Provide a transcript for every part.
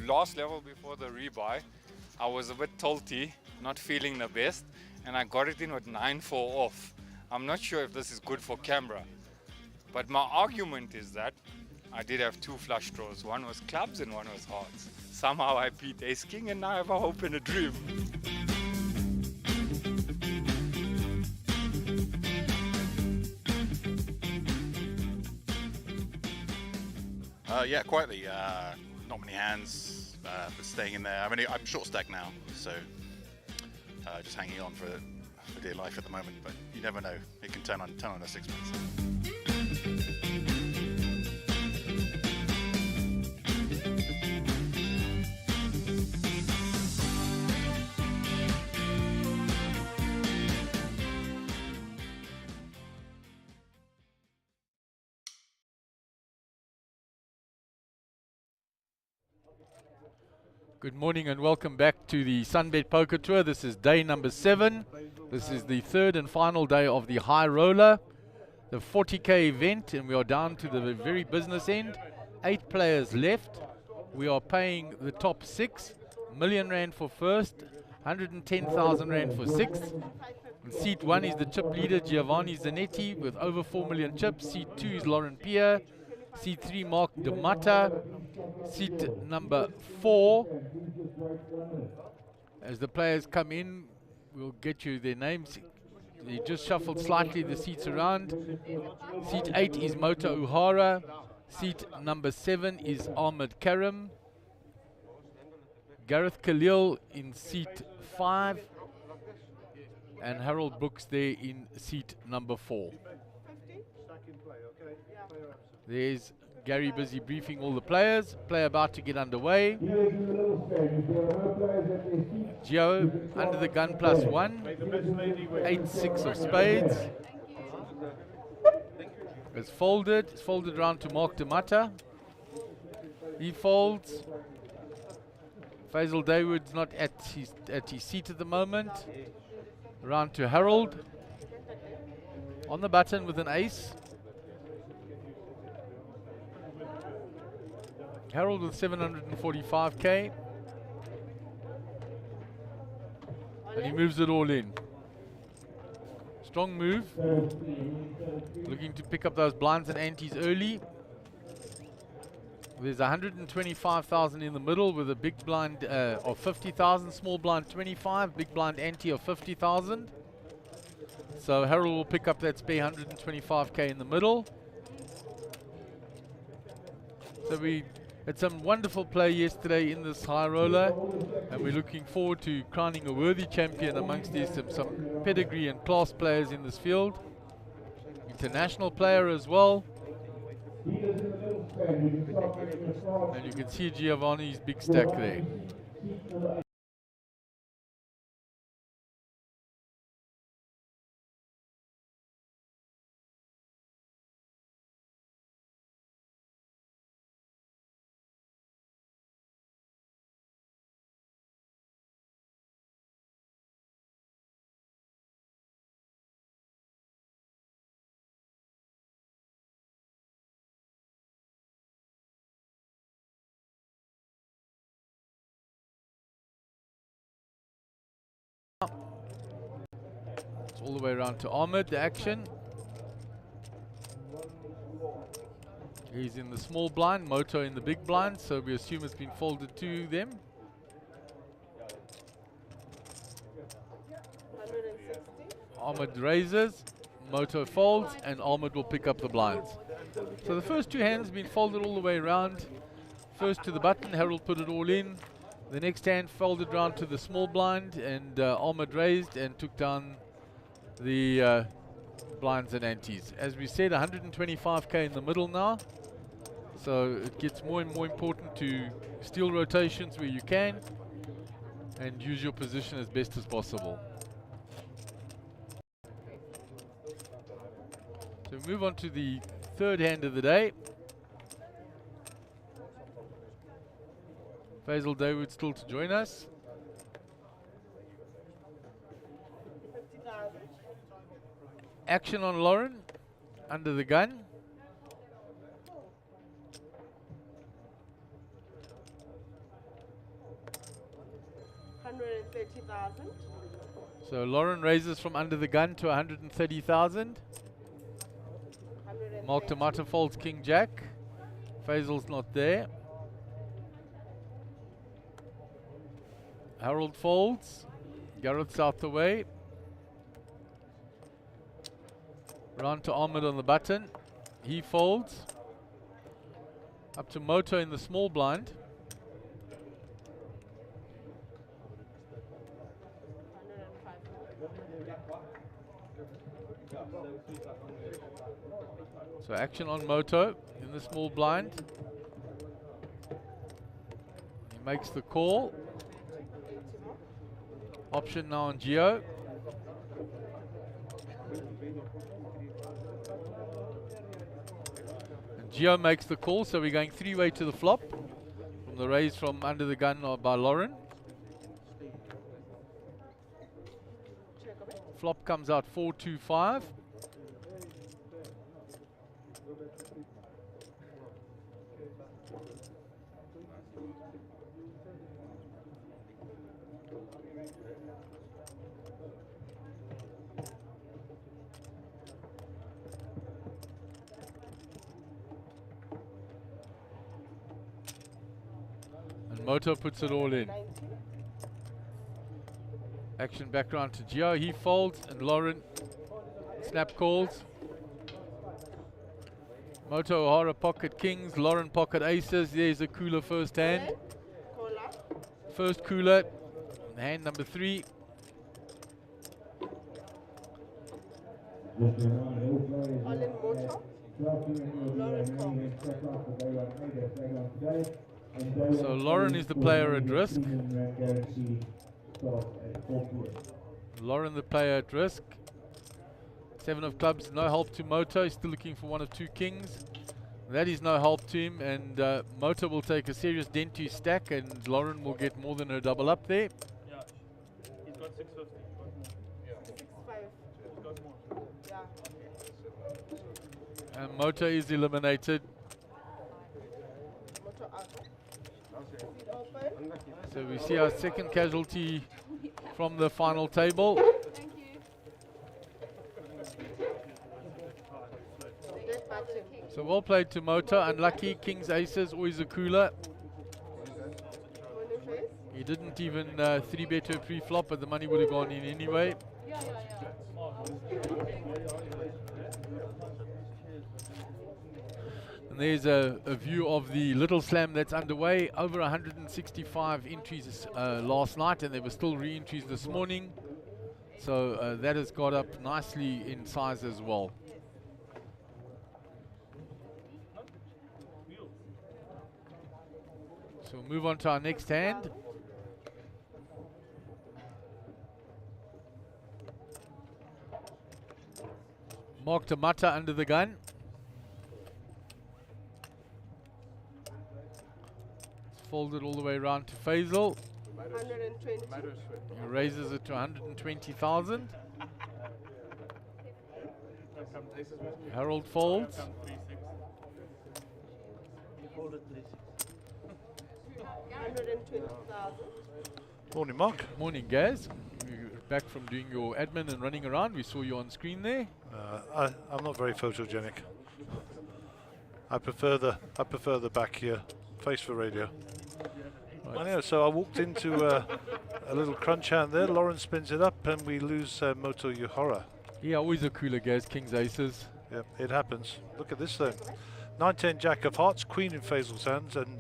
last level before the rebuy, I was a bit tilty, not feeling the best, and I got it in with 9-4 off. I'm not sure if this is good for camera, but my argument is that I did have 2 flush draws. One was clubs and one was hearts. Somehow I beat ace king and now I have a hope and a dream. Yeah, quietly. Not many hands, but staying in there. I'm short stack now, so just hanging on for dear life at the moment. But you never know; it can turn on a sixpence. Good morning and welcome back to the Sunbet Poker Tour. This is day number 7. This is the third and final day of the high roller, the 40k event, and we are down to the very business end. 8 players left. We are paying the top 6, million rand for first, 110,000 rand for sixth. And seat 1 is the chip leader Giovanni Zanetti with over 4 million chips. Seat 2 is Lauren Pierre. Seat 3 Mark Demata. Seat number 4, as the players come in, we'll get you their names. They just shuffled slightly the seats around. Seat 8 is Mota Uhara. Seat number 7 is Ahmed Karim. Gareth Khalil in seat 5. And Harold Brooks there in seat number 4. There's Gary busy briefing all the players. Play about to get underway. Gio under the gun +1. 8-6 of spades. It's folded. It's folded around to Mark Demata. He folds. Faisal Dawood's not at his seat at the moment. Round to Harold. On the button with an ace. Harold with 745k. And he moves it all in. Strong move. Looking to pick up those blinds and antes early. There's 125,000 in the middle with a big blind of 50,000, small blind 25, big blind ante of 50,000. So Harold will pick up that spare 125k in the middle. So we had some wonderful play yesterday in this high roller, and we're looking forward to crowning a worthy champion amongst these some pedigree and class players in this field. International player as well. And you can see Giovanni's big stack there. It's all the way around to Ahmed, the action. He's in the small blind, Moto in the big blind, so we assume it's been folded to them. Ahmed raises, Moto folds, and Ahmed will pick up the blinds. So the first 2 hands have been folded all the way around. First to the button, Harold put it all in. The next hand folded round to the small blind, and Ahmed raised and took down the blinds and antes. As we said, 125k in the middle now. So it gets more and more important to steal rotations where you can and use your position as best as possible. So we move on to the third hand of the day. Faisal Dawood still to join us. Action on Lauren, under the gun. 130,000. So Lauren raises from under the gun to 130,000. Mark Tomato folds King Jack. Faisal's not there. Harold folds. Gareth's out the way. Round to Ahmed on the button. He folds. Up to Moto in the small blind. So action on Moto in the small blind. He makes the call. Option now on Geo. And Geo makes the call, so we're going three-way to the flop. From the raise from under the gun by Lauren. Flop comes out 4-2-5. And Moto puts it all in. Action back round to Gio. He folds and Lauren snap calls. Moto O'Hara pocket kings. Lauren pocket aces. There's a cooler first hand. First cooler. Hand number 3. So Lauren is the player at risk. Lauren the player at risk. 7 of clubs, no help to Moto. He's still looking for 1 of 2 kings. That is no help to him, and Moto will take a serious dent to his stack, and Lauren will get more than her double up there. Yeah, he's got 650. 6-5. Yeah. And Moto is eliminated. So we see our second casualty from the final table. Thank you. So well played to Moto. Unlucky, kings, aces, always a cooler. He didn't even 3-bet her pre-flop, but the money would have gone in anyway. And there's a view of the Little Slam that's underway. Over 165 entries last night, and there were still re-entries this morning. So that has got up nicely in size as well. So we'll move on to our next hand. Mark Tamata under the gun. Folded all the way around to Faisal. 120. He raises it to 120,000. Harold folds. 120,000. Morning, Mark. Morning, Gaz. You're back from doing your admin and running around. We saw you on screen there. I'm not very photogenic. I prefer the back here, face for radio. Right. I know. So I walked into a little crunch hand there. Lauren spins it up, and we lose Moto Yuhara. Yeah, always a cooler, Gaz. Kings, aces. Yep, it happens. Look at this then. 9-10 Jack of Hearts, Queen in Faisal's hands, and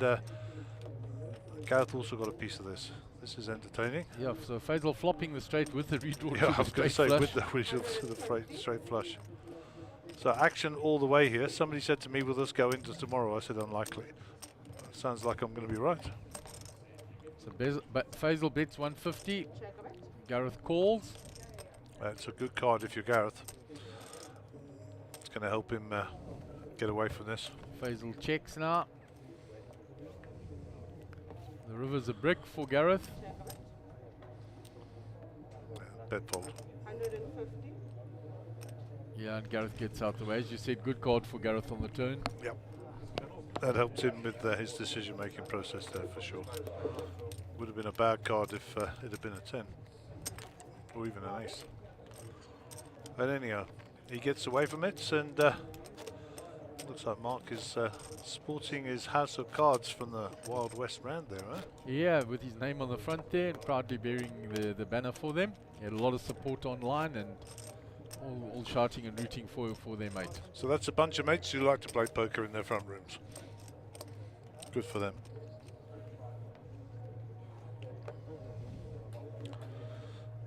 Gareth also got a piece of this. This is entertaining. Yeah, so Faisal flopping the straight with the redraw. Yeah, to I was the going to straight say flush. with the regionals to the straight flush. So action all the way here. Somebody said to me, will this go into tomorrow? I said unlikely. Sounds like I'm going to be right. So Faisal bets 150. Gareth calls. It's a good card if you're Gareth. It's going to help him get away from this. Faisal checks now. The river's a brick for Gareth. Bet fold. 150. Yeah, and Gareth gets out the way. As you said, good card for Gareth on the turn. Yep. That helps him with his decision-making process there for sure. Would have been a bad card if it had been a 10 or even an ace. But anyhow, he gets away from it, and looks like Mark is sporting his house of cards from the Wild West round there, huh? Yeah, with his name on the front there and proudly bearing the banner for them. He had a lot of support online and all shouting and rooting for their mate. So that's a bunch of mates who like to play poker in their front rooms. Good for them.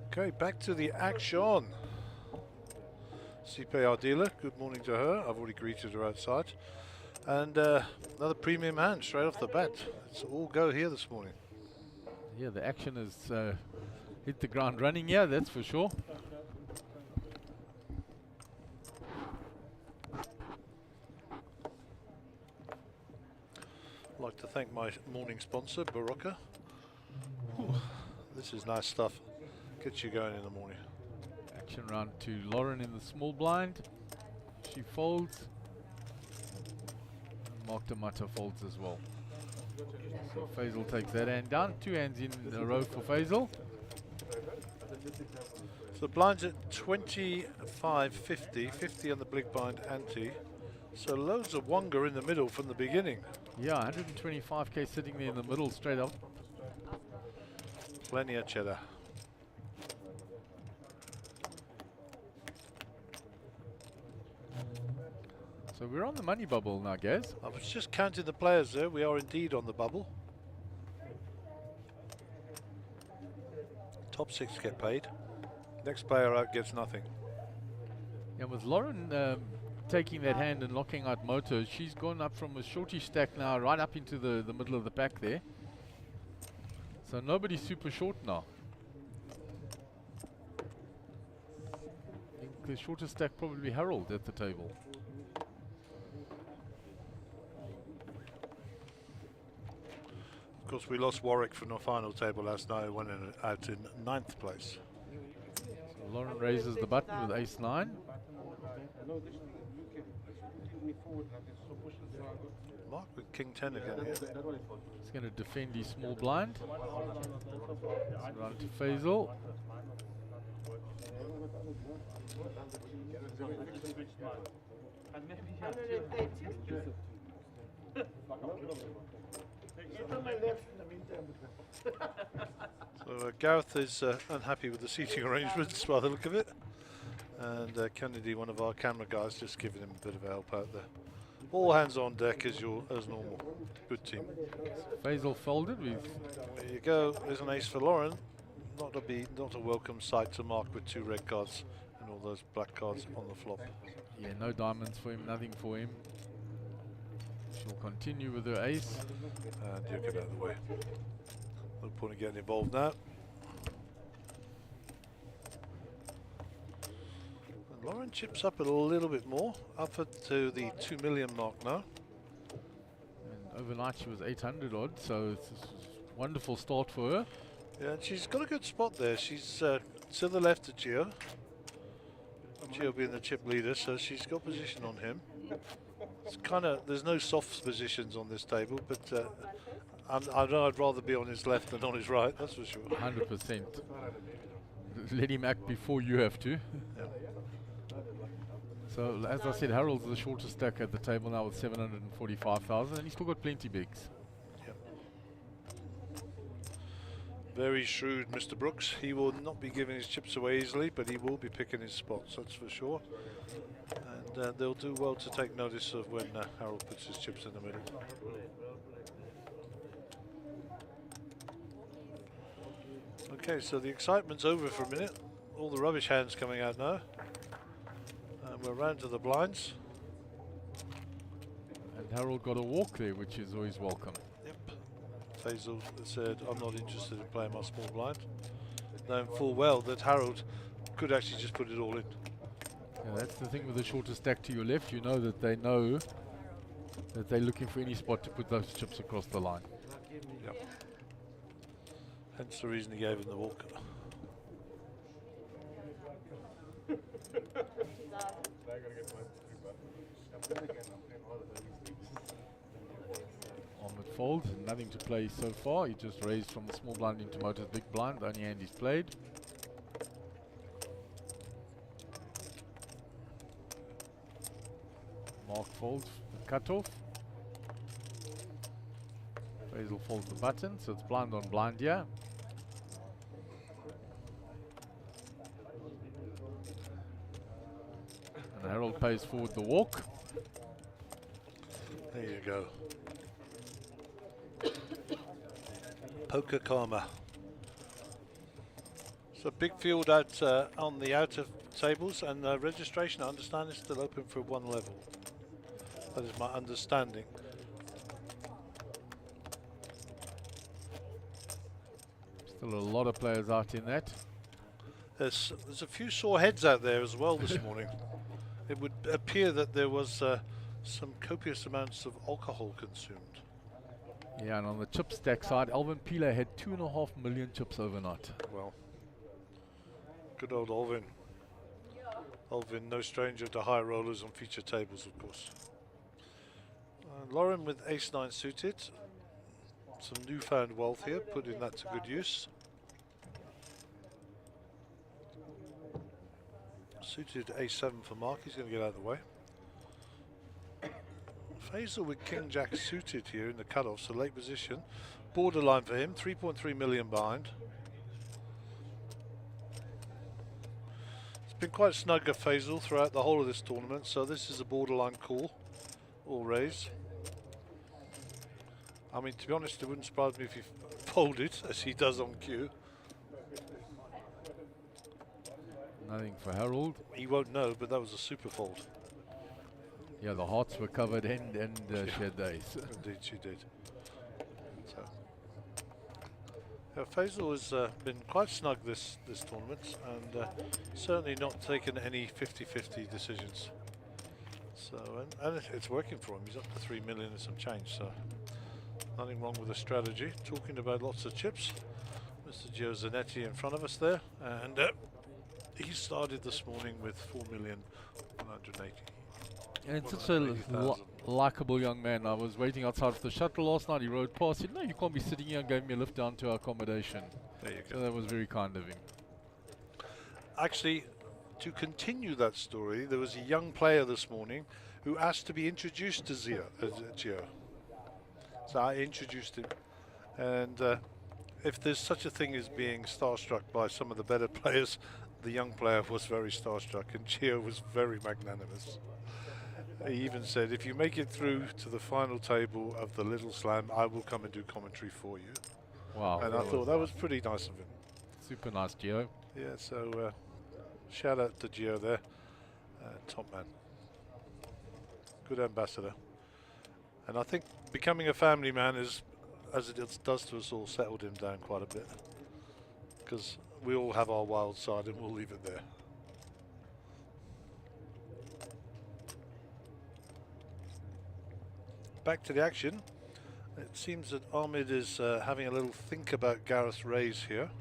Okay, back to the action. CPR dealer, good morning to her. I've already greeted her outside. And another premium hand straight off the bat. It's all go here this morning. Yeah, the action has hit the ground running here, that's for sure. I'd like to thank my morning sponsor, Barocca. Whew, this is nice stuff. Gets you going in the morning. Action round to Lauren in the small blind. She folds. And Mark D'Amato folds as well. So Faisal takes that hand down. 2 hands in a row for Faisal. So the blind's at 25, 50, 50 on the big blind ante. So loads of wonga in the middle from the beginning. Yeah, 125k sitting there in the middle straight up. Plenty of cheddar. So we're on the money bubble now, Gaz. I was just counting the players there. We are indeed on the bubble. Top 6 get paid. Next player out gets nothing. And with Lauren taking that hand and locking out Moto, she's gone up from a shorty stack now right up into the middle of the pack there. So nobody's super short now. I think the shortest stack probably Harold at the table. Of course, we lost Warwick from the final table last night, went out in 9th place. So Lauren raises the button with ace-9. Mark with king 10 again here. He's going to defend his small blind. So round to Faisal. So Gareth is unhappy with the seating arrangements by the look of it. And Kennedy, one of our camera guys, just giving him a bit of a help out there. All hands on deck as normal. Good team. Faisal folded with There you go. There's an ace for Lauren. Not a welcome sight to Mark with 2 red cards and all those black cards on the flop. yeah, no diamonds for him, nothing for him. She'll continue with her ace. And you get out of the way. No point in getting involved now. And Lauren chips up a little bit more, up to the 2 million mark now. And overnight she was 800 odd, so it's a wonderful start for her. Yeah, and she's got a good spot there. She's to the left of Gio. Gio being the chip leader, so she's got position on him. It's kind of, there's no soft positions on this table, but I'd rather be on his left than on his right, that's for sure. 100%. Let him act before you have to. Yeah. So as I said, Harold's the shortest stack at the table now with 745,000, and he's still got plenty bigs. Yep. Very shrewd, Mr. Brooks. He will not be giving his chips away easily, but he will be picking his spots, that's for sure. And they'll do well to take notice of when Harold puts his chips in the middle. Okay, so the excitement's over for a minute. All the rubbish hands coming out now. And we're round to the blinds. And Harold got a walk there, which is always welcome. Yep. Faisal said, I'm not interested in playing my small blind. Knowing full well that Harold could actually just put it all in. Yeah, that's the thing with the shortest stack to your left. You know that they're looking for any spot to put those chips across the line. Yep. Hence the reason he gave him the walk. fold. Nothing to play so far. He just raised from the small blind into Motor's big blind. The only hand he's played. Mark folds the cutoff. Faisal folds the button, so it's blind on blind here. And Harold pays forward the walk. There you go. Poker karma. So big field out on the outer tables, and registration, I understand, is still open for one level. That is my understanding. Still a lot of players out in that. There's a few sore heads out there as well this morning. It would appear that there was some copious amounts of alcohol consumed. Yeah, and on the chip stack side, Alvin Pila had 2.5 million chips overnight. Well, good old Alvin. Alvin, no stranger to high rollers on feature tables, of course. Lauren with ace-9 suited. Some newfound wealth here, putting that to good use. Suited ace-7 for Mark, he's going to get out of the way. Faisal with king-jack suited here in the cutoff, so late position. Borderline for him, 3.3 million behind. It's been quite snug at Faisal throughout the whole of this tournament, so this is a borderline call, or raise. I mean, to be honest, it wouldn't surprise me if he folded, as he does on cue. Nothing for Harold. He won't know, but that was a super fold. Yeah, the hearts were covered and she had the ace. Indeed, she did. So, yeah, Faisal has been quite snug this tournament, and certainly not taken any 50-50 decisions. So, and it's working for him. He's up to 3 million and some change. So, nothing wrong with the strategy. Talking about lots of chips, Mr. Gio Zanetti in front of us there, and he started this morning with 4,180,000. And it's such a likable young man. I was waiting outside for the shuttle last night. He rode past. He said, "No, you can't be sitting here," and gave me a lift down to our accommodation. There you go. So that was very kind of him. Actually, to continue that story, there was a young player this morning who asked to be introduced to Gio. So I introduced him, and if there's such a thing as being starstruck by some of the better players, the young player was very starstruck, and Gio was very magnanimous. He even said, "If you make it through to the final table of the Little Slam, I will come and do commentary for you." Wow. And I thought that was pretty nice of him. Super nice, Gio. Yeah, so shout out to Gio there. Top man. Good ambassador. And I think becoming a family man is, as it does to us all, settled him down quite a bit. Because we all have our wild side, and we'll leave it there. Back to the action. It seems that Ahmed is having a little think about Gareth's raise here.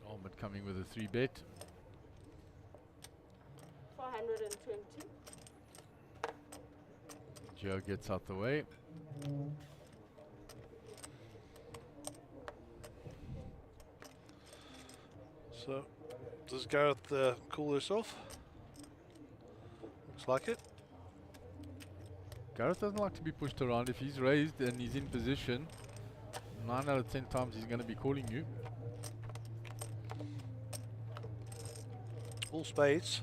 Ahmed coming with a 3-bet. 420. Gio gets out the way. So, does Gareth call this off? Looks like it. Gareth doesn't like to be pushed around. If he's raised and he's in position, 9 out of 10 times he's going to be calling you. All spades.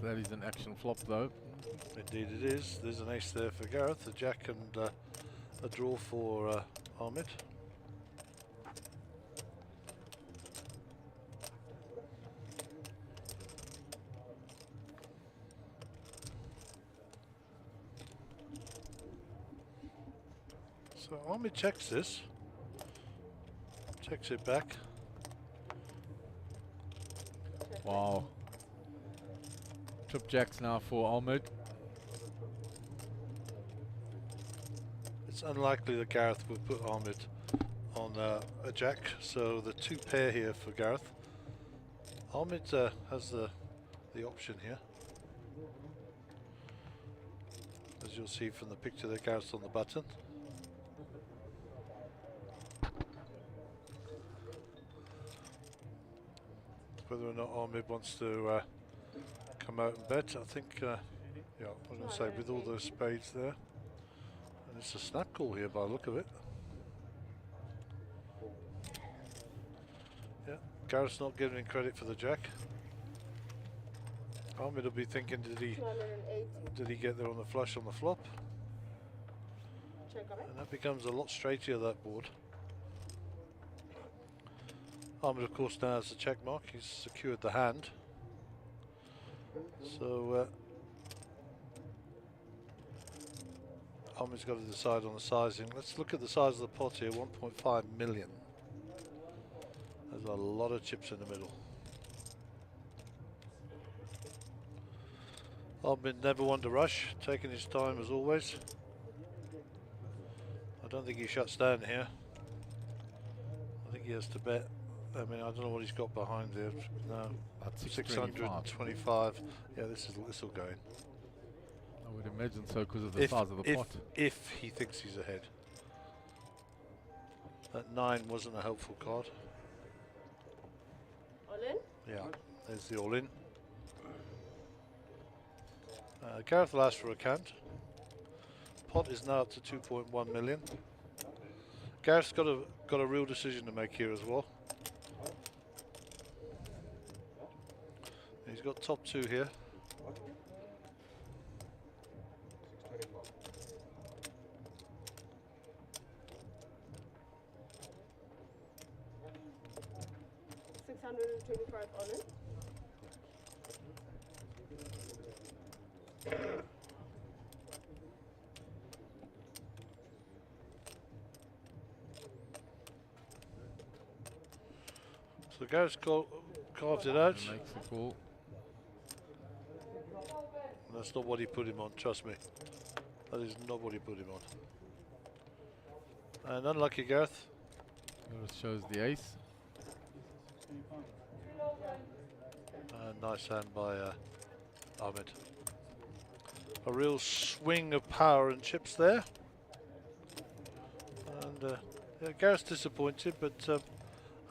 That is an action flop though. Indeed it is. There's an ace there for Gareth, a jack and a draw for Ahmed. So Ahmed checks this. Checks it back. Wow. Trip jacks now for Ahmed. It's unlikely that Gareth would put Ahmed on a jack, so the 2 pair here for Gareth. Ahmed has the option here. As you'll see from the picture there, Gareth's on the button. Whether or not Ahmed wants to come out and bet, I think, yeah, I'm going to say with all those spades there. And it's a snap call here by the look of it. Yeah, Gareth's not giving credit for the jack. Ahmed will be thinking, did he get there on the flush on the flop? Check on it. And that becomes a lot straighter, that board. Ahmed, of course, now has the check mark. He's secured the hand. So Ahmed's got to decide on the sizing. Let's look at the size of the pot here. 1.5 million. There's a lot of chips in the middle. Ahmed never one to rush, taking his time as always. I don't think he shuts down here. I think he has to bet. I mean, I don't know what he's got behind there. No, About 625. Yeah, this will go in. I would imagine so because of the size of the pot. If he thinks he's ahead. That 9 wasn't a helpful card. All in? Yeah, there's the all in. Gareth will ask for a cant. Pot is now up to 2.1 million. Gareth's got a real decision to make here as well. He's got top 2 here. $625 all in. So Gareth's carved it out. Makes the call. That's not what he put him on, trust me. That is not what he put him on. And unlucky Gareth. It shows the ace. Nice hand by Ahmed. A real swing of power and chips there. And yeah, Gareth's disappointed, but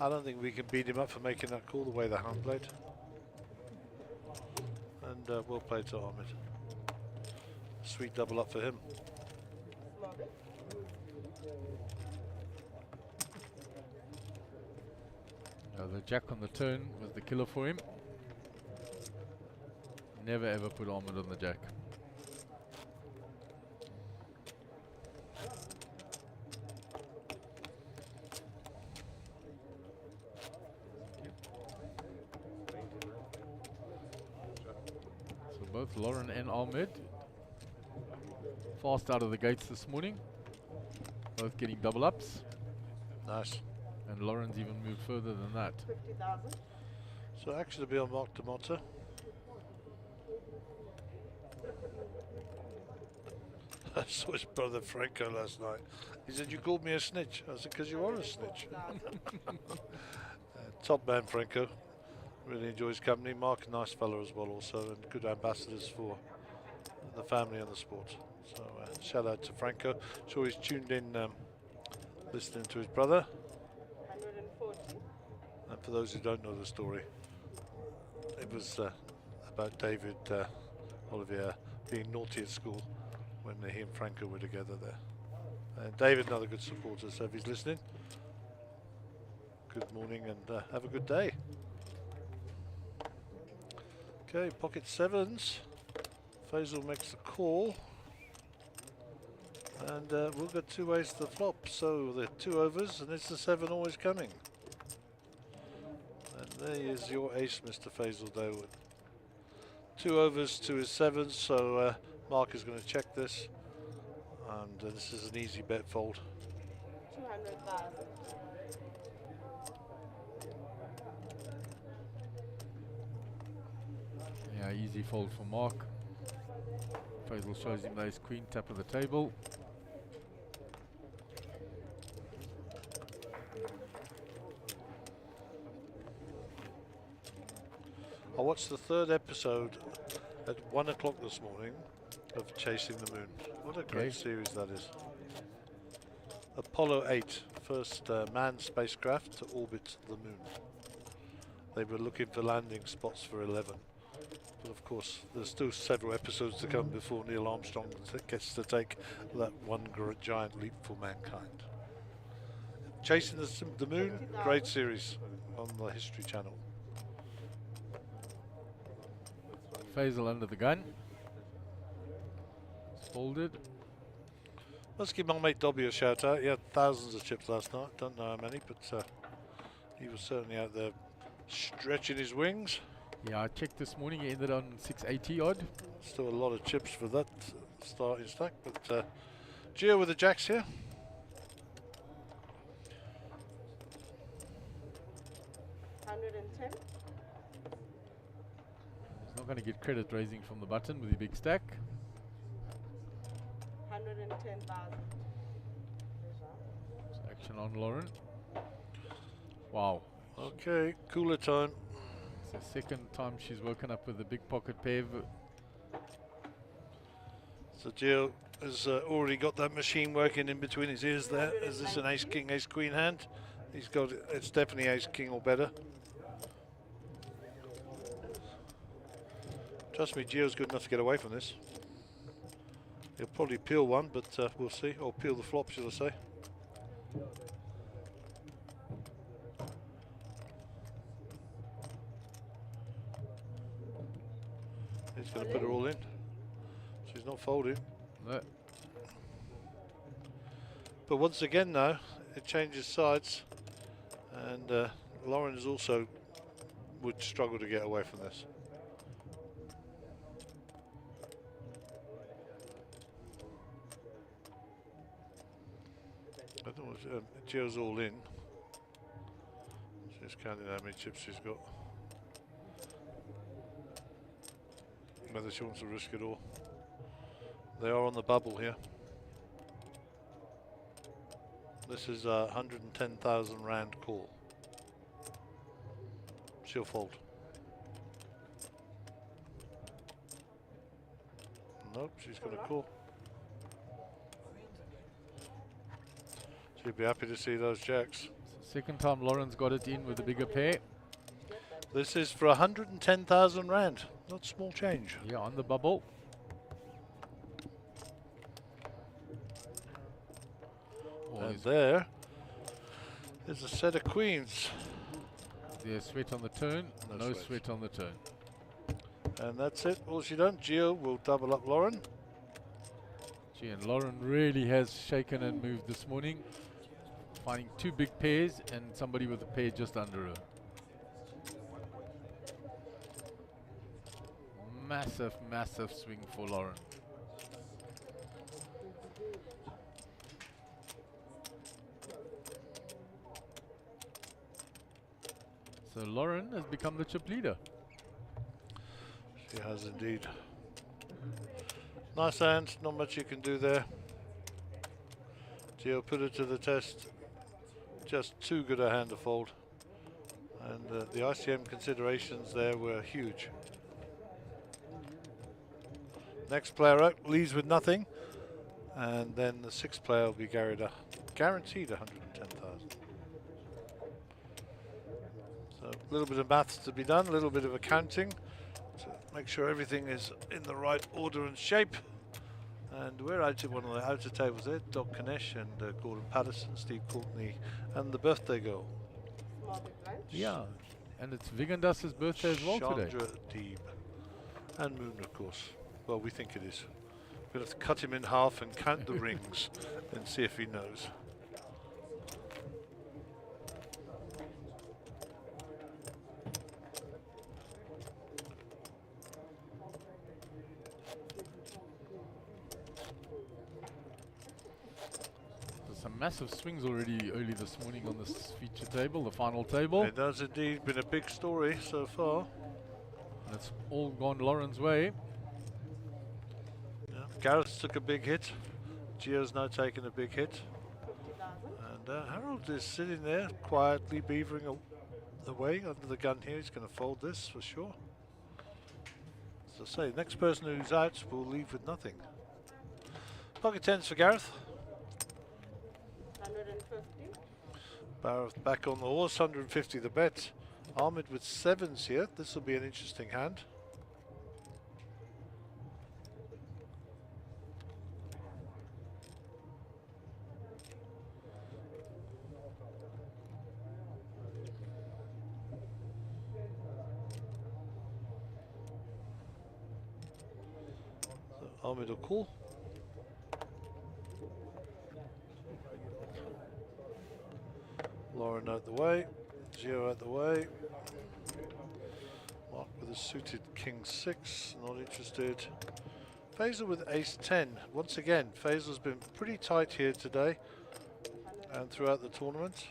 I don't think we can beat him up for making that call the way the hand played. And well played to Ahmed. Sweet double up for him. Small bit. The jack on the turn was the killer for him. Never ever put Ahmed on the jack. So both Lauren and Ahmed fast out of the gates this morning. Both getting double ups. Nice. And Lauren's even moved further than that. 50,000. So action to be on Mark DeMotta. I saw his brother Franco last night. He said, "You called me a snitch." I said, "Because you are a snitch." Top man Franco. Really enjoys company. Mark, a nice fellow as well also, and good ambassadors for the family and the sport. So shout out to Franco. Sure he's tuned in listening to his brother. 140. And for those who don't know the story, it was about David Olivier being naughty at school when he and Franco were together there. And David, another good supporter, so if he's listening, good morning and have a good day. Okay, pocket sevens. Faisal makes the call. And we'll go 2 ways to the flop, so the 2 overs, and it's the 7 always coming. And there is your ace, Mr. Faisal Dawood. 2 overs to his 7s, so Mark is going to check this. And this is an easy bet fold. 200,000. Yeah, easy fold for Mark. Faisal shows him the ace queen, tap of the table. I watched the 3rd episode at 1 o'clock this morning of Chasing the Moon. What a great series that is. Apollo 8, first manned spacecraft to orbit the moon. They were looking for landing spots for 11. But of course, there's still several episodes to come before Neil Armstrong gets to take that one giant leap for mankind. Chasing the Moon, great series on the History Channel. Faisal under the gun. It's folded. Let's give my mate Dobby a shout out. He had thousands of chips last night. Don't know how many, but he was certainly out there stretching his wings. Yeah, I checked this morning. He ended on 680 odd. Still a lot of chips for that starting stack, but Gio with the jacks here. $110. He's not going to get credit raising from the button with the big stack. 110,000. Action on Lauren. Wow. Okay, cooler time. It's the second time she's woken up with a big pocket pair. So Gio has already got that machine working in between his ears there. Is this an ace king, ace queen hand? He's got it. It's definitely ace king or better. Trust me, Gio's good enough to get away from this. He'll probably peel one, but we'll see. Or peel the flop, should I say. He's going to put her all in. She's not folding. No. But once again now, it changes sides. And Lauren is also would struggle to get away from this. I don't know, Gio's all in. She's counting how many chips she's got. Whether she wants to risk it all. They are on the bubble here. This is a 110,000 rand call. She'll fold. Nope, she's going to call. She'll be happy to see those jacks. Second time Lauren's got it in with a bigger pair. This is for 110,000 rand. Not small change. Yeah, on the bubble. Oh, And there is a set of queens. there's sweat on the turn. No sweat on the turn. And that's it. All she done. Gio will double up Lauren. Gee, and Lauren really has shaken and moved this morning. Finding two big pairs and somebody with a pair just under her. Massive, massive swing for Lauren. So Lauren has become the chip leader. She has indeed. Nice hand, not much you can do there. Gio put it to the test. Just too good a hand to fold. And the ICM considerations there were huge. Next player out leaves with nothing. And then the sixth player will be guaranteed 110,000. So a little bit of maths to be done, a little bit of accounting to make sure everything is in the right order and shape. And we're out at one of the outer tables there. Doc Kanesh and Gordon Patterson, Steve Courtney, and the birthday girl. Small big blind. Yeah, and it's Vigandas's birthday as well today. Chandra Deeb. And Moon, of course. Well, we think it is. We're going to have to cut him in half and count the rings and see if he knows. There's some massive swings already early this morning on this feature table, the final table. It has indeed been a big story so far. And it's all gone Lauren's way. Yeah. Gareth took a big hit. Gio's now taking a big hit. 50,000. And Harold is sitting there quietly beavering away under the gun here. He's going to fold this for sure. As I say, next person who's out will leave with nothing. Pocket tens for Gareth. 150. Gareth back on the horse, 150 the bet. Ahmed with sevens here. This will be an interesting hand. So Ahmed will call. Lauren out the way, Gio out the way. Mark with a suited king 6, not interested. Faisal with ace 10. Once again, Faisal's been pretty tight here today and throughout the tournament.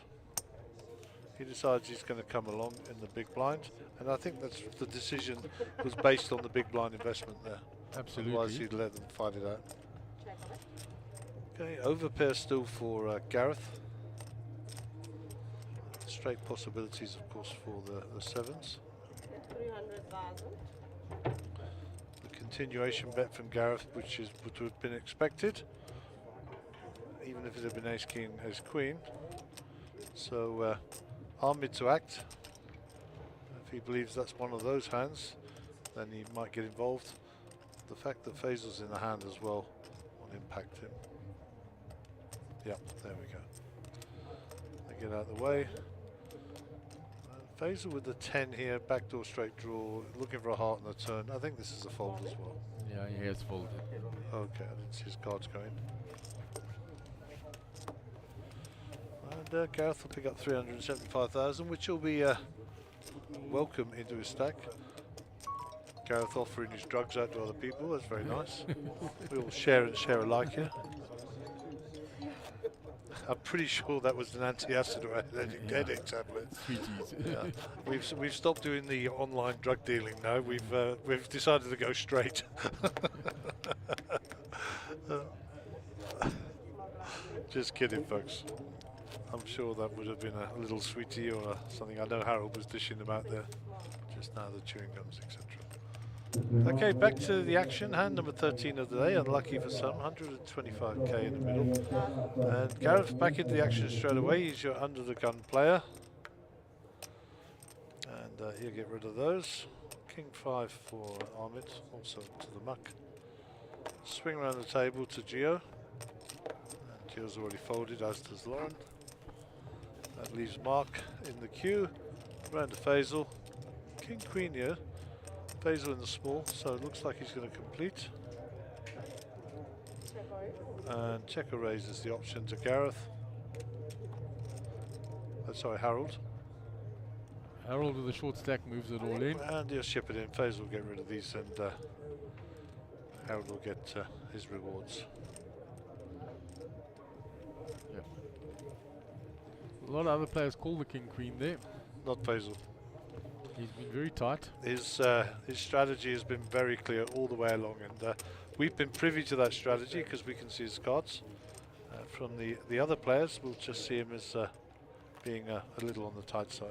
He decides he's going to come along in the big blind, and I think that's the decision was based on the big blind investment there. Absolutely. Otherwise he'd let them fight it out. Check it. Okay, overpair still for Gareth. Straight possibilities, of course, for the sevens. 300,000. The continuation bet from Gareth, which would have been expected, even if it had been ace king, ace queen. So Ahmed to act. If he believes that's one of those hands, then he might get involved. The fact that Faisal's in the hand as well will impact him. Yep, there we go. They get out of the way. Faisal with the 10 here, backdoor straight draw, looking for a heart on the turn. I think this is a fold as well. Yeah, he has folded. Okay, I didn't see his cards going. And Gareth will pick up 375,000, which will be welcome into his stack. Gareth offering his drugs out to other people, that's very nice. We all share and share alike here. I'm pretty sure that was an anti-acid or headache tablet. Sweeties. Yeah. We've stopped doing the online drug dealing now. We've decided to go straight. Just kidding, folks. I'm sure that would have been a little sweetie or something. I know Harold was dishing them out there just now, the chewing gums, etc. Okay, back to the action. Hand number 13 of the day. Unlucky for some, 125k in the middle. And Gareth back into the action straight away. He's your under the gun player. And he'll get rid of those. King 5 for Ahmed, also to the muck. Swing around the table to Gio. And Gio's already folded, as does Lauren. That leaves Mark in the queue. Round to Faisal. King Queen here. Faisal in the small, so it looks like he's going to complete. Check it. And checker raises the option to Gareth. Sorry, Harold. Harold with a short stack moves it all in. And he'll ship it in. Faisal will get rid of these, and Harold will get his rewards. Yep. A lot of other players call the king queen there. Not Faisal. He's been very tight. His strategy has been very clear all the way along, and we've been privy to that strategy because we can see his cards. From the other players, we'll just see him as being a little on the tight side.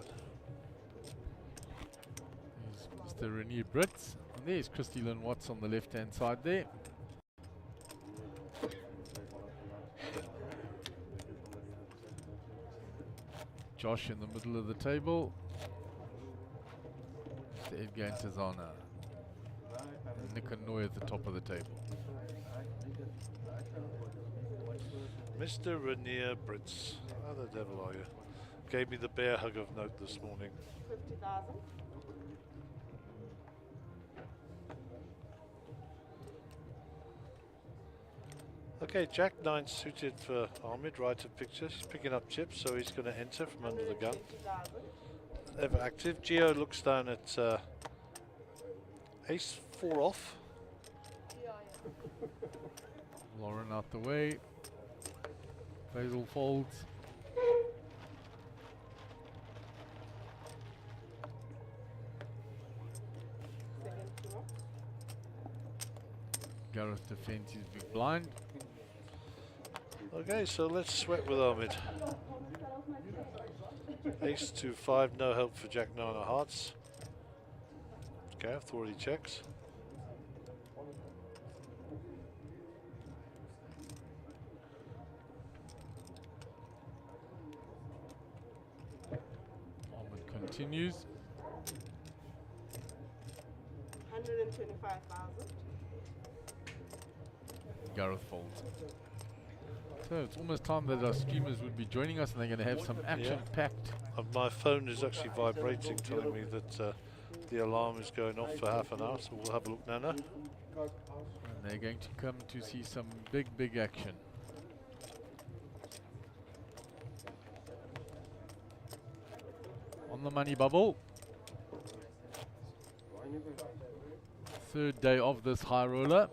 There's Mr. Renier Brits. And there's Christy Lynn Watts on the left-hand side there. Josh in the middle of the table. Edgar Antazana. And Nick and Noy at the top of the table. Mr. Renier Brits. How the devil are you? Gave me the bear hug of note this morning. 50,000. Okay, Jack 9 suited for Ahmed, right of picture. He's picking up chips, so he's going to enter from under the gun. 150,000. Ever active. Gio looks down at ace 4 off. Lauren out the way. Faisal folds. Second floor. Gareth defends his big blind. Okay, so let's sweat with Ahmed. Ace 2-5, no help for Jack 9 of hearts. Gareth already checks. continues. 125,000. Gareth folds. So it's almost time that our streamers would be joining us, and they're going to have some action-packed. My phone is actually vibrating, telling me that the alarm is going off for half an hour, so we'll have a look now. And they're going to come to see some big action. On the money bubble. Third day of this high roller.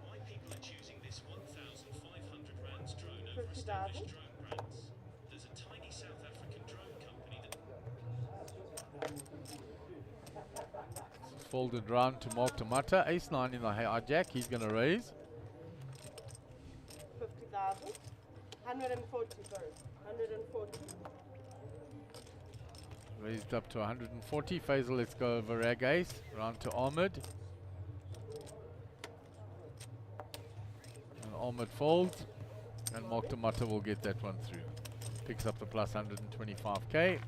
Why people are choosing this 1,500 rands drone over 50,000. established drone brands? There's a tiny South African drone company that Folded round to Mark Tamata. Ace 9 in the hijack. He's going to raise. 50,000. 140, sorry. 140. Raised up to 140. Faisal, let's go over rag ace. Round to Ahmed. And Ahmed folds. And Mark Tamata will get that one through. Picks up the plus 125k.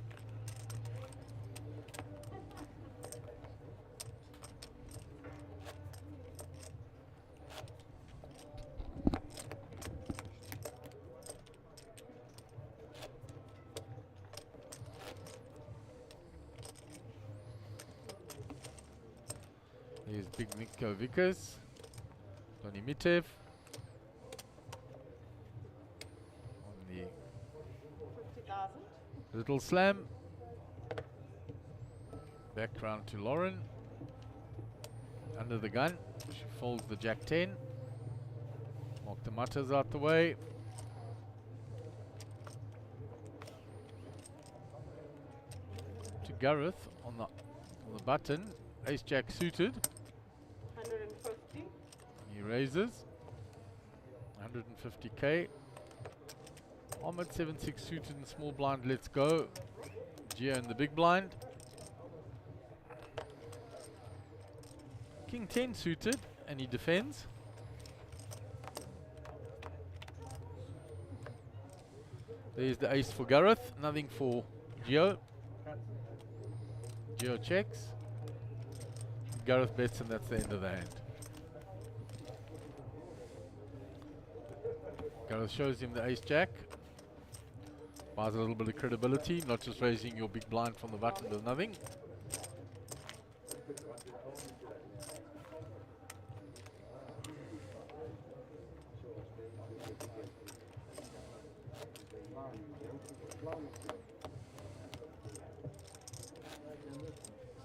Here's Big Nico Vickers, Tony Mitev on the 50,000. little slam. Back round to Lauren. Under the gun, she folds the Jack 10. Mark Tamata's out the way. To Gareth on the button. Ace Jack suited. 150. He raises 150k. Ahmed 7-6 suited and small blind. Let's go. Gia in the big blind. King 10 suited and he defends. There's the ace for Gareth. Nothing for Gio. Gio checks. Gareth bets, and that's the end of the hand. Gareth shows him the ace jack. Buys a little bit of credibility, not just raising your big blind from the button to nothing.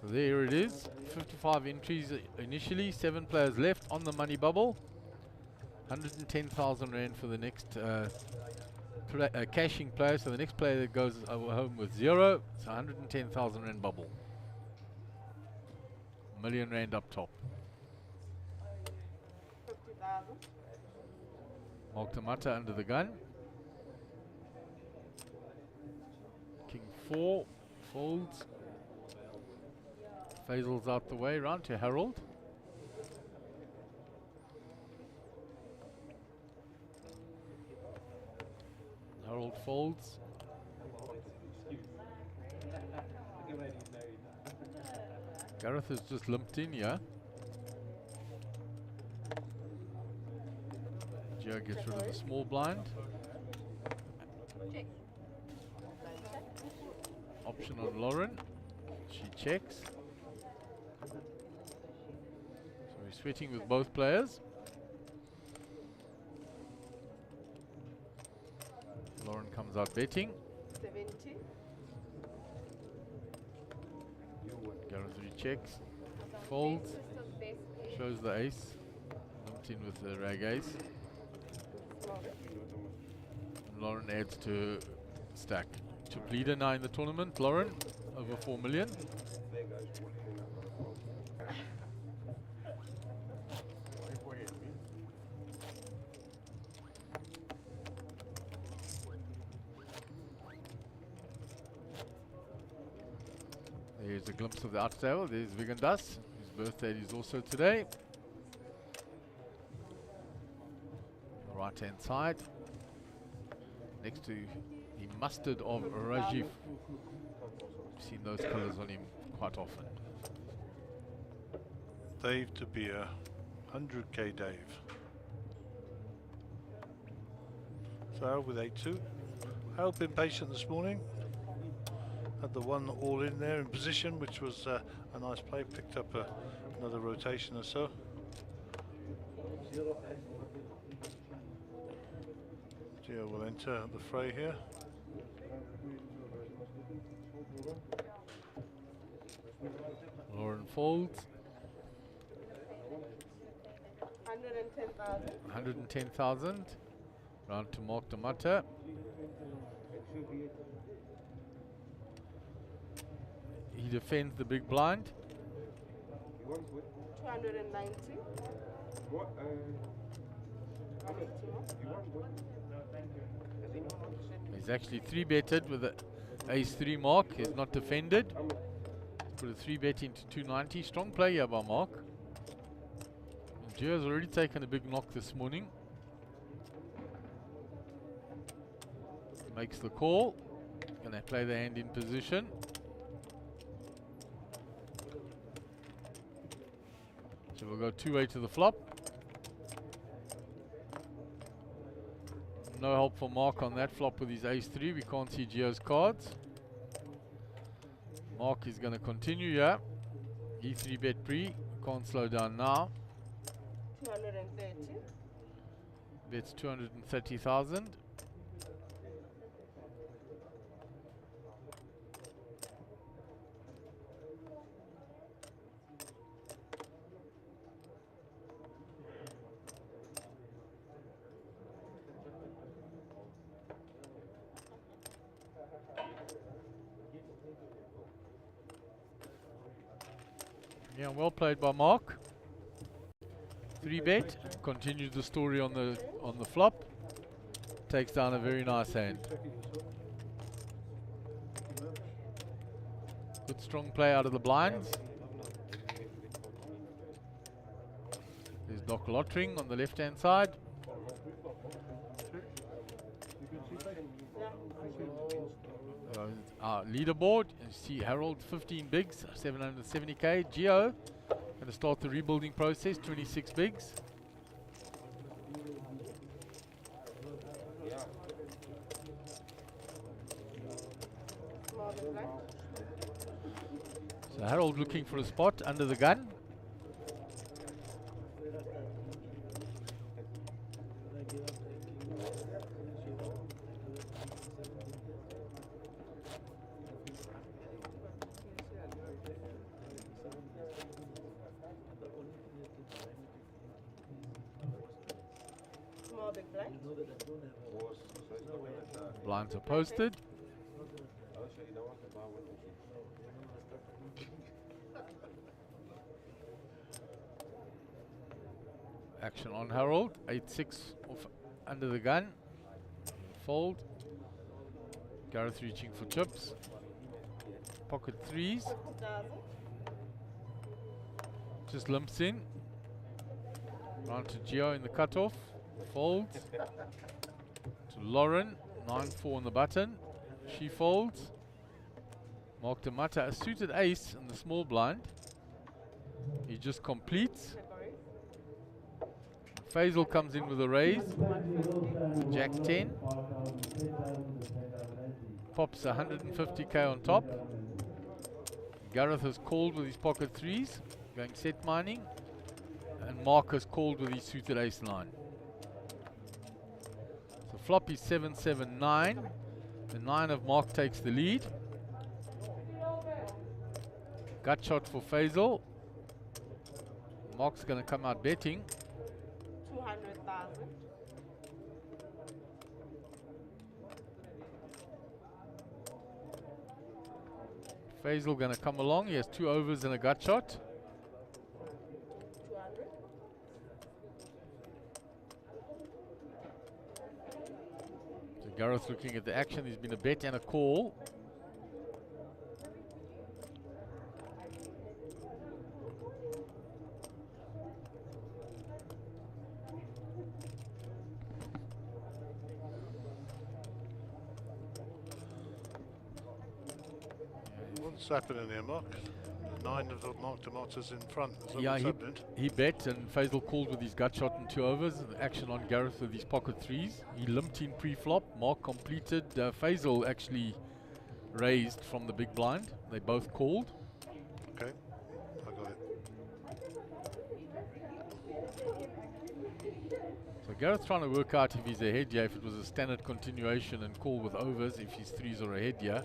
So there it is. 55 entries initially, 7 players left on the money bubble. 110,000 rand for the next cashing player. So the next player that goes home with 0, it's 110,000 rand bubble. Million rand up top. 50,000. Mark Tamata under the gun. King 4 folds. Faisal's out the way, round to Harold. Harold folds. Gareth has just limped in here. Joe gets rid of the small blind. Option on Lauren. She checks. So he's sweating with both players. Lauren comes out betting. 70. Gareth rechecks. Folds. Shows the ace. Limped in with the rag ace. And Lauren adds to stack. To leader now in the tournament. Lauren, over 4 million. Here's a glimpse of the outtail. There's Vigandas, whose birthday is also today. Right hand side. Next to the mustard of Rajiv. Seen those colours on him quite often. Dave to be a 100k Dave. So Harold with 8-2. Harold been patient this morning. Had the one all in there in position, which was a nice play. Picked up another rotation or so. Gio will enter the fray here. Lauren folds. 110,000. 110,000. Round to Mark Damata. He defends the big blind. 290. He's actually 3-betted with the ace 3 mark. He's not defended. Put a 3-bet into 290. Strong play here by Mark. Gio's already taken a big knock this morning. Makes the call. Gonna play the hand in position. So we'll go 2-way to the flop. No help for Mark on that flop with his ace 3. We can't see Gio's cards. Mark is going to continue here. He 3-bet pre. Can't slow down now. 230. Bets 230,000. Yeah, well played by Mark. 3-bet, continues the story on the flop. Takes down a very nice hand. Good strong play out of the blinds. There's Doc Lottering on the left hand side. Our leaderboard, you see Harold 15 bigs, 770k. Gio going to start the rebuilding process, 26 bigs. So Harold looking for a spot under the gun. Small big blind. Blinds are posted. Action on Harold. 8-6 off under the gun. Fold. Gareth reaching for chips. Pocket threes. 50,000. Just limps in. Round to Gio in the cutoff. Folds. To Lauren. 9-4 on the button. She folds. Mark Damata, a suited ace in the small blind. He just completes. Faisal comes in with a raise. Jack 10. Pops 150k on top. Gareth has called with his pocket threes, going set mining. And Mark has called with his suited ace 9. So flop is 7-7-9. The 9 of Mark takes the lead. Gut shot for Faisal. Mark's going to come out betting. 200,000. Faisal going to come along. He has 2 overs and a gut shot. 200. So Gareth looking at the action. There's been a bet and a call. What's happening here, Mark? 9 of the Mark Tomatoes in front. Is that Yeah, what's happening? he bet and Faisal called with his gut shot in 2 overs. Action on Gareth with his pocket threes. He limped in pre-flop. Mark completed. Faisal actually raised from the big blind. They both called. Okay, I got it. So Gareth's trying to work out if he's ahead here, if it was a standard continuation and call with overs, if his threes are ahead here.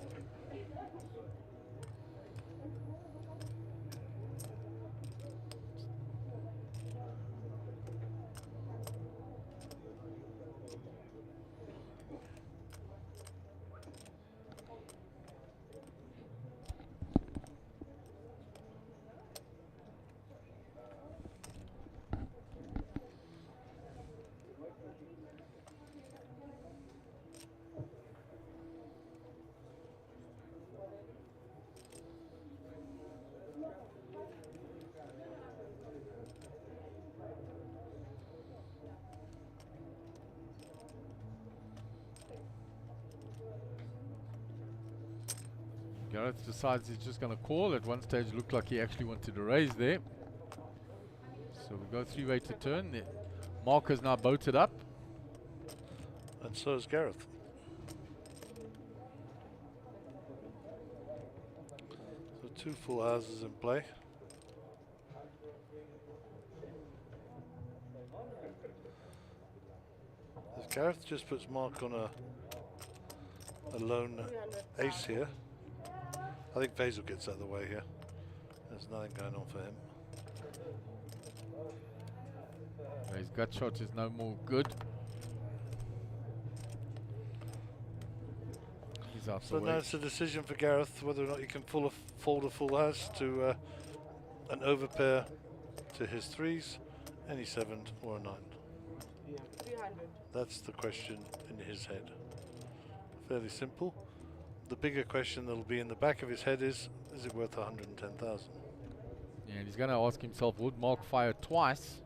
Gareth decides he's just going to call. At one stage looked like he actually wanted to raise there. So we go 3-way to turn. The Mark has now boated up. And so is Gareth. So 2 full houses in play. If Gareth just puts Mark on a lone ace here, I think Faisal gets out of the way here. There's nothing going on for him. His gut shot is no more good. He's out So the now way. it's a decision for Gareth whether or not he can fold a full house to an overpair to his threes, any 7 or a 9. 300. That's the question in his head. Fairly simple. The bigger question that'll be in the back of his head is it worth 110,000? Yeah, and he's going to ask himself, would Mark fire twice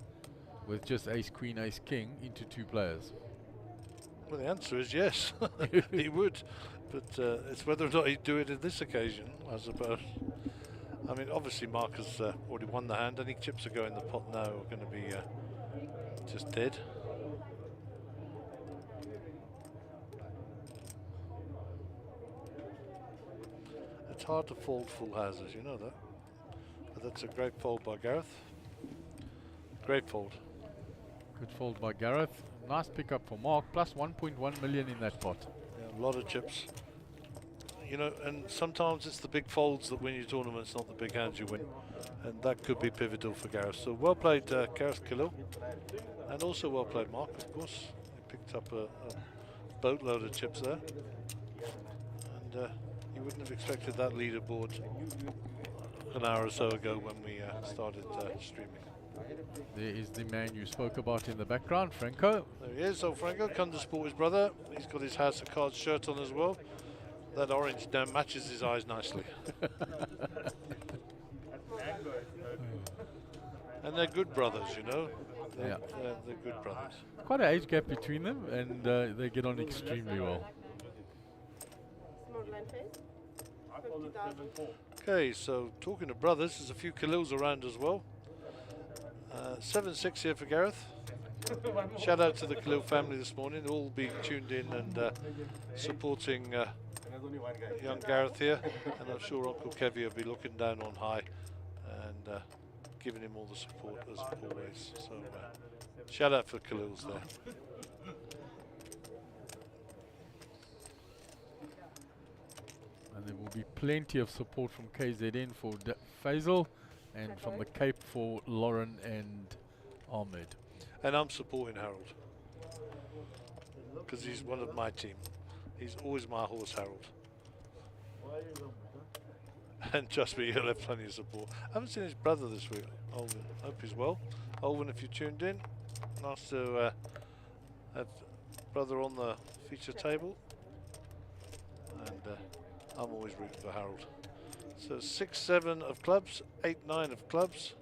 with just ace, queen, ace, king into 2 players? Well, the answer is yes, he would. But it's whether or not he'd do it in this occasion, I suppose. I mean, obviously Mark has already won the hand. Any chips that go in the pot now are going to be just dead. It's hard to fold full houses, you know that. But that's a great fold by Gareth. Great fold. Good fold by Gareth. Nice pickup for Mark. Plus 1.1 million in that pot. Yeah, a lot of chips. You know, and sometimes it's the big folds that win you tournaments, not the big hands you win. And that could be pivotal for Gareth. So well played, Gareth Khalil. And also well played, Mark, of course. He picked up a boatload of chips there. And you wouldn't have expected that leaderboard an hour or so ago when we started streaming. There is the man you spoke about in the background, Franco. There he is, old Franco, come to support his brother. He's got his House of Cards shirt on as well. That orange now matches his eyes nicely. And they're good brothers, you know. They're good brothers. Quite an age gap between them, and they get on extremely well. Small blind face. 50,000. Okay, so talking of brothers, there's a few Khalils around as well. 7-6 here for Gareth. Shout out to the Khalil family this morning, all being tuned in and supporting young Gareth here. And I'm sure Uncle Kevy will be looking down on high and giving him all the support as always. So shout out for Khalil's there. And there will be plenty of support from KZN for Faisal and from the Cape for Lauren and Ahmed. And I'm supporting Harold because he's one of my team. He's always my horse, Harold. And trust me, he'll have plenty of support. I haven't seen his brother this week, Olwen. Hope he's well. Olwen, if you tuned in, nice to have brother on the feature table. And I'm always rooting for Harold. So 6-7 of clubs, 8-9 of clubs.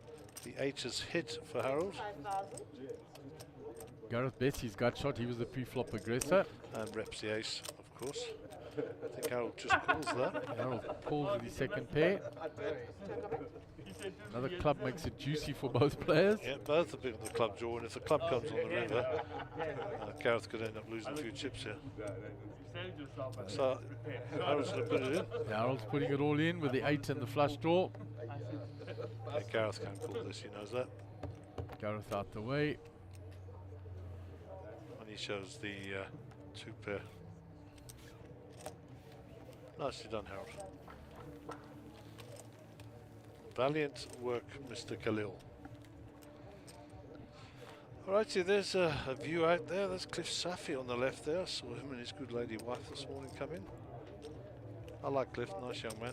The 8 is hit for Harold. 5,000. Gareth bets his gut shot. He was the pre-flop aggressor. And reps the ace, of course. I think Harold just calls that. Harold calls with his second pair. Another club makes it juicy for both players. Yeah, both have been on the club draw, and if the club comes on the river, Gareth could end up losing a few chips here. So Harold's going to put it in. Harold's putting it all in with the 8 and the flush draw. Yeah, Gareth can't call this, he knows that. Gareth out the way. And he shows the 2 pair. Nicely done, Harold. Valiant work, Mr. Khalil. Alrighty, there's a view out there. There's Cliff Safi on the left there. Saw him and his good lady wife this morning come in. I like Cliff, nice young man.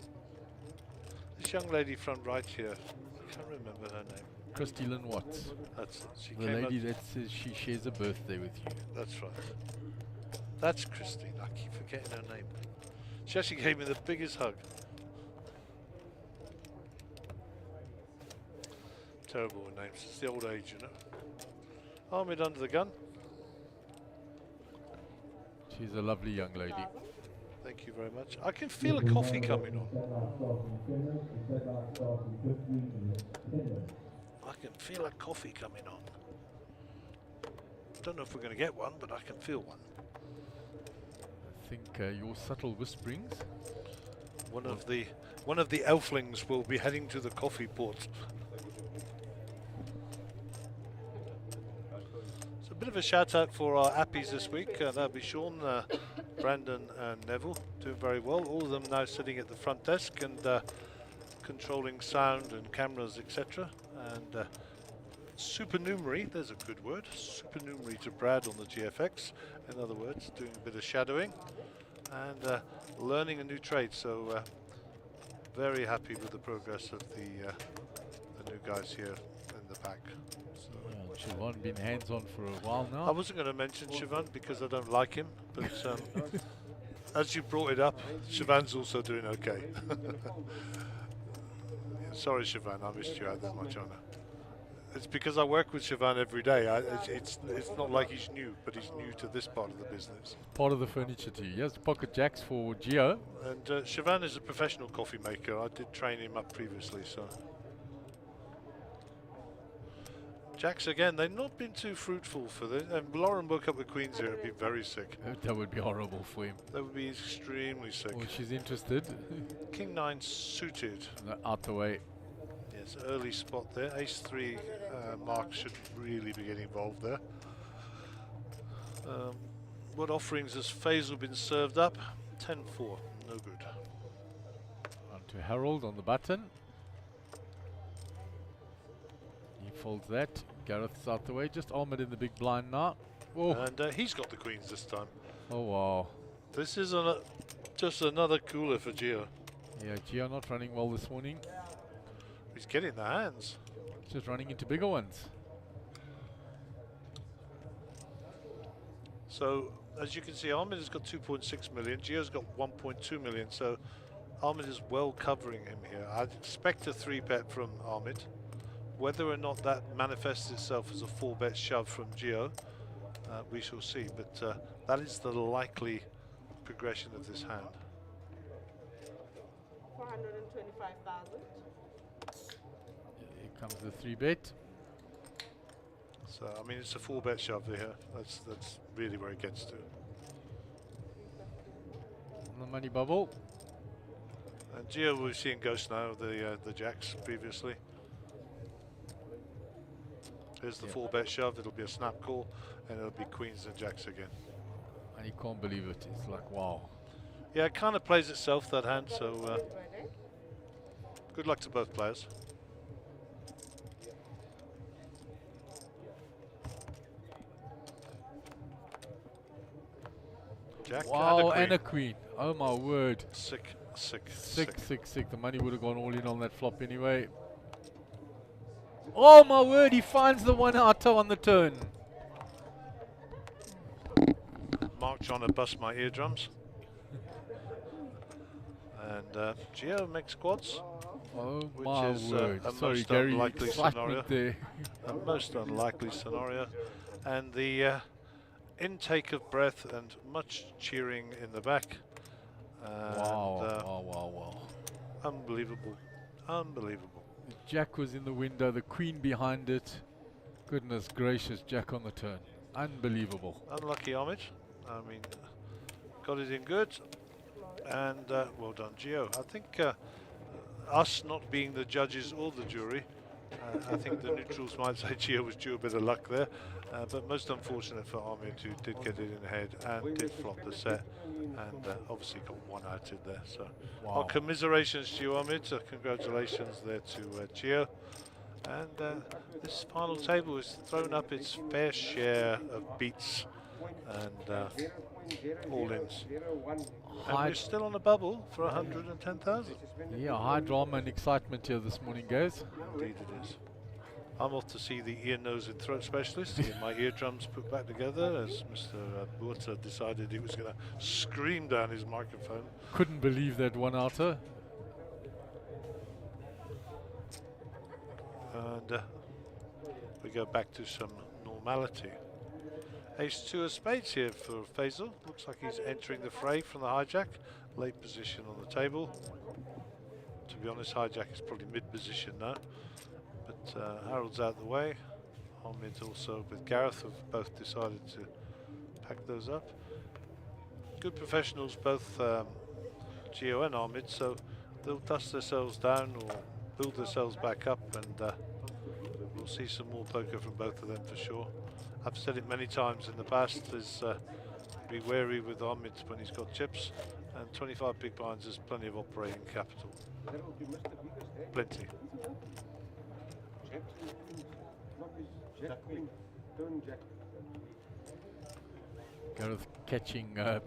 This young lady front right here, I can't remember her name. Christy Lynn Watts. That's it. She The came lady up- that says she shares a birthday with you. That's right. That's Christine. I keep forgetting her name. She actually gave me the biggest hug. Terrible with names. It's the old age, you know. Ahmed under the gun. She's a lovely young lady. Thank you very much. I can feel a coffee coming on. I can feel a coffee coming on. Don't know if we're going to get one, but I can feel one. I think your subtle whisperings. One of the elflings will be heading to the coffee port. So a bit of a shout out for our appies this week. That'll be Sean, Brandon and Neville, doing very well. All of them now sitting at the front desk and controlling sound and cameras, etc. And supernumerary, there's a good word, supernumerary to Brad on the GFX. In other words, doing a bit of shadowing and learning a new trade. So very happy with the progress of the new guys here in the pack. So, Siobhan been hands-on for a while I now. wasn't going to mention Siobhan because I don't like him, but as you brought it up, Siobhan's also doing okay. Sorry, Siobhan, I missed you out that much, Anna. It's because I work with Siobhan every day. It's not like he's new, but he's new to this part of the business. Part of the furniture too. Yes, pocket jacks for Gio. And Siobhan is a professional coffee maker. I did train him up previously, so. Jacks again, they've not been too fruitful for this. And Lauren woke up with Queens here, would be very sick. That would be horrible for him. They would be extremely sick. Well, she's interested. King 9 suited. Out the way. Yes, early spot there. Ace 3 Mark should really be getting involved there. What offerings has Faisal been served up? 10-4, no good. On to Harold on the button. He folds that. Gareth's out the way. Just Ahmed in the big blind now. Oh, And he's got the queens this time. oh wow. This is just another cooler for Gio. Yeah, Gio not running well this morning. He's getting the hands. Just running into bigger ones. So, as you can see, Ahmed has got 2.6 million. Gio's got 1.2 million. So, Ahmed is well covering him here. I'd expect a 3-bet from Ahmed. Whether or not that manifests itself as a 4-bet shove from Gio, we shall see. But that is the likely progression of this hand. 425,000. Here comes the 3-bet. So, I mean, it's a 4-bet shove here. That's really where it gets to. On the money bubble. And Gio, we've seen ghost now, the jacks previously. Here's the 4-bet shove. It'll be a snap call, and it'll be queens and jacks again. And you can't believe it. It's like, wow. Yeah, it kind of plays itself, that hand, so good luck to both players. Jack Wow, and and a a queen. queen. Oh my word. Sick. Sick. The money would have gone all in on that flop anyway. Oh my word, he finds the one auto on the turn. Mark trying to bust my eardrums. And Gio makes quads. Oh Which my is, word. a Sorry, most Gary, unlikely excitement scenario. there. A most unlikely scenario. And the intake of breath and much cheering in the back And, Wow. unbelievable. Unbelievable. The Jack was in the window, the Queen behind it. Goodness gracious, Jack on the turn. Unbelievable. Unlucky Ahmed. I mean, got it in good. And well done, Gio. I think us not being the judges or the jury, I think the neutrals might say Gio was due a bit of luck there. But most unfortunate for Ahmed, who did get it in the head and did flop the set. And obviously got one out in there. So our commiserations to you, Ahmed. Congratulations there to Gio. And this final table has thrown up its fair share of beats and all-ins. And we're still on a bubble for 110,000. Yeah, high drama and excitement here this morning, guys. Indeed it is. I'm off to see the ear, nose and throat specialist, get my eardrums put back together as Mr. Buerta decided he was going to scream down his microphone. Couldn't believe that one outer. And we go back to some normality. Ace-2 of spades here for Faisal. Looks like he's entering the fray from the hijack. Late position on the table. To be honest, hijack is probably mid-position now. But Harold's out the way. Ahmed also with Gareth have both decided to pack those up. Good professionals, both Gio and Ahmed, so they'll dust themselves down or build themselves back up, and we'll see some more poker from both of them for sure. I've said it many times in the past, is be wary with Ahmed when he's got chips, and 25 big blinds is plenty of operating capital. Plenty. Gareth catching Is that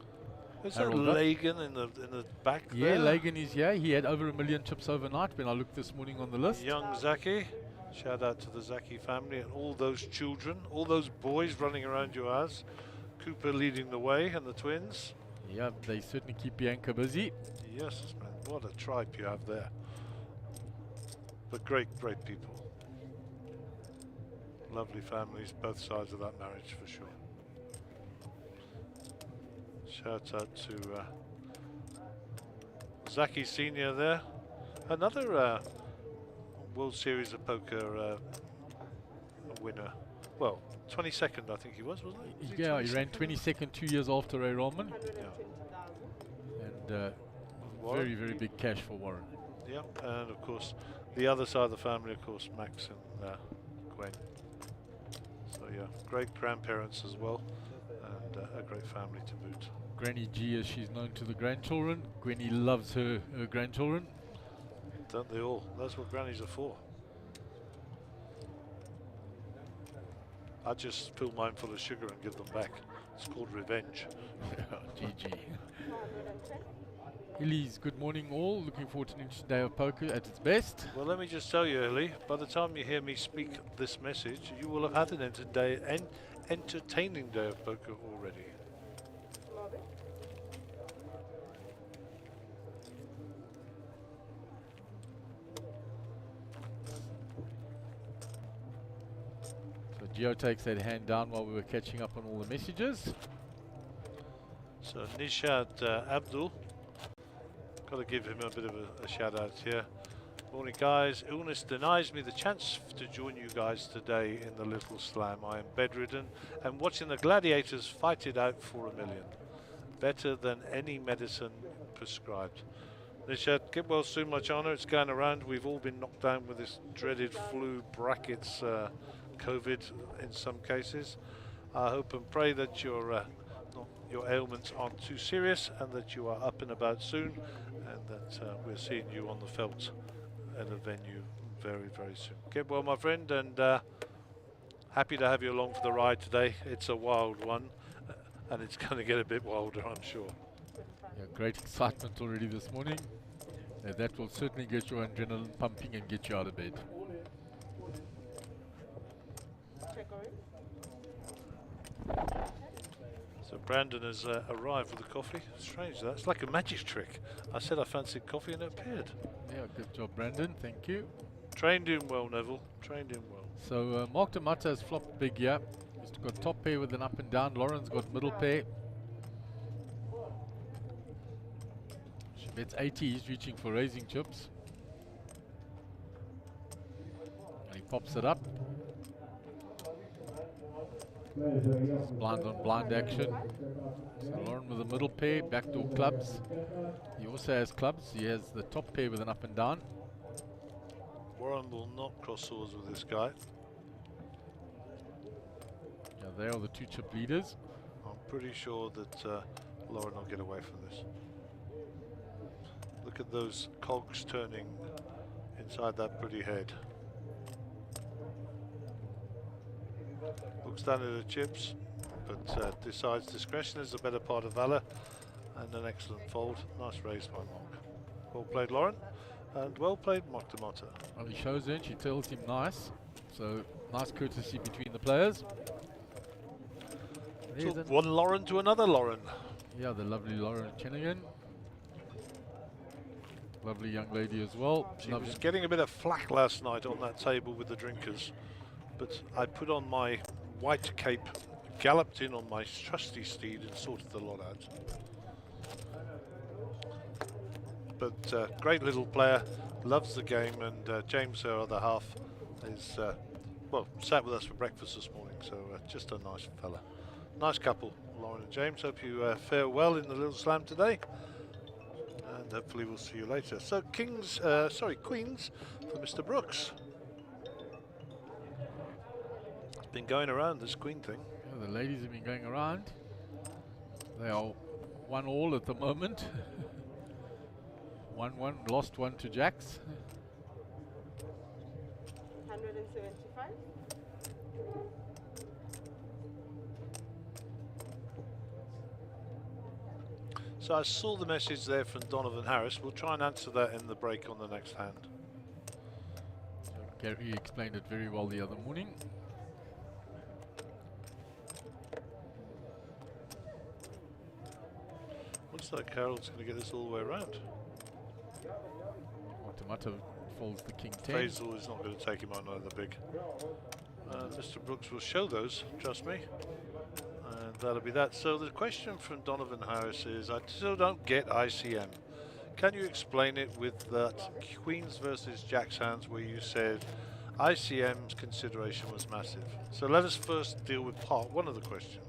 Harold up. Lagan in the back Yeah, there? Lagan is here. He had over 1 million chips overnight when I looked this morning on the list. Young Zaki. Shout out to the Zaki family and all those children, all those boys running around your house. Cooper leading the way and the twins. Yeah, they certainly keep Bianca busy. Yes, man, what a tribe you have there. But great people. Lovely families, both sides of that marriage for sure. Shout out to Zaki Senior there. Another World Series of Poker winner. Well, 22nd I think he was, wasn't he? Yeah, he ran 22nd 2 years after Ray Roman. 120,000. And Warren. very big cash for Warren. Yeah, and of course the other side of the family, of course, Max and Gwen. So yeah, great grandparents as well, and a great family to boot. Granny G, as she's known to the grandchildren. Gwenny loves her grandchildren. Don't they all? That's what grannies are for. I just fill mine full of sugar and give them back. It's called revenge. GG. Elise, good morning all. Looking forward to an interesting day of poker at its best. Well, let me just tell you, Ellie, by the time you hear me speak this message, you will have had an entertaining day of poker already. So Gio takes that hand down while we were catching up on all the messages. So Nishad Abdul, got to give him a bit of a shout out here. Morning guys, illness denies me the chance to join you guys today in the Little Slam. I am bedridden and watching the gladiators fight it out for $1 million. Better than any medicine prescribed. Nishad, get well soon, much honour. It's going around. We've all been knocked down with this dreaded flu brackets COVID in some cases. I hope and pray that your ailments aren't too serious and that you are up and about soon, and that we're seeing you on the felt at a venue very soon. Get well, my friend, and happy to have you along for the ride today. It's a wild one, and it's going to get a bit wilder, I'm sure. Yeah, great excitement already this morning. That will certainly get your adrenaline pumping and get you out of bed. Check orange. So Brandon has arrived with the coffee. Strange, that's like a magic trick. I said I fancied coffee and it appeared. Yeah, good job, Brandon. Thank you. Trained him well, Neville. Trained him well. So Mark D'Amato has flopped big here. He's got top pair with an up and down. Lauren's got middle pair. Bet's 80, he's reaching for raising chips. And he pops it up. Blind on blind action. So Lauren with the middle pair, backdoor clubs. He also has clubs. He has the top pair with an up and down. Warren will not cross swords with this guy. Yeah, they are the two chip leaders. I'm pretty sure that Lauren will get away from this. Look at those cogs turning inside that pretty head. Looks down at the chips, but decides discretion is the better part of valor, and an excellent fold. Nice raise by Mark. Well played, Lauren, and well played, Mark D'Amato. Well, he shows in, she tells him nice. So nice courtesy between the players. There's Took one Lauren to another Lauren. yeah, the lovely Lauren Chennigan. Lovely young lady as well. She Lovely. was getting a bit of flack last night on that table with the drinkers, but I put on my white cape, galloped in on my trusty steed and sorted the lot out. But great little player, loves the game, and James, her other half, is well, sat with us for breakfast this morning, so just a nice fella. Nice couple, Lauren and James. Hope you fare well in the little slam today, and hopefully we'll see you later. So queens for Mr. Brooks. It's been going around, this queen thing. Yeah, the ladies have been going around. They are 1-1 at the moment. 1-1, lost one to Jacks. 175. So I saw the message there from Donovan Harris. We'll try and answer that in the break on the next hand. Gary explained it very well the other morning. Looks like Harold's going to get this all the way around. Tomato folds the king 10. Faisal is not going to take him on another big. Mr. Brooks will show those, trust me. And that'll be that. So the question from Donovan Harris is, I still don't get ICM. Can you explain it with that Queens versus Jacks hands where you said ICM's consideration was massive? So let us first deal with part one of the question.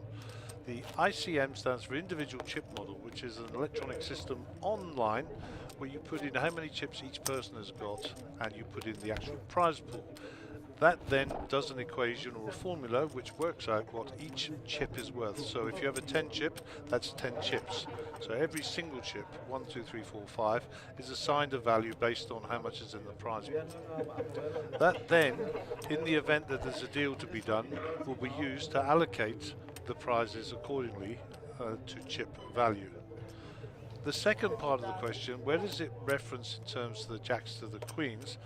The ICM stands for Individual Chip Model, which is an electronic system online where you put in how many chips each person has got and you put in the actual prize pool. That then does an equation or a formula which works out what each chip is worth. So if you have a 10 chip, that's 10 chips. So every single chip, 1, 2, 3, 4, 5, is assigned a value based on how much is in the prize pool. That then, in the event that there's a deal to be done, will be used to allocate the prizes accordingly to chip value. The second part of the question, where does it reference in terms of the jacks to the queens?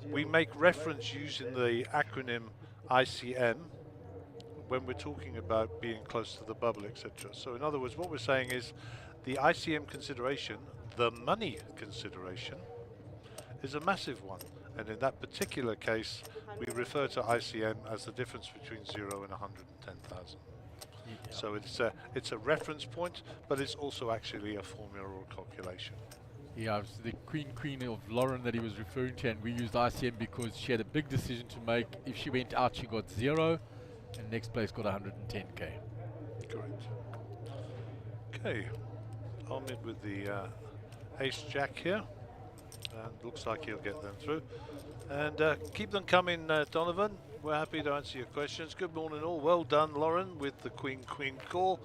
We make reference using the acronym ICM when we're talking about being close to the bubble, etc. So in other words, what we're saying is the ICM consideration, the money consideration, is a massive one. And in that particular case, we refer to ICM as the difference between 0 and 110,000. Yeah. So it's a reference point, but it's also actually a formula or a calculation. Yeah, it was the queen of Lauren that he was referring to, and we used ICM because she had a big decision to make. If she went out, she got 0, and next place got 110k. Correct. Okay, Ahmed with the ace jack here, and looks like he'll get them through. And keep them coming, Donovan. We're happy to answer your questions. Good morning all. Well done, Lauren, with the queen call.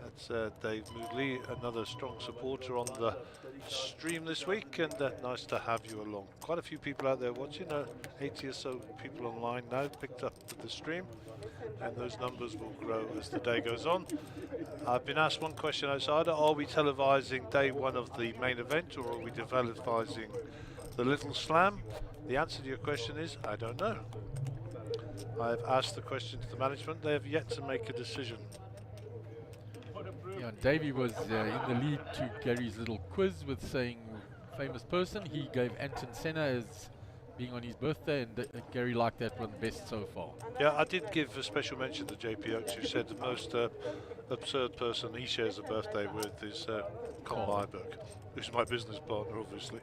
That's Dave Moodley, another strong supporter on the stream this week, and nice to have you along. Quite a few people out there watching, 80 or so people online now picked up the stream, and those numbers will grow as the day goes on. I've been asked one question outside: are we televising day one of the main event, or are we televising the Little Slam? The answer to your question is, I don't know. I've asked the question to the management. They have yet to make a decision. Yeah, Davey was in the lead to Gary's little quiz with saying famous person. He gave Anton Senna as being on his birthday, and Gary liked that one best so far. Yeah, I did give a special mention to JP Oates, who said the most absurd person he shares a birthday with is Con Myberg, who's my business partner, obviously.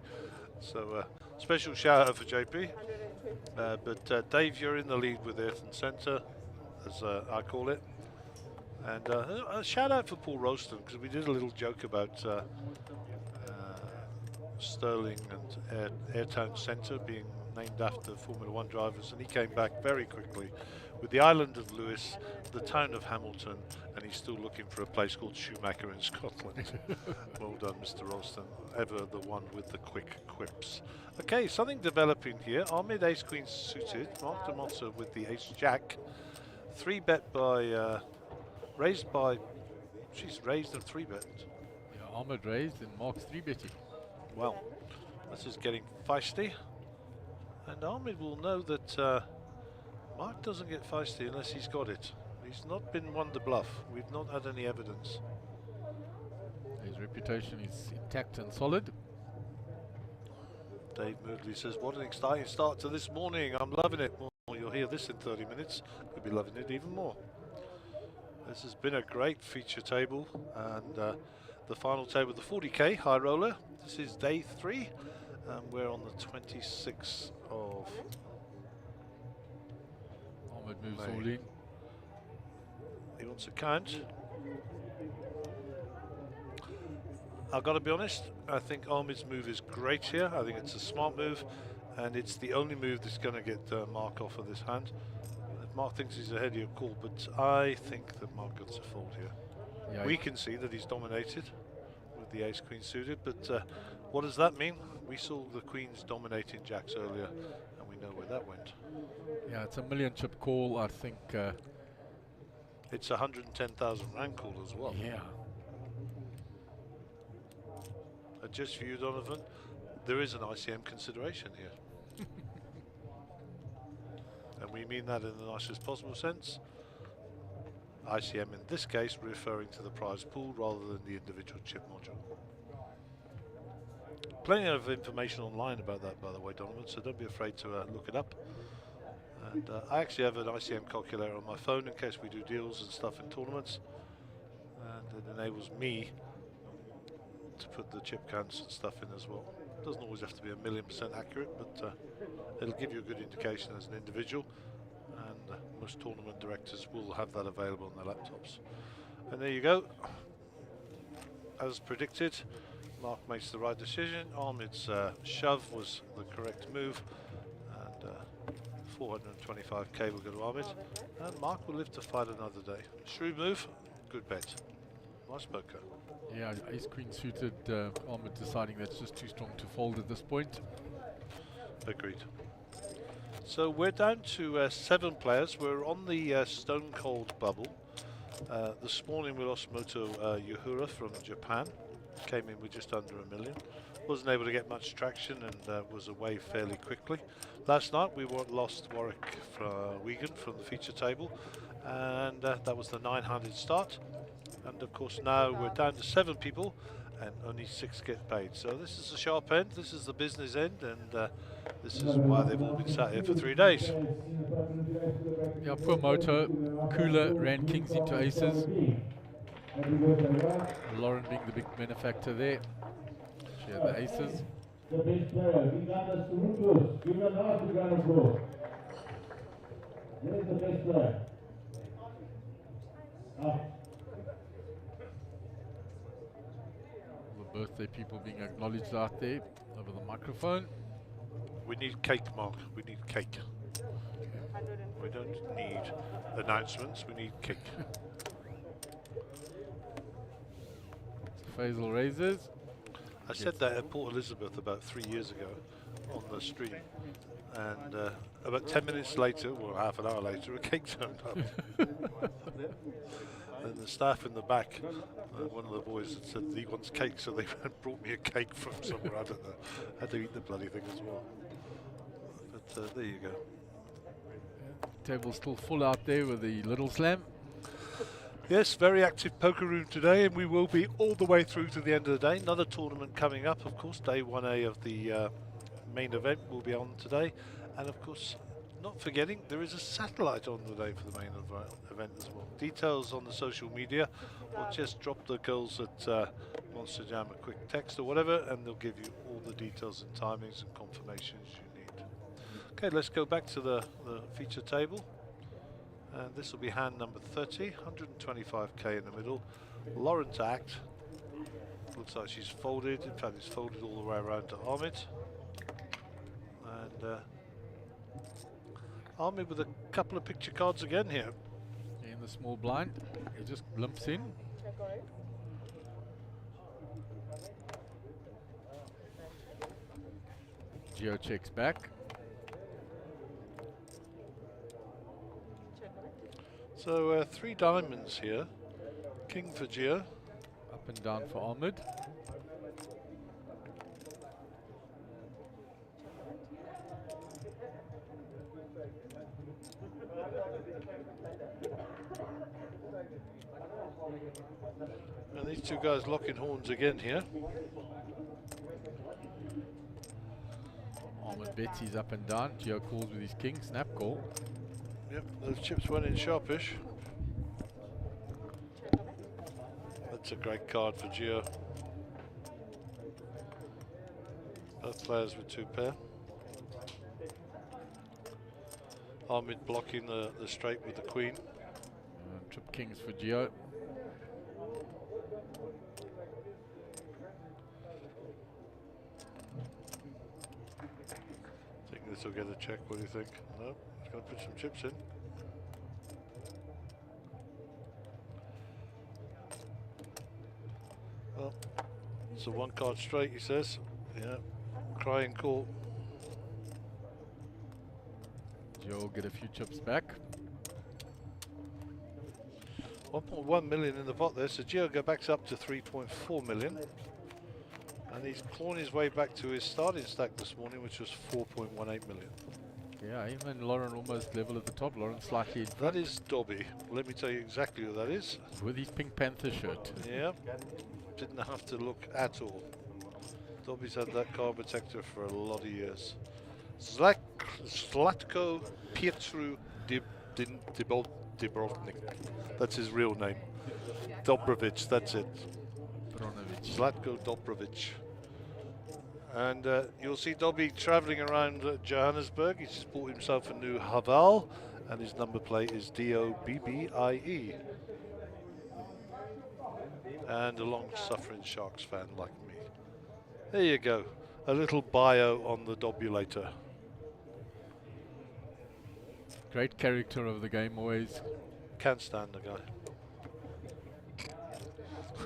So special shout out for JP. But Dave, you're in the lead with Ayrton Centre, as I call it. And a shout out for Paul Ralston, because we did a little joke about Stirling and Ayrtown Centre being named after Formula One drivers, and he came back very quickly with the island of Lewis, the town of Hamilton, and he's still looking for a place called Schumacher in Scotland. Well done, Mr. Ralston, ever the one with the quick quips. Okay, something developing here. Ahmed Ace Queen suited, Mark de Motte with the Ace Jack. 3-bet by, raised by, she's raised and 3-bet. Yeah, Ahmed raised and Mark's 3-betting. Well, this is getting feisty. And Ahmed will know that Mark doesn't get feisty unless he's got it. He's not been one to bluff. We've not had any evidence. His reputation is intact and solid. Dave Moodley says, what an exciting start to this morning. I'm loving it. Well, you'll hear this in 30 minutes. You'll be loving it even more. This has been a great feature table. And the final table, the 40k high roller. This is day 3. We're on the 26th of Ahmed moves May. all in. He wants a count. I've got to be honest, I think Ahmed's move is great here. I think it's a smart move, and it's the only move that's going to get Mark off of this hand. If Mark thinks he's ahead, he'll call, but I think that Mark gets a fold here. Yeah, We can see that he's dominated with the ace-queen suited, but what does that mean? We saw the queens dominating jacks earlier, and we know where that went. yeah, it's a million chip call, I think. It's a 110,000 rand call as well. Yeah. Just for you, Donovan, there is an ICM consideration here. And we mean that in the nicest possible sense. ICM in this case referring to the prize pool rather than the individual chip module. Plenty of information online about that, by the way, Donovan, so don't be afraid to look it up. And I actually have an ICM calculator on my phone in case we do deals and stuff in tournaments. And it enables me to put the chip counts and stuff in as well. It doesn't always have to be 1,000,000% accurate, but it'll give you a good indication as an individual, and most tournament directors will have that available on their laptops. And there you go. As predicted, Mark makes the right decision. Ahmed's shove was the correct move, and 425k will go to Ahmed, and Mark will live to fight another day. Shrewd move, good bet. Nice poker. Yeah, ace queen suited, Ahmed deciding that's just too strong to fold at this point. Agreed. So we're down to 7 players. We're on the stone cold bubble. This morning we lost Moto Yuhura from Japan. Came in with just under 1 million. Wasn't able to get much traction and was away fairly quickly. Last night we lost Warwick Wigan from the feature table, and that was the 900 start. And of course now we're down to 7 people and only 6 get paid. So this is the sharp end, this is the business end, and this is why they've all been sat here for 3 days. Yeah, poor Moto. Kula ran kings into aces. Lauren being the big benefactor there. She had the aces. The best player, we got the Surutos. Give an off, we gotta go. There's the best player. All the birthday people being acknowledged out there over the microphone. We need cake, Mark. We need cake. We don't need announcements, we need cake. Faisal raises. I said that at Port Elizabeth about 3 years ago on the stream, and about 10 minutes later, or half an hour later, a cake turned up. And the staff in the back, one of the boys had said he wants cake, so they brought me a cake from somewhere, I don't know. I had to eat the bloody thing as well. But there you go. Table's still full out there with the little slam. Yes, very active poker room today, and we will be all the way through to the end of the day. Another tournament coming up, of course. Day 1A of the main event will be on today. And of course, not forgetting, there is a satellite on the day for the main event as well. Details on the social media, or just drop the girls at Monster Jam a quick text or whatever, and they'll give you all the details and timings and confirmations you need. Okay, let's go back to the feature table. And this will be hand number 30, 125k in the middle. Lauren to act. Looks like she's folded. In fact, it's folded all the way around to Ahmed. And Ahmed with a couple of picture cards again here. In the small blind, he just limps in. Check alright. Geo checks back. Check alright. So 3 diamonds here. King for Gio. Up and down for Ahmed. And these two guys locking horns again here. Ahmed bets he's up and down. Geo calls with his king. Snap call. Yep, those chips went in sharpish. That's a great card for Gio. Both players with 2 pair. Ahmed blocking the straight with the queen. Trip kings for Geo. I think this will get a check. What do you think? No, he's going to put some chips in. Well, it's a 1 card straight, he says. Yeah, crying call. Geo will get a few chips back. 1.1 million in the pot there, so Gio go back up to 3.4 million. And he's clawing his way back to his starting stack this morning, which was 4.18 million. Yeah, even Lauren almost level at the top. Lauren slightly in That front is Dobby. Let me tell you exactly who that is. with his Pink Panther shirt. Yeah, didn't have to look at all. Dobby's had that car protector for a lot of years. Zlatko Pietru Dibrovnik. That's his real name. Dobrovic, that's it. Bronovic. Zlatko Dobrovic. And you'll see Dobby travelling around Johannesburg. He's just bought himself a new Haval, and his number plate is DOBBIE. And a long-suffering Sharks fan like me. There you go. A little bio on the Dobulator. Great character of the game always. Can't stand the guy.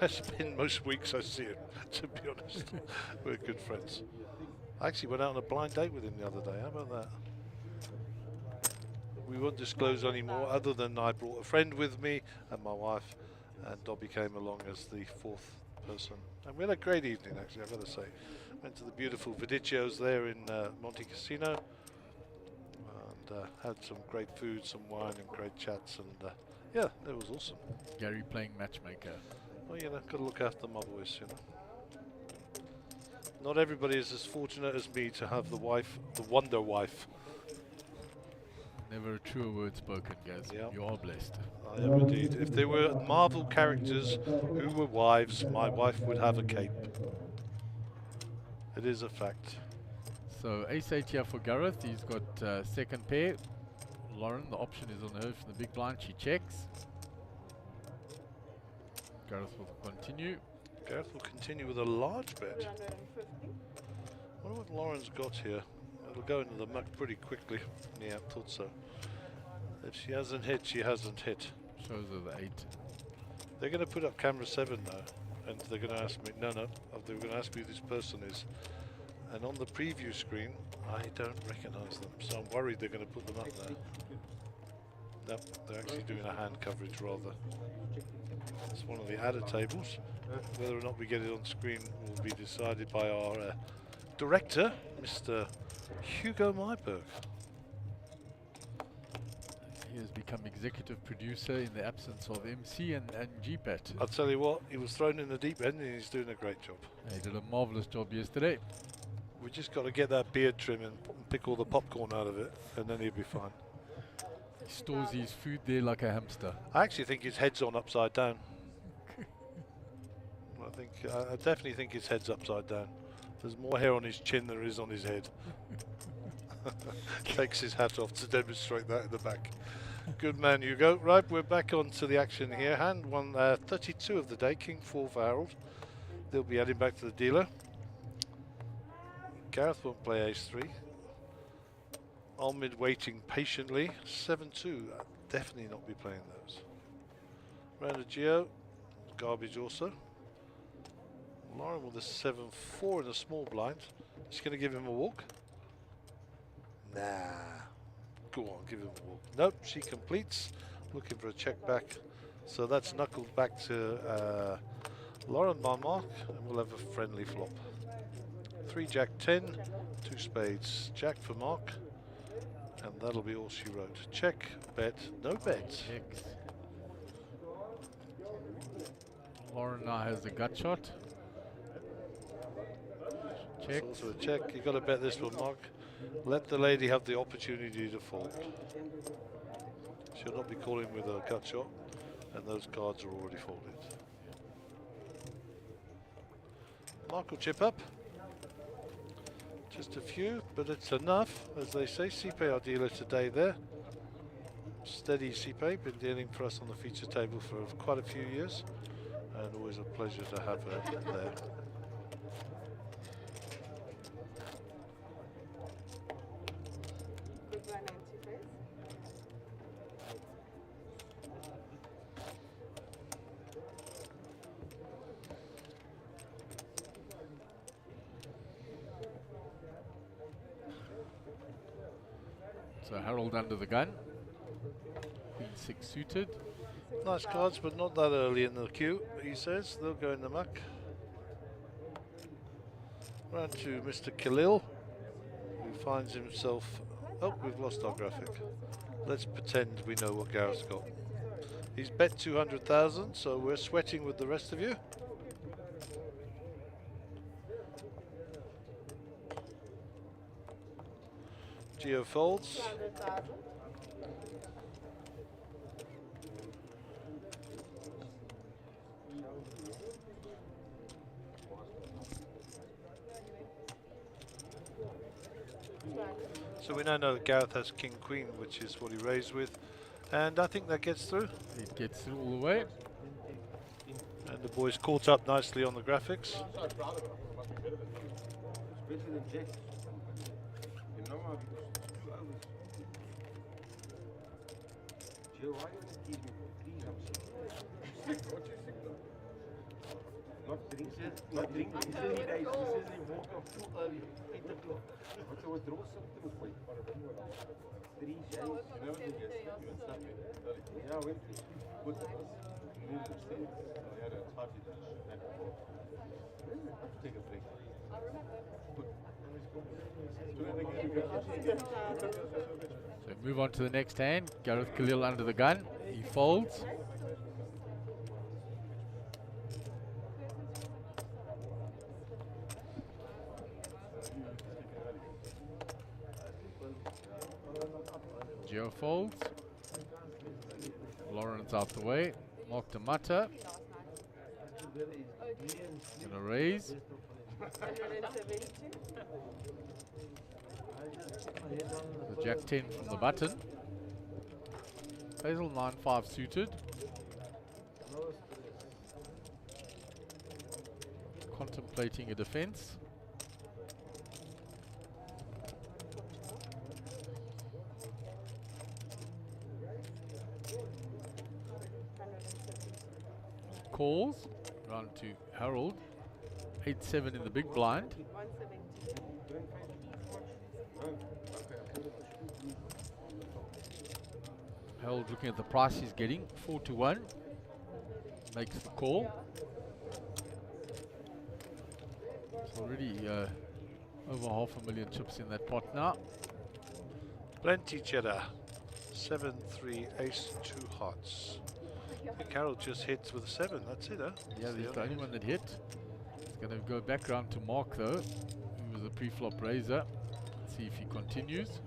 I spend most weeks I see him, to be honest. We're good friends. I actually went out on a blind date with him the other day. How about that? We won't disclose any more, other than I brought a friend with me and my wife, and Dobby came along as the 4th person. And we had a great evening, actually, I've got to say. Went to the beautiful Vidiccios there in Monte Cassino, and had some great food, some wine, and great chats, and yeah, that was awesome. Gary playing matchmaker. Well, you know, got to look after my boys, you know. Not everybody is as fortunate as me to have the wife, the wonder wife. Never a truer word spoken, Gaz. Yep. You are blessed. I am indeed. If there were Marvel characters who were wives, my wife would have a cape. It is a fact. So ace-8 here for Gareth. He's got second pair. Lauren, the option is on her from the big blind. She checks. Gareth will continue. Gareth will continue with a large bet. 350. I wonder what Lauren's got here. It'll go into the muck pretty quickly. Yeah, thought so. If she hasn't hit, she hasn't hit. Shows her the 8. They're going to put up camera 7 now, and they're going to ask me, no, they're going to ask me who this person is. And on the preview screen, I don't recognize them, so I'm worried they're going to put them up there. Nope, they're actually doing a hand coverage rather. It's one of the adder tables. Whether or not we get it on screen will be decided by our director, Mr. Hugo Myberg. He has become executive producer in the absence of MC and GPAT. I'll tell you what, he was thrown in the deep end and he's doing a great job. He did a marvelous job yesterday. We just got to get that beard trim and pick all the popcorn out of it, and then he'll be fine. He stores his food there like a hamster. I actually think his head's on upside down. I definitely think his head's upside down. There's more hair on his chin than there is on his head. Takes his hat off to demonstrate that in the back. Good man, Hugo. Right, we're back on to the action here. Hand 132 of the day, King 4 for Harold. They'll be adding back to the dealer. Gareth won't play ace 3. Almid waiting patiently. 7-2. I'll definitely not be playing those. Round of Geo. Garbage also. Lauren with a 7-4 in a small blind. Just going to give him a walk. Nah. Go on, give him a walk. Nope, she completes. Looking for a check back. So that's knuckled back to Lauren by Mark, and we'll have a friendly flop. 3 Jack 10, 2 spades. Jack for Mark, and that'll be all she wrote. Check, bet, no bets. Checks. Lauren now has the gut shot. Check. It's also a check. You got to bet this one, Mark. Let the lady have the opportunity to fold. She'll not be calling with a gut shot, and those cards are already folded. Mark will chip up. Just a few, but it's enough, as they say. CP, our dealer today there. Steady CP, been dealing for us on the feature table for quite a few years, and always a pleasure to have her there. So Harold under the gun. Queen 6 suited. Nice cards, but not that early in the queue, he says. They'll go in the muck. Round to Mr. Khalil, who finds himself... Oh, we've lost our graphic. Let's pretend we know what Gareth's got. He's bet 200,000, so we're sweating with the rest of you. Geo folds. So we now know that Gareth has King Queen, which is what he raised with, and I think that gets through. It gets through all the way. And the boys caught up nicely on the graphics. Not drink. He says he woke up too early, 8 o'clock. But so draw something for you. 3 shays. You never did yesterday. You went snapping. Yeah, I went to put move upstairs. I had a party that take a break. So move on to the next hand. Gareth Khalil under the gun. He folds. Geo folds. Lawrence out the way. Mark to Mata. Gonna raise. The Jack 10 from the button. Hazel 9-5 suited. Contemplating a defense. Calls. Round to Harold. 8-7 in the big blind. Harold looking at the price he's getting. 4-1. Makes the call. It's already over 500,000 chips in that pot now. Plenty cheddar. 7-3, ace, 2 hearts. Carol just hits with a 7, that's it, huh? Yeah, he's the only one that hit. It's going to go back round to Mark though, who was a pre-flop raiser. See if he continues.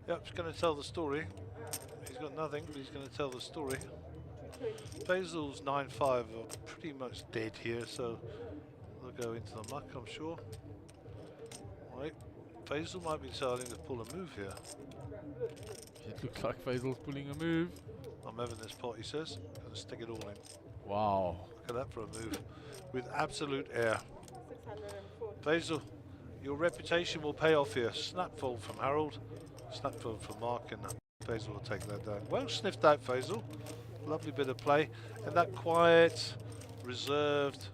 Yep, he's going to tell the story. He's got nothing, but he's going to tell the story. Faisal's 9-5 are pretty much dead here, so they'll go into the muck, I'm sure. Right, Faisal might be deciding to pull a move here. It looks like Faisal's pulling a move. I'm having this pot, he says. Going to stick it all in. Wow. Look at that for a move. With absolute air. Faisal, your reputation will pay off here. Snapfold from Harold. Snapfold from Mark, and Faisal will take that down. Well sniffed out, Faisal. Lovely bit of play. And that quiet, reserved,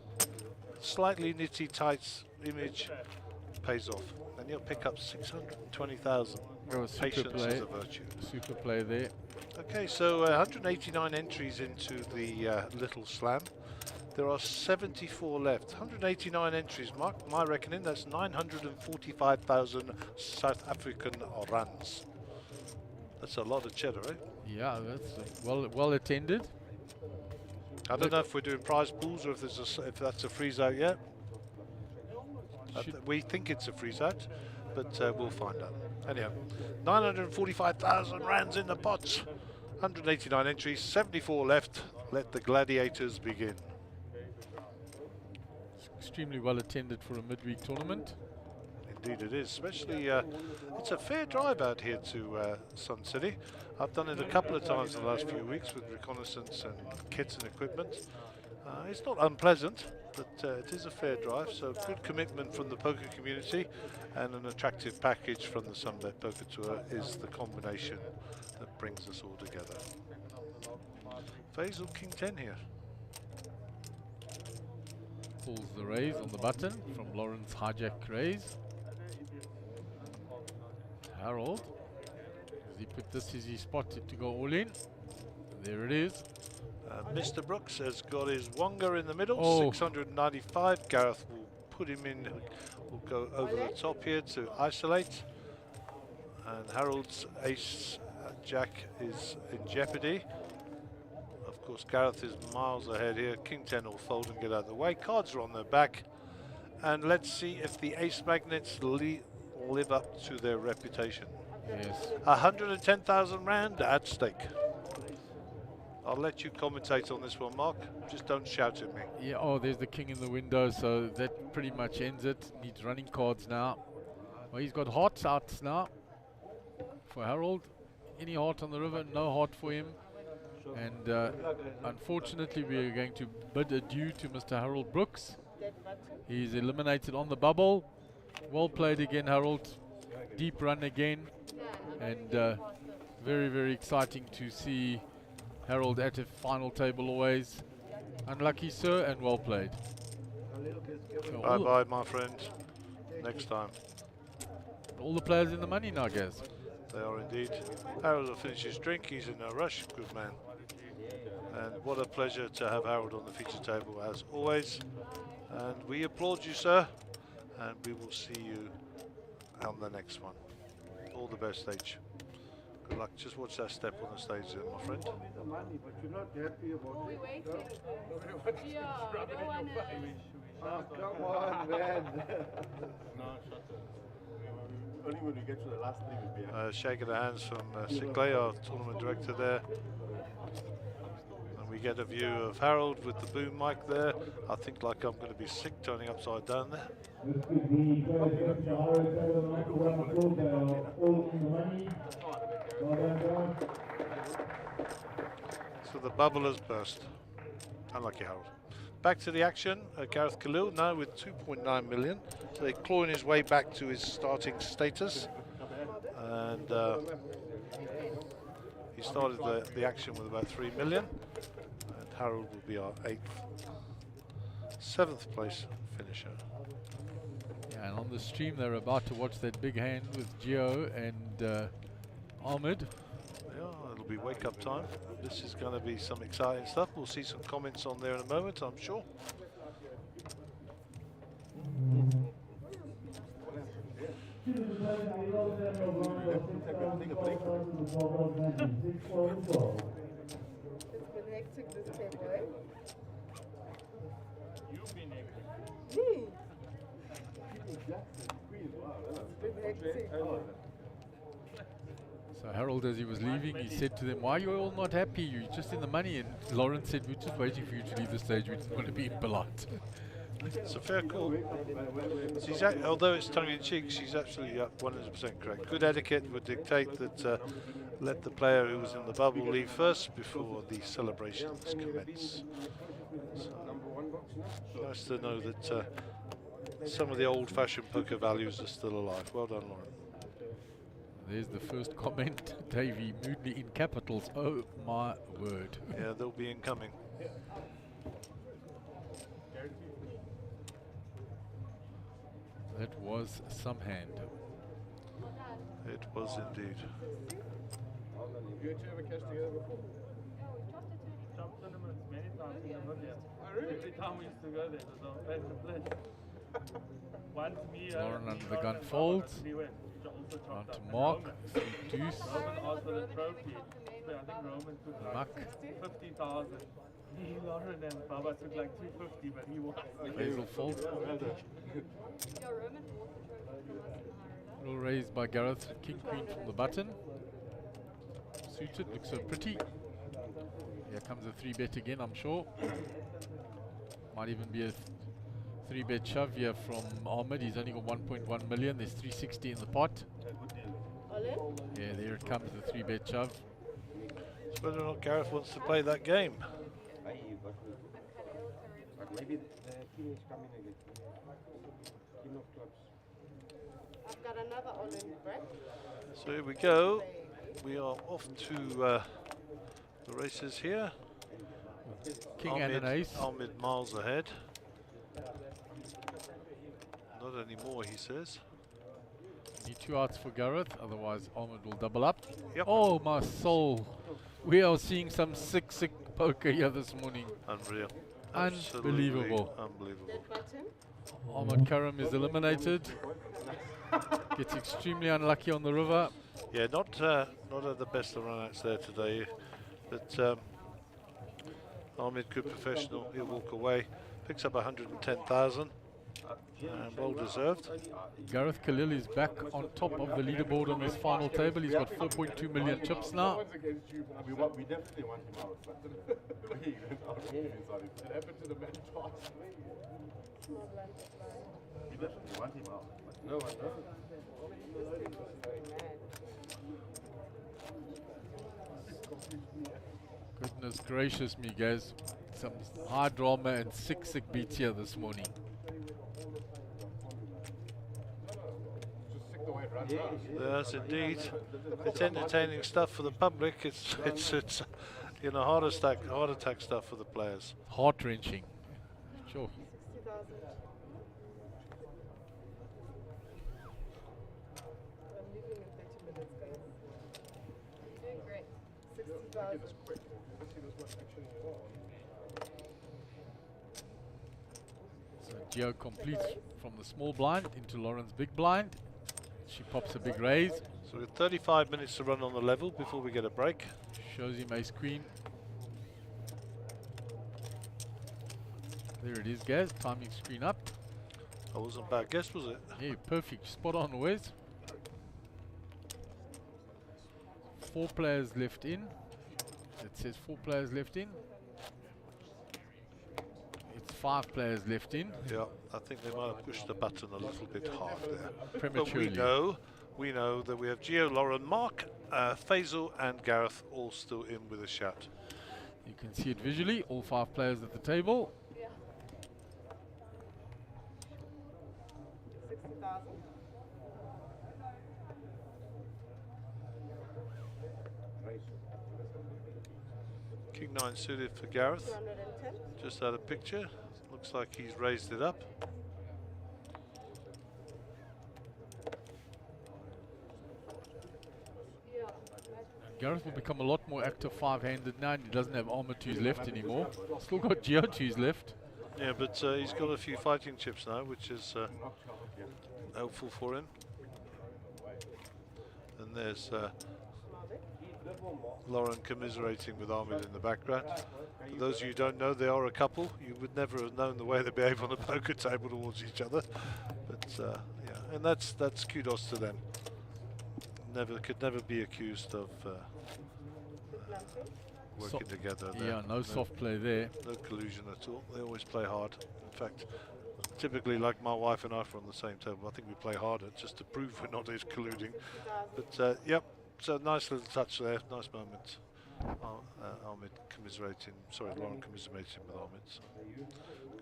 slightly nitty tight image pays off. And you'll pick up 620,000. Patience is a virtue. Super play there. Okay, so 189 entries into the Little Slam. There are 74 left. 189 entries, Mark. My reckoning, that's 945,000 South African rands. That's a lot of cheddar, eh? Yeah, that's well attended. I don't know if we're doing prize pools or if that's a freeze out yet. We think it's a freeze out, but we'll find out. Anyhow, 945,000 rands in the pots. 189 entries, 74 left. Let the gladiators begin. Extremely well attended for a midweek tournament. Indeed it is, especially it's a fair drive out here to Sun City. I've done it a couple of times in the last few weeks with reconnaissance and kits and equipment. It's not unpleasant, but it is a fair drive, so good commitment from the poker community and an attractive package from the Sunbet Poker Tour is the combination that brings us all together. Faisal King 10 here. Pulls the raise on the button from Lawrence Hijack Raise. Harold, as he put this as he spotted to go all in. There it is. Mr. Brooks has got his Wonga in the middle, Oh. 695. Gareth will put him in, will go over the top here to isolate. And Harold's ace jack is in jeopardy. Of course, Gareth is miles ahead here. King 10 will fold and get out of the way. Cards are on their back. And let's see if the ace magnets live up to their reputation. Yes. 110,000 rand at stake. I'll let you commentate on this one, Mark. Just don't shout at me. Yeah, oh, there's the king in the window, so that pretty much ends it. Needs running cards now. Well, he's got hearts out now for Harold. Any heart on the river, no heart for him. And unfortunately, we are going to bid adieu to Mr. Harold Brooks. He's eliminated on the bubble. Well played again, Harold. Deep run again. And very, very exciting to see Harold at a final table always. Unlucky, sir, and well played. So Bye-bye, my friend. Next time. all the players in the money now, guys. They are indeed. Harold will finish his drink. He's in no rush. Good man. And what a pleasure to have Harold on the feature table as always. And we applaud you, sir. And we will see you on the next one. All the best, H. Good luck. Just watch that step on the stage there, my friend. The money, but you're not happy about it. We waiting. Yeah, I don't wanna. Oh, come on, man. Only when we get to the last three will be happy. Shaking the hands from Sigley, our tournament director there. And we get a view of Harold with the boom mic there. I think like I'm going to be sick turning upside down there. This could be president to our all in the money. Well done, guys. So the bubble has burst. Unlucky Harold. Back to the action. Gareth Khalil now with 2.9 million. So they're clawing his way back to his starting status. And he started the action with about 3 million. And Harold will be our 7th place finisher. Yeah, and on the stream they're about to watch that big hand with Gio and Ahmed. Yeah, it'll be wake up time. This is going to be some exciting stuff. We'll see some comments on there in a moment, I'm sure. It's been hectic this table, eh? You've been able. Me? So Harold, as he was leaving, he said to them, "Why are you all not happy? You're just in the money." And Lawrence said, "We're just waiting for you to leave the stage. We didn't want to be impolite." It's a fair call. Although it's tongue-in-cheek, she's absolutely 100% correct. Good etiquette would dictate that let the player who was in the bubble leave first before the celebrations commence. So, nice to know that some of the old-fashioned poker values are still alive. Well done, Lauren. There's the first comment, Davey Moodley in capitals. Oh my word. Yeah, they'll be incoming. That was some hand. It was indeed. You two ever cashed together before? Top tournaments many times in the Midlands. Every time we used to go there, it was our favorite place. Once me, Lauren under the gun folds. On to Mark. Deuce. Roman asked for the trophy. I think Roman took like Muck. 50,000. Me, Lauren and Baba took like 250, but he won. Basil fold. Yeah, Roman bought the trophy from us in the high roller. Little raised by Gareth. King Queen from the button. Suited, looks so pretty. Here comes a 3-bet again, I'm sure. Might even be a 3-bet shove here from Ahmed. He's only got 1.1 million. There's 360 in the pot. Yeah, there it comes, the 3-bet shove. It's whether or not Gareth wants to play that game. Maybe the king is coming again. King of clubs. I've got another all-in, right? So here we go. We are off to the races here. King and an ace. Ahmed miles ahead. Not anymore, he says. Need 2 outs for Gareth, otherwise Ahmed will double up. Yep. Oh my soul. We are seeing some sick poker here this morning. Unreal. Unbelievable. Absolutely unbelievable. That button. Ahmed Karam is eliminated. Gets extremely unlucky on the river. Yeah, not at the best of run-outs there today. But Ahmed, good professional, he'll walk away. Picks up 110,000. And well deserved. Gareth Khalil is back on top of the leaderboard on this final table. He's got 4.2 million chips now. We definitely want him out, but the way he went out, it happened to the man twice. We definitely want him out, but no one knows. Goodness gracious me, guys. Some high drama and sick beats here this morning. Yes, indeed. It's entertaining stuff for the public. It's you know, heart attack stuff for the players. Heart wrenching. Sure. 60,000. I'm leaving in 30 minutes, guys. Doing great. 60,000. So Gio completes from the small blind into Lauren's big blind. She pops a big raise. So we've 35 minutes to run on the level before we get a break. Shows him ace queen. There it is, guys. Timing screen up. That wasn't a bad guess, was it? Yeah, perfect. Spot on, Wes. 4 players left in. It says 4 players left in. It's 5 players left in. Yeah, I think they might have pushed the button a little bit hard there. Prematurely. But we know that we have Gio, Lauren, Mark, Faisal and Gareth all still in with a shout. You can see it visually. All 5 players at the table. Yeah. 60,000. King 9 suited for Gareth. 210. Just out of picture. Looks like he's raised it up. Yeah. Gareth will become a lot more active 5-handed now, and he doesn't have armor to his left anymore. Still got Gio to his left. Yeah, but he's got a few fighting chips now, which is helpful for him. And there's Lauren commiserating with Ahmed in the background. For those of you who don't know, they are a couple. You would never have known the way they behave on the poker table towards each other. But yeah, and that's kudos to them. Could never be accused of working together. Yeah, no soft play there. No collusion at all. They always play hard. In fact, typically, like my wife and I, are on the same table. I think we play harder just to prove we're not colluding. But yep, so nice little touch there. Nice moment. Ahmed commiserating. Sorry, Lauren commiserating with Ahmed. So.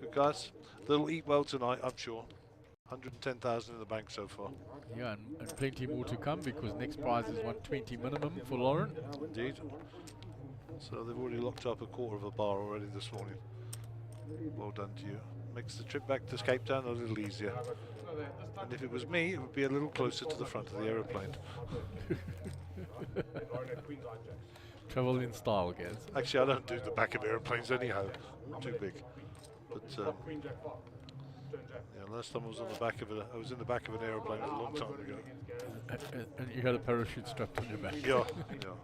Good guys. They'll eat well tonight, I'm sure. 110,000 in the bank so far. Yeah, and plenty more to come because next prize is 120 minimum for Lauren. Indeed. So they've already locked up a quarter of a bar already this morning. Well done to you. Makes the trip back to Cape Town a little easier. And if it was me, it would be a little closer to the front of the aeroplane. Travel in style, guys. Actually, I don't do the back of aeroplanes anyhow. Too big. But yeah, last time I was on the back of it, I was in the back of an aeroplane a long time ago. And you had a parachute strapped on your back. Yeah, yeah.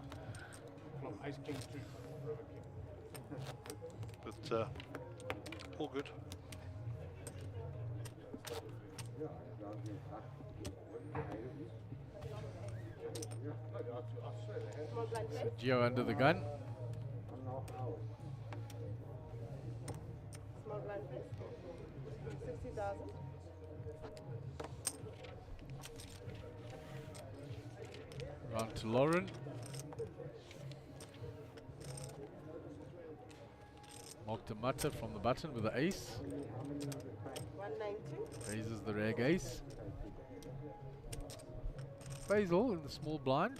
But all good. So Gio under the gun. Small blind please. 60,000. Round to Lauren. Mark the mutter from the button with the ace. 190. Raises the rag ace. Faisal in the small blind.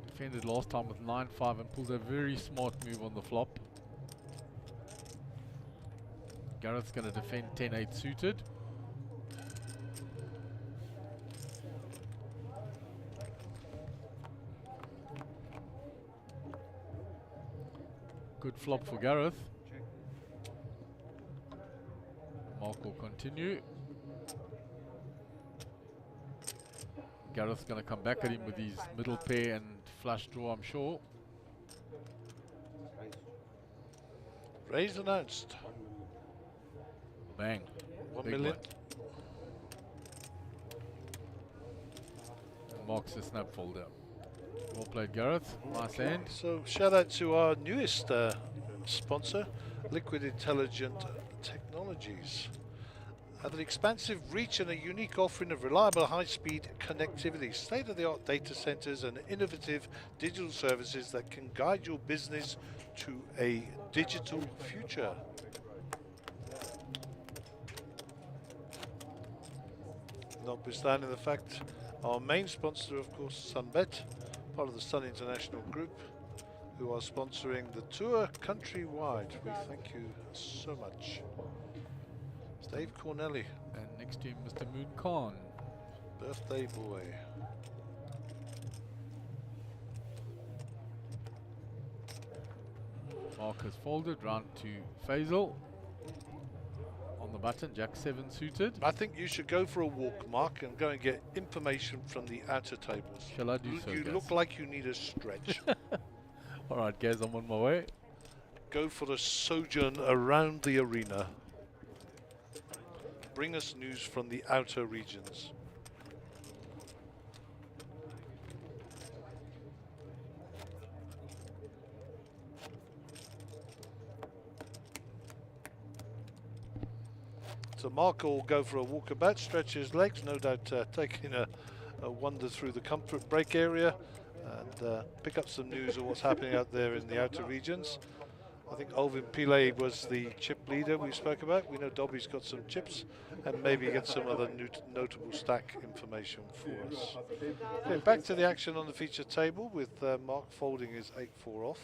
Defended last time with 9-5 and pulls a very smart move on the flop. Gareth's going to defend 10-8 suited. Good flop for Gareth. Mark will continue. Gareth's going to come back at him with his middle pair and flush draw, I'm sure. Raise announced. Bang. 1 Big million. one. And Mark's a snap folder. Well played, Gareth. Nice hand. So shout out to our newest sponsor, Liquid Intelligent Technologies. Have an expansive reach and a unique offering of reliable high-speed connectivity, state-of-the-art data centers and innovative digital services that can guide your business to a digital future. Notwithstanding the fact our main sponsor, of course, Sunbet, part of the Sun International Group, who are sponsoring the tour countrywide. We thank you so much. It's Dave Cornelli, And next to him, Mr. Moon Khan. birthday boy. Mark has folded, round to Faisal. On the button, Jack 7 suited. I think you should go for a walk, Mark, and go and get information from the outer tables. Shall I do so, You Gaz? look like you need a stretch. Alright, guys, I'm on my way. Go for a sojourn around the arena. Bring us news from the outer regions. So Mark will go for a walkabout, stretch his legs, no doubt taking a wander through the comfort break area and pick up some news of what's happening out there in the outer regions. I think Alvin Pillay was the chip leader we spoke about. We know Dobby's got some chips and maybe get some other notable stack information for us. Okay, back to the action on the feature table with Mark folding his 8-4 off.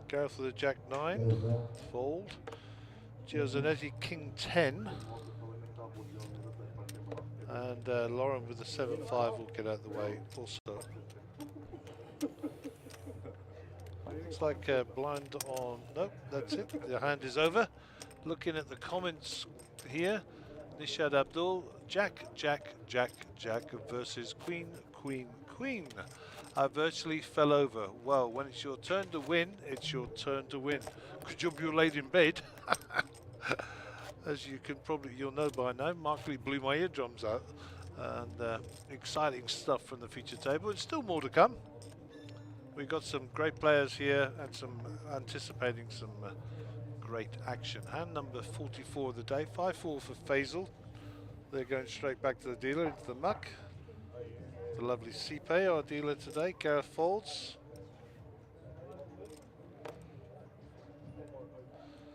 Gareth with a Jack 9, fold. Gio Zanetti King 10. And Lauren with the 7-5 will get out of the way also. Looks like blind on. Nope, that's it. The hand is over. Looking at the comments here, Nishad Abdul, Jack, Jack, Jack, Jack versus Queen, Queen, Queen. I virtually fell over. Well, when it's your turn to win, it's your turn to win. Good job you're laid in bed. As you can you'll know by now, Mark really blew my eardrums out. And exciting stuff from the feature table. There's still more to come. We've got some great players here and some anticipating some great action. Hand number 44 of the day, 5-4 for Faisal. They're going straight back to the dealer into the muck. The lovely Sipe, our dealer today, Gareth folds.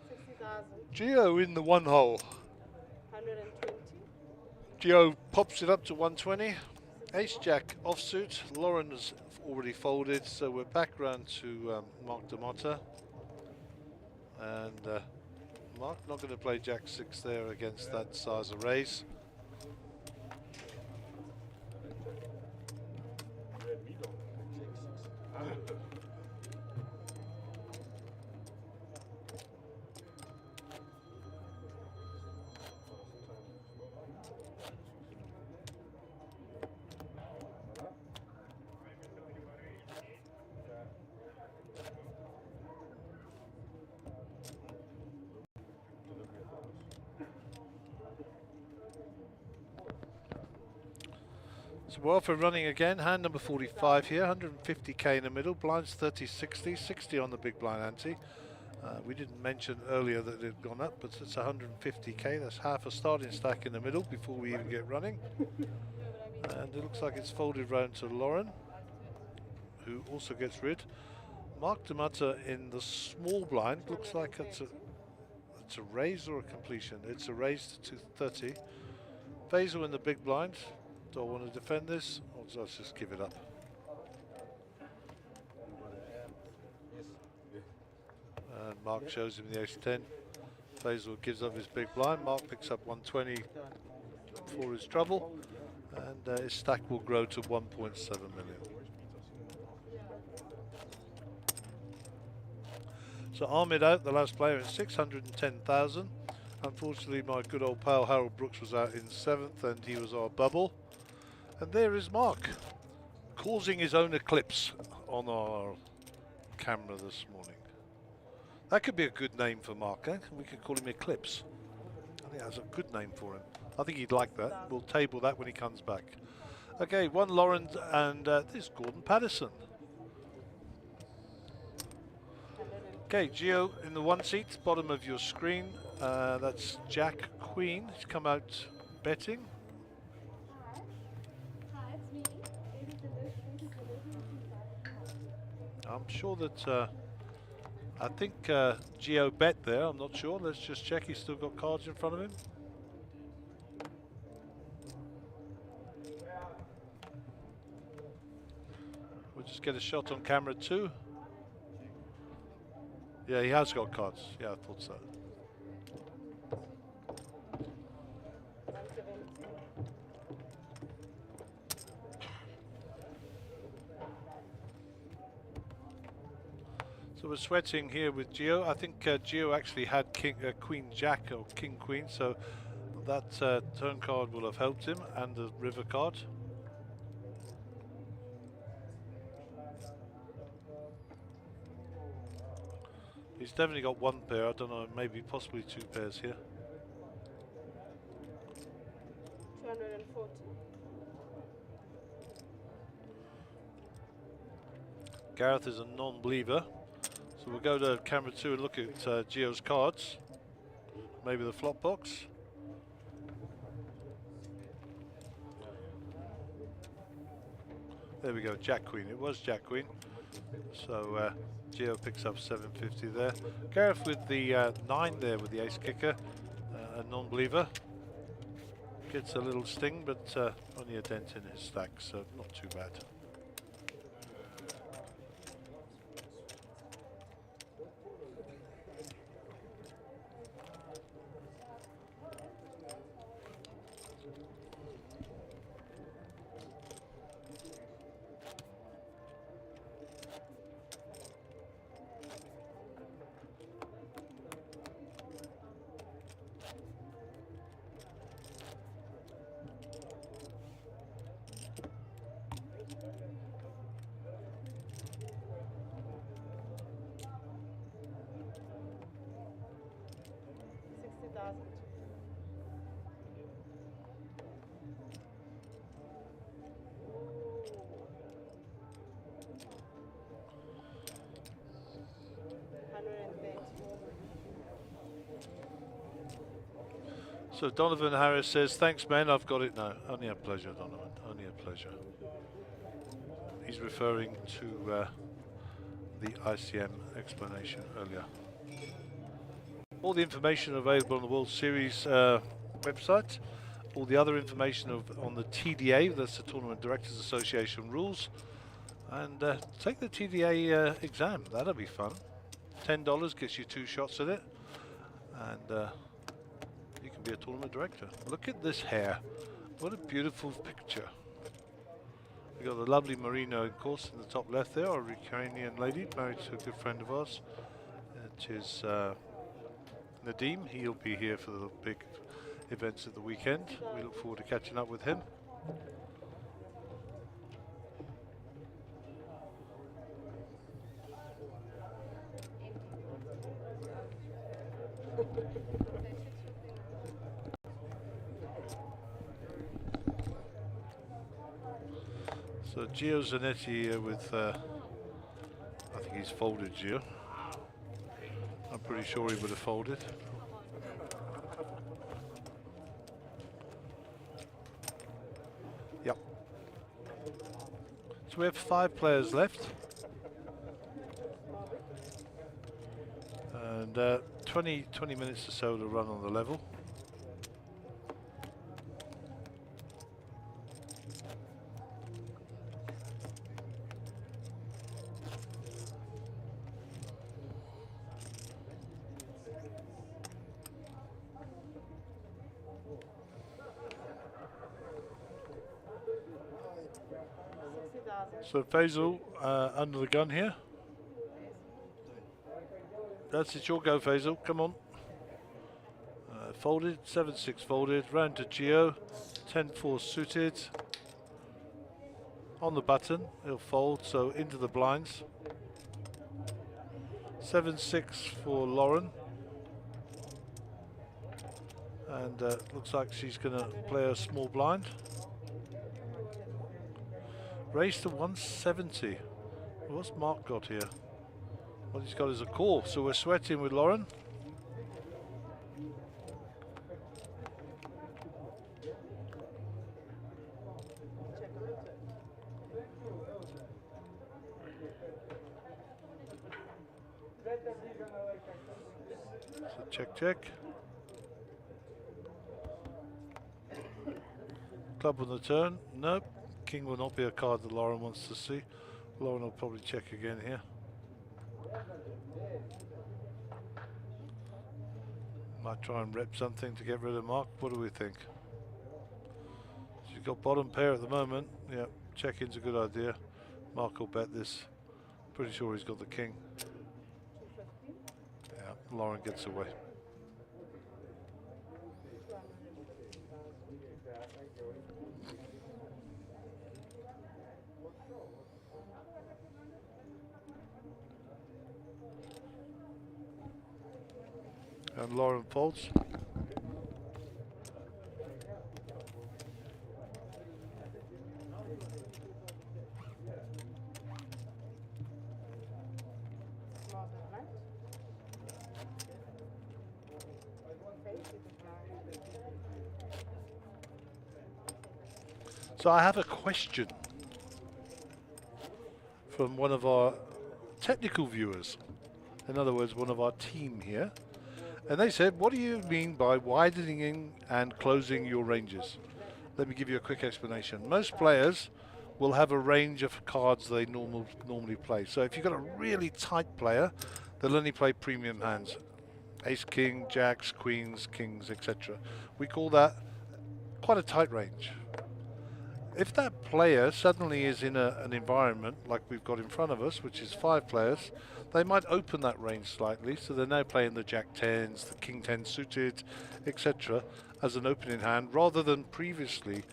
60,000. Geo in the one hole. 120. Geo pops it up to 120. Ace Jack offsuit. Lauren has already folded, so we're back round to Mark Demotta. And Mark not going to play Jack 6 there against that size of raise. So we're off and running again. Hand number 45 here, 150k in the middle, blinds 30, 60, 60 on the big blind ante. We didn't mention earlier that it had gone up, but it's 150k. That's half a starting stack in the middle before we even get running. And it looks like it's folded round to Lauren, who also gets rid. Mark Demotta in the small blind. Looks like it's a raise or a completion. It's a raise to 230. Faisal in the big blind. Do I want to defend this, or do I just give it up? And Mark shows him the ace-10. Faisal gives up his big blind. Mark picks up 120 for his trouble, and his stack will grow to 1.7 million. So Ahmed out, the last player, at 610,000. Unfortunately, my good old pal Harold Brooks was out in 7th, and he was our bubble. And there is Mark, causing his own eclipse on our camera this morning. That could be a good name for Mark, eh? We could call him Eclipse. I think that's a good name for him. I think he'd like that. We'll table that when he comes back. Okay, one Lauren and this is Gordon Patterson. Okay, Geo in the one seat, bottom of your screen. That's Jack Queen. He's come out betting. I'm sure that I think Geo bet there. I'm not sure. Let's just check. He's still got cards in front of him. We'll just get a shot on camera too. Yeah, he has got cards. Yeah, I thought so. So we're sweating here with Geo. I think Geo actually had Queen Jack or King Queen, so that turn card will have helped him, and the river card. He's definitely got one pair. I don't know, maybe possibly two pairs here. 240. Gareth is a non-believer. So we'll go to camera 2 and look at Geo's cards. Maybe the flop box. There we go, Jack Queen. It was Jack Queen. So Geo picks up 750 there. Gareth with the 9 there with the ace kicker, a non-believer. Gets a little sting, but only a dent in his stack, so not too bad. So Donovan Harris says, thanks, man. I've got it now. Only a pleasure, Donovan. Only a pleasure. He's referring to the ICM explanation earlier. All the information available on the World Series website. All the other information on the TDA, that's the Tournament Directors Association rules. And take the TDA exam. That'll be fun. $10 gets you 2 shots at it. And you can be a tournament director. Look at this hair. What a beautiful picture. We got the lovely Merino, of course, in the top left there, a Ukrainian lady married to a good friend of ours, which is Nadim. He'll be here for the big events at the weekend. We look forward to catching up with him. So Gio Zanetti here with, I think he's folded Gio. I'm pretty sure he would have folded. Yep. So we have 5 players left. And 20 minutes or so to run on the level. So Faisal under the gun here. That's it, your go, Faisal. Come on. Folded, 7-6 folded. Round to Gio. 10-4 suited. On the button, he'll fold, so into the blinds. 7-6 for Lauren. And looks like she's going to play a small blind. Raised to 170. What's Mark got here? What he's got is a call, so we're sweating with Lauren. So check, check. Club on the turn. Nope. King will not be a card that Lauren wants to see. Lauren will probably check again here. Might try and rep something to get rid of Mark. What do we think? She's got bottom pair at the moment. Yeah, check-in's a good idea. Mark will bet this. Pretty sure he's got the king. Yeah, Lauren gets away. And Lauren folds. So I have a question from one of our technical viewers. In other words, one of our team here. And they said, what do you mean by widening and closing your ranges? Let me give you a quick explanation. Most players will have a range of cards they normally play. So if you've got a really tight player, they'll only play premium hands. Ace, king, jacks, queens, kings, etc. We call that quite a tight range. If that player suddenly is in an environment like we've got in front of us, which is 5 players, they might open that range slightly, so they're now playing the jack 10s, the king 10 suited, etc. as an opening hand, rather than previously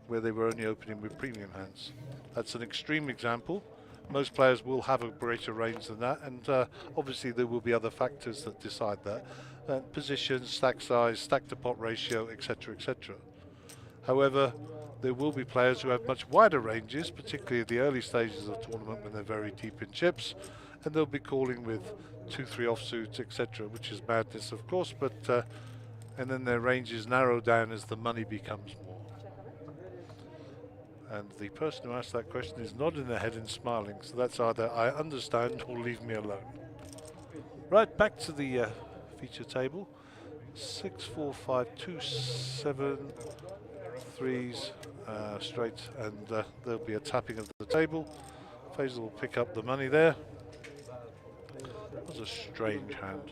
where they were only opening with premium hands. That's an extreme example. Most players will have a greater range than that, and obviously there will be other factors that decide that. Position, stack size, stack to pot ratio, etc., etc. However, there will be players who have much wider ranges, particularly at the early stages of the tournament when they're very deep in chips, and they'll be calling with 2-3 offsuits, etc., which is madness, of course, but and then their ranges narrow down as the money becomes more. And the person who asked that question is nodding their head and smiling, so that's either I understand or leave me alone. Right, back to the feature table. 6, 4, 5, 2, 7, threes straight, and there'll be a tapping of the table. Faisal will pick up the money there. That was a strange hand.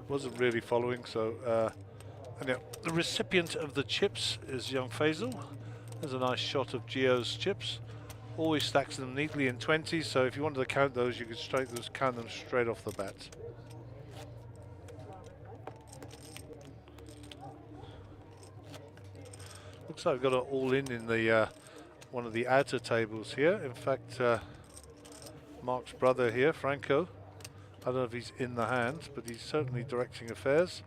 Wasn't really following, so anyhow, the recipient of the chips is young Faisal. There's a nice shot of Gio's chips. Always stacks them neatly in 20, so if you wanted to count those, you could just count them straight off the bat. Looks like we've got it all in the one of the outer tables here. In fact, Mark's brother here, Franco, I don't know if he's in the hand, but he's certainly directing affairs,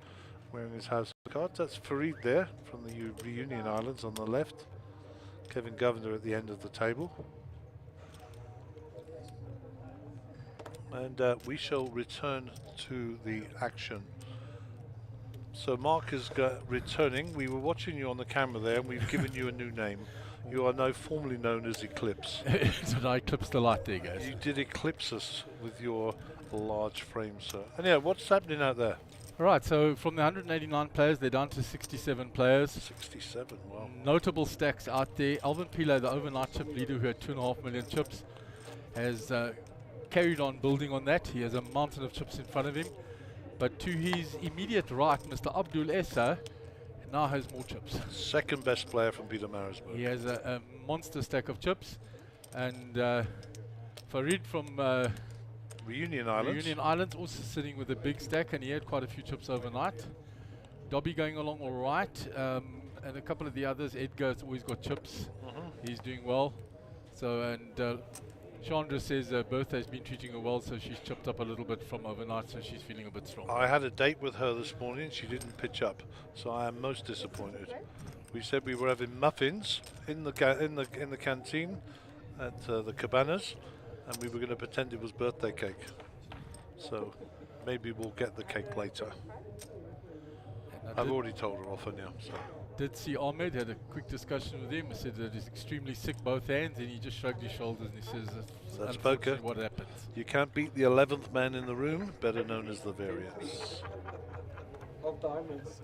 wearing his house cards. That's Farid there from the Reunion Islands on the left. Kevin Governor at the end of the table. And we shall return to the action. So Mark is returning. We were watching you on the camera there, and we've given you a new name. You are now formally known as Eclipse. Did I eclipse the light there, guys? You did eclipse us with your large frame, sir. And yeah, what's happening out there? All right, so from the 189 players, they're down to 67 players. 67, wow. Notable stacks out there. Alvin Pilo, the overnight chip leader who had 2.5 million chips, has carried on building on that. He has a mountain of chips in front of him. But to his immediate right, Mr. Abdul Essa now has more chips. Second best player from Peter Marisburg. He has a monster stack of chips. And Farid from Reunion Islands also sitting with a big stack, and he had quite a few chips overnight. Dobby going along all right, and a couple of the others. Edgar's always got chips. He's doing well. So, and Chandra says Bertha's been treating her well, so she's chipped up a little bit from overnight, so she's feeling a bit strong. I had a date with her this morning. She didn't pitch up, so I am most disappointed. We said we were having muffins in the canteen at the Cabanas, and we were going to pretend it was birthday cake. So maybe we'll get the cake later. I've already told her off her now. So. Did see Ahmed, had a quick discussion with him. He said that he's extremely sick, both hands, and he just shrugged his shoulders and he says that's poker. What happens. You can't beat the 11th man in the room, better known as the variance. Of diamonds.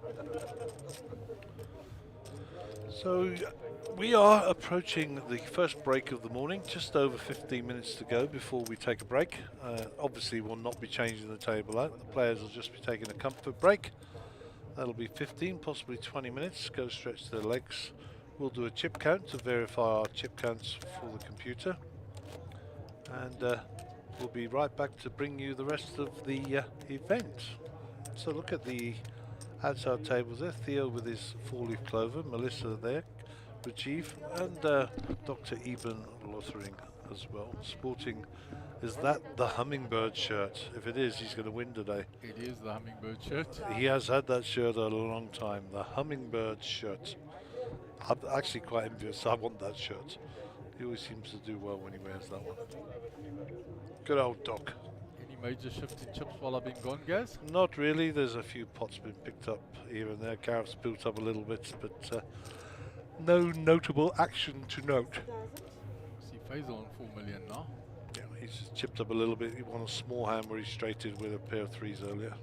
So we are approaching the first break of the morning, just over 15 minutes to go before we take a break. Obviously we'll not be changing the table out. The players will just be taking a comfort break. That'll be 15, possibly 20 minutes. Go stretch their legs. We'll do a chip count to verify our chip counts for the computer. And we'll be right back to bring you the rest of the event. So look at the outside tables there. Theo with his 4-leaf clover, Melissa there, Rajiv, and Dr. Eben Lothering as well. Sporting, is that the Hummingbird shirt? If it is, he's going to win today. It is the Hummingbird shirt. He has had that shirt a long time, the Hummingbird shirt. I'm actually quite envious. I want that shirt. He always seems to do well when he wears that one. Good old Doc. Any major shift in chips while I've been gone, guys? Not really. There's a few pots been picked up here and there. Gareth's built up a little bit, but no notable action to note. See Faisal on 4 million now. Yeah, he's just chipped up a little bit. He won a small hand where he straighted with a pair of threes earlier.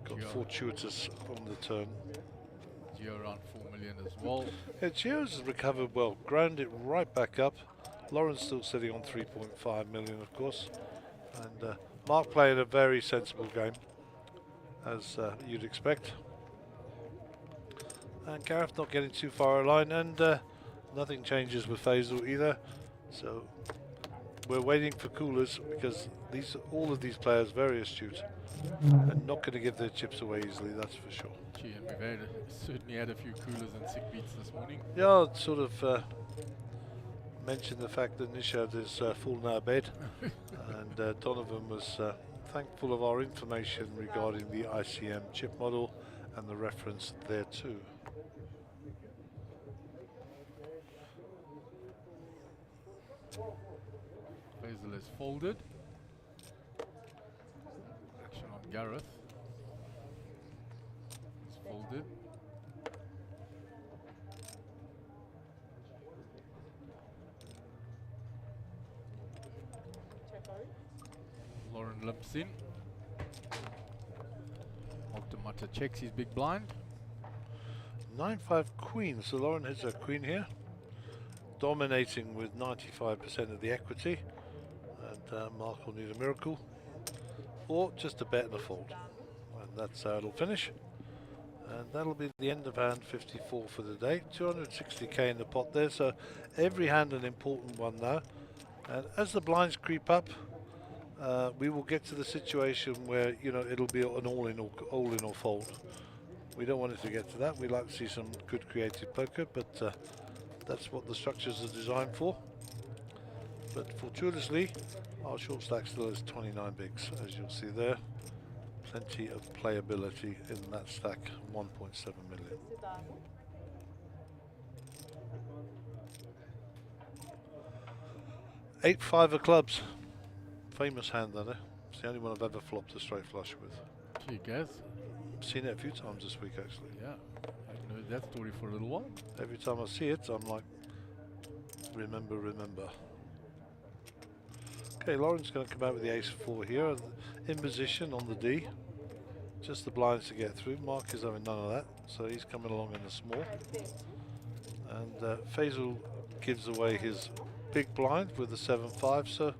Got fortuitous on the turn. Gio around 4 million as well. Yeah, Gio's recovered well. Grounded right back up. Lauren's still sitting on 3.5 million, of course. And Mark playing a very sensible game, as you'd expect. And Gareth not getting too far aligned, and nothing changes with Faisal either. So we're waiting for coolers, because all of these players very astute and not going to give their chips away easily, that's for sure. Gee, and we've certainly had a few coolers and sick beats this morning. Yeah, I'll sort of mention the fact that Nishad is fallen out of bed, and Donovan was thankful of our information regarding the ICM chip model and the reference there too. Faisal is folded. Gareth. It's folded. Lauren limps in. Octomata checks his big blind. 9-5 queen, so Lauren hits her queen here, dominating with 95% of the equity, and Mark will need a miracle, or just a bet and a fold, and that's how it'll finish. And that'll be the end of hand 54 for the day. 260k in the pot there, so every hand an important one now. And as the blinds creep up, we will get to the situation where, you know, it'll be an all-in or fold. We don't want it to get to that. We like to see some good creative poker, but that's what the structures are designed for. But fortuitously, our short stack still has 29 bigs, as you'll see there. Plenty of playability in that stack, 1.7 million. 8-5 of clubs. Famous hand, that, eh? It's the only one I've ever flopped a straight flush with. Gee, Gaz. Seen it a few times this week, actually. Yeah, I haven't heard that story for a little while. Every time I see it, I'm like, remember, remember. Okay, Lauren's going to come out with the ace-4 here, in position on the D. Just the blinds to get through. Mark is having none of that, so he's coming along in the small. And Faisal gives away his big blind with the 7-5, so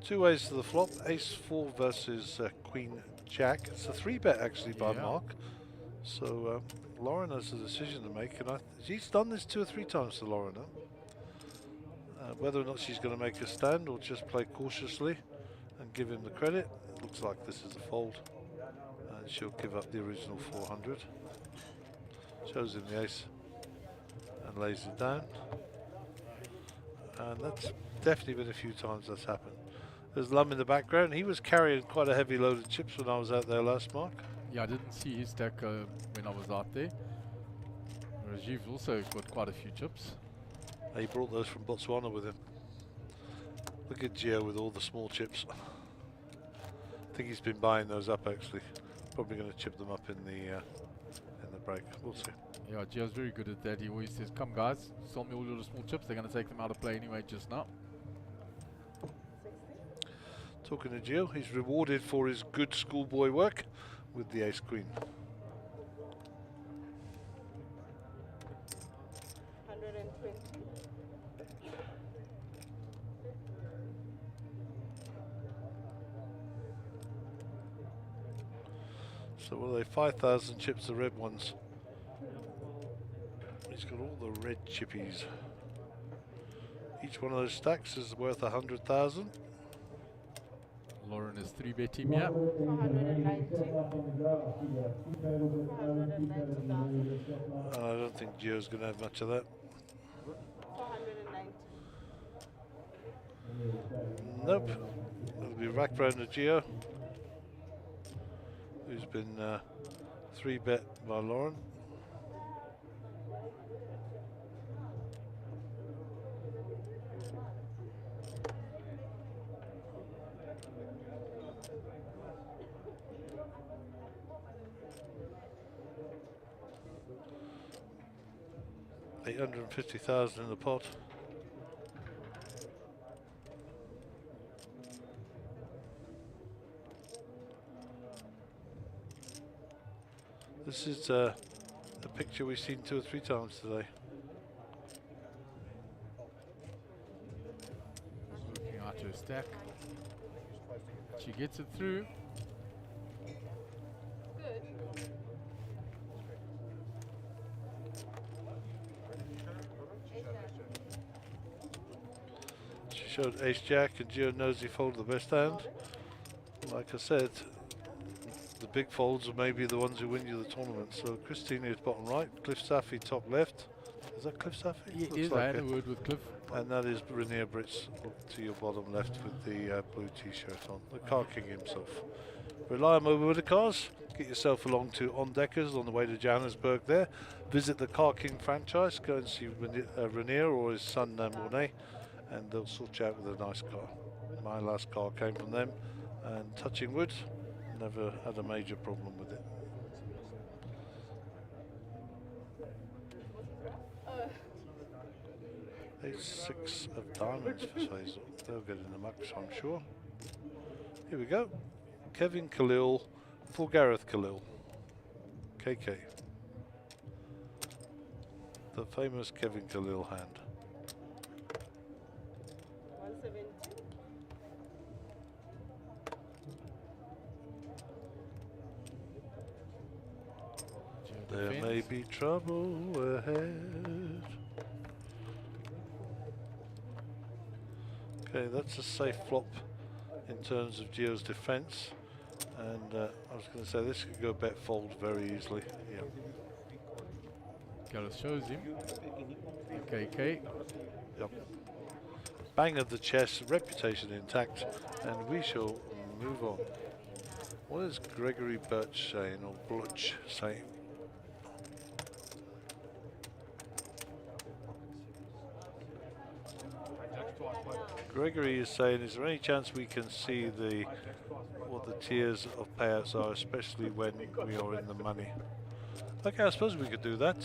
two ways to the flop. Ace-4 versus Queen-Jack. It's a 3-bet actually by Mark. So Lauren has a decision to make, and she's done this 2 or 3 times to Lauren. Whether or not she's going to make a stand or just play cautiously and give him the credit, it looks like this is a fold, and she'll give up the original 400. Shows him the ace and lays it down, and that's definitely been a few times that's happened. There's Lum in the background. He was carrying quite a heavy load of chips when I was out there last, Mark. Yeah, I didn't see his stack when I was out there. Whereas you've also got quite a few chips. He brought those from Botswana with him. Look at Gio with all the small chips. I think he's been buying those up actually. Probably going to chip them up in the break. We'll see. Yeah, Gio's very good at that. He always says, "Come guys, sell me all your small chips. They're going to take them out of play anyway just now." Talking to Gio, he's rewarded for his good schoolboy work with the ace queen. 120. So what are they? 5,000 chips, the red ones. He's got all the red chippies. Each one of those stacks is worth 100,000. Lauren is 3-bet him, yeah. 490. I don't think Gio's going to have much of that. 490. Nope. It'll be rack round to Gio, who's been 3-bet by Lauren. $850,000 in the pot. This is a picture we've seen 2 or 3 times today. Looking out her stack. She gets it through. Good. She showed ace jack, and Gio knows he folded the best hand. Like I said, the big folds are maybe the ones who win you the tournament. So Christina is bottom right, Cliff Safi top left. Is that Cliff Safi? Yes, I had a word with Cliff. And that is Rainier Brits to your bottom left with the blue t-shirt on. The car king himself. Rely on mobile with the cars. Get yourself along to On Deckers on the way to Johannesburg there. Visit the Car King franchise. Go and see Rainier or his son Mornay, and they'll sort you out with a nice car. My last car came from them, and touching wood, Never had a major problem with it. Ace-6 of diamonds for Faisal. They'll get in the mucks, I'm sure. Here we go. Kevin Khalil for Gareth Khalil. KK. The famous Kevin Khalil hand. 170. There may be trouble ahead. Okay, that's a safe flop in terms of Gio's defense. And I was going to say this could go bet fold very easily. Yeah. Gareth shows him. KK. Yep. Bang of the chest, reputation intact, and we shall move on. What is Gregory Birch saying, or Blutch saying? Gregory is saying, is there any chance we can see what the tiers of payouts are, especially when we are in the money? Okay, I suppose we could do that.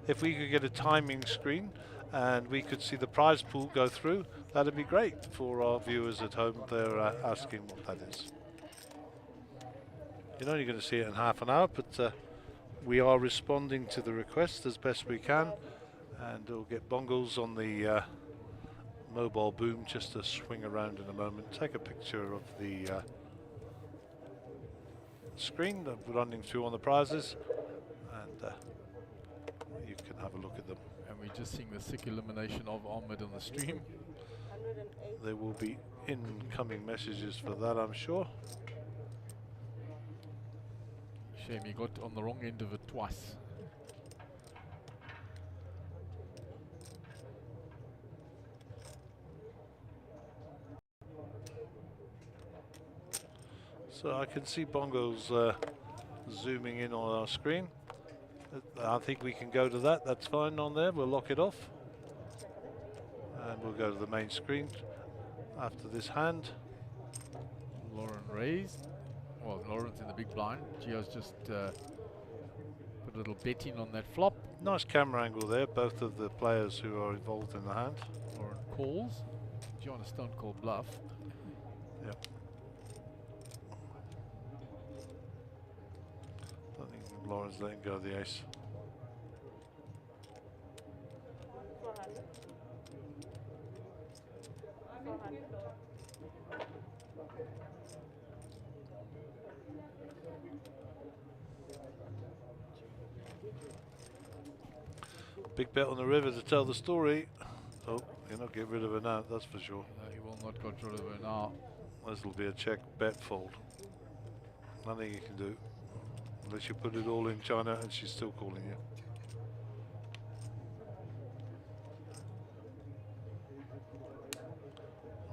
If we could get a timing screen and we could see the prize pool go through, that'd be great for our viewers at home. They're asking what that is. You're only going to see it in half an hour, but we are responding to the request as best we can, and we'll get bongles on the mobile boom just to swing around in a moment. Take a picture of the screen that we're running through on the prizes, and you can have a look at them. And we're just seeing the sick elimination of Ahmed on the stream. 108. There will be incoming messages for that, I'm sure. Shame he got on the wrong end of it twice. So I can see bongos zooming in on our screen. I think we can go to that. That's fine on there. We'll lock it off. And we'll go to the main screen after this hand. Lauren raised. Well, Lauren's in the big blind. Gio's just put a little bet in on that flop. Nice camera angle there, both of the players who are involved in the hand. Lauren calls. Gio on a stone called bluff. Yep. I think Lauren's letting go of the ace. 400. 400. Big bet on the river to tell the story. Oh, you're not getting rid of her now, that's for sure. He will not get rid of her now. This will be a check bet fold. Nothing you can do. Unless you put it all in China and she's still calling you.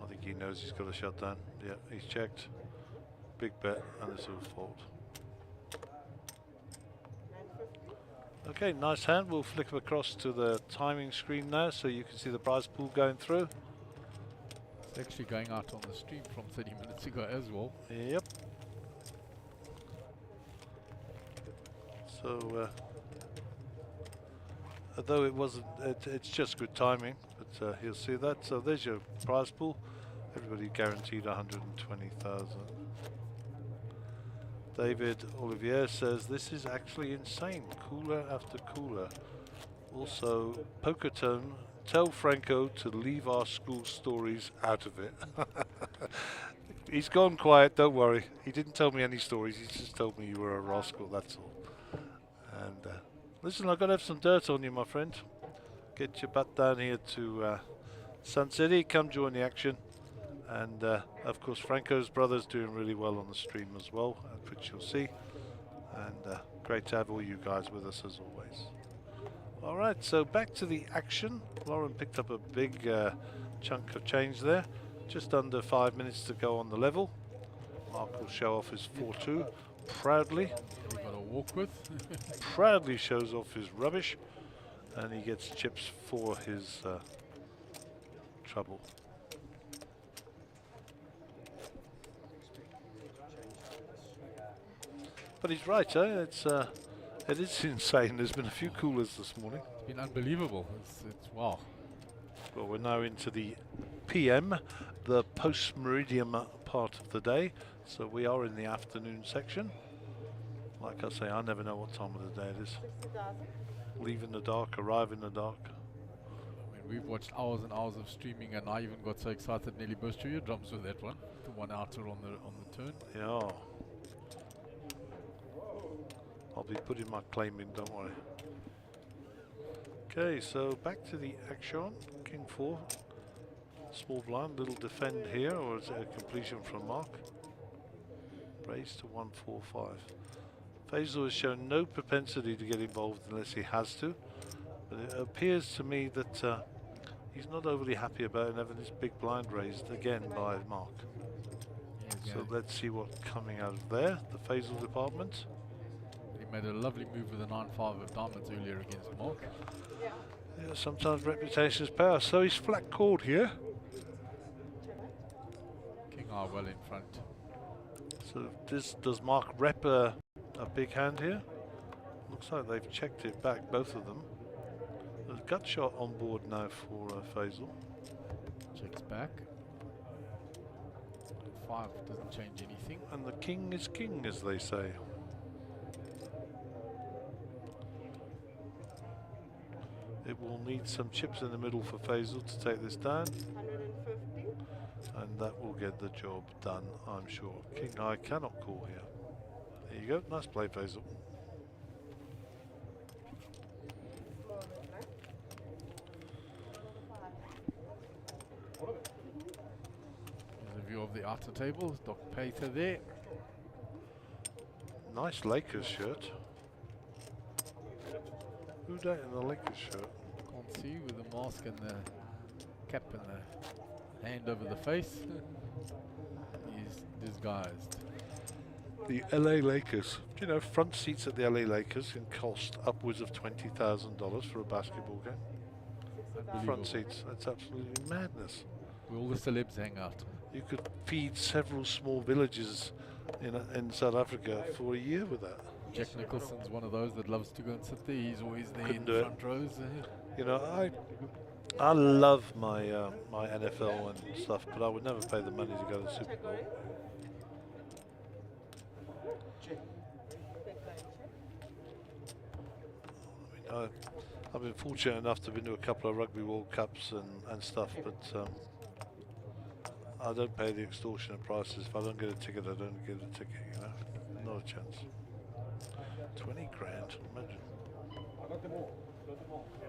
I think he knows he's got a shutdown. Yeah, he's checked. Big bet and this will fold. Okay, nice hand. We'll flick across to the timing screen now so you can see the prize pool going through. It's actually going out on the stream from 30 minutes ago as well. Yep. So, although it wasn't, it's just good timing, but you'll see that. So there's your prize pool. Everybody guaranteed 120,000. David Olivier says this is actually insane. Cooler after cooler. Also, Pokerton, tell Franco to leave our school stories out of it. He's gone quiet, don't worry. He didn't tell me any stories, he just told me you were a rascal, that's all. And listen, I've got to have some dirt on you, my friend. Get your butt down here to Sun City, come join the action. And of course, Franco's brother's doing really well on the stream as well, which you'll see. And great to have all you guys with us as always. All right, so back to the action. Lauren picked up a big chunk of change there. Just under 5 minutes to go on the level. Mark will show off his 4-2 proudly. We've got to walk with. Proudly shows off his rubbish, and he gets chips for his trouble. But he's right, eh? It is insane. There's been a few coolers this morning. It's been unbelievable. It's wow. Well, we're now into the PM, the post-meridian part of the day. So we are in the afternoon section. Like I say, I never know what time of the day it is. 60,000. Leave in the dark, arrive in the dark. I mean, we've watched hours and hours of streaming, and I even got so excited nearly burst through your drums with that one. The one outer on the turn. Yeah. I'll be putting my claim in, don't worry. Okay, so back to the action. King 4. Small blind, little defend here, or is it a completion from Mark? Raise to 145. Faisal has shown no propensity to get involved unless he has to. But it appears to me that he's not overly happy about having his big blind raised again by Mark. So let's see what's coming out of there. The Faisal department. He made a lovely move with the 9-5 of diamonds earlier against Mark. Yeah, sometimes reputation is power. So he's flat called here. King Eye well in front. So does Mark rep a big hand here? Looks like they've checked it back, both of them. There's a gut shot on board now for Faisal. Checks back. 5 doesn't change anything. And the king is king, as they say. It will need some chips in the middle for Faisal to take this down. 150. And that will get the job done, I'm sure. King High cannot call here. There you go. Nice play, Faisal. Here's a view of the outer table. Doc Pater there. Nice Lakers shirt. Who that in the Lakers shirt? Can't see with the mask and the cap and the hand over the face. He's disguised. The LA Lakers. Do you know, front seats at the LA Lakers can cost upwards of $20,000 for a basketball game. Front seats. That's absolutely madness. Where all the celebs hang out. You could feed several small villages in South Africa for a year with that. Jack Nicholson's one of those that loves to go and sit there. He's always there Couldn't in do the it. front rows. You know, I love my my NFL and stuff, but I would never pay the money to go to the Super Bowl. I mean, I've been fortunate enough to have been to a couple of Rugby World Cups and stuff, but I don't pay the extortionate prices. If I don't get a ticket, I don't get a ticket, you know. Not a chance. 20 grand, imagine.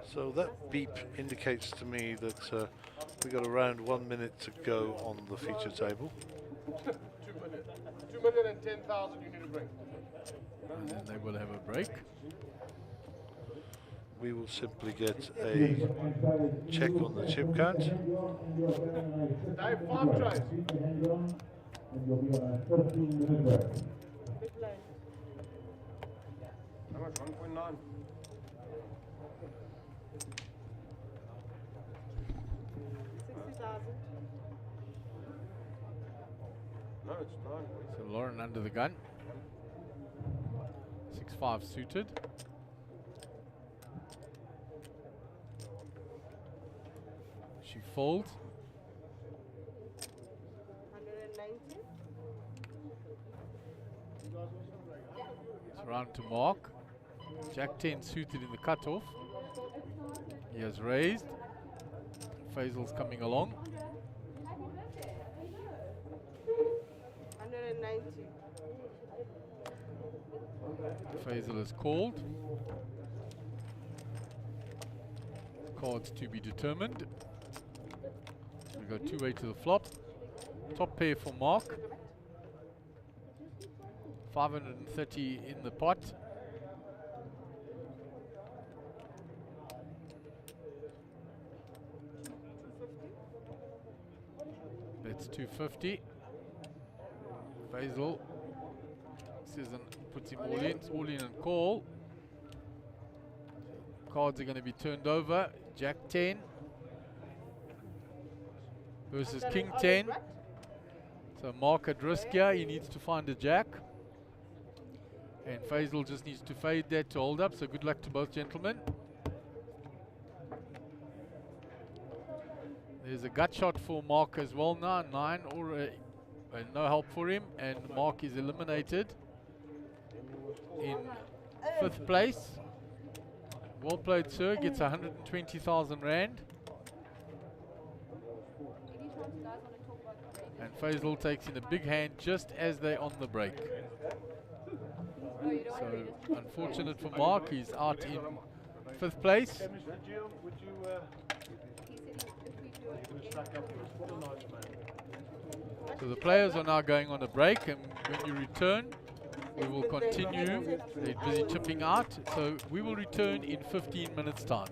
So that beep indicates to me that we got around 1 minute to go on the feature table. 2,010,000 you need to bring. And then they will have a break. We will simply get a check on the chip count. Dive 5 tries. And you'll be on a 15-minute break. Big line. How much? 1.9. 60,000. No, it's 9. So Lauren under the gun. 6-5 suited. She folds. 190. It's round to Mark. Jack 10 suited in the cutoff. He has raised. Faisal's coming along. 190. Faisal is called. Cards to be determined. We go two-way to the flop. Top pair for Mark. 530 in the pot. That's 250. Faisal says and puts him all in. It's all in and call. Cards are going to be turned over. Jack 10 versus King 10. So Mark at risk here. He needs to find a jack. And Faisal just needs to fade that to hold up, so good luck to both gentlemen. There's a gut shot for Mark as well now, 9 or no help for him, and Mark is eliminated in 5th place. Well played, sir, gets 120,000 Rand. And Faisal takes in a big hand just as they're on the break. So unfortunate for Mark, he's out in 5th place. Would you stack up for a spot or not, man? So the players are now going on a break, and when you return, we will continue. They're busy chipping out, so we will return in 15 minutes time.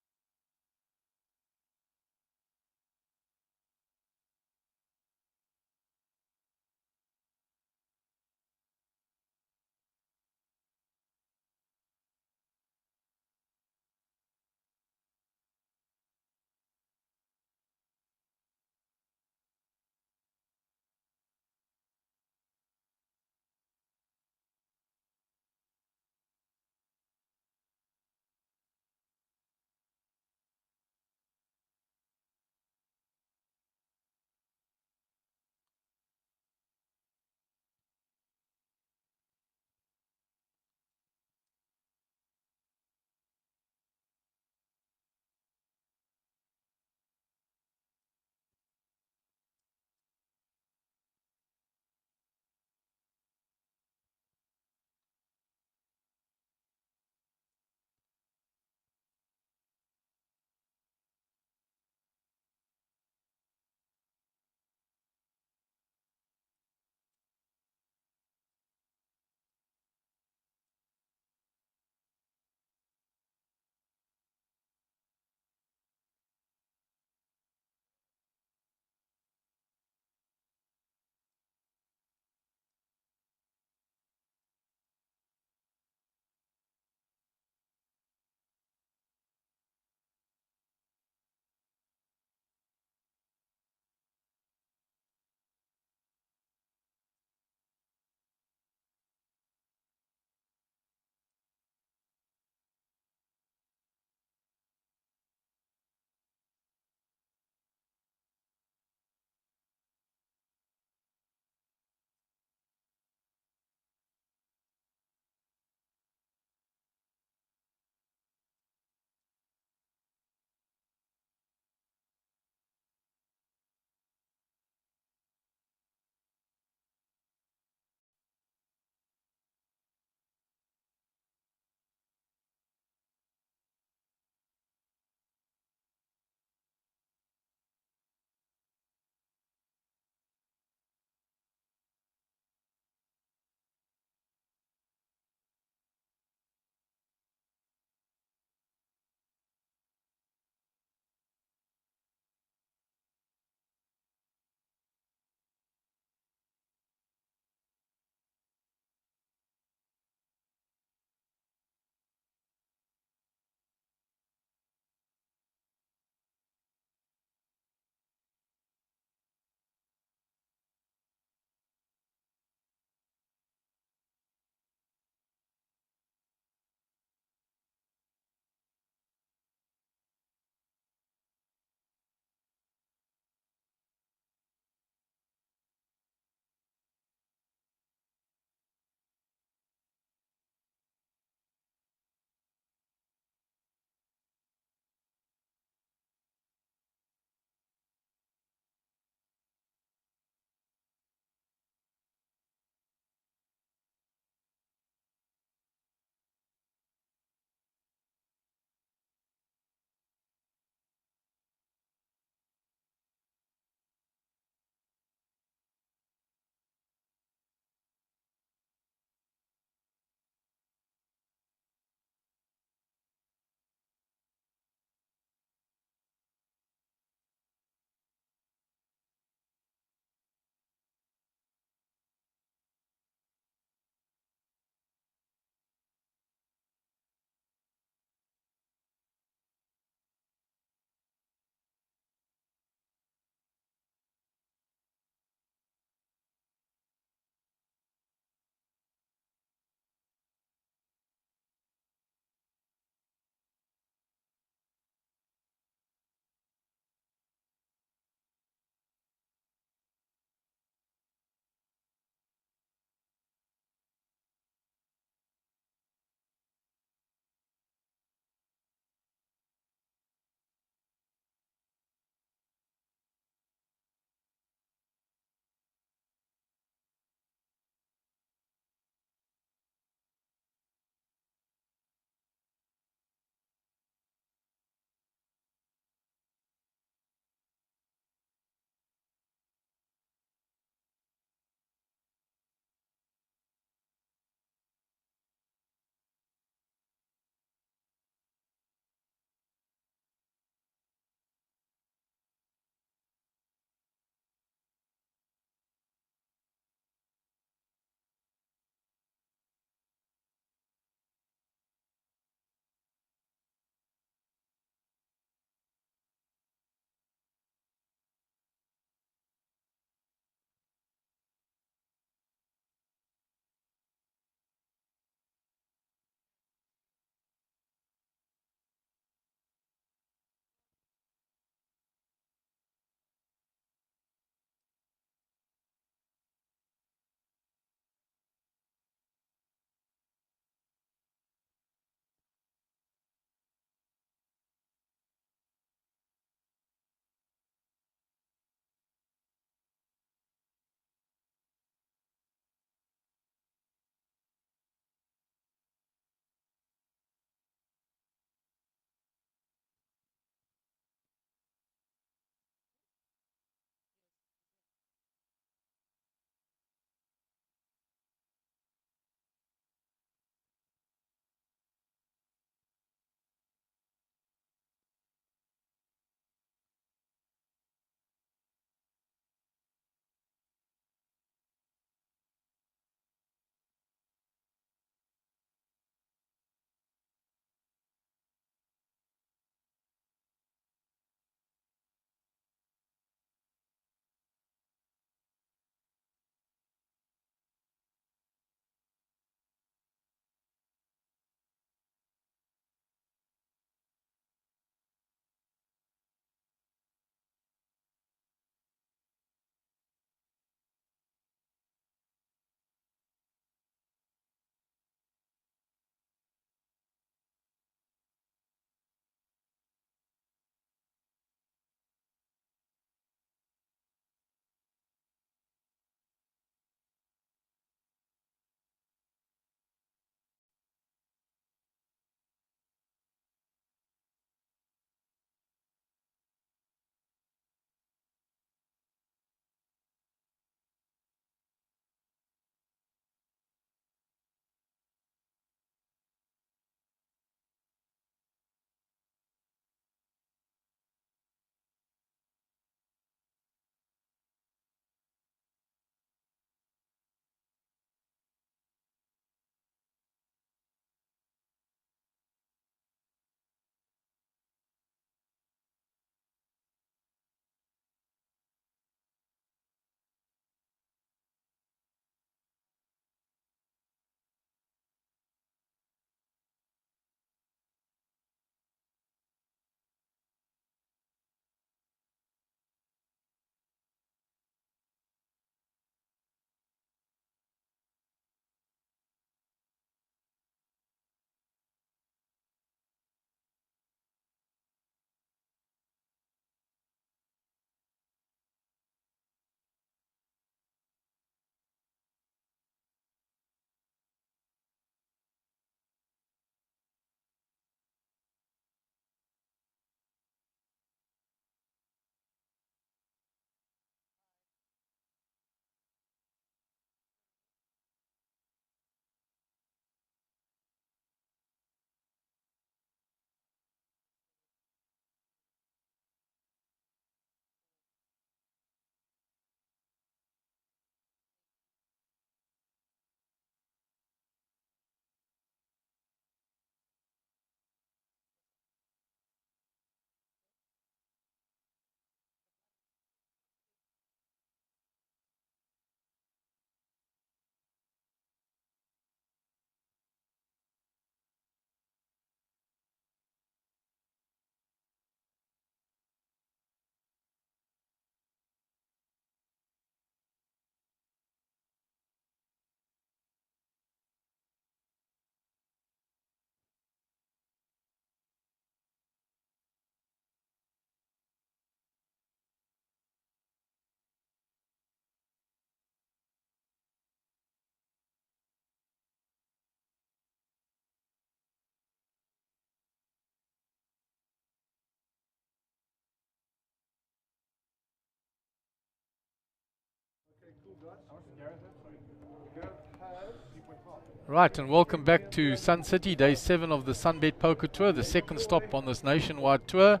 Right, and welcome back to Sun City, day 7 of the Sunbet Poker Tour, the second stop on this nationwide tour.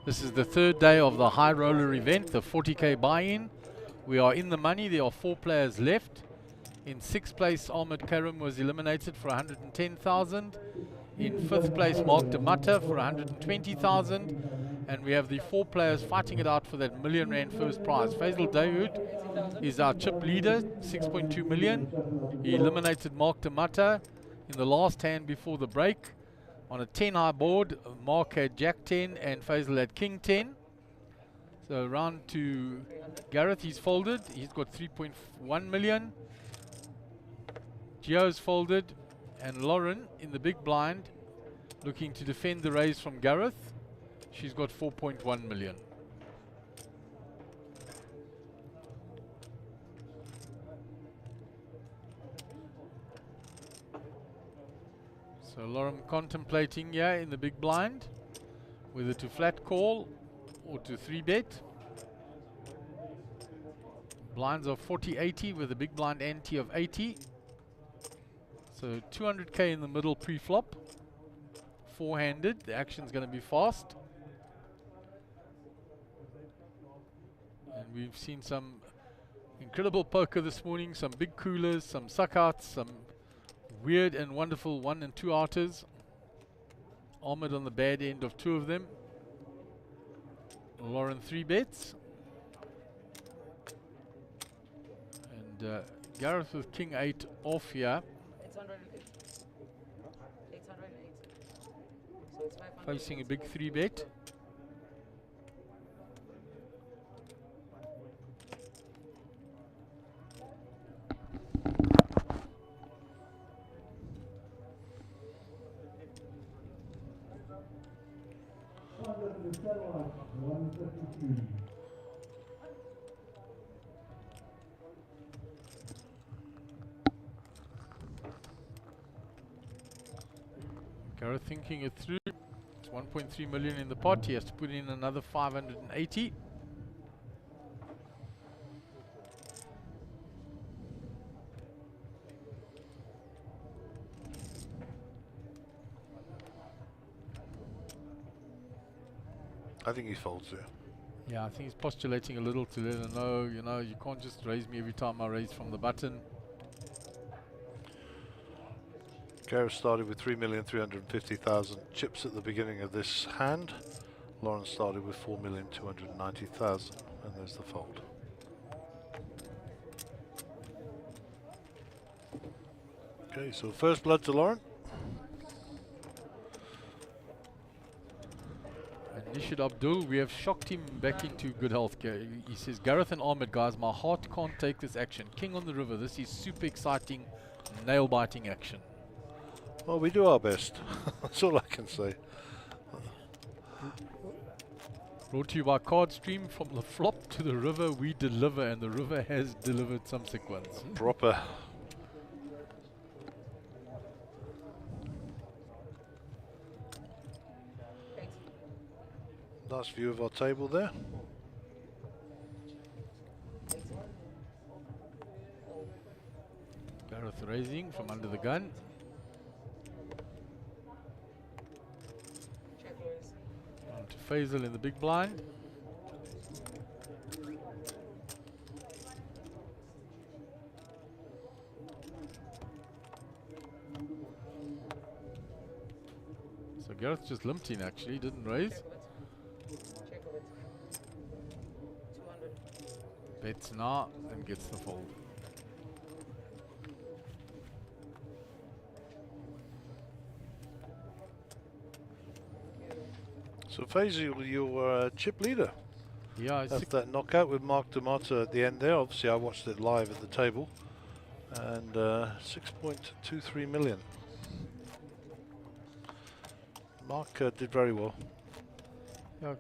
This is the third day of the high roller event, the 40k buy-in. We are in the money. There are 4 players left. In 6th place, Ahmed Karim was eliminated for 110,000. In 5th place, Mark Dematta for 120,000. And we have the 4 players fighting it out for that £1,000,000 first prize. Faisal Dawood is our chip leader, 6.2 million. He eliminated Mark Dematta in the last hand before the break. On a 10 high board, Mark had Jack 10 and Faisal had King 10. So round to Gareth, he's folded. He's got 3.1 million. Gio's folded. And Lauren in the big blind, looking to defend the raise from Gareth. She's got 4.1 million. So Lauren contemplating here in the big blind whether to flat call or to 3-bet. Blinds of 40-80 with a big blind ante of 80. So 200k in the middle pre-flop. 4-handed. The action's going to be fast. And we've seen some incredible poker this morning. Some big coolers, some suckouts, some weird and wonderful 1 and 2 outers. Ahmed on the bad end of 2 of them. Lauren 3-bets. And Gareth with King 8 off here. 880. So it's 500. Facing a big 3-bet. Gareth thinking it through. It's 1.3 million in the pot. He has to put in another 580. I think he folds there. Yeah, I think he's postulating a little to let her know, you can't just raise me every time I raise from the button. Gareth started with 3,350,000 chips at the beginning of this hand. Lauren started with 4,290,000, and there's the fold. Okay, so first blood to Lauren. And Nishid Abdul, we have shocked him back into good health. He says, Gareth and Ahmed, guys, my heart can't take this action. King on the river, this is super exciting, nail-biting action. Well, we do our best. That's all I can say. Brought to you by Cardstream. From the flop to the river, we deliver, and the river has delivered some sick ones. Proper. Nice view of our table there. Gareth raising from under the gun. On to Faisal in the big blind. So Gareth just limped in actually, didn't raise. Bets now and gets the fold. So Faisal, you were chip leader. Yeah, That's that knockout with Mark Dematta at the end there. Obviously, I watched it live at the table. And 6.23 million. Mark did very well. yeah,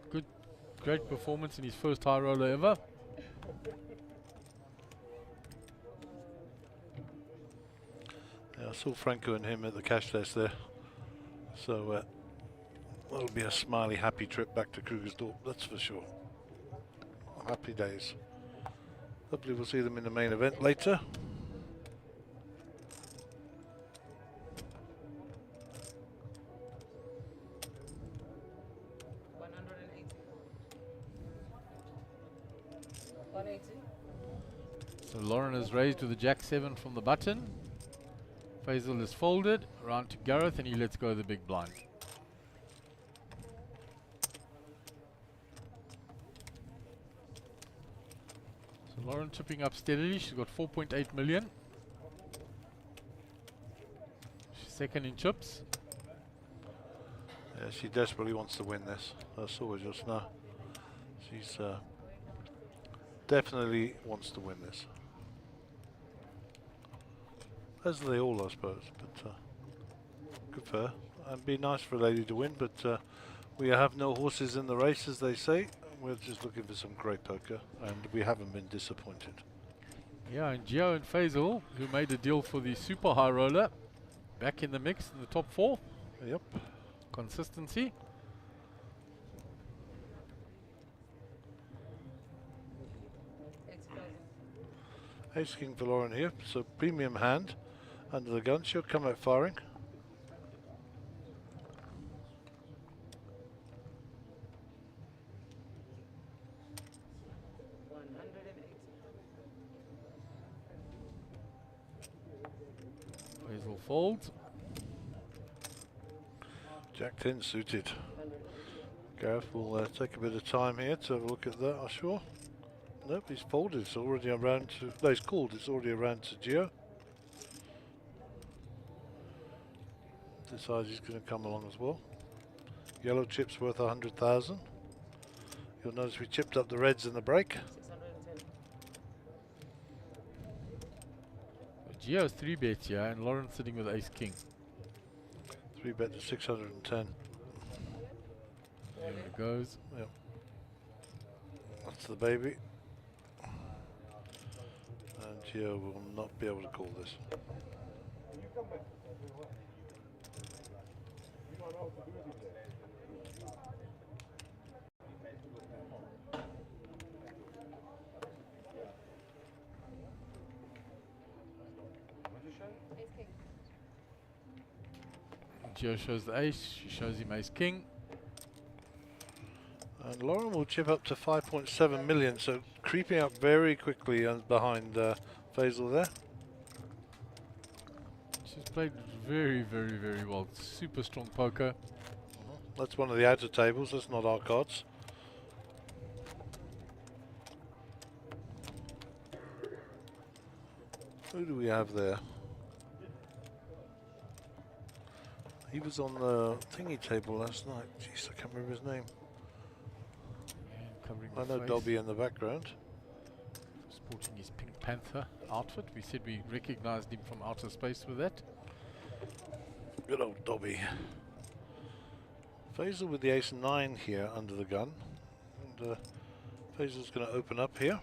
great performance in his first high roller ever. Yeah, I saw Franco and him at the cash desk there. So that'll be a smiley, happy trip back to Krugersdorp, that's for sure. Happy days. Hopefully we'll see them in the main event later. So Lauren is raised with the Jack 7 from the button. Faisal is folded, around to Gareth, and he lets go the big blind. So Lauren chipping up steadily. She's got 4.8 million. She's second in chips. Yeah, she desperately wants to win this. I saw her just now. She's definitely wants to win this. As they all, I suppose, but good for her. And be nice for a lady to win, but we have no horses in the race, as they say. We're just looking for some great poker, and we haven't been disappointed. Yeah, and Gio and Faisal, who made a deal for the super high roller, back in the mix in the top 4. Yep. Consistency. Ace King for Lauren here, so premium hand under the gun. She'll come out firing. Faisal folds. Jack 10 suited. Gareth will take a bit of time here to have a look at that, I'm sure. Nope, he's folded. It's already around to. No, he's called. It's already around to Gio. Decides he's going to come along as well. Yellow chip's worth 100,000. You'll notice we chipped up the reds in the break. Gio's 3 bets here, and Lauren's sitting with Ace King. 3 bet to 610. There it goes. Yep. That's the baby. And Gio will not be able to call this. Gio shows the ace, she shows him Ace King. And Lauren will chip up to 5.7 million, so creeping up very quickly and behind Faisal there. She's played very, very, very well. Super strong poker. That's one of the outer tables, that's not our cards. Who do we have there? He was on the thingy table last night. Jeez, I can't remember his name. I know Dobby in the background. Sporting his Pink Panther outfit. We said we recognized him from outer space with that. Good old Dobby. Faisal with the ace 9 here under the gun. And Faisal's going to open up here.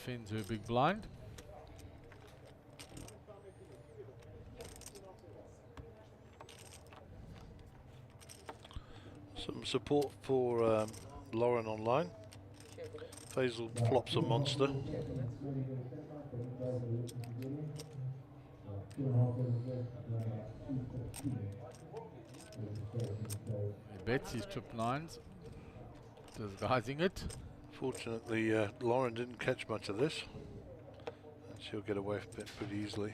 Defends her big blind. Some support for Lauren online. Faisal flops a monster. He bets his trip 9s, disguising it. Fortunately, Lauren didn't catch much of this, and she'll get away with it pretty easily.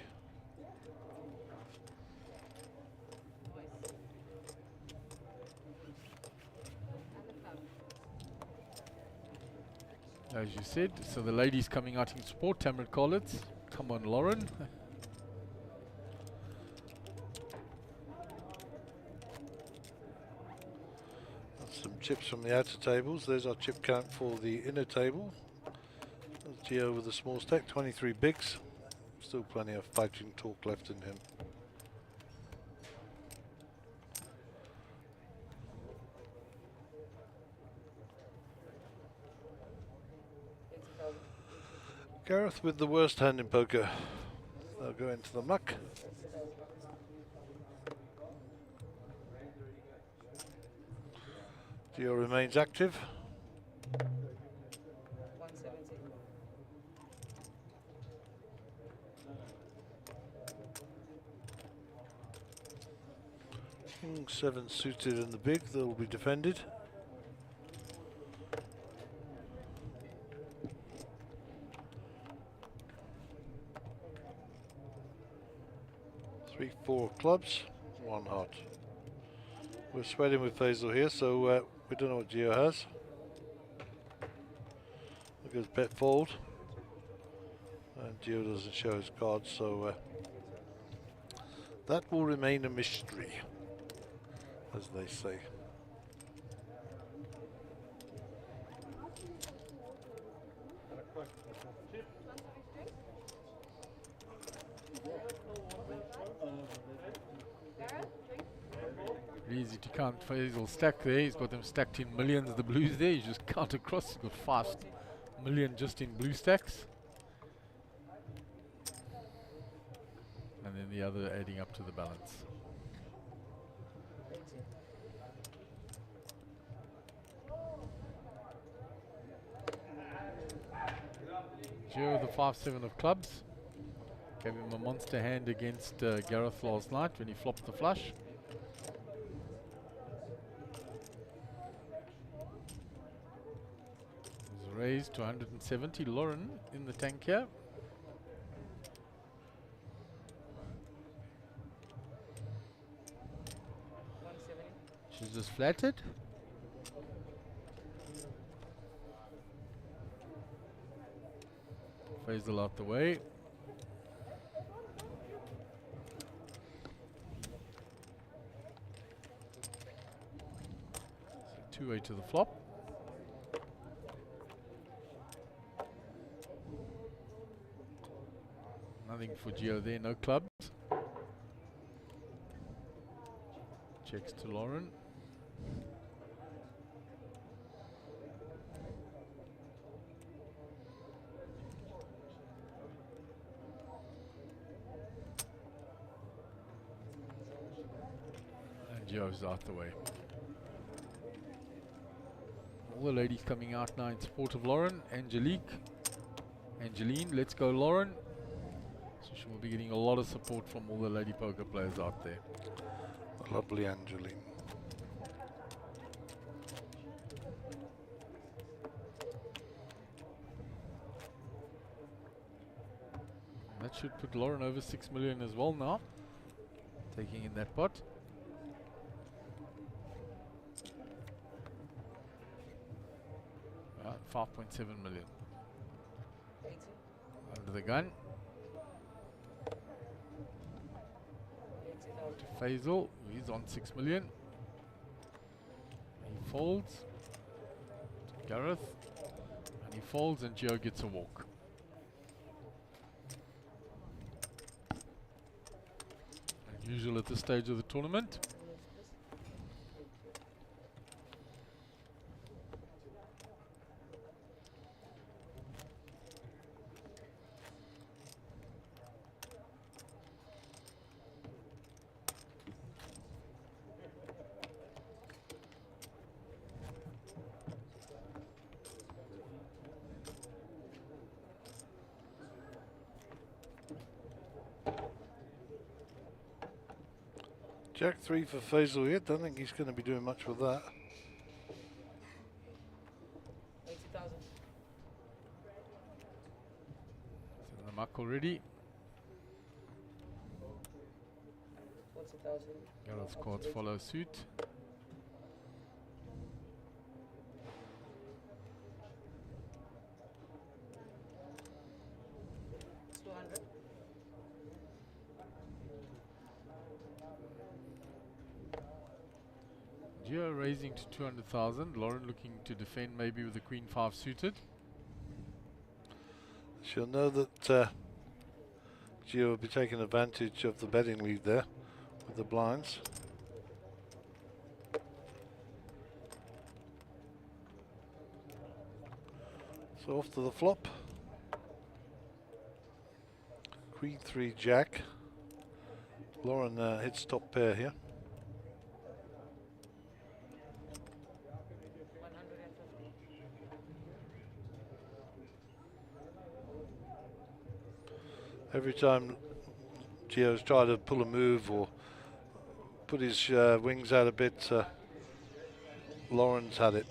As you said, so the ladies coming out in support, Tamrat Collins. Come on, Lauren. Some chips from the outer tables. There's our chip count for the inner table. There's Gio with a small stack, 23 bigs. Still plenty of fighting talk left in him. Gareth with the worst hand in poker. They'll go into the muck. Gio remains active. 170. King 7 suited in the big, they'll be defended. Three, 4 clubs, 1 heart. We're sweating with Faisal here, so we don't know what Gio has. Look at his bet fold. And Gio doesn't show his cards, so that will remain a mystery, as they say. Easy to count Faisal's stack there. He's got them stacked in millions, the blues there. You just count across. He's got 5 million just in blue stacks. And then the other adding up to the balance. Gio with the 5-7 of clubs. Gave him a monster hand against Gareth last night when he flopped the flush. Raised to 170. Lauren in the tank here. She's just flattered. Faisal out the way. So 2-way to the flop. Nothing for Gio there, no clubs. Checks to Lauren. And Gio's out the way. All the ladies coming out now in support of Lauren. Angeline, let's go Lauren. So she will be getting a lot of support from all the lady poker players out there. Lovely Angeline. That should put Lauren over 6 million as well now. Taking in that pot. Right, 5.7 million. 80. Under the gun. To Faisal, he's on 6 million. He folds. To Gareth. And he folds and Gio gets a walk. Usual at this stage of the tournament. Jack 3 for Faisal here. Don't think he's going to be doing much with that. 80,000. It's in the muck already. 40,000. Gareth's cards follow suit. Gio raising to 200,000. Lauren looking to defend maybe with the Queen 5 suited. She'll know that Gio will be taking advantage of the betting lead there with the blinds. So off to the flop. Queen 3 Jack. Lauren hits top pair here. 150. Every time Gio's tried to pull a move or put his wings out a bit, Lauren's had it.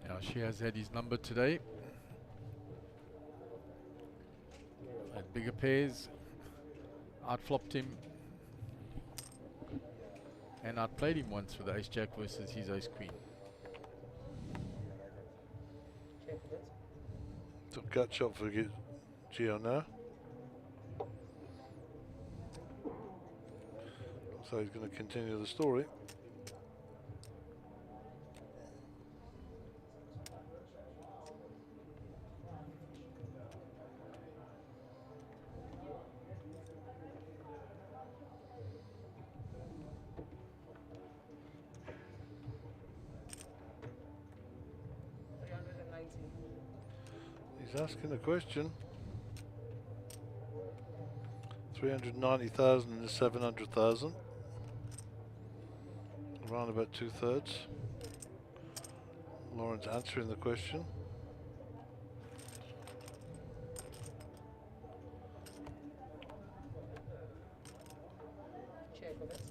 Yeah, she has had his number today. At bigger pairs, outflopped him and outplayed him once with the ace jack versus his ace queen. Check it. Took gut shot for Gio now. So he's going to continue the story. He's asking a question. 390,000 and 700,000. Around about 2/3. Lauren's answering the question. Check it.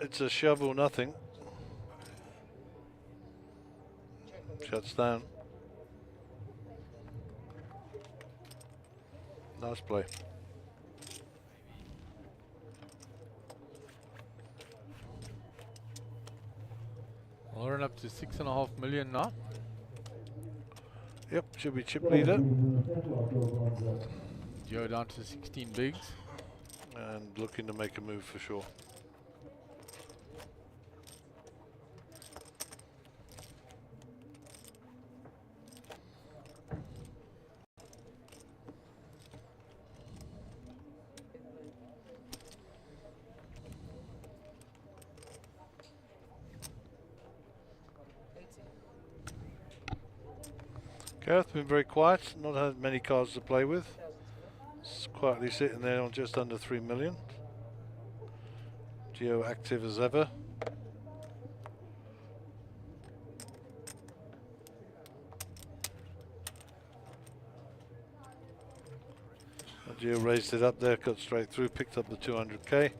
It's a shove or nothing. Shuts down. Nice play. Lauren up to 6.5 million now. Yep, should be chip leader. Gio down to 16 bigs. And looking to make a move for sure. Gareth been very quiet, not had many cards to play with. It's quietly sitting there on just under 3 million. Gio active as ever. And Gio raised it up there, cut straight through, picked up the 200k.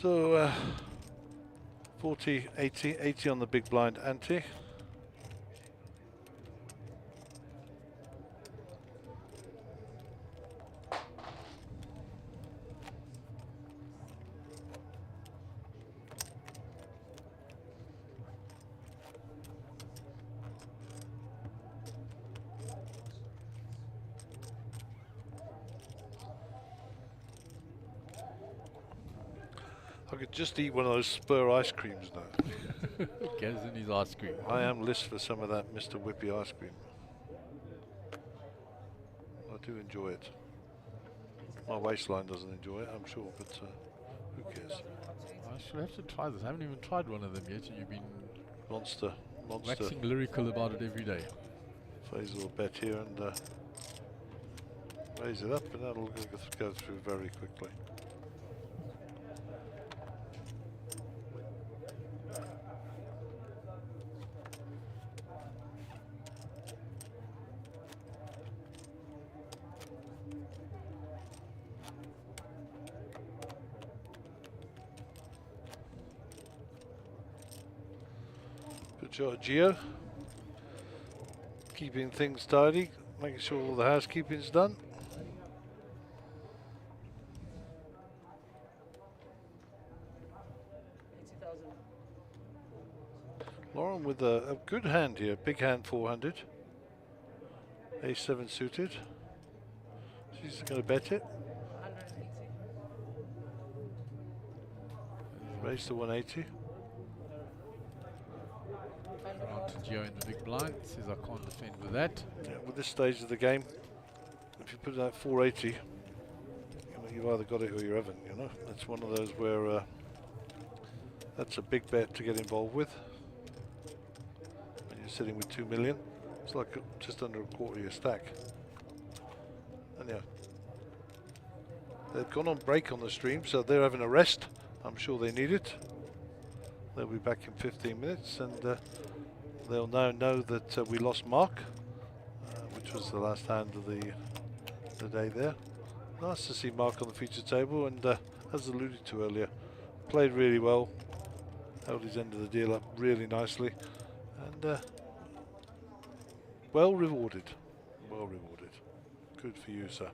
So 40, 80, 80 on the big blind ante. I could just eat one of those Spur ice creams now. Gaz in his ice cream. I am list for some of that Mr. Whippy ice cream. I do enjoy it. My waistline doesn't enjoy it, I'm sure, but who cares? I should have to try this. I haven't even tried one of them yet, and you've been Monster. waxing lyrical about it every day. Plays a little bet here and raise it up, and that'll go through very quickly. Good shot, Gio. Keeping things tidy, making sure all the housekeeping's done. Lauren with a good hand here, big hand 400. Ace-7 suited. She's going to bet it. 180. Raise to 180. On to Gio in the big blind. Says I can't defend with that. Yeah, with this stage of the game, if you put it at 480, you know, you've either got it or you haven't. You know, that's one of those where that's a big bet to get involved with. sitting with 2 million. It's like just under a quarter of your stack. And yeah, they've gone on break on the stream, so they're having a rest. I'm sure they need it. They'll be back in 15 minutes, and they'll now know that we lost Mark, which was the last hand of the day there. Nice to see Mark on the feature table, and as alluded to earlier, played really well, held his end of the deal up really nicely, and well rewarded. Well rewarded. Good for you, sir.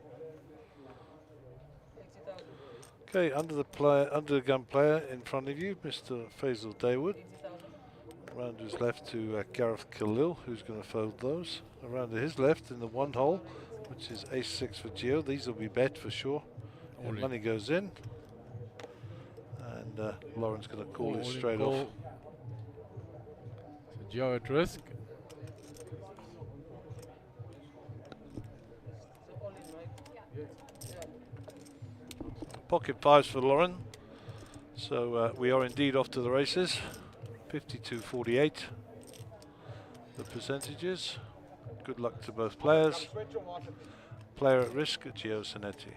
Okay, under the gun player in front of you, Mr. Faisal Daywood. Around to his left to Gareth Khalil, who's going to fold those. Around to his left in the 1 hole, which is ace-6 for Gio. These will be bet for sure. And money goes in. And Lauren's going to call it straight off. So Gio at risk. Pocket 5s for Lauren. So we are indeed off to the races. 52-48. The percentages. Good luck to both players. Player at risk, Gio Zanetti.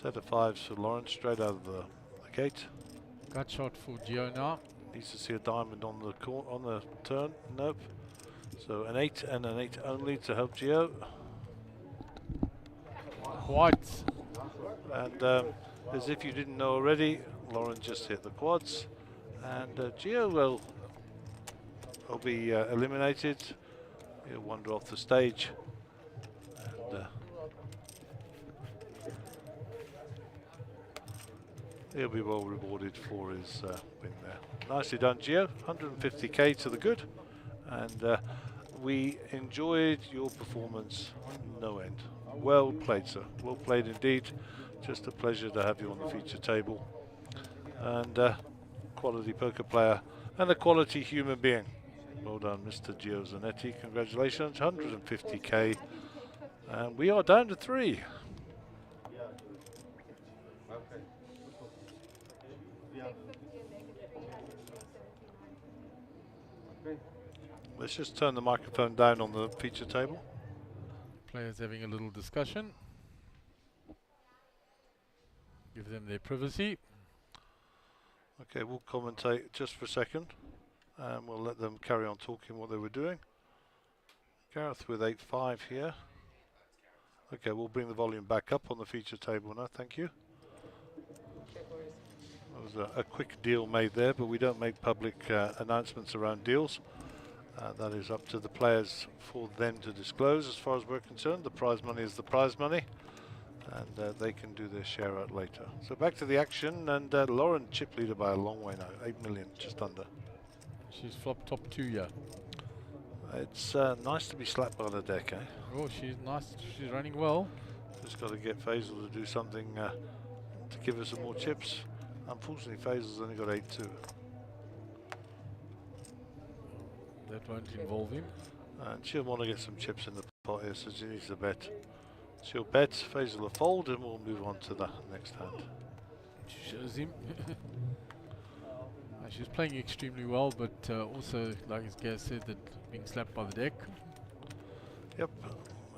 Set of 5s for Lauren, straight out of the gate. Gut shot for Gio now. Needs to see a diamond on the turn. Nope. So an 8 and an 8 only to help Gio. Quads. And as if you didn't know already, Lauren just hit the quads, and Gio will be eliminated. He'll wander off the stage, and he'll be well rewarded for his win there. Nicely done, Gio. 150k to the good, and we enjoyed your performance no end. Well played, sir. Well played indeed. Just a pleasure to have you on the feature table. And quality poker player and a quality human being. Well done, Mr. Gio Zanetti. Congratulations, 150k. And we are down to 3. Let's just turn the microphone down on the feature table. Players having a little discussion. Give them their privacy. Okay, we'll commentate just for a second, and we'll let them carry on talking what they were doing. Gareth with 8-5 here. Okay, we'll bring the volume back up on the feature table now, thank you. That was a quick deal made there, but we don't make public announcements around deals. That is up to the players for them to disclose. As far as we're concerned, the prize money is the prize money, and they can do their share out later. So back to the action, and Lauren chip leader by a long way now, 8 million, just under. She's flopped top 2, yeah. It's nice to be slapped by the deck, eh? Oh, she's nice. She's running well. Just got to get Faisal to do something to give us some more chips. Unfortunately, Faisal's only got 8-2. That won't involve him. And she'll want to get some chips in the pot here, so she needs to bet. She'll bet, Faisal will fold, and we'll move on to the next hand. She shows him. She's playing extremely well, but also, like as Gaz said, that being slapped by the deck. Yep,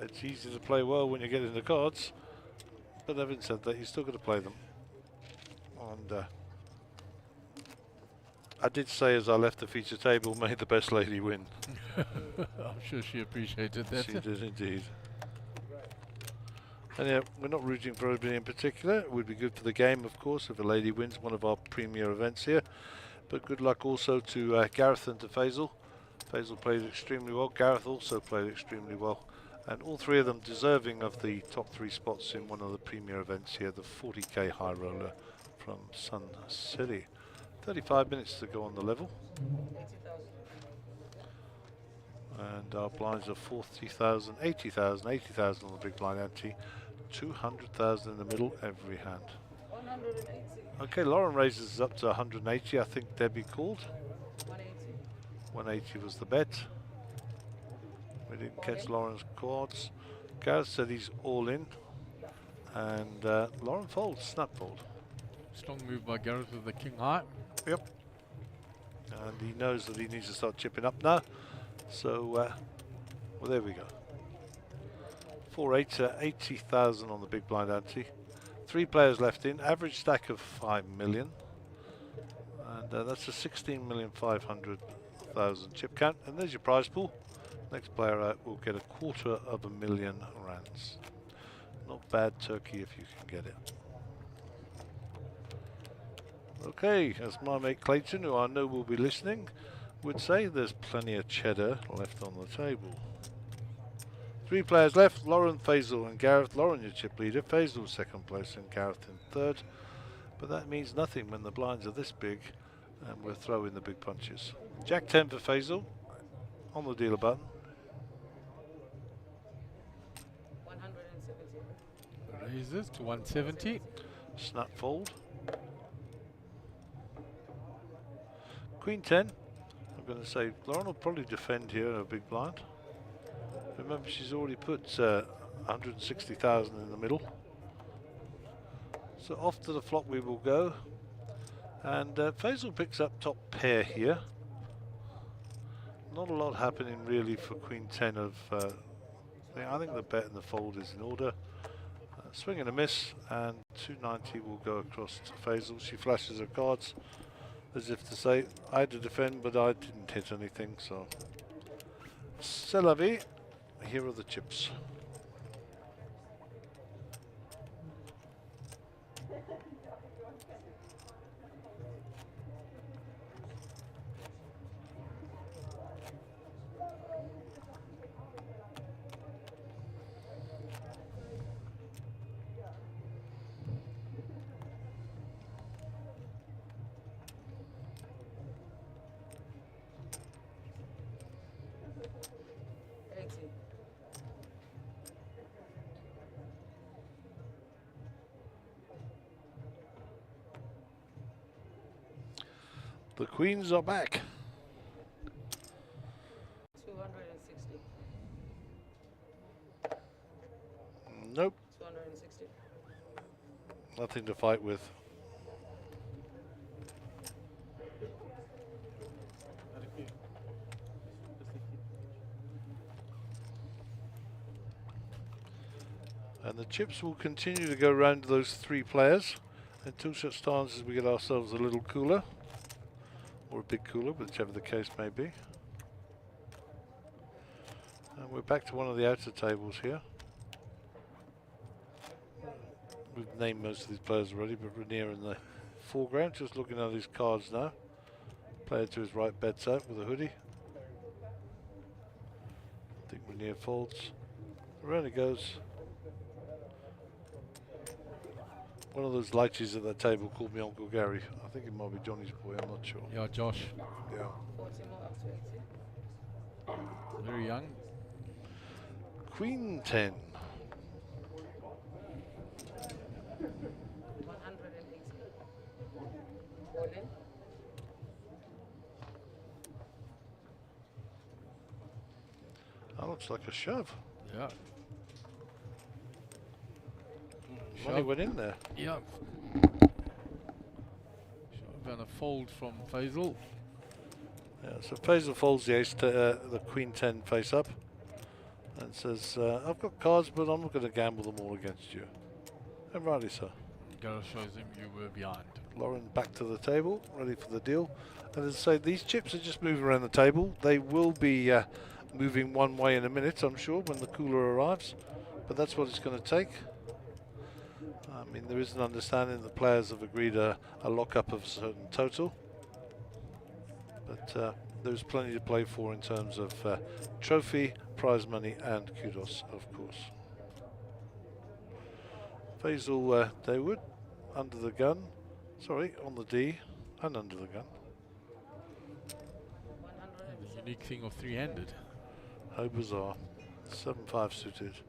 it's easy to play well when you get in the cards, but having said that, you still got to play them. And I did say as I left the feature table, may the best lady win. I'm sure she appreciated that. She did indeed. And yeah, we're not rooting for anybody in particular. It would be good for the game, of course, if a lady wins one of our premier events here. But good luck also to Gareth and to Faisal. Faisal played extremely well. Gareth also played extremely well. And all three of them deserving of the top 3 spots in one of the premier events here, the 40k High Roller from Sun City. 35 minutes to go on the level. And our blinds are 40,000, 80,000, 80,000 on the big blind ante, 200,000 in the middle every hand. 180. Okay, Lauren raises up to 180. I think Debbie called. 180. 180 was the bet. We didn't catch Lauren's cards. Gareth said he's all in. And Lauren folds, snap fold. Strong move by Gareth with the king high. Yep. And he knows that he needs to start chipping up now. So, well, there we go. 4-8, 80,000 on the big blind ante. 3 players left in, average stack of 5 million. And that's a 16,500,000 chip count. And there's your prize pool. Next player out will get $250,000 rands. Not bad turkey if you can get it. Okay, as my mate Clayton, who I know will be listening, would say, there's plenty of cheddar left on the table. 3 players left, Lauren, Faisal and Gareth. Lauren, your chip leader, Faisal second place and Gareth in third. But that means nothing when the blinds are this big and we're throwing the big punches. Jack 10 for Faisal on the dealer button. 170. Raises to 170. Snap fold. Queen 10. I'm going to say Lauren will probably defend here in a big blind. Remember, she's already put 160,000 in the middle. So off to the flop we will go. And Faisal picks up top pair here. Not a lot happening really for Queen 10 of... I think the bet and the fold is in order. Swing and a miss, and 290 will go across to Faisal. She flashes her cards as if to say, I had to defend, but I didn't hit anything, so... C'est la vie. Here are the chips. The queens are back. 260. Nope, 260. nothing to fight with. And the chips will continue to go around those 3 players until such times as we get ourselves a little cooler. Or a big cooler, whichever the case may be. And we're back to one of the outer tables here. We've named most of these players already, but Rainier in the foreground, just looking at his cards now. Player to his right bets out with a hoodie. I think Rainier folds. Around it goes. One of those lighties at that table called me Uncle Gary. I think it might be Johnny's boy, I'm not sure. Yeah, Josh. Yeah. 40 more up to 80. Very young. Queen 10. 180. All in. That looks like a shove. Yeah. Money went in there. Yeah. And a fold from Faisal. Yeah, so Faisal folds the ace to the Queen 10 face up and says, I've got cards, but I'm not going to gamble them all against you. And rightly so. Gareth shows him you were behind. Lauren back to the table, ready for the deal. And as I say, these chips are just moving around the table. They will be moving one way in a minute, I'm sure, when the cooler arrives. But that's what it's going to take. I mean, there is an understanding that players have agreed a lock-up of a certain total. But there's plenty to play for in terms of trophy, prize money and kudos, of course. Faisal Dawood, under the gun. Sorry, on the D and under the gun. The unique thing of 3-handed. How bizarre. 7-5 suited.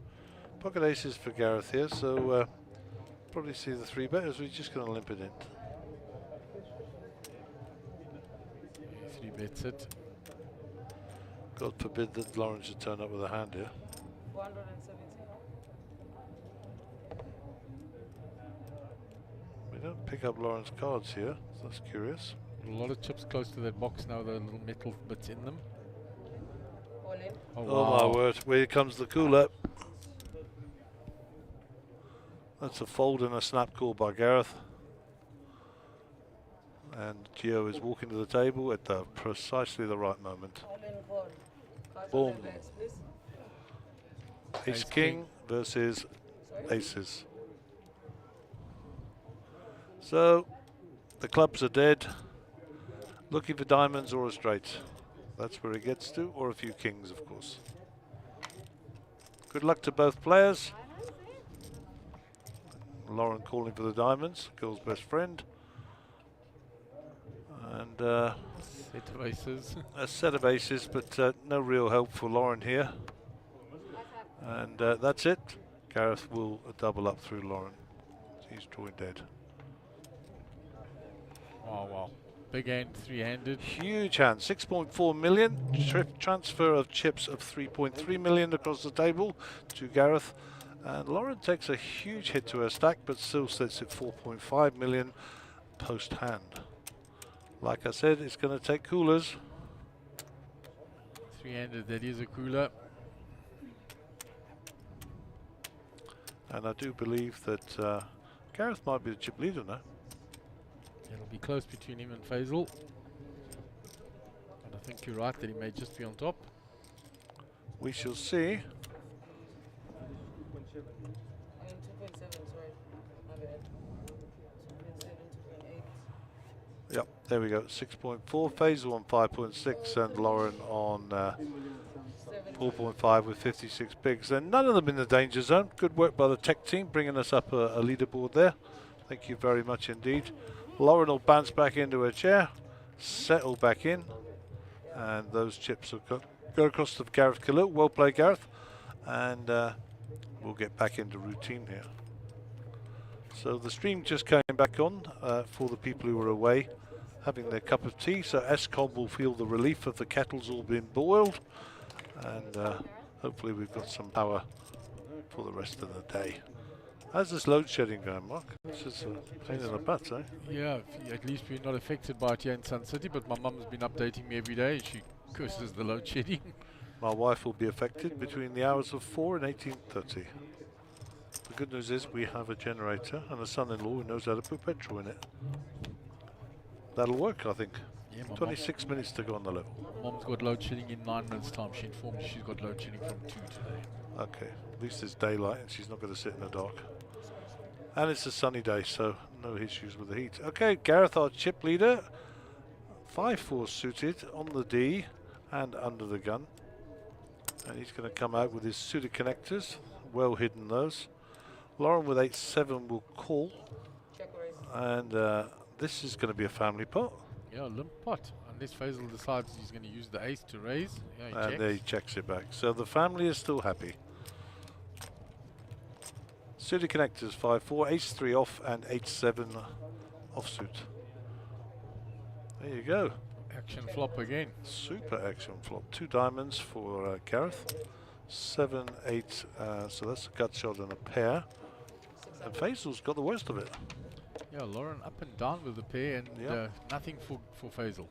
Pocket aces for Gareth here, so probably see the 3-bet, as we're just going to limp it in. 3-bets it. God forbid that Lauren should turn up with a hand here. 470. We don't pick up Lauren's cards here. So that's curious. A lot of chips close to that box now, the little metal bits in them. All in. Oh, Oh wow. my word, here comes the cooler. That's a fold and a snap call by Gareth. And Gio is walking to the table at precisely the right moment. All in goal. Cards Boom. on the backs, please. Ace Ace King versus Sorry? aces. So the clubs are dead. Looking for diamonds or a straight. That's where it gets to, or a few kings, of course. Good luck to both players. Lauren calling for the diamonds, girl's best friend. And Set of aces. a set of aces, but no real help for Lauren here. And that's it. Gareth will double up through Lauren. He's drawing dead. Wow, wow. Big hand, three-handed. Huge hand, 6.4 million. Transfer of chips of 3.3 million across the table to Gareth. And Lauren takes a huge hit to her stack, but still sits at 4.5 million post hand. Like I said, it's going to take coolers. Three-handed, that is a cooler. And I do believe that Gareth might be the chip leader now. It'll be close between him and Faisal. And I think you're right that he may just be on top. We shall see. I mean 2.7, sorry. My bad. 2.7, 2.8. Yep, there we go. 6.4. Faisal on 5.6 and Lauren on 4.5 with 56 bigs. And none of them in the danger zone. Good work by the tech team bringing us up a leaderboard there. Thank you very much indeed. Lauren will bounce back into her chair, settle back in, and those chips will go across to Gareth Khalil. Well played, Gareth. And we'll get back into routine here. So the stream just came back on for the people who were away having their cup of tea. So Escom will feel the relief of the kettles all being boiled. And hopefully we've got some power for the rest of the day. How's this load shedding going, Mark? This is a pain in the butt, eh? Yeah, at least we're not affected by it here in Sun City, but my mum's been updating me every day. She curses the load shedding. My wife will be affected between the hours of 4 and 18:30. The good news is we have a generator and a son-in-law who knows how to put petrol in it. That'll work, I think. Yeah, my 26 minutes to go on the level. Mom's got load shedding in 9 minutes time. She informed me she's got load shedding from 2 today. Okay, at least it's daylight and she's not going to sit in the dark. And it's a sunny day, so no issues with the heat. Okay, Gareth, our chip leader. 5-4 suited on the D and under the gun. And he's going to come out with his suited connectors. Well hidden those. Lauren with 8-7 will call. Check raise. And this is going to be a family pot. Yeah, limp pot. Unless Faisal decides he's going to use the ace to raise. Yeah, he And there he checks it back. So the family is still happy. Suited connectors 5-4, ace-3 off and 8-7 offsuit. There you go. Action flop again. Super action flop. 2 diamonds for Gareth. 7-8, so that's a gut shot and a pair. And Faisal's got the worst of it. Yeah, Lauren up and down with the pair and Yep. nothing for Faisal.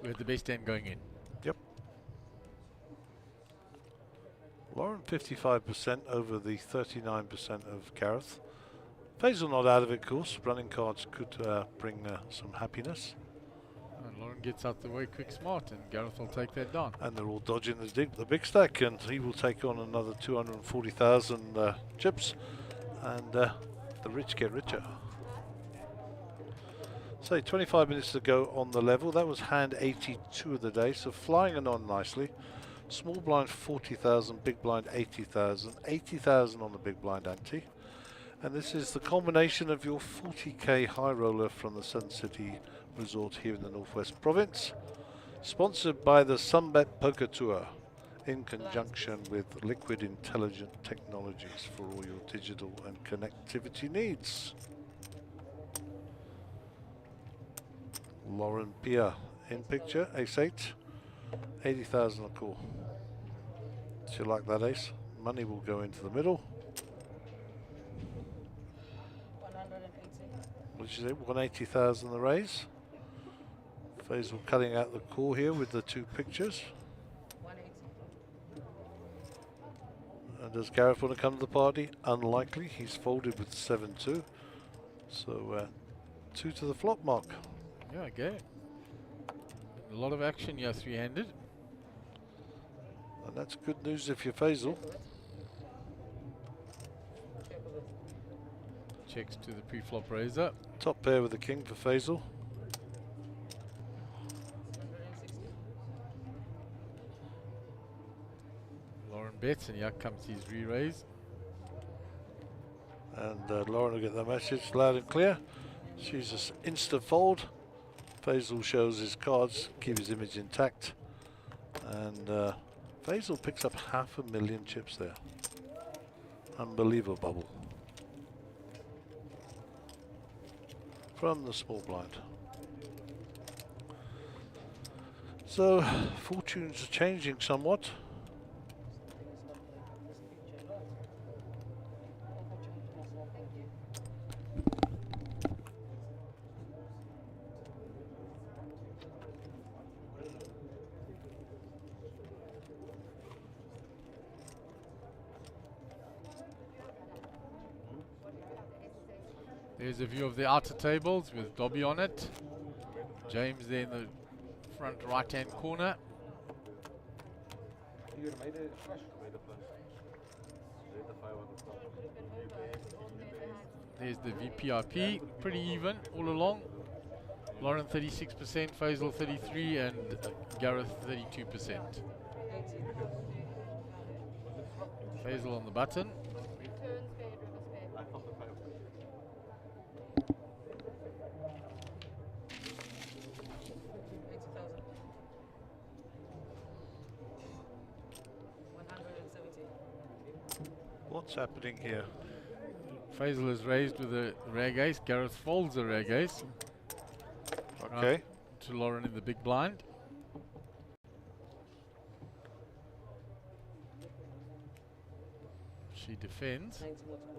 We had the best hand going in. Yep. Lauren 55% over the 39% of Gareth. Faisal not out of it, of course. Running cards could bring some happiness. And Lauren gets out the way quick smart and Gareth will take that down. And they're all dodging the big stack, and he will take on another 240,000 chips, and the rich get richer. So 25 minutes to go on the level. That was hand 82 of the day, so flying it on nicely. Small blind 40,000, big blind 80,000, 80,000 on the big blind ante. And this is the combination of your 40k high roller from the Sun City Resort here in the Northwest Province. Sponsored by the Sunbet Poker Tour in conjunction with Liquid Intelligent Technologies for all your digital and connectivity needs. Lauren Pia in picture, ace-8, 80,000 a call. Do you like that ace? Money will go into the middle. 180. which is it, 180,000 the raise. Faisal cutting out the core here with the two pictures. 180. And does Gareth want to come to the party? Unlikely. He's folded with 7-2. So 2 to the flop mark. Yeah, okay. A lot of action here, three-handed. And that's good news if you're Faisal. Checks to the pre-flop raiser. Top pair with the king for Faisal. 160. Lauren bets, and here comes his re-raise. And Lauren will get the message loud and clear. She's just insta fold. Faisal shows his cards, keep his image intact. And Faisal picks up 500,000 chips there. Unbelievable. From the small blind. So fortunes are changing somewhat. There's a view of the outer tables with Dobby on it. James there in the front right-hand corner. There's the VPIP, pretty even all along. Lauren 36%, Faisal 33%, and Gareth 32%. Faisal on the button. Return spade, river spade. 80,000. 170. What's happening here? Faisal is raised with a rag ace. Gareth folds a rag ace. Okay. To Lauren in the big blind. She defends. 90 more to go.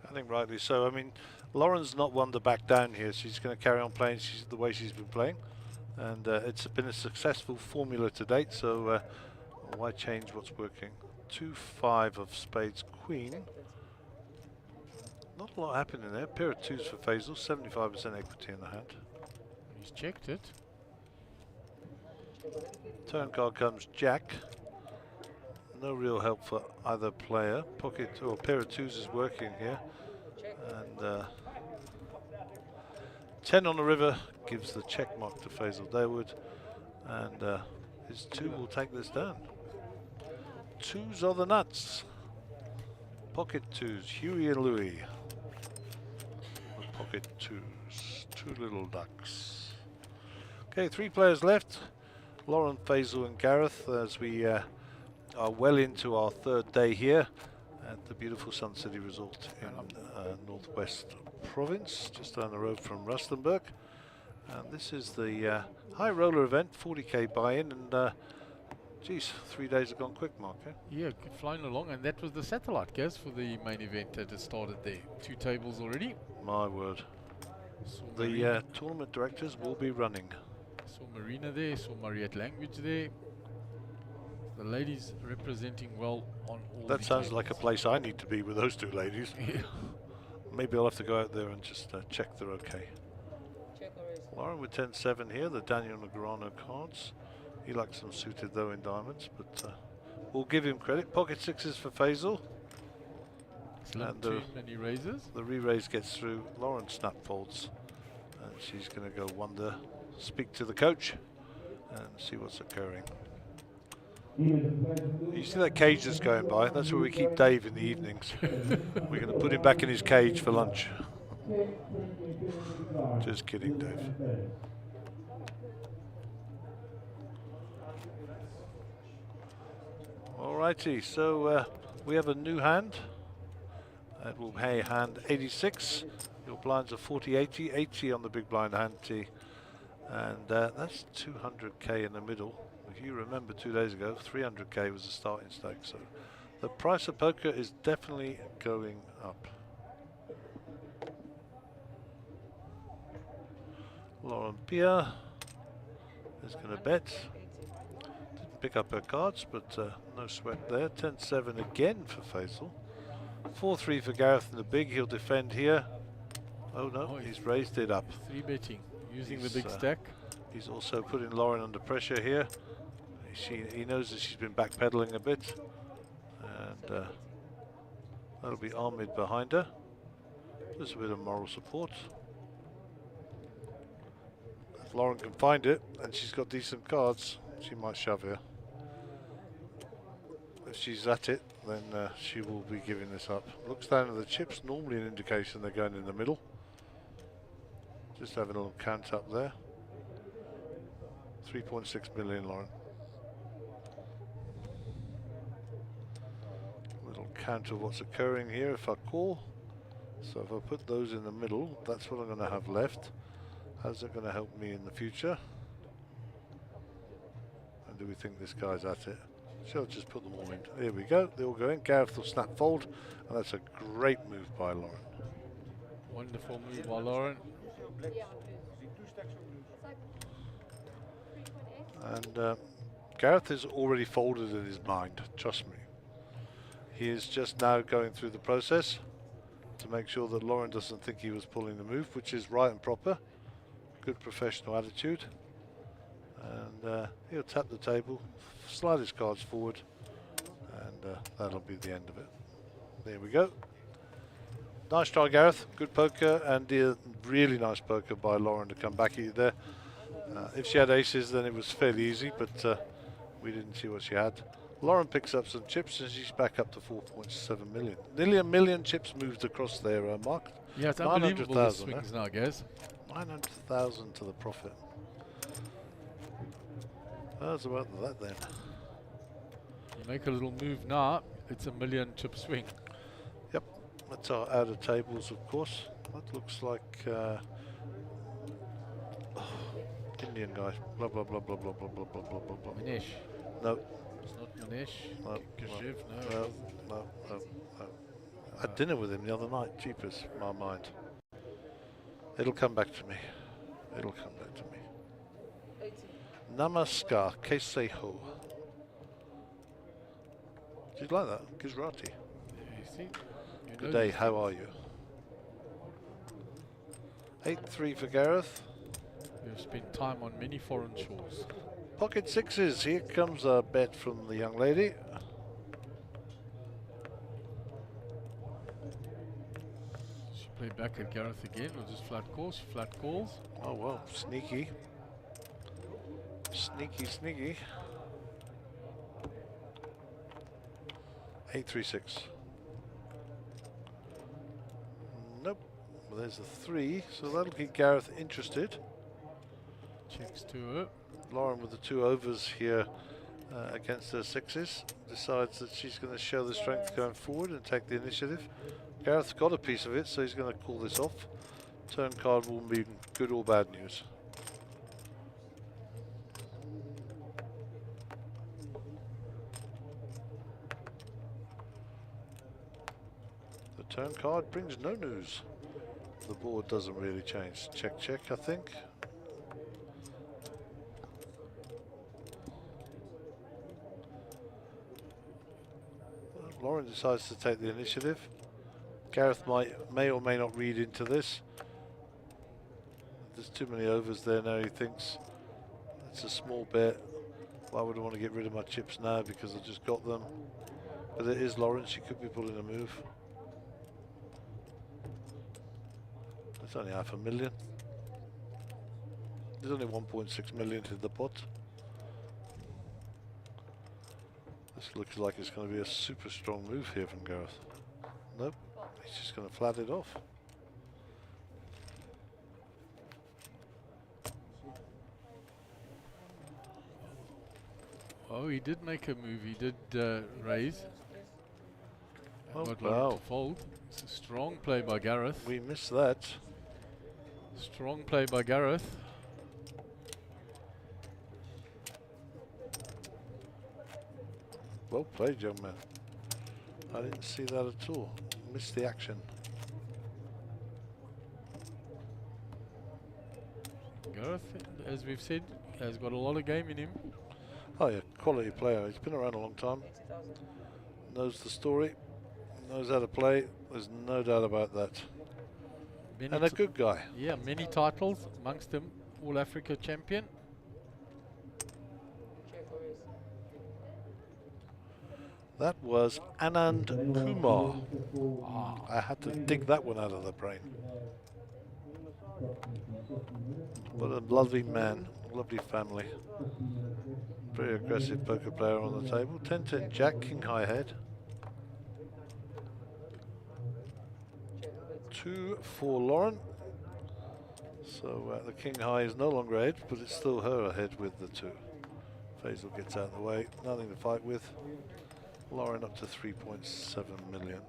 I think rightly so. I mean, Lauren's not one to back down here. She's going to carry on playing the way she's been playing. And it's been a successful formula to date, so why change what's working? 2-5 of spades queen. Not a lot happening there. Pair of twos for Faisal, 75% equity in the hand. He's checked it. Turn card comes Jack. No real help for either player. Pocket or pair of twos is working here. And 10 on the river gives the check mark to Faisal Daywood. And his two will take this down. Twos are the nuts. Pocket twos, Huey and Louie. Pocket twos, two little ducks. Okay, 3 players left. Lauren, Faisal and Gareth as we are well into our 3rd day here at the beautiful Sun City Resort in Northwest Province, just down the road from Rustenburg. And this is the high roller event, 40k buy-in, and geez, 3 days have gone quick, Mark. Eh? Yeah, flying along, and that was the satellite, Gaz, for the main event that has started there. 2 tables already. My word. Saw The tournament directors will be running. Saw Marina there, saw Mariette Language there. The ladies representing well on all That the sounds tables. like a place I need to be with those 2 ladies. Yeah. Maybe I'll have to go out there and just check they're okay. Check or raise. Lauren with 10-7 here, the Daniel Negreanu cards. He likes them suited though in diamonds, but we'll give him credit. Pocket 6s for Faisal. Excellent, And too many raises. the re-raise gets through. Lauren snap folds. And she's going to go wonder, speak to the coach and see what's occurring. You see that cage that's going by? That's where we keep Dave in the evenings. We're going to put him back in his cage for lunch. Just kidding, Dave. Alrighty, so we have a new hand. That will pay hand 86. Your blinds are 40-80, 80 on the big blind hand T. And that's 200k in the middle. If you remember 2 days ago, 300k was the starting stake. So the price of poker is definitely going up. Lauren Pia is going to bet. Didn't pick up her cards, but no sweat there. 10-7 again for Faisal. 4-3 for Gareth in the big. He'll defend here. Oh no, Oh, he's raised it up. 3-betting, using He's, the big stack. He's also putting Lauren under pressure here. He knows that she's been backpedaling a bit. And that'll be Ahmed behind her. Just a bit of moral support. If Lauren can find it, and she's got decent cards, she might shove here. If she's at it, then she will be giving this up. Looks down at the chips, normally an indication they're going in the middle. Just having a little count up there. 3.6 million, Lauren. Little count of what's occurring here if I call. So if I put those in the middle, that's what I'm going to have left. How's that going to help me in the future? And do we think this guy's at it? Shall I just put them all in? Here we go. They all go in. Gareth will snap fold. And that's a great move by Lauren. Wonderful move by Lauren. And Gareth is already folded in his mind, trust me. He is just now going through the process to make sure that Lauren doesn't think he was pulling the move, which is right and proper. Good professional attitude. And he'll tap the table, slide his cards forward, and that'll be the end of it. There we go. Nice try, Gareth. Good poker, and really nice poker by Lauren to come back at you there. If she had aces, then it was fairly easy, but we didn't see what she had. Lauren picks up some chips, and she's back up to 4.7 million. Nearly 1 million chips moved across there, Mark. Yeah, it's unbelievable the swings now, guys. 900,000 to the profit. How's about that then? You make a little move now, it's a 1 million chip swing. Yep, that's our outer tables, of course. That looks like Indian guy. Blah blah blah blah blah blah blah blah blah blah. Manesh. No. It's not Manesh. No. Kashiv, No. I had dinner with him the other night. Jeepers, my mind. It'll come back to me. It'll come back to me. Namaskar, Kaise Ho. Do you like that? Gujarati. You see? Good day, how are you? 8-3 for Gareth. We've spent time on many foreign shores. Pocket sixes. Here comes a bet from the young lady. She played back at Gareth again, or just flat calls? She flat calls. Oh well, sneaky. Sneaky, sneaky. 8-3-6. Nope. Well, there's a 3, so that'll keep Gareth interested. Checks to her. Lauren with the 2 overs here against her sixes decides that she's going to show the strength going forward and take the initiative. Gareth's got a piece of it, so he's going to call this off. Turn card will be good or bad news. The turn card brings no news. The board doesn't really change. Check, check, I think. Lauren decides to take the initiative. Gareth may or may not read into this. There's too many overs there now, he thinks. It's a small bet. Why would I want to get rid of my chips now because I just got them? But it is Lauren, she could be pulling a move. It's only 500,000. There's only 1.6 million to the pot. This looks like it's going to be a super strong move here from Gareth. Nope, he's just going to flat it off. Oh, he did make a move. He did raise. Oh, Got Lauren to fold. It's a strong play by Gareth. We missed that. Strong play by Gareth. Well played, young man. I didn't see that at all. Missed the action. Go. Gareth, as we've said, has got a lot of game in him. Oh yeah, quality player. He's been around a long time. Knows the story. Knows how to play. There's no doubt about that. Many And a good guy. Yeah, many titles, amongst them All Africa champion. That was Anand Kumar. I had to dig that one out of the brain. What a lovely man, lovely family. Very aggressive poker player on the table. 10-10 Jack, King High Head. 2 for Lauren. So the King High is no longer ahead, but it's still her ahead with the 2. Faisal gets out of the way, nothing to fight with. Lauren up to 3.7 million.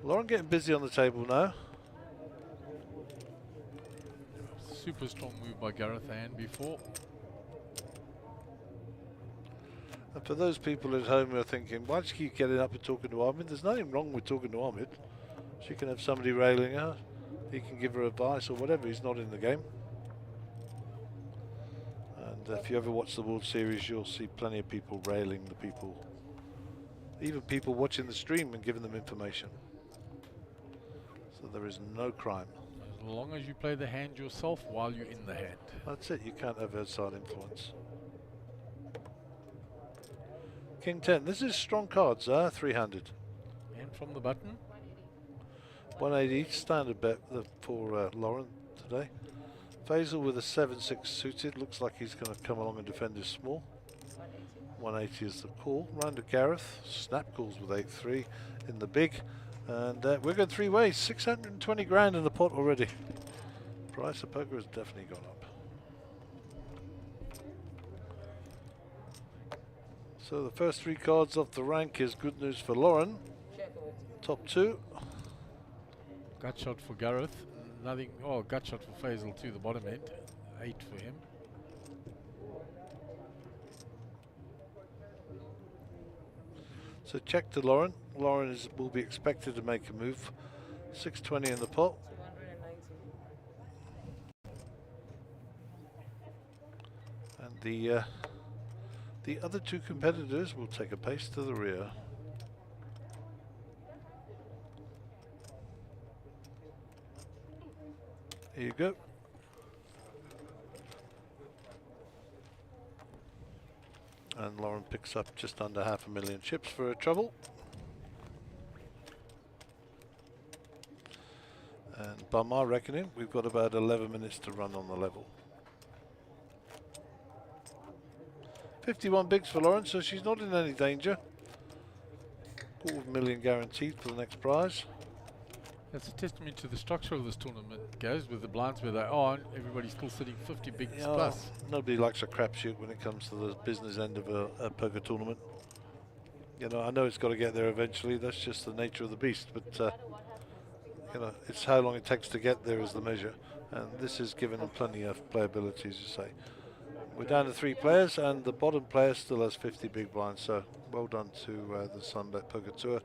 Lauren getting busy on the table now. Super strong move by Gareth Ann before. And for those people at home who are thinking, why does she keep getting up and talking to Ahmed? There's nothing wrong with talking to Ahmed. She can have somebody railing her. He can give her advice or whatever. He's not in the game. And if you ever watch the World Series, you'll see plenty of people railing the people. Even people watching the stream and giving them information. So there is no crime. As long as you play the hand yourself while you're in the hand. That's it. You can't have outside influence. King 10. This is strong cards, 300. And from the button. 180 standard bet for Lauren today. Faisal with a 7-6 suited. Looks like he's going to come along and defend his small. 180 is the call. Round to Gareth. Snap calls with 8-3 in the big. And we're going 3 ways. 620 grand in the pot already. Price of poker has definitely gone up. So the first 3 cards off the rank is good news for Lauren. Top 2. Gut shot for Gareth. Nothing. Oh, gut shot for Faisal too, the bottom end. 8 for him. So check to Lauren. Lauren will be expected to make a move. 620 in the pot. And the other 2 competitors will take a pace to the rear. Here you go. And Lauren picks up just under 500,000 chips for her trouble. And by my reckoning, we've got about 11 minutes to run on the level. 51 bigs for Lauren, so she's not in any danger. $250,000 guaranteed for the next prize. That's a testament to the structure of this tournament, guys, with the blinds where they are, and everybody's still sitting 50 bigs plus. Nobody likes a crapshoot when it comes to the business end of a poker tournament. You know, I know it's got to get there eventually. That's just the nature of the beast. But you know, it's how long it takes to get there is the measure. And this has given them plenty of playability, as you say. We're down to 3 players, and the bottom player still has 50 big blinds. So well done to the Sunbet Poker Tour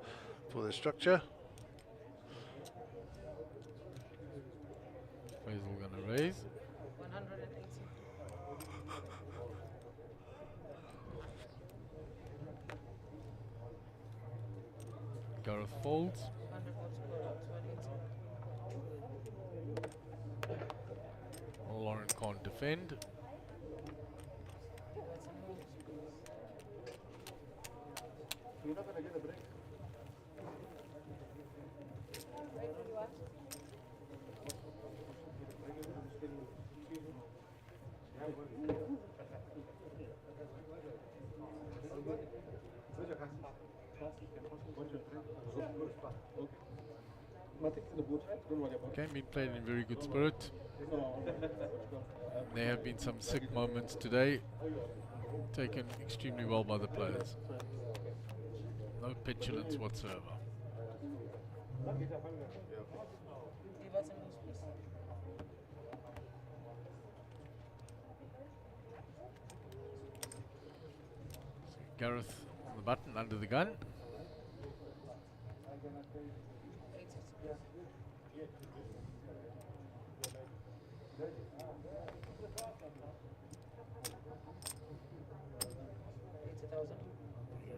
for their structure. Faisal going to raise. 180. Gareth folds. Lauren can't defend. You're not going to get a break. Okay, been played in very good spirit. There have been some sick moments today, taken extremely well by the players. No petulance whatsoever. Gareth on the button, under the gun.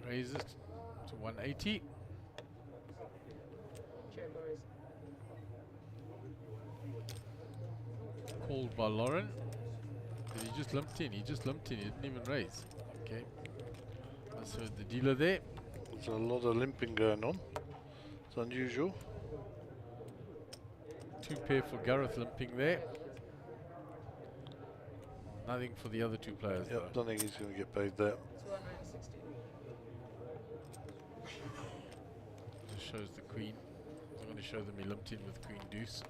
Raises to 180. Check, Boris. Called by Lauren. Did he just limped in? He just limped in. He didn't even raise. Okay. Must heard the dealer there. There's a lot of limping going on. It's unusual. 2 pair for Gareth limping there. Nothing for the other 2 players Yep, though. don't think he's going to get paid there. 260. Just shows the queen. I'm going to show them he limped in with queen deuce.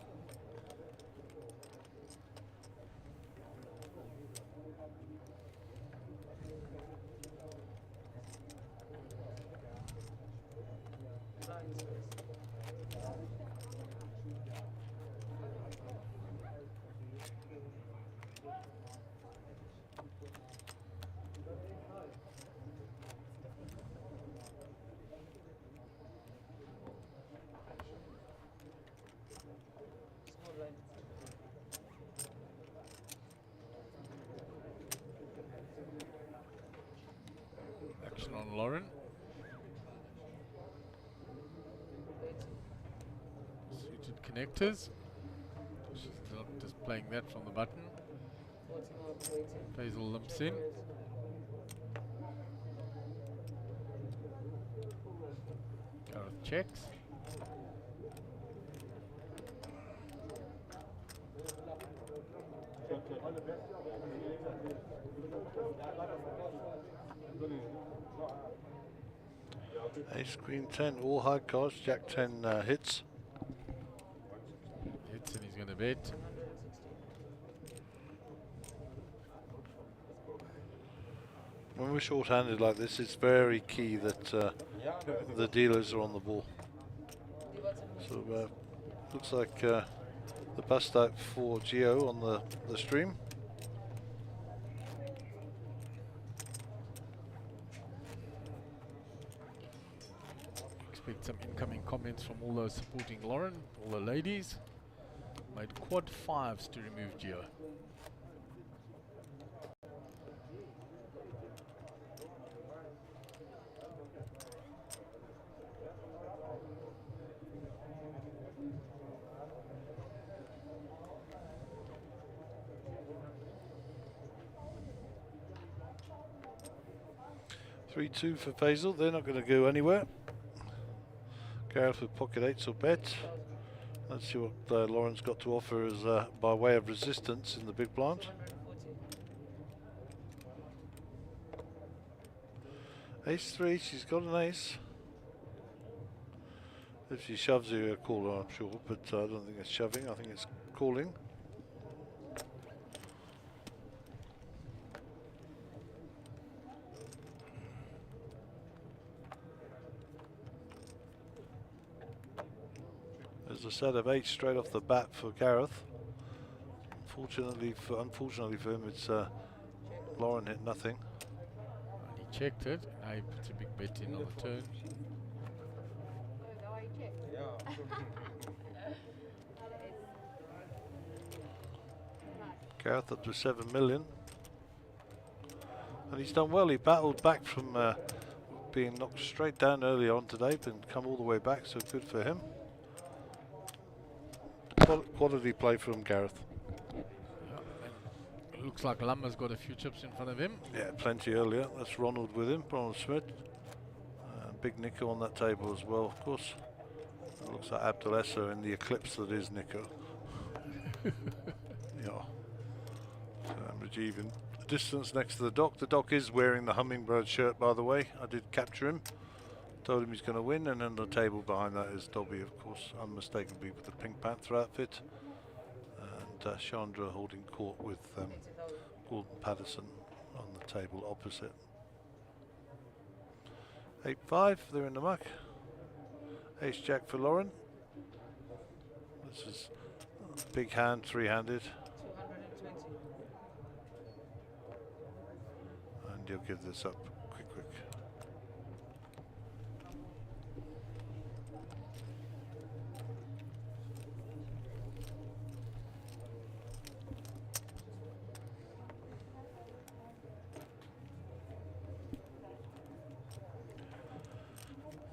Action on Lauren. Suited connectors. She's not just playing that from the button. Basil limps in. Gareth checks. Ace, queen 10, all high cards. Jack 10 hits. Hits and he's going to bet. When we're short-handed like this, it's very key that the dealers are on the ball. So looks like the bust out for Gio on the stream. Expect some incoming comments from all those supporting Lauren, all the ladies. Made quad 5s to remove Gio. Three-two for Faisal. They're not going to go anywhere. Gareth with pocket 8s or bet. Let's see what Lauren's got to offer as by way of resistance in the big blind. 240. Ace-3, she's got an ace. If she shoves you a caller, I'm sure, but I don't think it's shoving, I think it's calling. There's a set of 8 straight off the bat for Gareth. Unfortunately for him, it's Lauren hit nothing. And he checked it. Now he puts a big bet in on the turn. Oh, the way you check. Gareth up to 7 million. And he's done well. He battled back from being knocked straight down early on today, but come all the way back, so good for him. Quality play from Gareth. It looks like Lummer's got a few chips in front of him. Yeah, plenty earlier. That's Ronald with him, Ronald Smith. Big Nico on that table as well, of course. It looks like Abdelessa in the eclipse that is Nico. Yeah. Rajiv in the distance next to the doc. The doc is wearing the Hummingbird shirt, by the way. I did capture him. Told him he's going to win, and then the table behind that is Dobby, of course, unmistakably with the Pink Panther outfit. And Chandra holding court with Gordon Patterson on the table opposite. 8-5, they're in the muck. Ace Jack for Lauren. This is a big hand, three-handed. 220. And you'll give this up quick.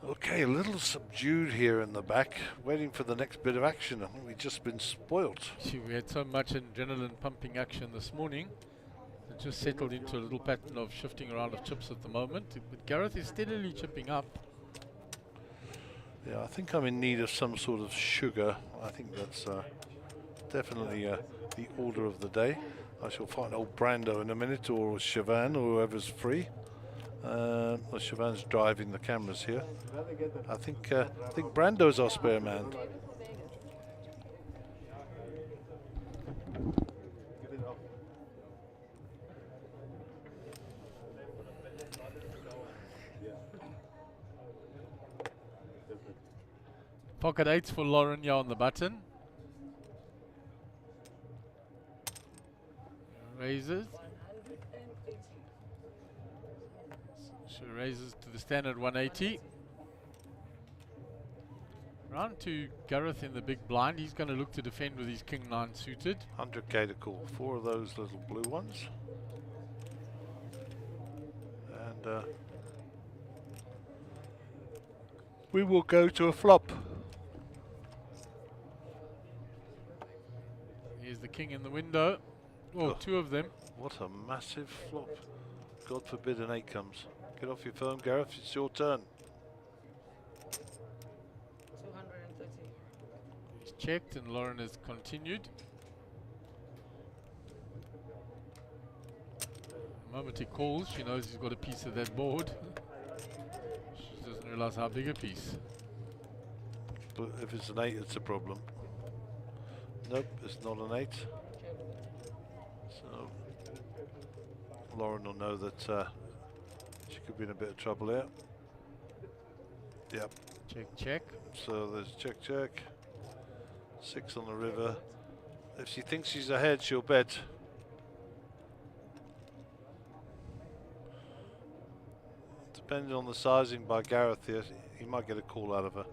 Okay, a little subdued here in the back, waiting for the next bit of action. I think we've just been spoilt. Gee, we had so much adrenaline pumping action this morning. It just settled into a little pattern of shifting around of chips at the moment. But Gareth is steadily chipping up. Yeah, I think I'm in need of some sort of sugar. I think that's definitely the order of the day. I shall find old Brando in a minute, or Siobhan, or whoever's free. Well, Siobhan's driving the cameras here. I think Brando's our spare man. Pocket 8s for Lauren here on the button. Raises. She raises to the standard 180. Round to Gareth in the big blind. He's going to look to defend with his King 9 suited. 100k to call. 4 of those little blue ones. And we will go to a flop. Here's the King in the window. Oh, 2 of them. What a massive flop. God forbid an 8 comes. Get off your phone, Gareth. It's your turn. 230. He's checked and Lauren has continued. The moment he calls, she knows he's got a piece of that board. She doesn't realize how big a piece. But if it's an 8, it's a problem. Nope, it's not an 8. So Lauren will know that she could be in a bit of trouble here. Yep. Check, check. So there's check, check. 6 on the river. If she thinks she's ahead, she'll bet. Depending on the sizing by Gareth here, he might get a call out of her.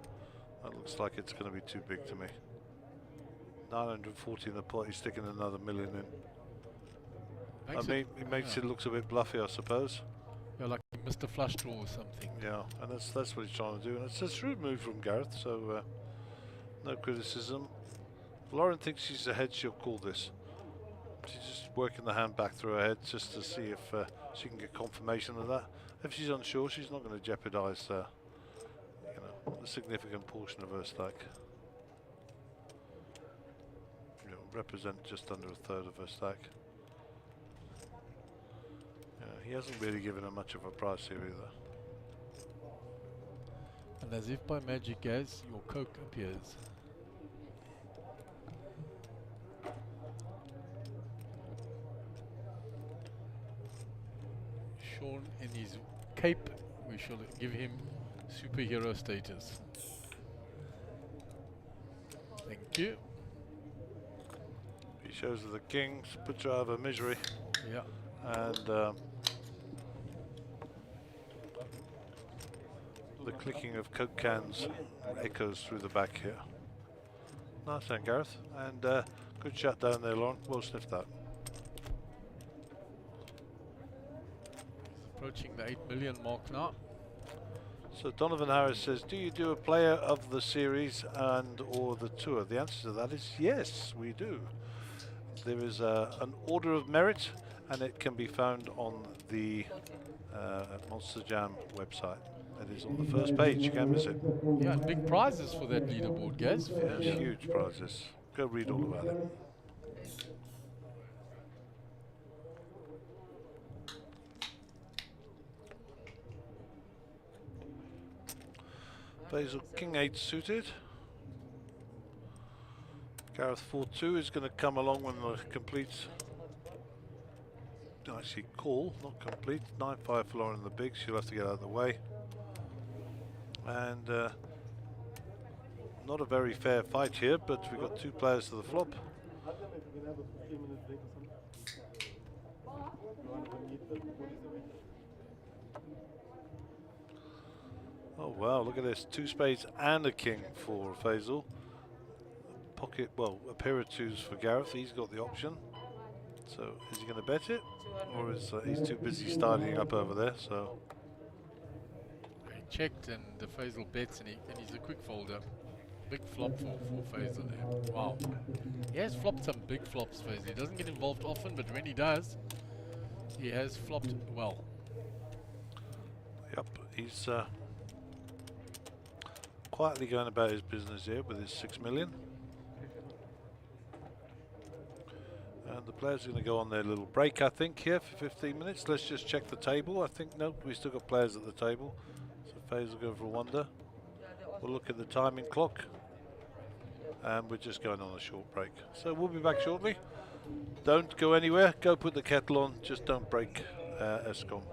That looks like it's going to be too big to me. 940 in the pot, he's sticking another million in. I mean, it makes it looks a bit bluffy, I suppose. Yeah, like Mr. Flush Draw or something. Yeah, and that's what he's trying to do, and it's a shrewd move from Gareth, so no criticism. If Lauren thinks she's ahead, she'll call this. She's just working the hand back through her head just to see if she can get confirmation of that. If she's unsure, she's not going to jeopardise you know, a significant portion of her stack. You know, represent just under a third of her stack. He hasn't really given her much of a price here either. And as if by magic, as your Coke appears. Sean in his cape, we shall give him superhero status. Thank you. He shows her the king, puts her out of her misery. Yeah. And the clicking of Coke cans echoes through the back here. Nice then, Gareth. And good shot down there, Lauren. Well sniffed that. Approaching the 8 million mark now. So Donovan Harris says, do you do a player of the series and or the tour? The answer to that is yes, we do. There is an order of merit, and it can be found on the Monster Jam website. It is on the first page, you can't miss it. Yeah, and big prizes for that leaderboard, guys. Yeah, huge prizes. Go read all about it. Basil King 8 suited. Gareth 4-2 is going to come along when the complete. Actually, call, not complete. 9-5 for Lauren in the big. She'll have to get out of the way. And not a very fair fight here, but we've got 2 players to the flop. Oh wow, look at this. 2 spades and a king for Faisal. Pocket, well, a pair of 2s for Gareth. He's got the option. So is he going to bet it? Or is he's too busy starting up over there? So checked, and the Faisal bets, and he's a quick folder. Big flop for Faisal there. Wow. He has flopped some big flops, Faisal. He doesn't get involved often, but when he does, he has flopped well. Yep, he's quietly going about his business here with his 6 million. And the players are going to go on their little break, I think, here for 15 minutes. Let's just check the table. I think, nope, we still got players at the table. So Faze will go for a wonder. We'll look at the timing clock. And we're just going on a short break. So we'll be back shortly. Don't go anywhere. Go put the kettle on. Just don't break ESCOM.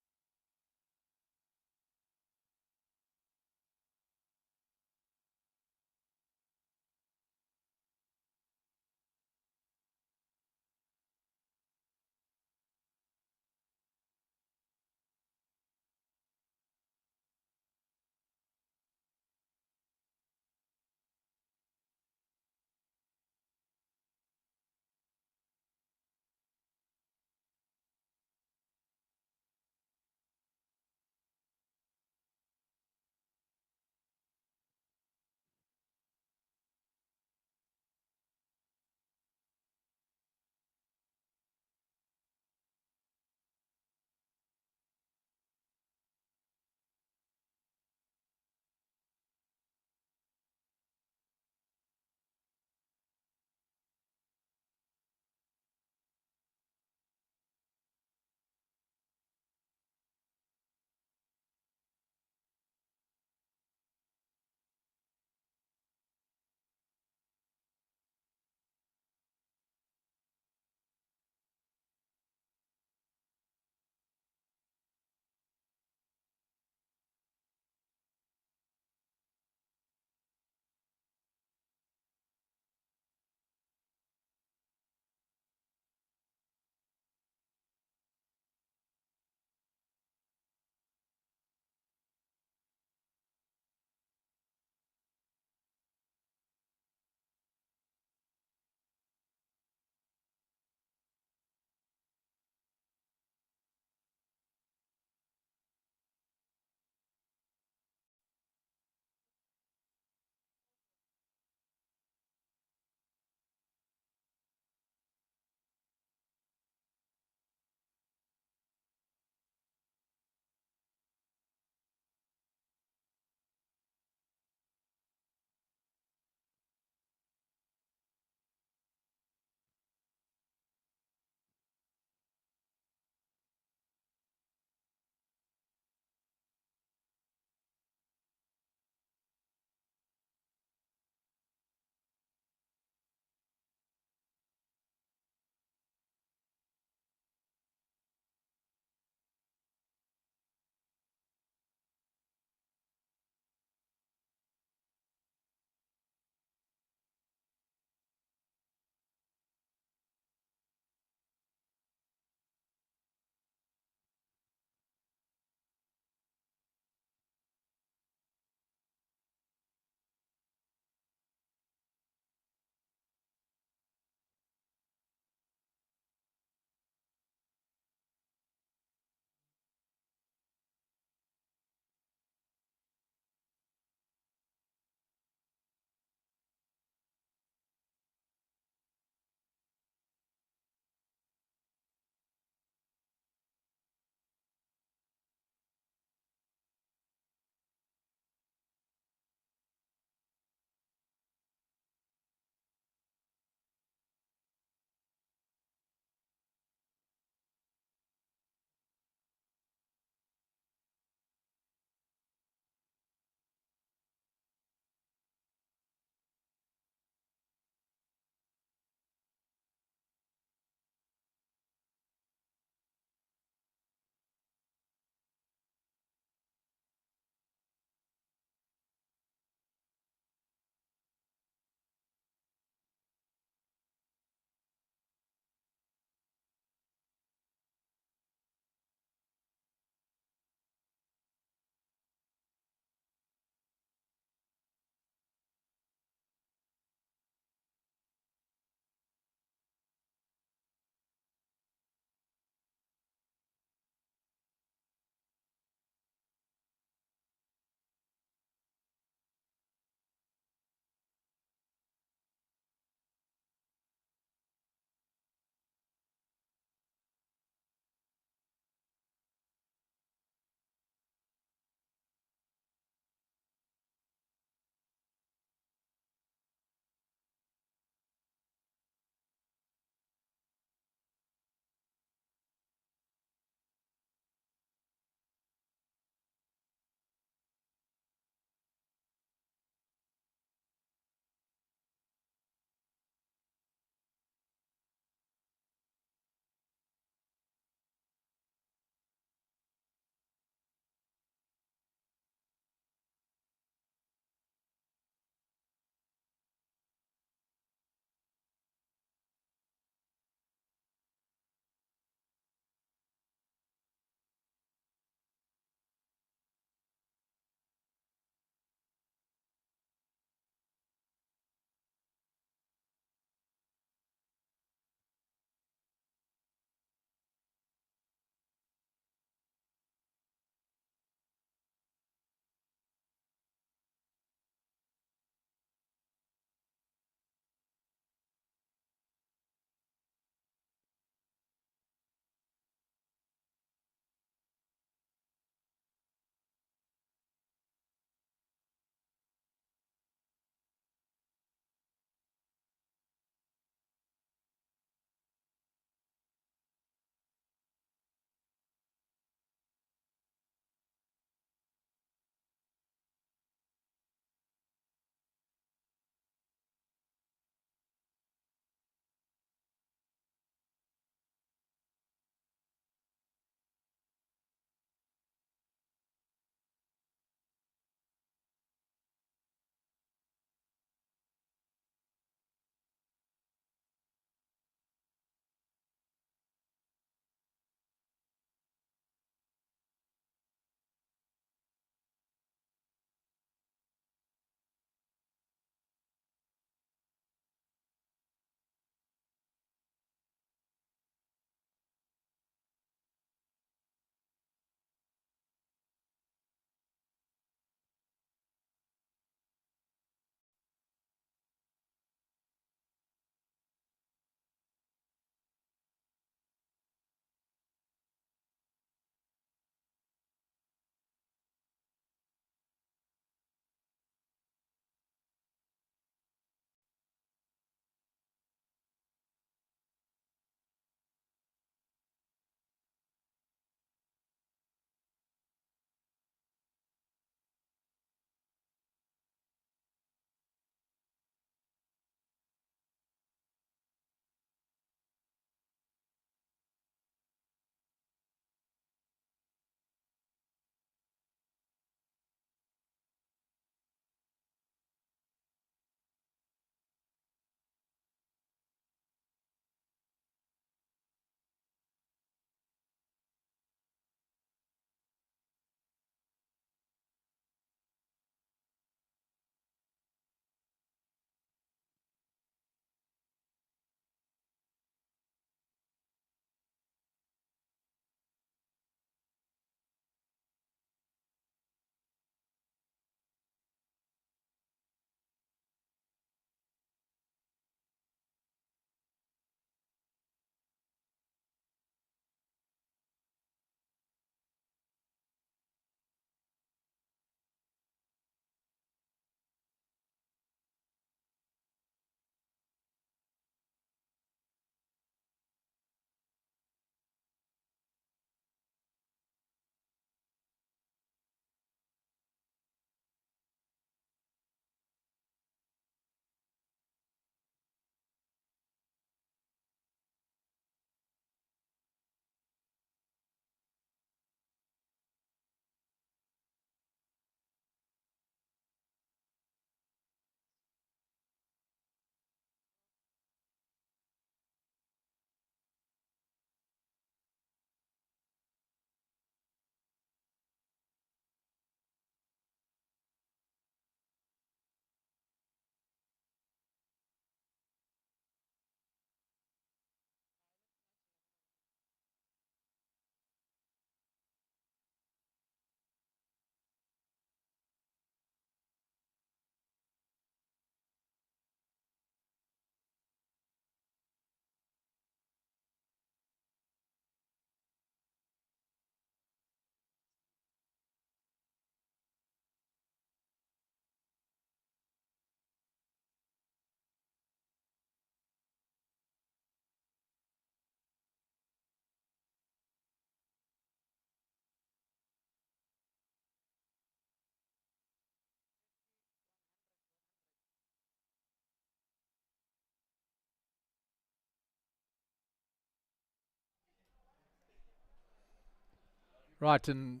Right, and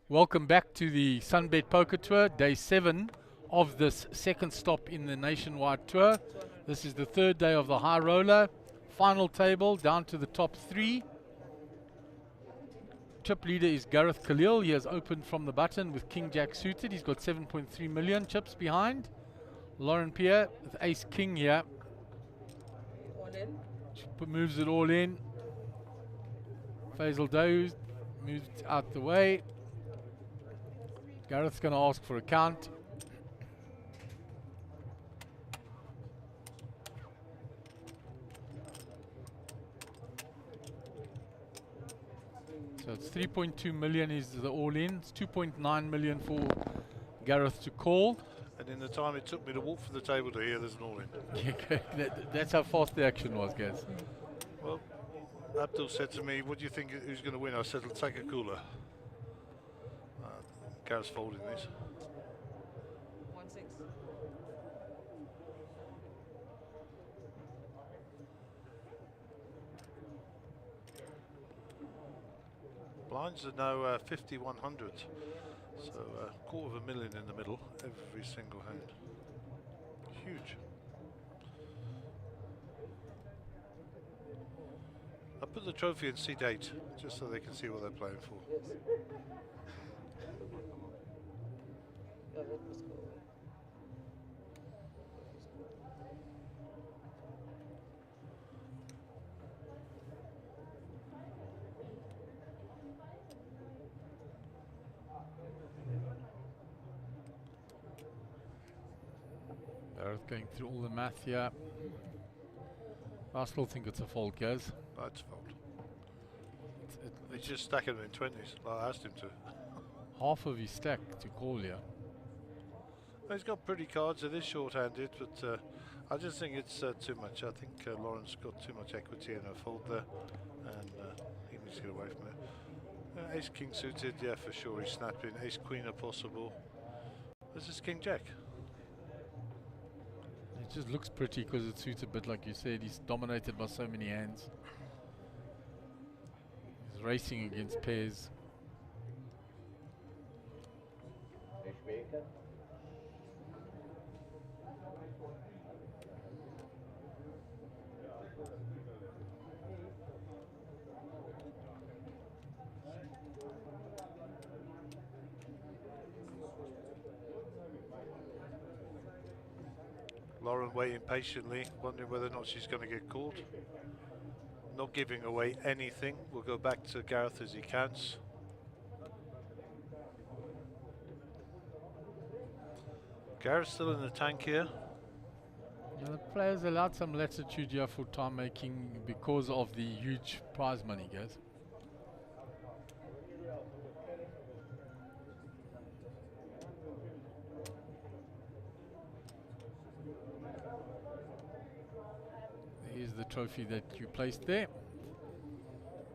welcome back to the Sunbet Poker Tour, day 7 of this second stop in the nationwide tour. This is the third day of the high roller. Final table down to the top 3. Chip leader is Gareth Khalil. He has opened from the button with King Jack suited. He's got 7.3 million chips behind. Lauren Pierre with Ace King here. All in. Moves it all in. Faisal Daoud moves out the way. Gareth's going to ask for a count. So it's 3.2 million is the all-in. It's 2.9 million for Gareth to call. And in the time it took me to walk from the table to here, there's an all-in. That's how fast the action was, guys. Well, Abdul said to me, what do you think, who's going to win? I said, I'll take a cooler. Gareth's folding this. 1-6. Blinds are now 5,100. So $250,000 in the middle, every single hand. Huge. I put the trophy in seat 8, just so they can see what they're playing for. Gareth going through all the math here. I still think it's a fold, guys. That's fold. He's just stacking them in 20s, like I asked him to. Half of his stack to call here. Well, he's got pretty cards, it is short-handed, but I just think it's too much. I think Lauren's got too much equity in her fold there, and he needs to get away from it. Ace-King suited, yeah, for sure, he's snapping. Ace-Queen are possible. This is King-Jack. It just looks pretty because it's suited, but like you said, he's dominated by so many hands. He's racing against pairs. Lauren waiting patiently, wondering whether or not she's going to get called. Not giving away anything. We'll go back to Gareth as he counts. Gareth's still in the tank here. Yeah, the players allowed some latitude here for time making because of the huge prize money, guys. Here's the trophy that you placed there.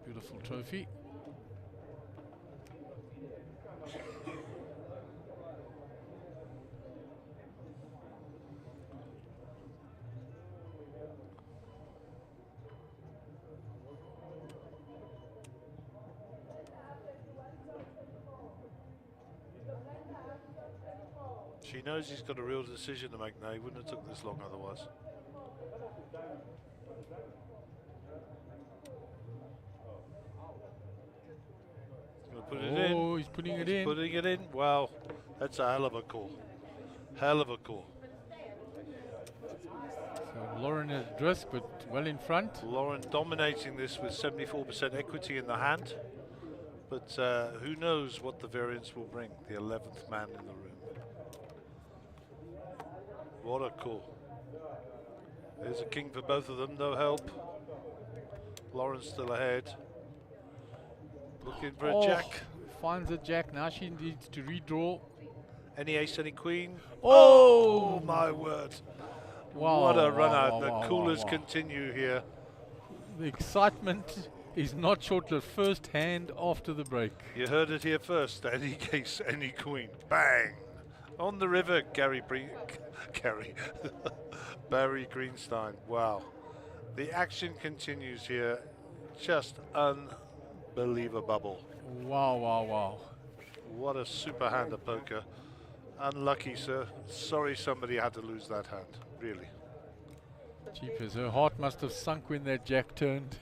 Beautiful trophy. She knows he's got a real decision to make now. He wouldn't have took this long otherwise. Put it in. Oh, he's putting it in. Putting it in. Wow, that's a hell of a call. Hell of a call. So Lauren is at risk, but well in front. Lauren dominating this with 74% equity in the hand. But who knows what the variance will bring. The 11th man in the room. What a call. There's a king for both of them, no help. Lauren's still ahead. Looking for a jack. Finds a jack. Now she needs to redraw. Any ace, any queen. Oh, my word. Wow, What a wow, run out. wow, The wow, coolers wow. continue here. The excitement is not short-lived. First hand after the break. You heard it here first. Any ace, any queen. Bang. On the river, Barry Greenstein. Wow. The action continues here. Just unbelievable. Wow, wow, wow. What a super hand of poker. Unlucky, sir. Sorry somebody had to lose that hand. Really. Jeepers, her heart must have sunk when that jack turned.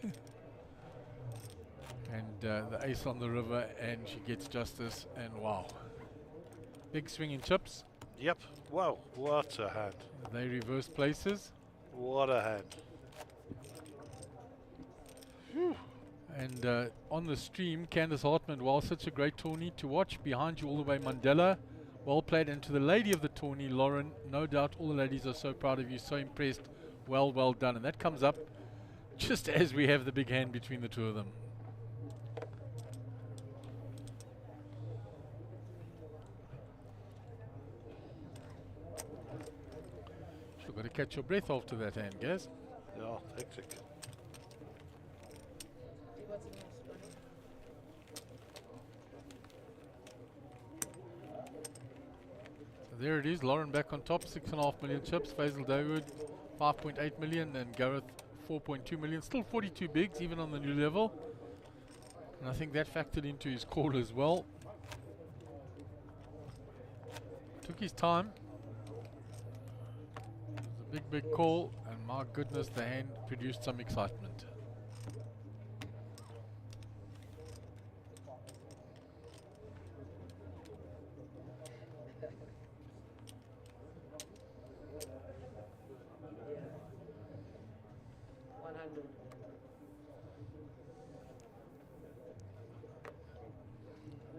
And the ace on the river, and she gets justice, and wow. Big swinging chips. Yep. Wow. What a hand. They reverse places. What a hand. Phew. And on the stream, Candice Hartman, wow, such a great tourney to watch. Behind you all the way, Mandela. Well played. And to the lady of the tourney, Lauren, no doubt all the ladies are so proud of you, so impressed. Well, well done. And that comes up just as we have the big hand between the two of them. You've got to catch your breath after that hand, Gaz. Yeah, hectic. So there it is, Lauren back on top, 6.5 million chips. Faisal Dawood, 5.8 million, and Gareth, 4.2 million. Still 42 bigs, even on the new level. And I think that factored into his call as well. Took his time. It was a big call, and my goodness, the hand produced some excitement.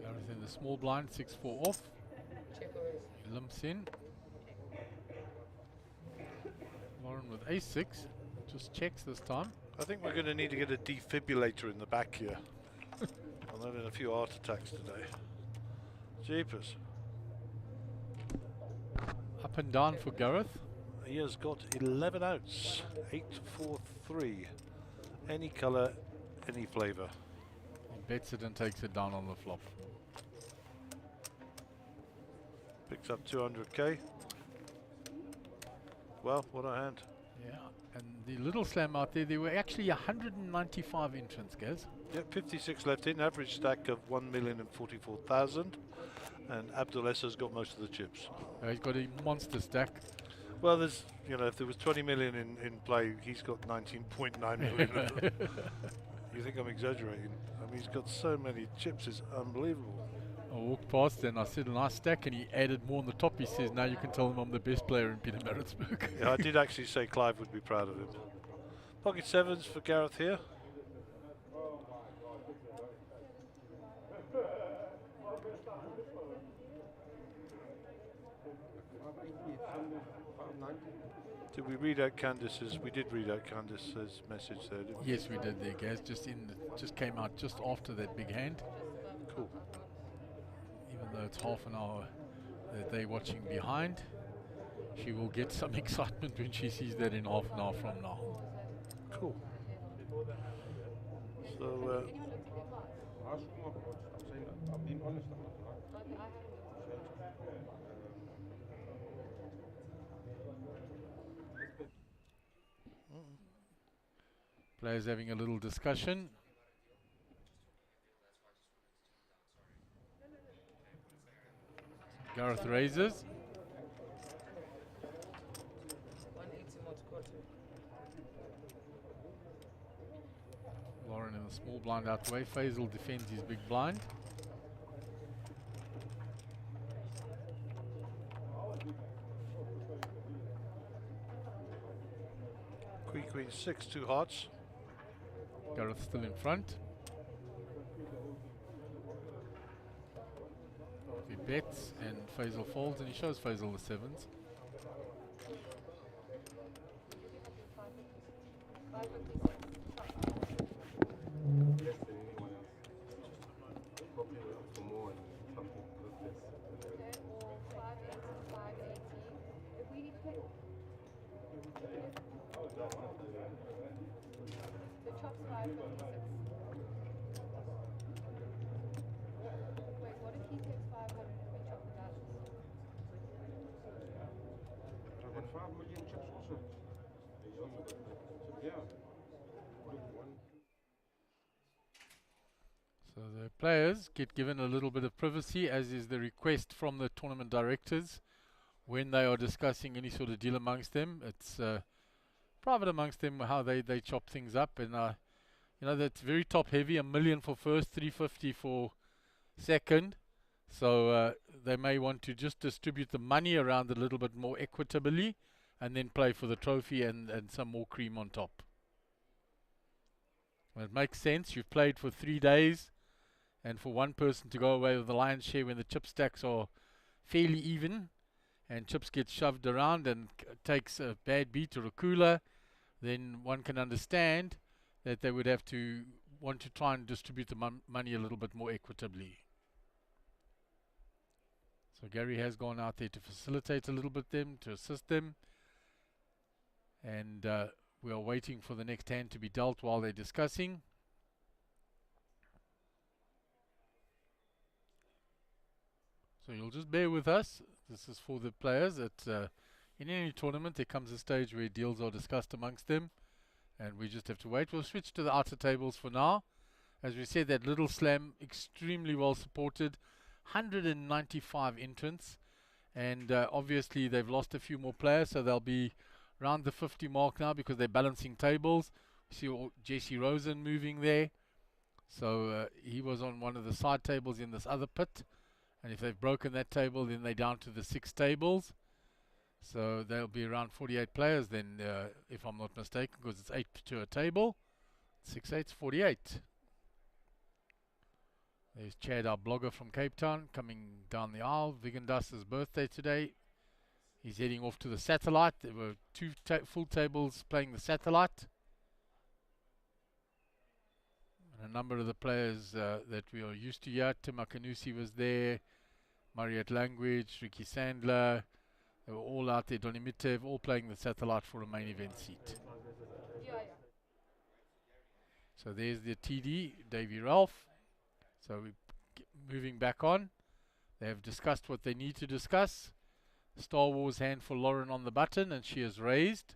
Gareth in the small blind, 6-4 off. He limps in. Lauren with ace-6, just checks this time. I think we're going to need to get a defibrillator in the back here. I'm having a few heart attacks today. Jeepers. Up and down for Gareth. He has got 11 outs. 8-4-3. Any colour, any flavour. He bets it and takes it down on the flop. Picks up 200k. Well, what a hand. Yeah, and the little slam out there were actually 195 entrants, Gaz. Yep, 56 left in, average stack of 1,044,000. And Abdul Esser's got most of the chips. He's got a monster stack. Well, there's, you know, if there was 20 million in play, he's got 19.9 million. You think I'm exaggerating? I mean, he's got so many chips, it's unbelievable. I walked past and I said a nice stack, and he added more on the top. He says, now you can tell him I'm the best player in Peter Maritzburg. Yeah, I did actually say Clive would be proud of him. Pocket sevens for Gareth here. Did we read out Candice's? We did read out Candice's message there, didn't we? Yes, we did there, Gaz. Just came out just after that big hand. Cool. Even though it's half an hour that they're watching behind, she will get some excitement when she sees that in half an hour from now. Cool. So, players having a little discussion. Gareth raises. Lauren in the small blind out the way. Faisal defends his big blind. Queen 6, 2 hearts. Gareth still in front. He bets and Faisal folds, and he shows Faisal the sevens. So the players get given a little bit of privacy, as is the request from the tournament directors when they are discussing any sort of deal amongst them. It's private amongst them how they chop things up, and you know, that's very top heavy. $1 million for first, 350 for second. So they may want to just distribute the money around a little bit more equitably, and then play for the trophy and some more cream on top. Well, it makes sense. You've played for 3 days, and for one person to go away with the lion's share when the chip stacks are fairly even, and chips get shoved around and takes a bad beat or a cooler, then one can understand that they would have to want to try and distribute the money a little bit more equitably. So Gary has gone out there to facilitate a little bit them, to assist them, and we are waiting for the next hand to be dealt while they're discussing. So you'll just bear with us. This is for the players. In any tournament there comes a stage where deals are discussed amongst them, and we just have to wait. We'll switch to the outer tables for now. As we said, that little slam, extremely well supported, 195 entrants, and obviously they've lost a few more players, so they'll be around the 50 mark now because they're balancing tables. You see Jesse Rosen moving there, so he was on one of the side tables in this other pit, and if they've broken that table, then they're down to the 6 tables. So they'll be around 48 players then, if I'm not mistaken, because it's 8 to a table. 6 8's 48. There's Chad, our blogger from Cape Town, coming down the aisle. Vigandas' birthday today. He's heading off to the satellite. There were 2 full tables playing the satellite. And a number of the players that we are used to here. Tim Akanusi was there. Mariette Language, Ricky Sandler. They were all out there. Donny Mitev, all playing the satellite for a main event seat. So there's the TD, Davy Ralph. So we're moving back on. They have discussed what they need to discuss. Star Wars hand for Lauren on the button, and she is raised.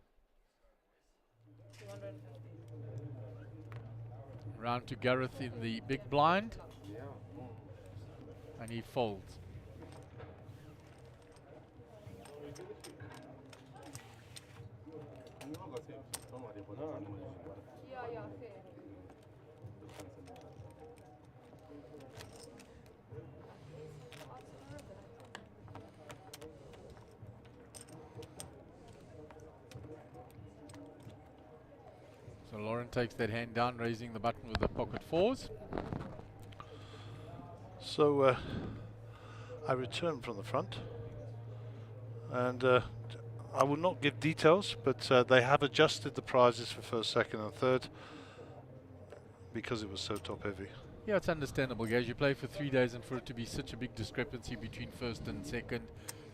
Round to Gareth in the big blind. And he folds. So Lauren takes that hand down, raising the button with the pocket 4s. So I return from the front, and I will not give details, but they have adjusted the prizes for first, second and third because it was so top heavy. Yeah, it's understandable, guys. You play for 3 days, and for it to be such a big discrepancy between first and second,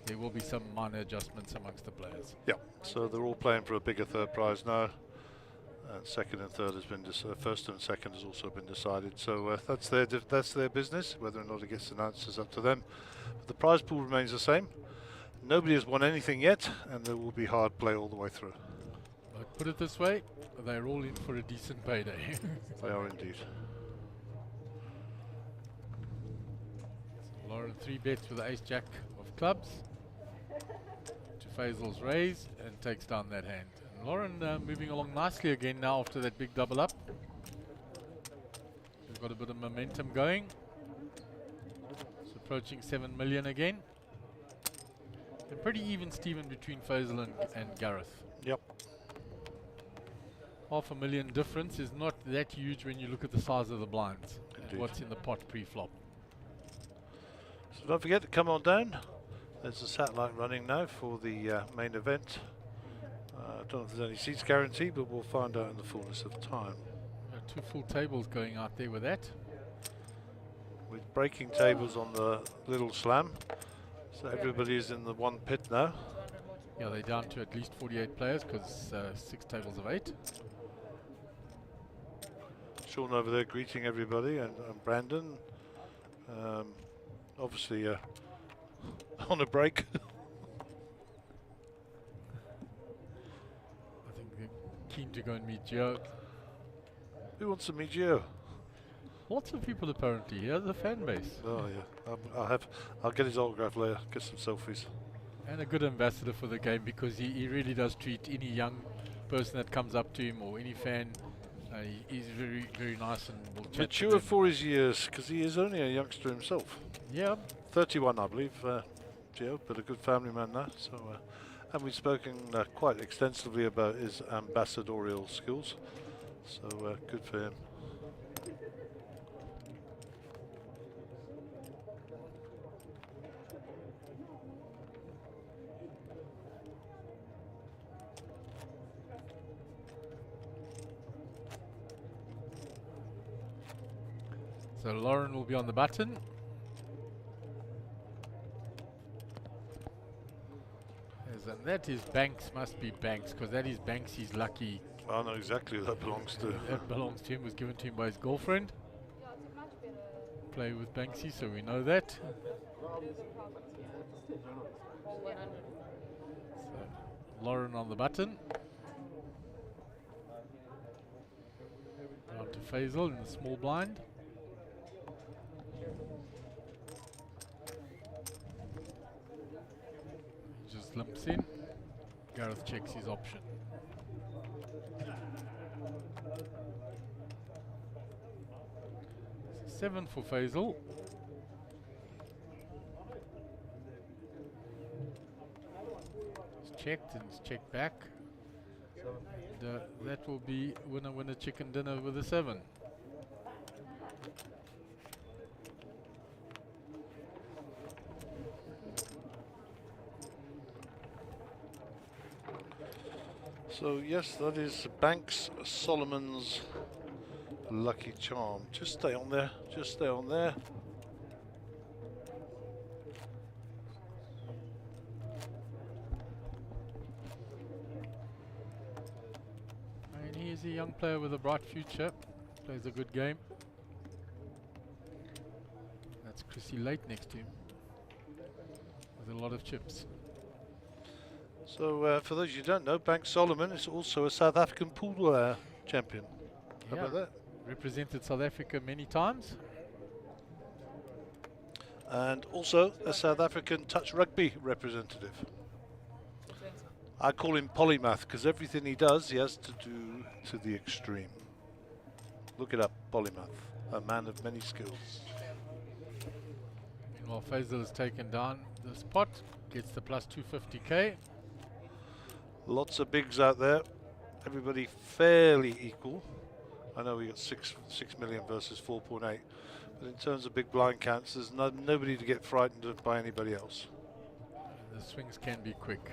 there will be some minor adjustments amongst the players. Yeah, so they're all playing for a bigger third prize now. And second and third has been first and second has also been decided. So that's their business. Whether or not it gets announced is up to them. But the prize pool remains the same. Nobody has won anything yet, and there will be hard play all the way through. But put it this way, they're all in for a decent payday. They are indeed. So Lauren 3 bets with the ace jack of clubs to Faisal's raise and takes down that hand. And Lauren moving along nicely again now after that big double up. She's got a bit of momentum going. It's approaching 7 million again. And pretty even, Stephen, between Faisal and Gareth. Yep. $500,000 difference is not that huge when you look at the size of the blinds and what's in the pot pre-flop. So don't forget to come on down. There's a satellite running now for the main event. I don't know if there's any seats guaranteed, but we'll find out in the fullness of time. 2 full tables going out there with that. With breaking tables on the little slam. So everybody is in the one pit now. Yeah, they're down to at least 48 players because 6 tables of 8. Sean over there greeting everybody, and Brandon. Obviously on a break. I think they're keen to go and meet Joe. Who wants to meet you? Lots of people apparently here, the fan base. Oh yeah, I'll get his autograph later. Get some selfies. And a good ambassador for the game, because he really does treat any young person that comes up to him or any fan. He's very, very nice and will chat to Mature them. for his years, because he is only a youngster himself. Yeah, 31, I believe, Gio, but a good family man now. So, and we've spoken quite extensively about his ambassadorial skills. So good for him. so Lauren will be on the button. And that is Banks, must be Banks, because that is Banksy's lucky. I know exactly who that belongs to. That belongs to him, was given to him by his girlfriend. Yeah, it's a much better. Play with Banksy, so we know that. So Lauren on the button. Down to Faisal in the small blind. He just limps in. Gareth checks his option. So 7 for Faisal. It's checked and it's checked back. And, that will be winner chicken dinner with a 7. So yes, that is Banks Solomon's lucky charm. Just stay on there. Just stay on there. And he is a young player with a bright future. Plays a good game. That's Chrissy Late next to him, with a lot of chips. So for those you don't know, Banks Solomon is also a South African pool champion. How about that? Represented South Africa many times. And also a South African touch rugby representative. I call him polymath because everything he does he has to do to the extreme. Look it up, polymath, a man of many skills. Meanwhile, Faisal has taken down the spot, gets the plus 250k. Lots of bigs out there, everybody fairly equal. I know we got 6 million versus 4.8, but in terms of big blind counts, there's nobody to get frightened of by anybody else. The swings can be quick.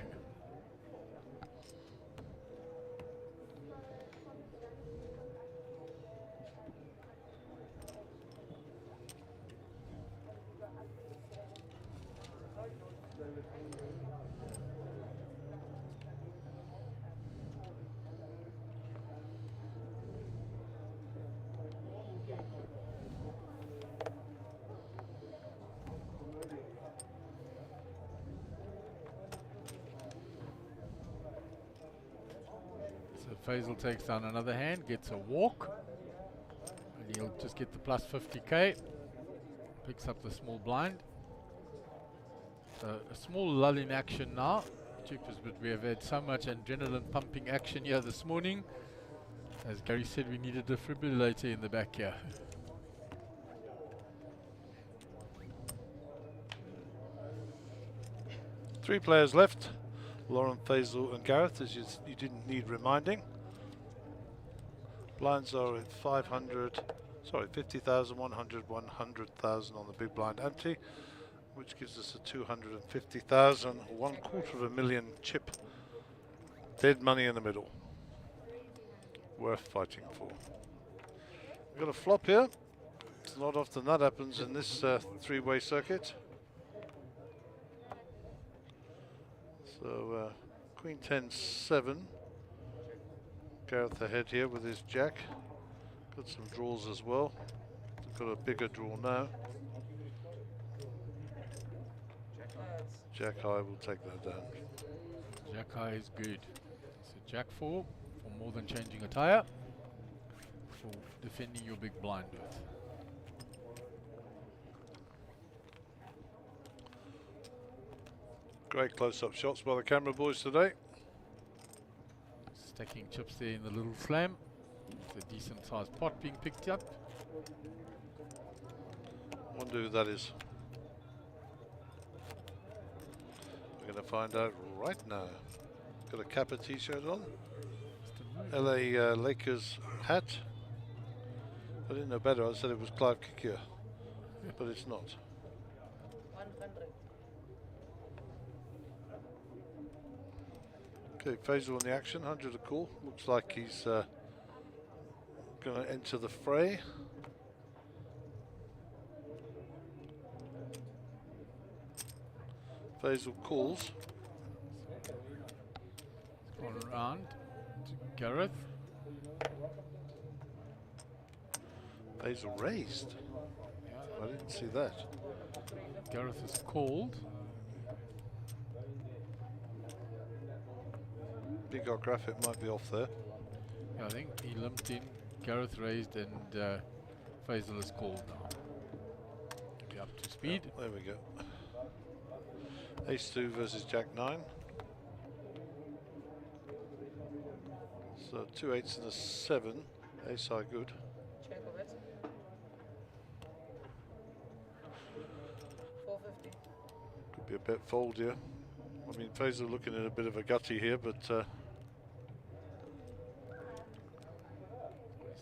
Faisal takes down another hand, gets a walk, and he'll just get the plus 50k. Picks up the small blind. So a small lull in action now. Cheapers, but we have had so much adrenaline pumping action here this morning. As Gary said, we need a defibrillator in the back here. Three players left. Lauren, Faisal and Gareth, as you didn't need reminding. Blinds are at 50,000, 100, 100,000 on the big blind ante, which gives us a 250,000, 250,000 chip. Dead money in the middle. Worth fighting for. We've got a flop here. It's not often that happens in this three-way circuit. So Queen 10-7. Gareth ahead here with his jack. Got some draws as well. Got a bigger draw now. Jack high will take that down. Jack high is good. So Jack 4 for more than changing a tire. For defending your big blind with. Great close-up shots by the camera boys today. Stacking chips there in the little slam. It's a decent sized pot being picked up. Wonder who that is. We're going to find out right now. Got a Kappa t-shirt on. LA Lakers hat. I didn't know better. I said it was Clive Kikir, but it's not. 100. Okay, Faisal in the action, 100 a call. Looks like he's going to enter the fray. Faisal calls. Gone around to Gareth. Faisal raised. I didn't see that. Gareth is called. Big R graphic might be off there. Yeah, I think he limped in. Gareth raised and Faisal is called now. Be up to speed. Yeah, there we go. Ace 2 versus Jack 9. So 2 8s and a 7. Ace high good. Check of it. 450. Could be a bet fold here. I mean, Faisal looking at a bit of a gutty here, but I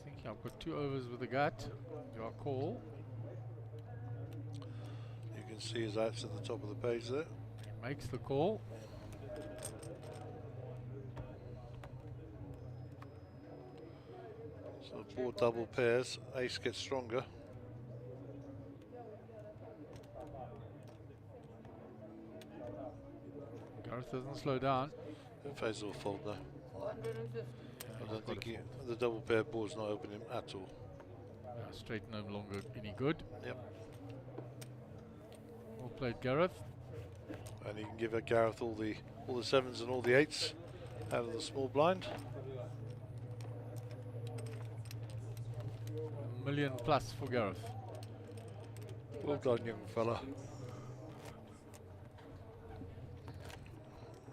think I've got 2 overs with the gut. Your call. you can see his outs at the top of the page there. He makes the call. So board double pairs. Ace gets stronger. Gareth doesn't slow down. Faisal will fold now. 450. I don't think the double pair board's not opening him at all. Straight no longer any good. Yep. Well played, Gareth. And he can give Gareth all the 7s and all the 8s out of the small blind. $1 million plus for Gareth. Well done, young fella.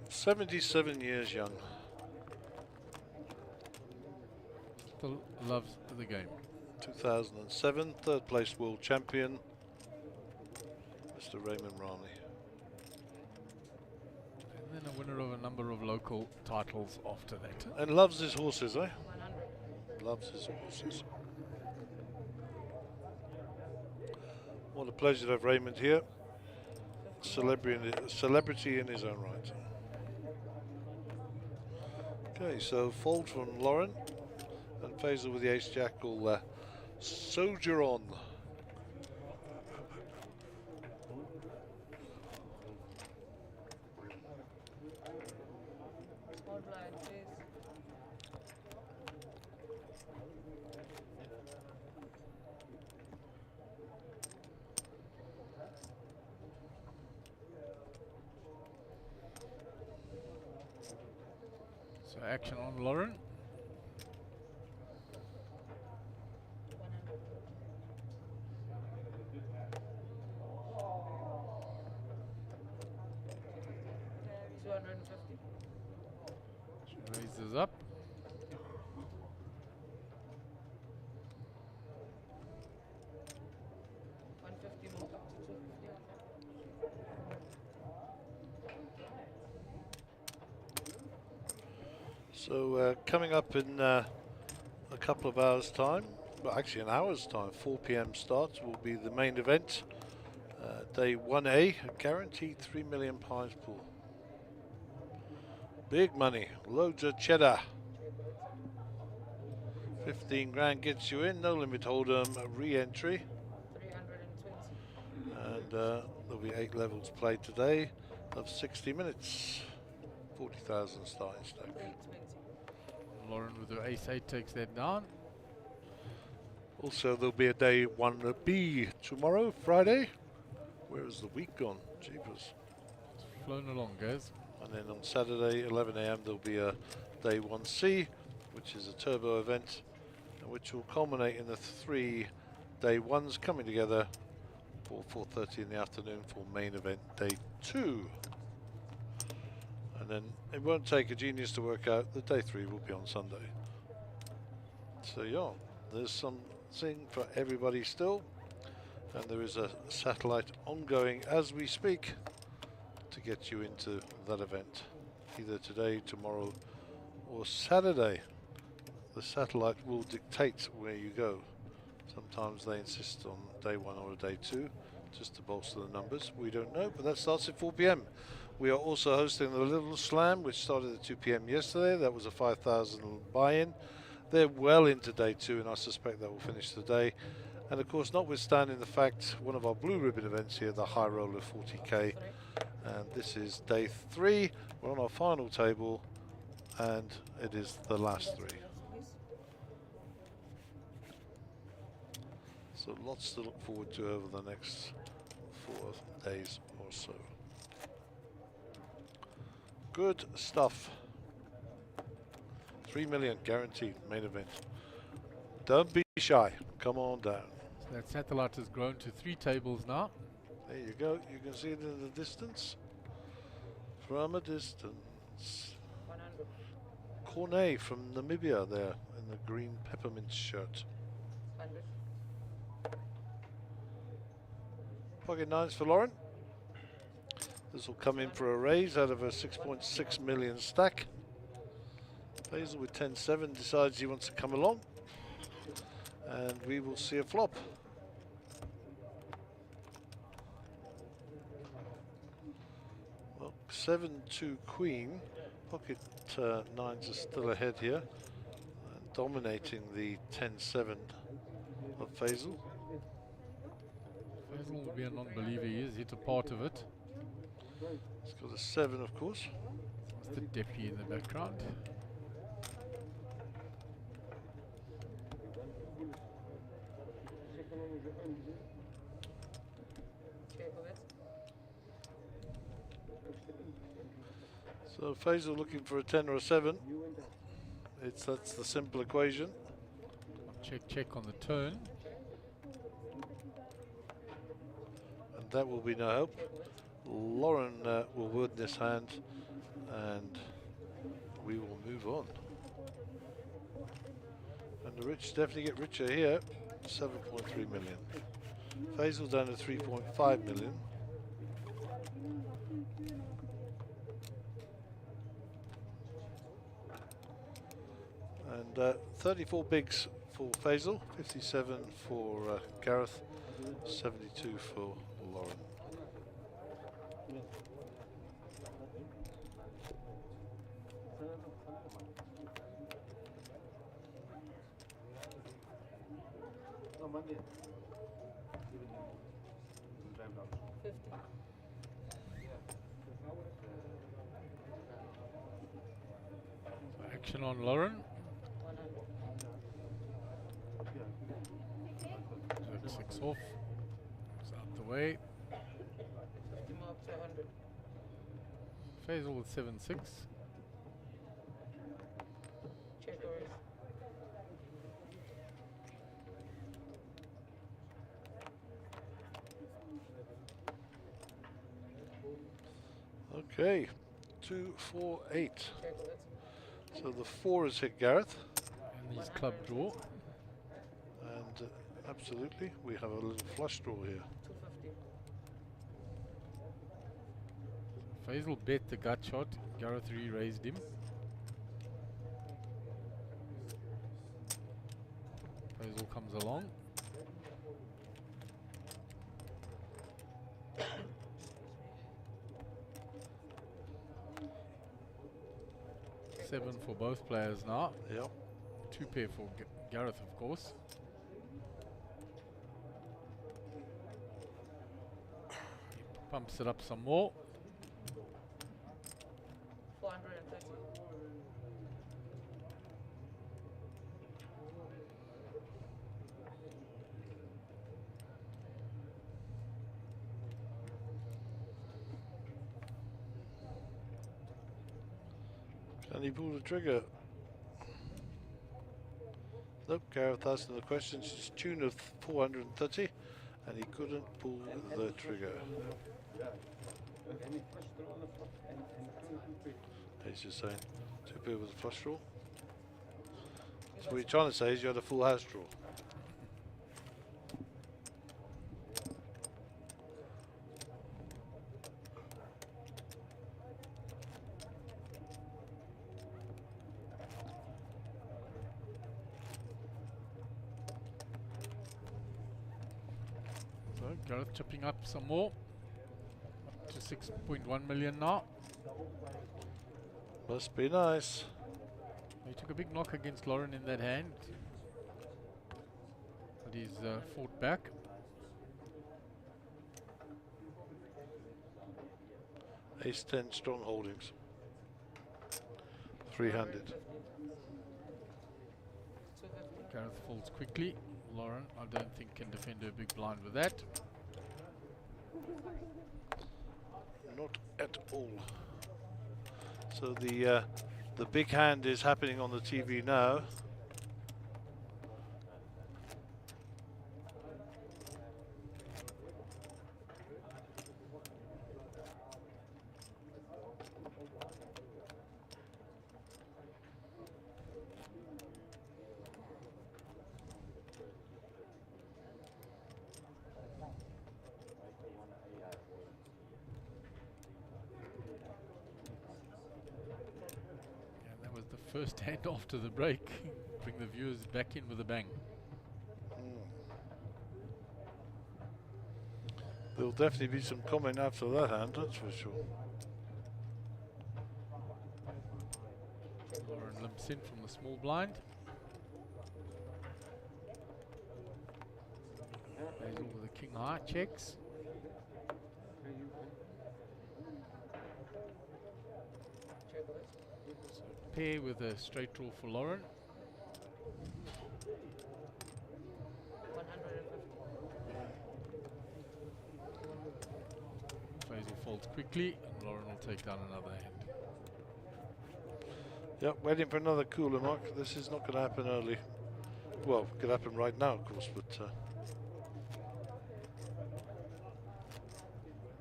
77 years young. Still loves the game. 2007, third place world champion, Mr. Raymond Ramley. And then a winner of a number of local titles after that. And loves his horses, eh? 100. Loves his horses. What a pleasure to have Raymond here. Celebrity in his own right. Okay, so fold from Lauren, and Faisal with the ace jack will soldier on. Small blind, please. So action on Lauren. 100. She raises up. $150 more, up to $250. So coming up in a couple of hours time, well actually an hour's time, 4 p.m. starts, will be the main event. Day 1A, a guaranteed £3 million pool. Big money, loads of cheddar. 15 grand gets you in, no limit hold'em, re-entry. 320. And there'll be 8 levels played today of 60 minutes. 40,000 starting stake. 320. Lauren with her ace-8 takes that down. Also, there'll be a day 1B tomorrow, Friday. Where has the week gone? Jeepers. It's flown along, guys. And then on Saturday, 11 a.m., there'll be a day 1C, which is a turbo event, which will culminate in the 3 day 1s coming together for 4:30 in the afternoon for main event day 2. And then it won't take a genius to work out that day 3 will be on Sunday. So yeah, there's something for everybody still. And there is a satellite ongoing as we speak to get you into that event. Either today, tomorrow, or Saturday. The satellite will dictate where you go. Sometimes they insist on day 1 or day 2 just to bolster the numbers. We don't know, but that starts at 4 p.m. We are also hosting the Little Slam, which started at 2 p.m. yesterday. That was a 5,000 buy-in. They're well into day 2, and I suspect that will finish today. And of course, notwithstanding the fact, one of our blue ribbon events here, the High Roller 40k, and this is day 3. We're on our final table, and it is the last 3. So lots to look forward to over the next 4 days or so. Good stuff. 3 million guaranteed main event. Don't be shy. Come on down. So that satellite has grown to 3 tables now. There you go. You can see it in the distance. From a distance. Cornet from Namibia there in the green peppermint shirt. Pocket 9s for Lauren. This will come in for a raise out of a 6.6 million stack. Hazel with 10-7 decides he wants to come along. And we will see a flop. Well, 7-2 queen. Pocket 9s are still ahead here. And dominating the 10-7 of Faisal. Faisal will be a non-believer. He has hit a part of it. He's got a 7, of course. It's the deputy in the background. So Faisal looking for a 10 or a 7. That's the simple equation. Check on the turn. And that will be no help. Lauren will win this hand, and we will move on. And the rich definitely get richer here. 7.3 million. Faisal down to 3.5 million. And 34 bigs for Faisal, 57 for Gareth, 72 for Lauren. Action on Lauren. Jack 6 off. It's out the way. Faisal with 7-6. Okay, 2, 4, 8. So the 4 has hit Gareth. And his club draw. And absolutely, we have a little flush draw here. Faisal bet the gut shot. Gareth re-raised him. Faisal comes along. Seven for both players now. Yep. 2 pair for Gareth, of course. He pumps it up some more. 430. Can he pull the trigger? Nope, Gareth asked the question. She's tune of 430, and he couldn't pull the trigger. He's just saying 2 pair with a flush draw. So what you're trying to say is you had a full house draw. So Gareth chipping up some more. Up to 6.1 million now. Must be nice. He took a big knock against Lauren in that hand. But he's fought back. Ace-10 strong holdings. 300. Gareth falls quickly. Lauren, I don't think, can defend her big blind with that. Not at all. So the big hand is happening on the TV now. First hand after the break. Bring the viewers back in with a bang. There'll definitely be some comment after that hand, that's for sure. Lauren limps in from the small blind. Basil with a king high checks. Pair with a straight draw for Lauren. 150. Basil folds quickly and Lauren will take down another hand. Yep, waiting for another cooler mark. This is not going to happen early. Well, it could happen right now, of course, but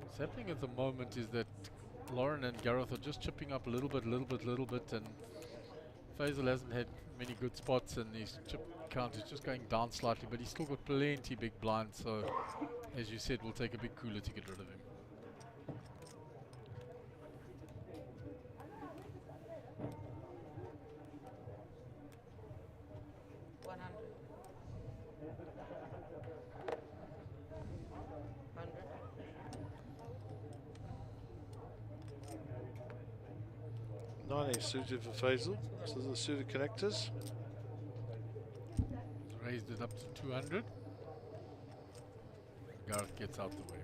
what's happening at the moment is that Lauren and Gareth are just chipping up a little bit, and Faisal hasn't had many good spots, and his chip count is just going down slightly, but he's still got plenty big blinds, so as you said, we'll take a big cooler to get rid of him. Suited for Faisal, so the suited connectors. Raised it up to 200. Gareth gets out the way.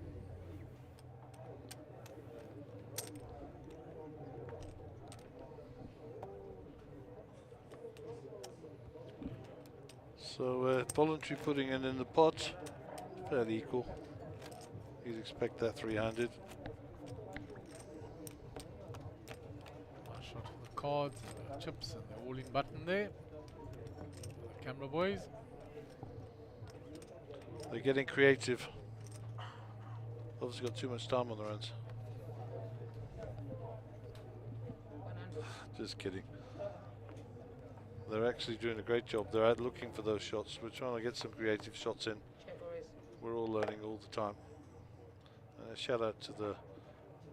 So voluntary putting in the pot, fairly equal. You'd expect that 300. Cards and the chips and the all-in button there. The camera boys. They're getting creative. Obviously got too much time on their hands. 100. Just kidding. They're actually doing a great job. They're out looking for those shots. We're trying to get some creative shots in. Check or raise. We're all learning all the time. And a shout out to the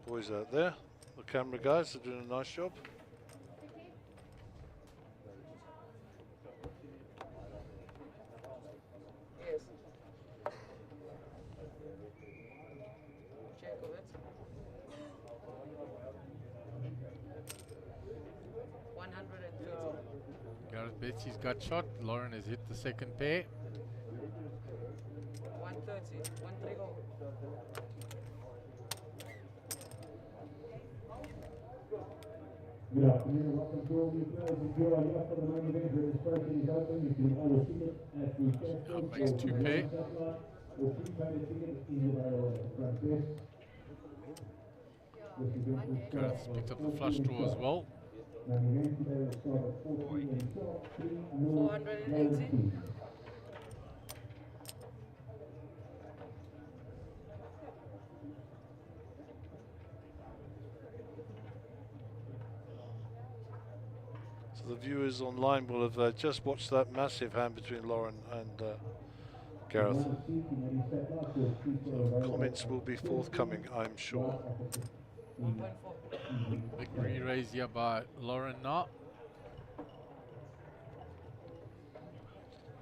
boys out there. The camera guys are doing a nice job. Yes. Check of it. 130. Gareth bets he's got shot. Lauren has hit the second pair. 130. 130. Good afternoon and welcome to all new players and joy after the main event where this person is open. You can either see it at the Up makes two pair. or prepaid ticket in the front desk. Gareth's picked up the flush draw as well. Now the event today will start at 14 and sharp, 480. So the viewers online will have just watched that massive hand between Lauren and Gareth. So comments will be forthcoming, I'm sure. 1.4. Big re-raise here by Lauren now.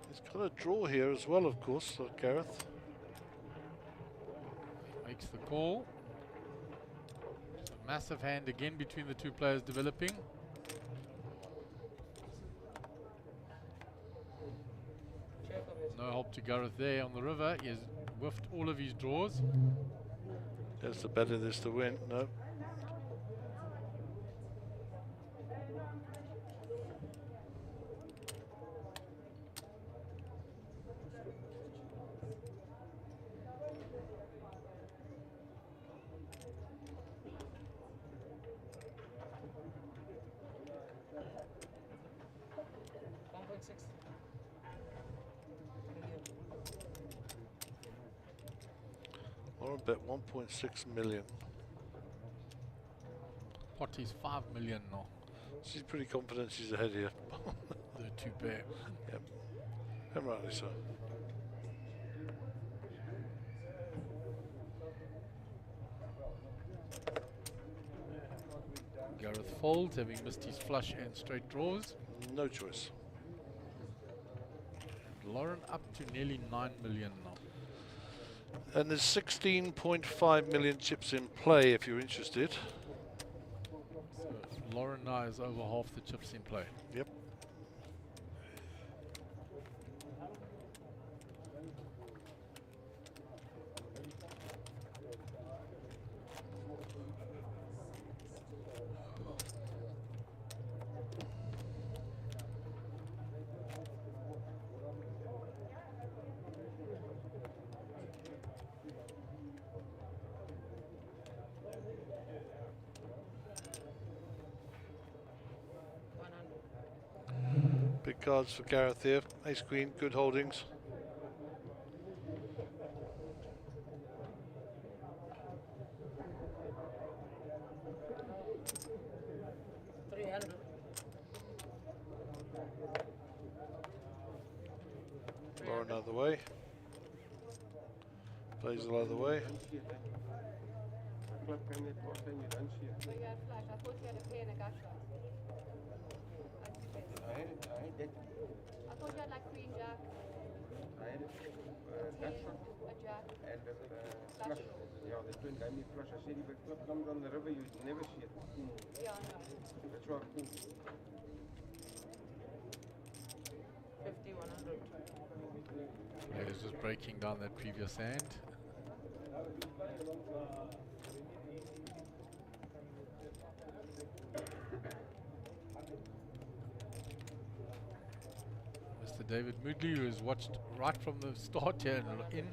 He's got a draw here as well, of course, Gareth. Makes the call. A massive hand again between the two players developing. No help to Gareth there on the river. He has whiffed all of his draws. There's the better this to win. No. Lauren bet 1.6 million. Pot is 5 million now. She's pretty confident she's ahead here. The two pair. Yep. And rightly so. Gareth folds, having missed his flush and straight draws. No choice. Lauren up to nearly 9 million now. And there's 16.5 million chips in play if you're interested. So Lauren now is over half the chips in play. Yep. Big cards for Gareth here. Ace Queen, good holdings. Lauren out of the way. Faisal out of the way. Club kan net kort en je dan shit. So you had flash. I thought you had a pair and a gush shot. I thought you had like queen jack, I had ten, a jack. and flush. Yeah, the twin gave me flush. I said if a club comes on the river, you never see it. Yeah, no. That's what cool. 50, 100. Players just breaking down that previous hand. Mr. David Moodley, who has watched right from the start here and in.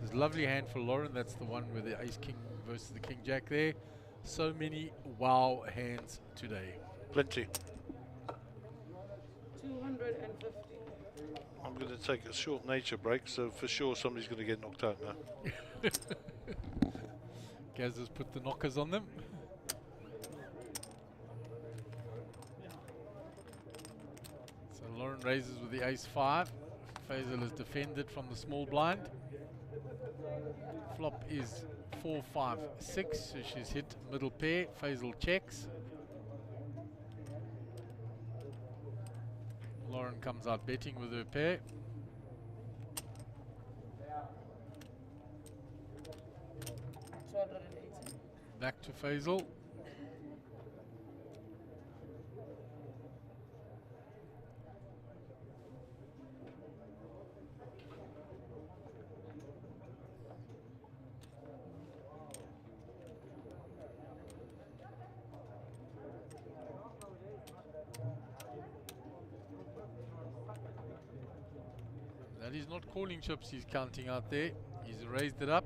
This lovely hand for Lauren. That's the one with the ace king versus the king jack there. So many wow hands today. Plenty. 250. I'm going to take a short nature break, so for sure somebody's going to get knocked out now. Gaz has put the knockers on them. So Lauren raises with the ace-5. Faisal has defended from the small blind. Flop is 4-5-6, so she's hit middle pair. Faisal checks. Lauren comes out betting with her pair. Back to Faisal. That is not calling chips he's counting out there. He's raised it up.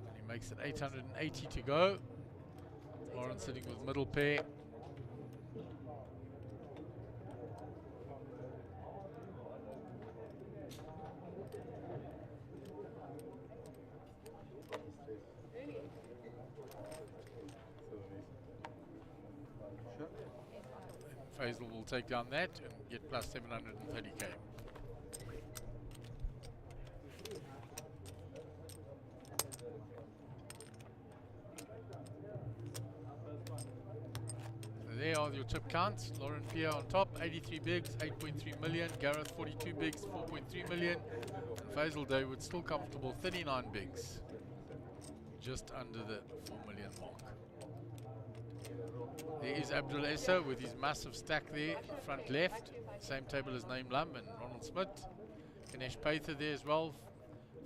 And he makes it 880 to go. Lauren sitting with middle pair. Faisal will take down that and get plus 730k. So there are your chip counts. Lauren Pierre on top, 83 bigs, 8.3 million. Gareth 42 bigs, 4.3 million. And Faisal David still comfortable, 39 bigs, just under the 4 million mark. There is Abdul Essa with his massive stack there, front left. Same table as Naeem Lam and Ronald Smith. Ganesh Paitha there as well.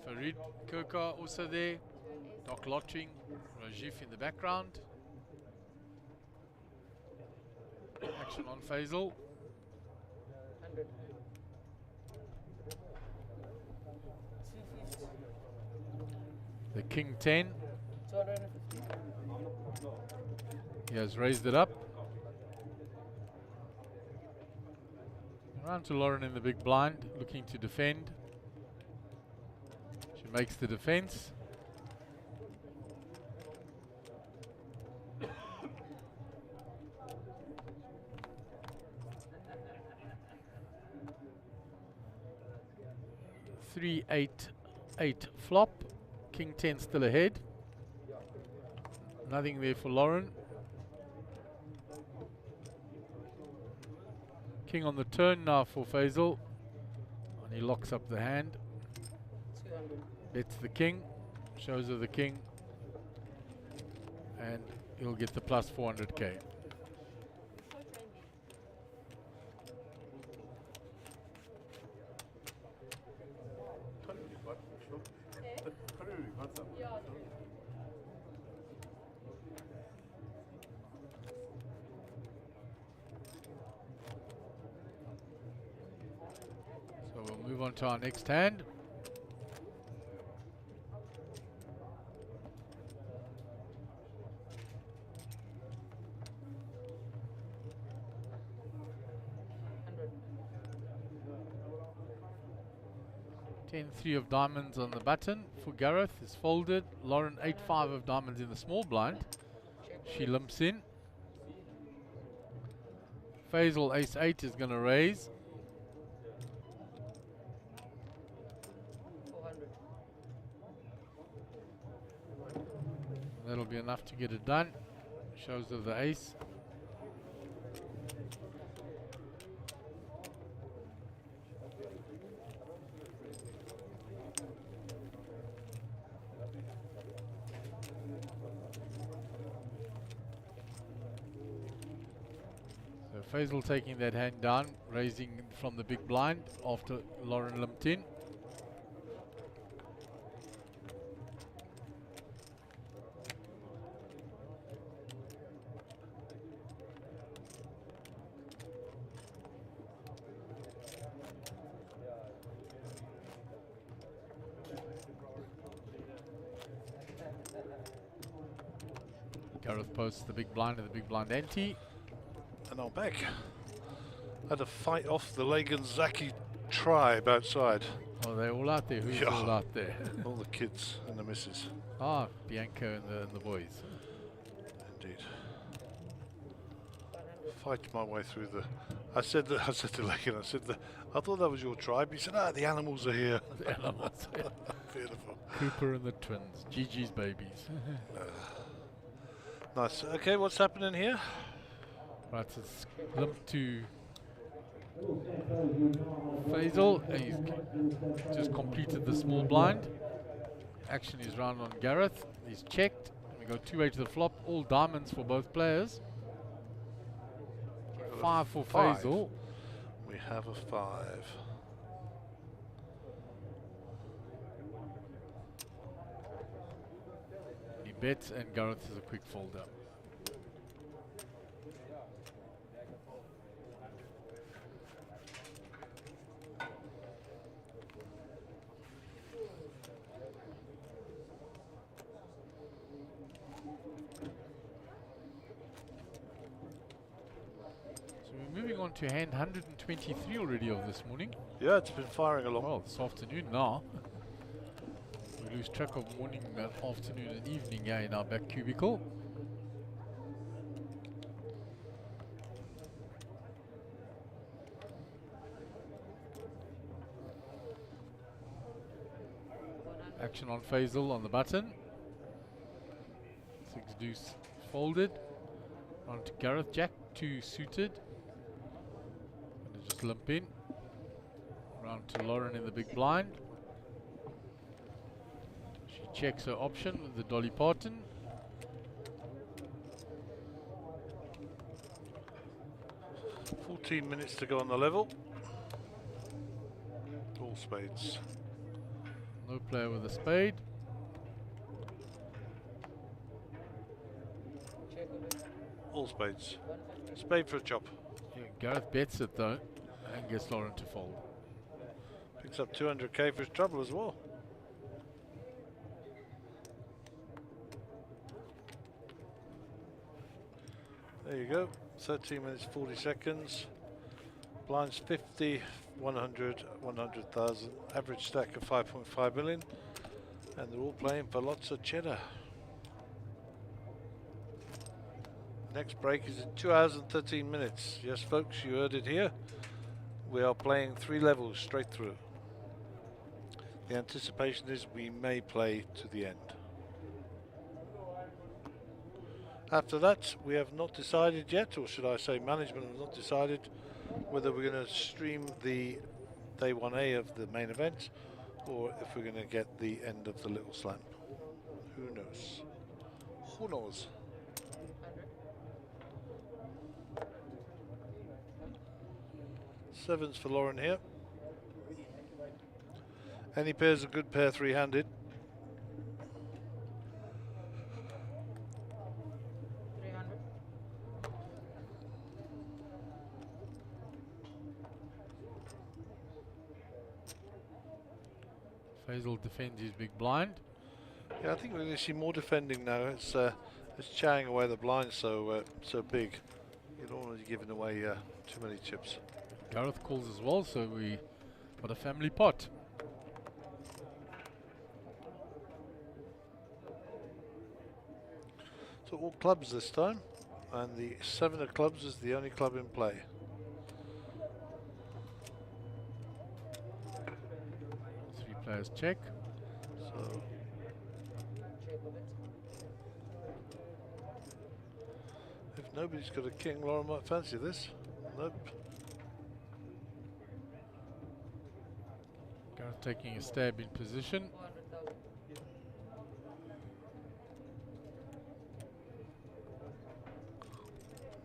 Farid Kirkar also there. Doc Lottering, Rajiv in the background. Action on Faisal. The King 10. He has raised it up. Around to Lauren in the big blind, looking to defend. She makes the defense. Three, 8, 8 flop. King 10 still ahead. Nothing there for Lauren. King on the turn now for Faisal. And he locks up the hand. Bets the king. Shows her the king. And he'll get the plus 400k. So we'll move on to our next hand. Three of diamonds on the button for Gareth is folded. Lauren 8-5 of diamonds in the small blind. She limps in. Faisal Ace-8 is going to raise. That'll be enough to get it done. Shows her the ace. Faisal taking that hand down, raising from the big blind after Lauren limped in. Gareth posts the big blind and the big blind ante. And I'm back. Had to fight off the Lagan-Zaki tribe outside. Oh, they're all out there. Who's all out there? All the kids and the missus. Ah, Bianca and the boys. Indeed. Fight my way through the. I said to Lagan, I thought that was your tribe. He said, the animals are here. The animals. Beautiful. Cooper and the twins. Gigi's babies. Nice. Okay, what's happening here? Right, it's limp to Faisal. He's just completed the small blind. Action is round on Gareth. He's checked. We go 2-8 to the flop. All diamonds for both players. 5 for Faisal. We have a 5. He bets and Gareth is a quick folder. Moving on to hand 123 already of this morning. Yeah, it's been firing along. Well, this afternoon now. We lose track of morning, afternoon and evening in our back cubicle. Action on Faisal on the button. 6 deuce folded. On to Gareth. Jack 2 suited. Gonna just limp in. Round to Lauren in the big blind. She checks her option with the Dolly Parton. Minutes to go on the level. All spades. No player with a spade. All spades. Spade for a chop. Yeah, Gareth bets it though and gets Lauren to fold. Picks up 200k for his trouble as well. There you go. 13 minutes 40 seconds. Blinds 50, 100, 100,000. Average stack of 5.5 million. And they're all playing for lots of cheddar. Next break is in 2 hours and 13 minutes. Yes, folks, you heard it here. We are playing 3 levels straight through. The anticipation is we may play to the end. After that, we have not decided yet, or should I say management has not decided, whether we're going to stream the day 1A of the main event, or if we're going to get the end of the Little Slam. Who knows? Who knows? Sevens for Lauren here. Any pair's a good pair, 3-handed. Faisal defends his big blind. Yeah, I think we're going to see more defending now. It's chowing away the blind so big. You don't want to be giving away too many chips. Gareth calls as well, so we got a family pot. So all clubs this time, and the 7 of clubs is the only club in play. Three players check. So if nobody's got a king, Lauren might fancy this. Nope. Gareth taking a stab in position.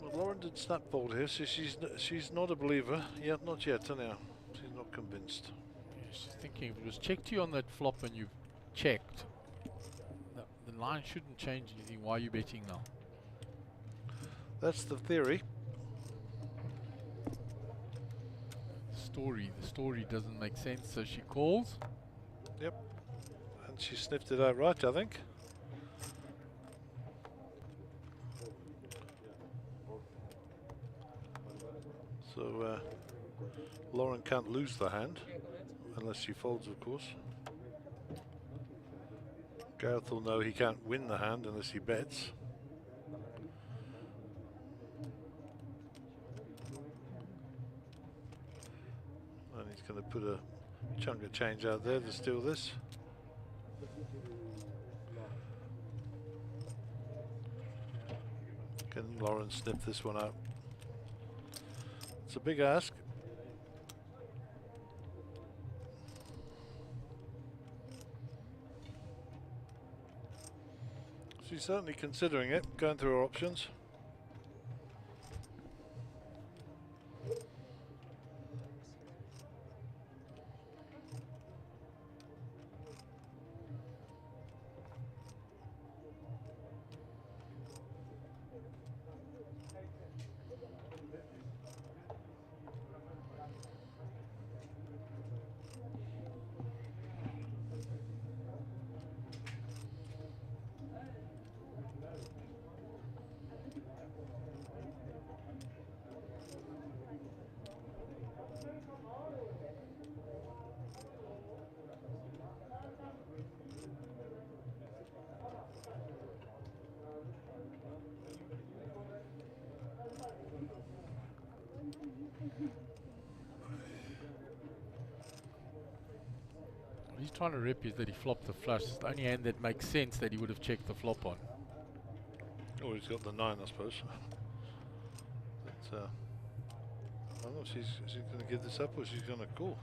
Well, Lauren did snap fold here, so she's not a believer. Yet, not yet, anyhow. She's not convinced. Yeah, she's thinking if it was checked to you on that flop and you've checked, the line shouldn't change anything. Why are you betting now? That's the theory. The story doesn't make sense, so she calls. Yep. And she sniffed it out right, I think. So Lauren can't lose the hand unless she folds, of course. Gareth will know he can't win the hand unless he bets. And he's going to put a chunk of change out there to steal this. Can Lauren sniff this one out? It's a big ask. She's certainly considering it, going through her options. He's trying to rep is that he flopped the flush. It's the only hand that makes sense that he would have checked the flop on. Oh, he's got the 9, I suppose. But, I don't know if she's going to give this up or she's going to call.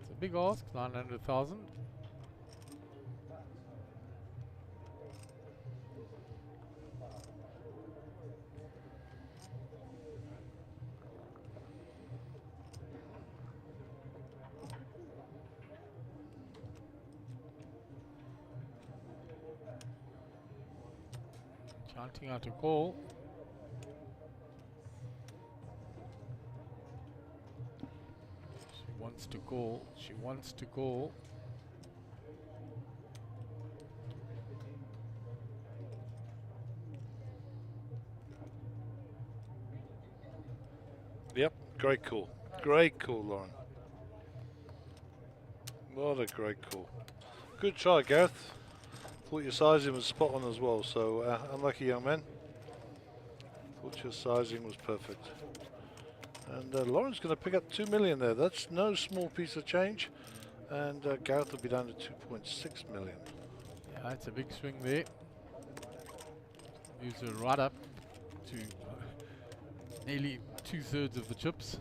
It's a big ask, 900,000. Chanting out a call. She wants to call. She wants to call. Yep, great call. Great call, Lauren. What a great call. Good try, Gareth. Thought your sizing was spot on as well, so unlucky young man. Thought your sizing was perfect. And Lauren's going to pick up 2 million there. That's no small piece of change. And Gareth will be down to 2.6 million. Yeah, that's a big swing there. Moves her right up to nearly 2/3 of the chips.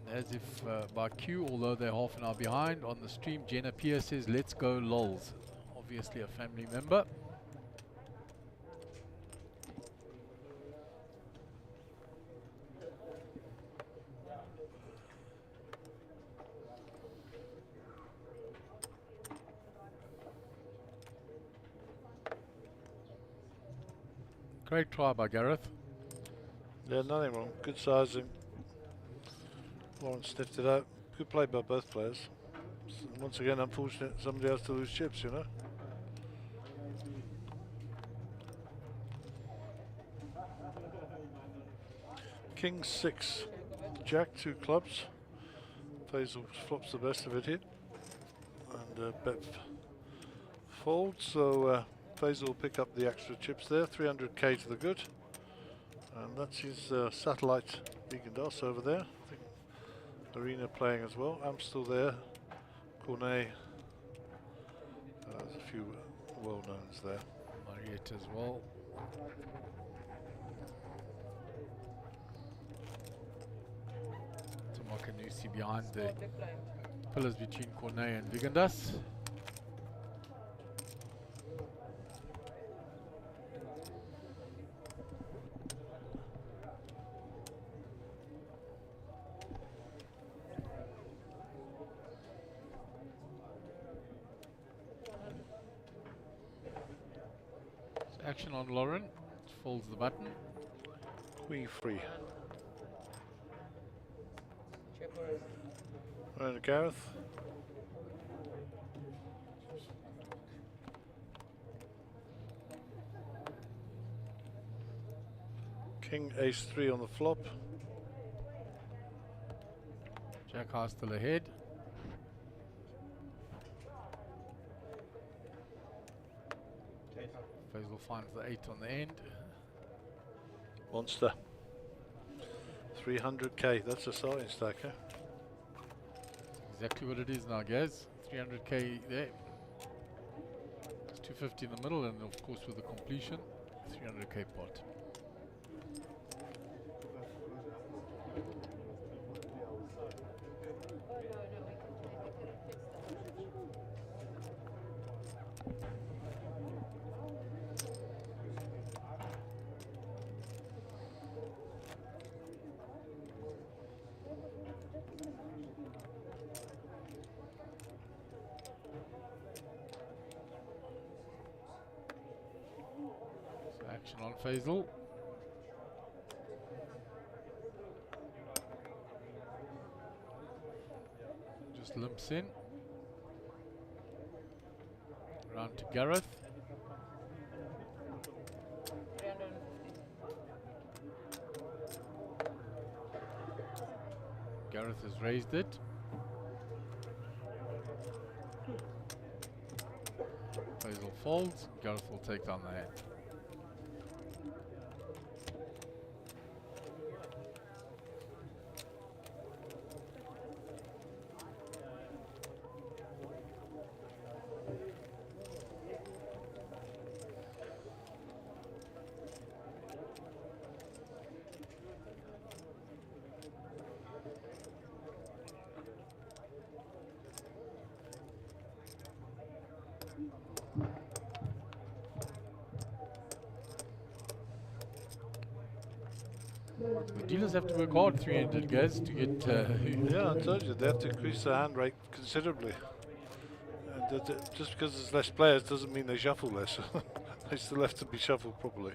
And as if by cue, although they're half an hour behind on the stream, Jenna Pierce says, "Let's go lols." Obviously a family member. Great try by Gareth. Yeah, nothing wrong. Good sizing. Lauren sniffed it out. Good play by both players. Once again, unfortunate somebody has to lose chips, you know. King 6, Jack 2 clubs. Faisal flops the best of it here. And Bet folds, so Faisal will pick up the extra chips there. 300k to the good. And that's his satellite Vegan DOS over there. I think Arena playing as well. I'm still there. Cornet. There's a few well-knowns there. Mariette as well. Tomakanusi behind the pillars between Cornet and Vigandas. Action on Lauren, folds the button. Queen free. Right, Gareth. King ace 3 on the flop. Jack high still ahead. Faisal finds the 8 on the end. Monster. 300k, that's a starting stack, huh? Exactly what it is now, guys. 300k there. It's 250 in the middle, and of course with the completion, 300k pot. Action on Faisal. Just limps in. Round to Gareth. Gareth has raised it. Faisal folds. Gareth will take down the hand. The dealers have to work hard 300 guys to get. Yeah, I told you, they have to increase their hand rate considerably. And just because there's less players doesn't mean they shuffle less. They still have to be shuffled properly.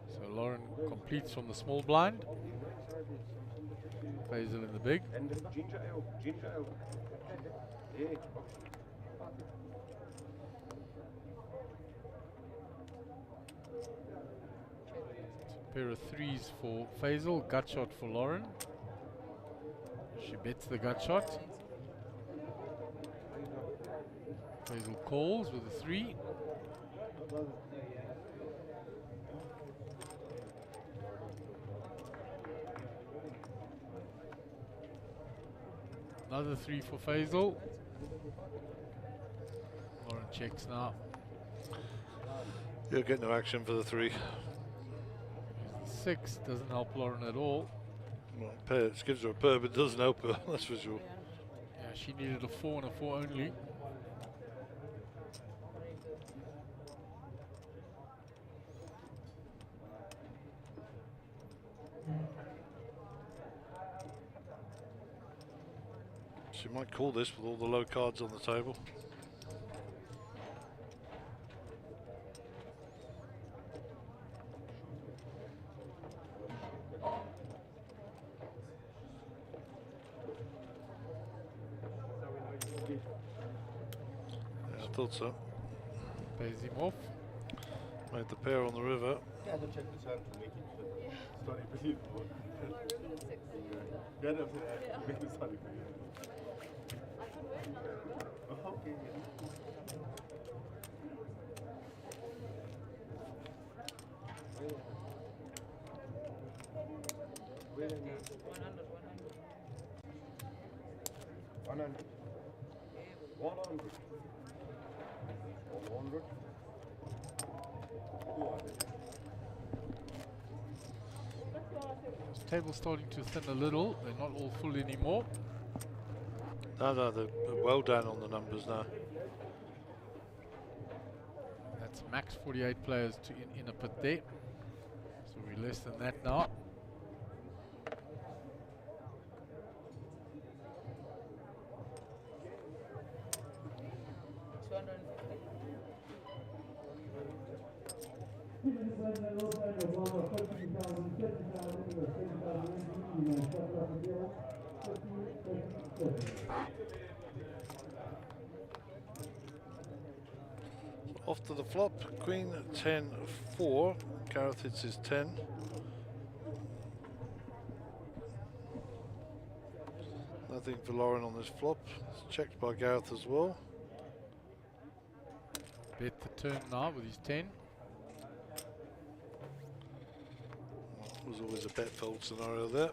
So Lauren completes from the small blind. Faisal in the big. Pair of threes for Faisal, gut shot for Lauren. She bets the gut shot. Faisal calls with a 3. Another 3 for Faisal. Lauren checks now. You'll get no action for the 3. 6 doesn't help Lauren at all. Well, it gives her a pair, but it doesn't help her, that's for sure. Yeah, she needed a 4 and a 4 only. She might call this with all the low cards on the table. Yeah, I thought so. Pays him off. Made the pair on the river. Yeah, don't check this out to make it sorry for you. Yeah, no, make it sorry for you. Okay, This table's starting to thin a little. They're not all full anymore. No, they're well down on the numbers now. That's max 48 players in a pit there. So we're less than that now. Off to the flop, Queen 10-4. Gareth hits his 10. Nothing for Lauren on this flop. It's checked by Gareth as well. Bet the turn now with his 10. Was always a bet fold scenario there.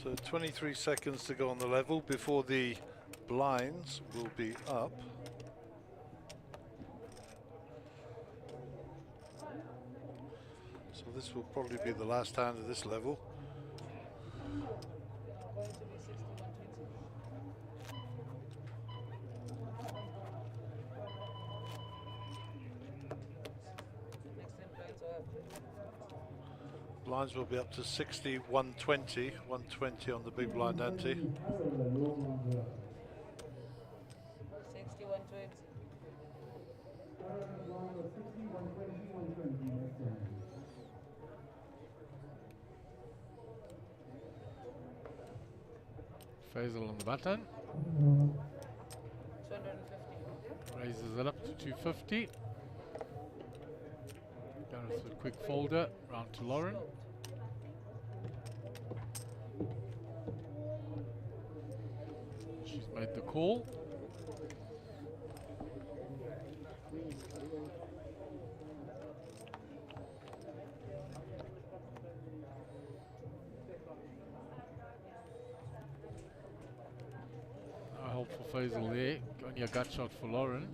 So 23 seconds to go on the level before the blinds will be up. So this will probably be the last hand of this level. Blinds will be up to 60, 120, 120 on the big blind ante. 60, 120. Faisal on the button. 250. Raises it up to 250. Gareth with a quick folder, round to Lauren. She's made the call. No help for Faisal there. Only a gut shot for Lauren.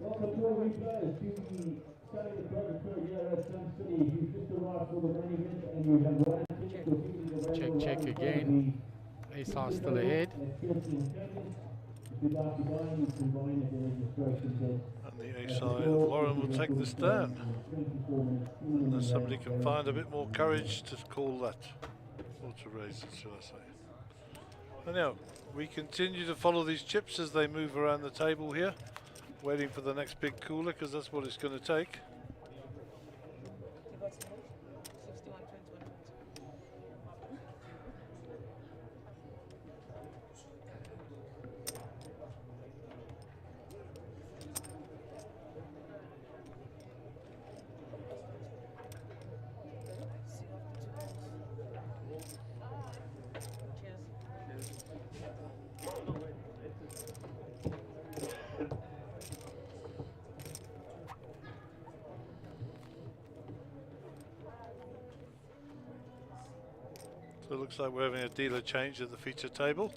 Welcome to our players to the Sunday Poker Tour here at Sun City. You've just arrived for the main event and you have one ticket for tickets available. Check again. Ace high still ahead. If you'd like to buy, you can buy at the registration desk. And the ace high of Lauren will take this down. Unless somebody can find a bit more courage to call that. Or to raise it, shall I say. And now, we continue to follow these chips as they move around the table here. Waiting for the next big cooler, because that's what it's going to take. So it looks like we're having a dealer change at the feature table.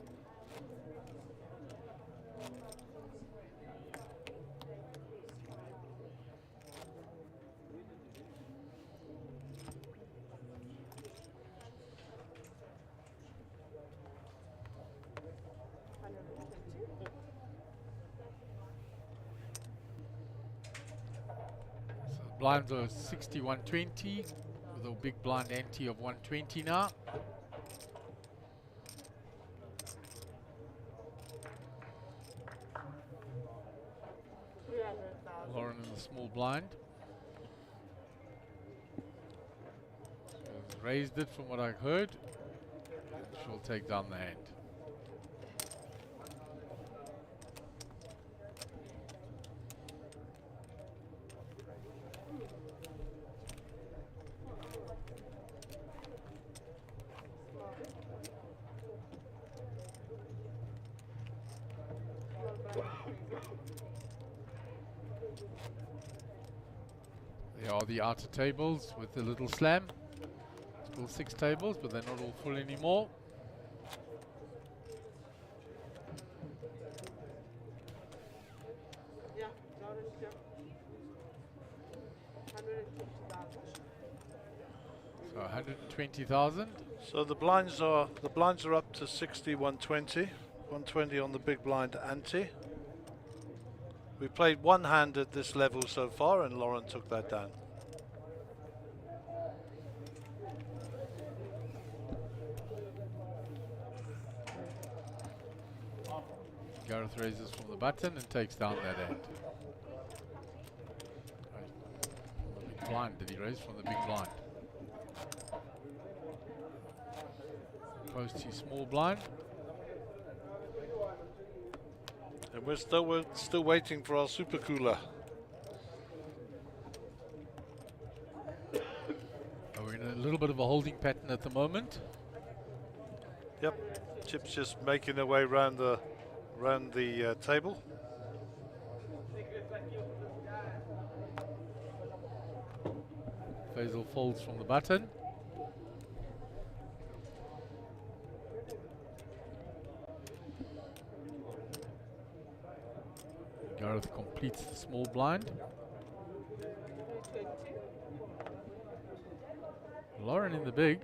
So blinds are 6120 with a big blind ante of 120 now. Lauren in the small blind. She's raised it from what I heard. She'll take down the hand. There are the outer tables with the little slam. Still 6 tables, but they're not all full anymore. Yeah, Lauren, yeah. 150,000. So 120,000. So the blinds are up to 60, 120. 120 on the big blind ante. We played one hand at this level so far, and Lauren took that down. Gareth raises from the button and takes down that hand. From the big blind, did he raise from the big blind? Posts his small blind. And we're still waiting for our super cooler. We're in a little bit of a holding pattern at the moment. Yep, Chip's just making their way around the table. Faisal folds from the button. Gareth completes the small blind. Lauren in the big.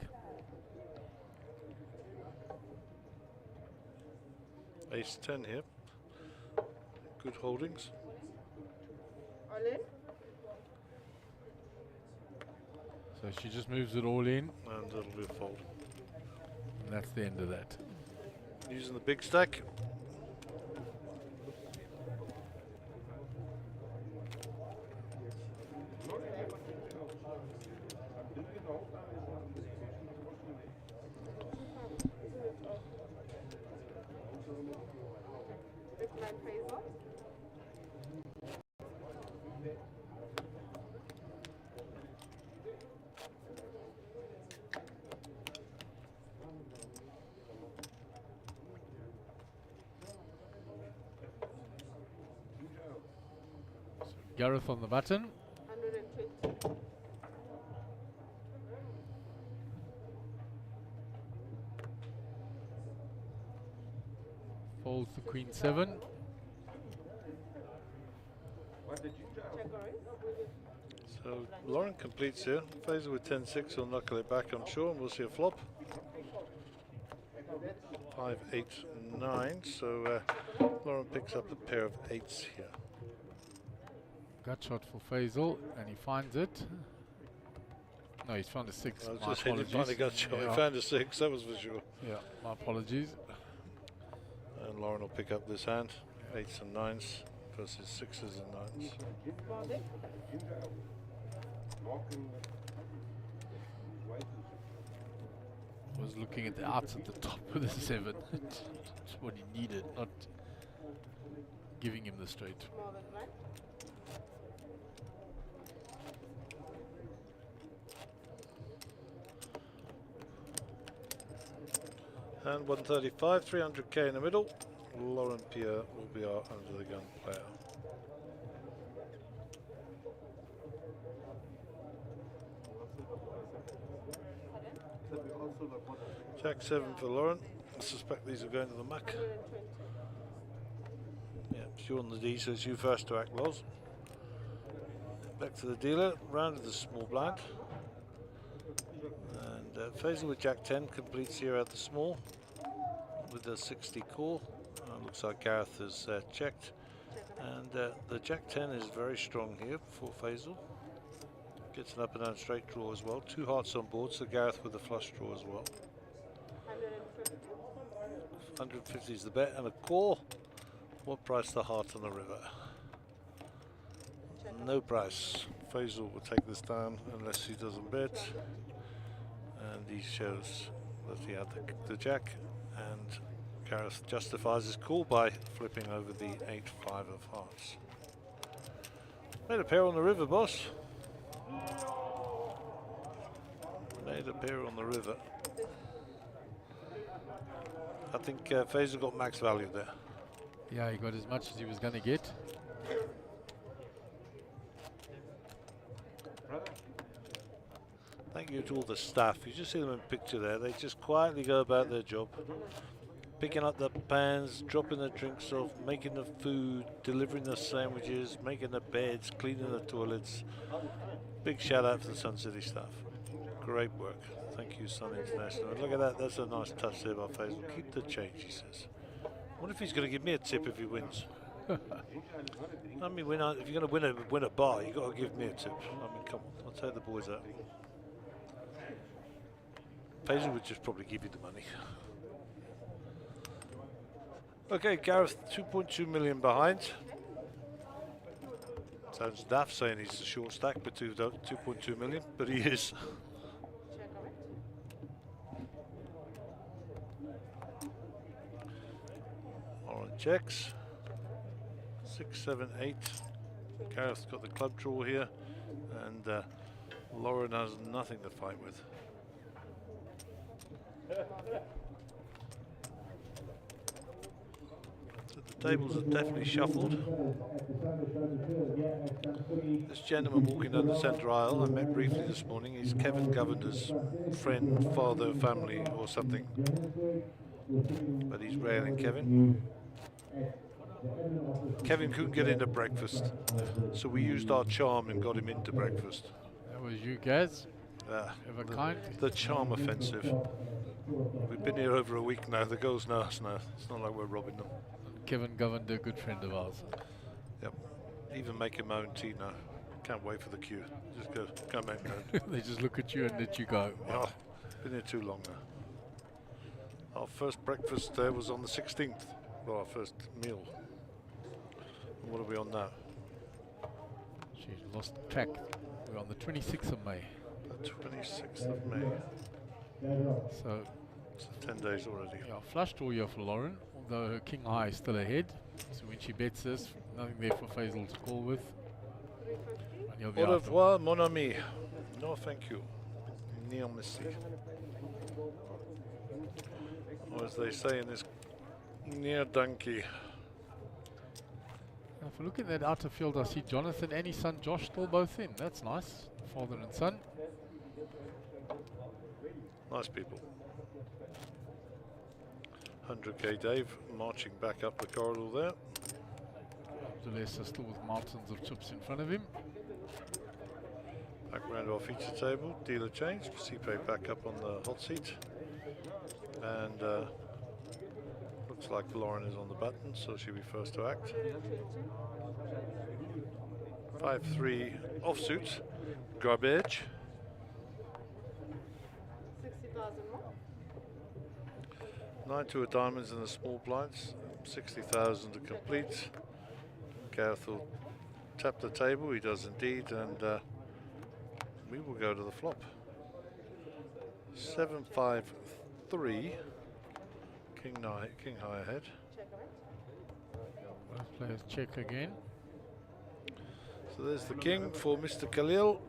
Ace 10 here. Good holdings. All in? So she just moves it all in, And it'll be a fold. and that's the end of that. Using the big stack. Big blind Faisal. Gareth on the button. 120. folds the queen 7. What did you do? So Lauren completes here. Faisal with 10-6 will knuckle it back, I'm sure, and we'll see a flop. 5, 8, 9. So Lauren picks up a pair of 8s here. Gut shot for Faisal, and he finds it. No, he's found a 6. I was My just hitting apologies. finally got shot. Yeah. He found a 6, that was for sure. Yeah, my apologies. And Lauren will pick up this hand. 8s and 9s versus 6s and 9s. Was looking at the outs at the top with a 7. It's what he needed, not giving him the straight. More than right. And 135, 300k in the middle. Lauren Pierre will be our under the gun player. Jack 7 for Lauren. I suspect these are going to the muck. 120. Yeah, she on the D, says you first to act, Loz. Back to the dealer, round of the small blind. And Faisal with Jack 10 completes here at the small with a 60 call. Looks like Gareth has checked. And the Jack 10 is very strong here for Faisal. Gets an up and down straight draw as well. 2 hearts on board, so Gareth with a flush draw as well. 150. 150 is the bet, and a call. What price the heart on the river? No price. Faisal will take this down unless he doesn't bet. And he shows that he had the Jack, and Gareth justifies his call by flipping over the 8-5 of hearts. Made a pair on the river, boss. Made a pair on the river. I think Faisal got max value there. Yeah, he got as much as he was going to get. Thank you to all the staff. You just see them in picture there. They just quietly go about their job. Picking up the pans, dropping the drinks off, making the food, delivering the sandwiches, making the beds, cleaning the toilets. Big shout out for the Sun City staff. Great work. Thank you, Sun International. And look at that. That's a nice touch there by Faisal. Keep the change, he says. I wonder if he's going to give me a tip if he wins. I mean, if you're going to win a bar, you've got to give me a tip. I mean, come on. I'll take the boys out. Faisal would just probably give you the money. Okay, Gareth, 2.2 million behind. Sounds daft saying he's a short stack, but 2.2 million, but he is. Lauren checks. 6, 7, 8. Gareth's got the club draw here, and Lauren has nothing to fight with. The tables are definitely shuffled. This gentleman walking down the centre aisle, I met briefly this morning. He's Kevin Governor's friend, father, family, or something. But he's railing Kevin. Kevin couldn't get into breakfast, so we used our charm and got him into breakfast. That was you, Gaz. Ever kind. The charm offensive. We've been here over a week now. The girls know us now. It's not like we're robbing them. Kevin Governor, a good friend of ours. Yep. Even making my own tea now. Can't wait for the queue. Just go, come in. They just look at you and let you go. Oh, been here too long now. Our first breakfast there was on the 16th. Well, our first meal. And what are we on now? She lost track. We're on the 26th of May. The 26th of May. So, 10 days already. Yeah, flush draw here for Lauren, although her king high is still ahead. So when she bets this, nothing there for Faisal to call with. And he'll be Au out. revoir, mon ami. No, thank you. Neil Missy. Or as they say in this near donkey. Now if we look at that outer field, I see Jonathan and his son Josh still both in. That's nice. Father and son. Nice people. 100k Dave marching back up the corridor there. Delessa still with mountains of chips in front of him. Back round our feature table, dealer change. Sipe back up on the hot seat. And looks like Lauren is on the button, so she'll be first to act. 5-3 offsuit, garbage. 60,000 more. 9 of diamonds in the small blinds, 60,000 to complete. Gareth will tap the table, he does indeed, and we will go to the flop. 7-5-3, king high ahead. Both players check again. So there's the king for Mr. Khalil.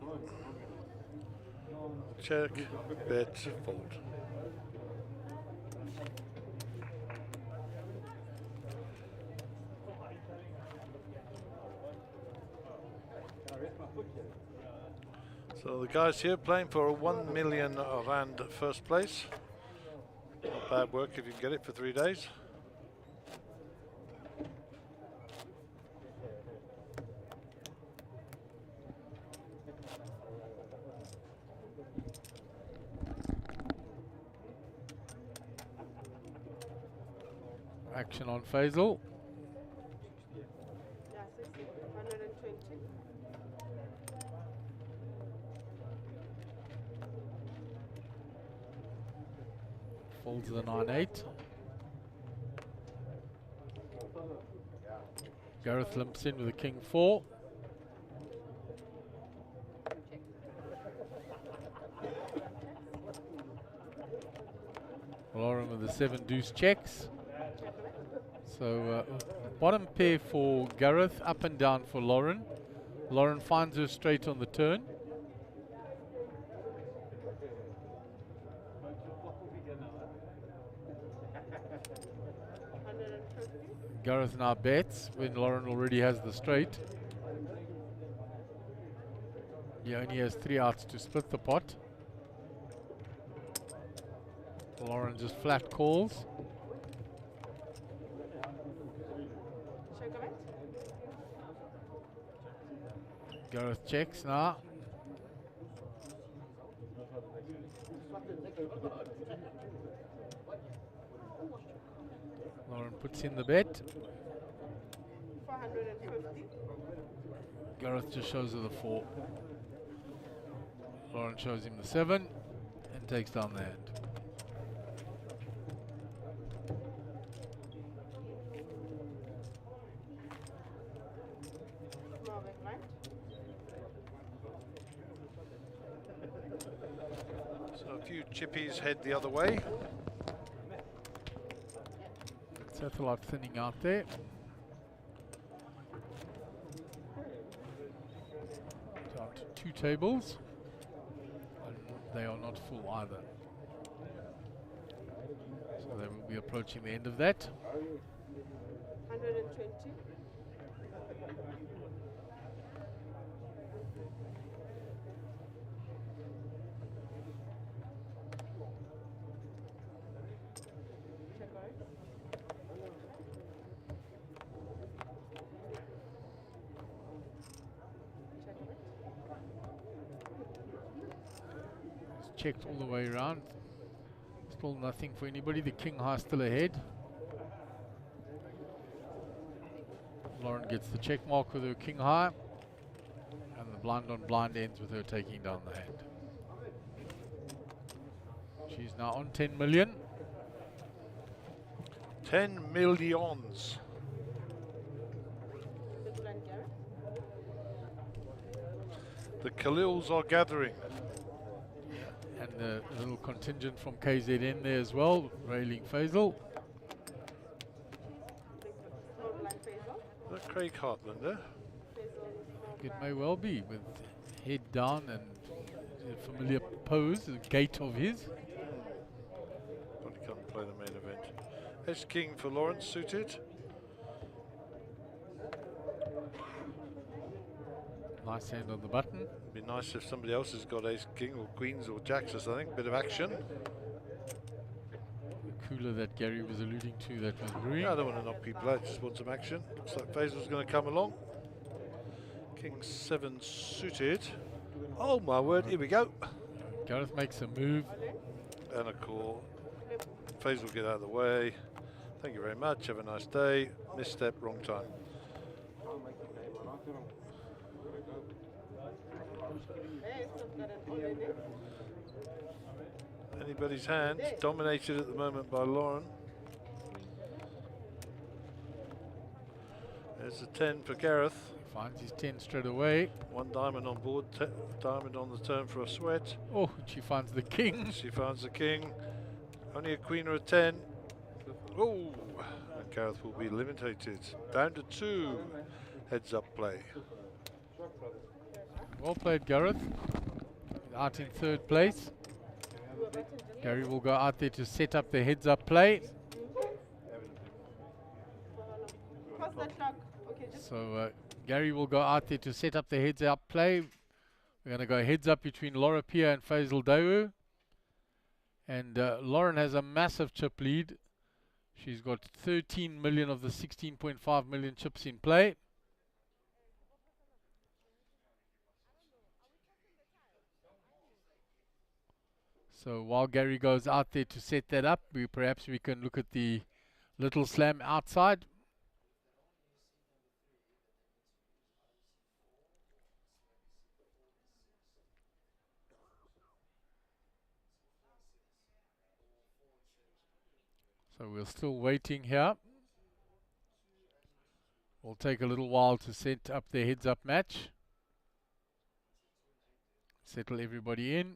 Check, bet, fold. So the guys here playing for a 1 million rand first place. Not bad work if you can get it for 3 days. Action on Faisal. Yeah, 60. 120. Folds the 9-8. Gareth limps in with a king 4. Lauren with the 7 deuce checks. So bottom pair for Gareth, up and down for Lauren. Lauren finds her straight on the turn. Gareth now bets when Lauren already has the straight. He only has 3 outs to split the pot. Lauren just flat calls. Gareth checks now. Lauren puts in the bet. 450. Gareth just shows her the 4. Lauren shows him the 7 and takes down the hand. So a few chippies head the other way. Satellite thinning out there. Down to 2 tables. And they are not full either. So they will be approaching the end of that. 120. Checked all the way around. Still nothing for anybody. The king high still ahead. Lauren gets the check mark with her king high. And the blind on blind ends with her taking down the hand. She's now on 10 million. 10 millions. The Khalils are gathering. And a little contingent from KZN there as well, railing Faisal. Is that Craig Hartland there? It may well be, with head down and a familiar pose, a gait of his. Probably can't play the main event. Ace King for Lawrence, suited. Nice hand on the button. Be nice if somebody else has got Ace King or Queens or Jacks or something. Bit of action. cooler that Gary was alluding to that was brewing. Yeah, I don't want to knock people out, just want some action. Looks like Faisal's going to come along. King 7 suited. Oh my word, here we go. Gareth makes a move. And a call. Faisal will get out of the way. Thank you very much. Have a nice day. Misstep, wrong time. Anybody's hand. Dominated at the moment by Lauren. There's a 10 for Gareth. Finds his 10 straight away. 1 diamond on board. Diamond on the turn for a sweat. Oh, she finds the king. She finds the king. Only a queen or a 10. Oh, and Gareth will be eliminated. Down to 2. Heads up play. Well played, Gareth. Out in third place. Gary will go out there to set up the heads up play. Cross the truck. Okay, just So Gary will go out there to set up the heads up play. We're going to go heads up between Laura Pia and Faisal Dawu. And Lauren has a massive chip lead. She's got 13 million of the 16.5 million chips in play. So while Gary goes out there to set that up, perhaps we can look at the little slam outside. So we're still waiting here. We'll take a little while to set up the heads up match. Settle everybody in.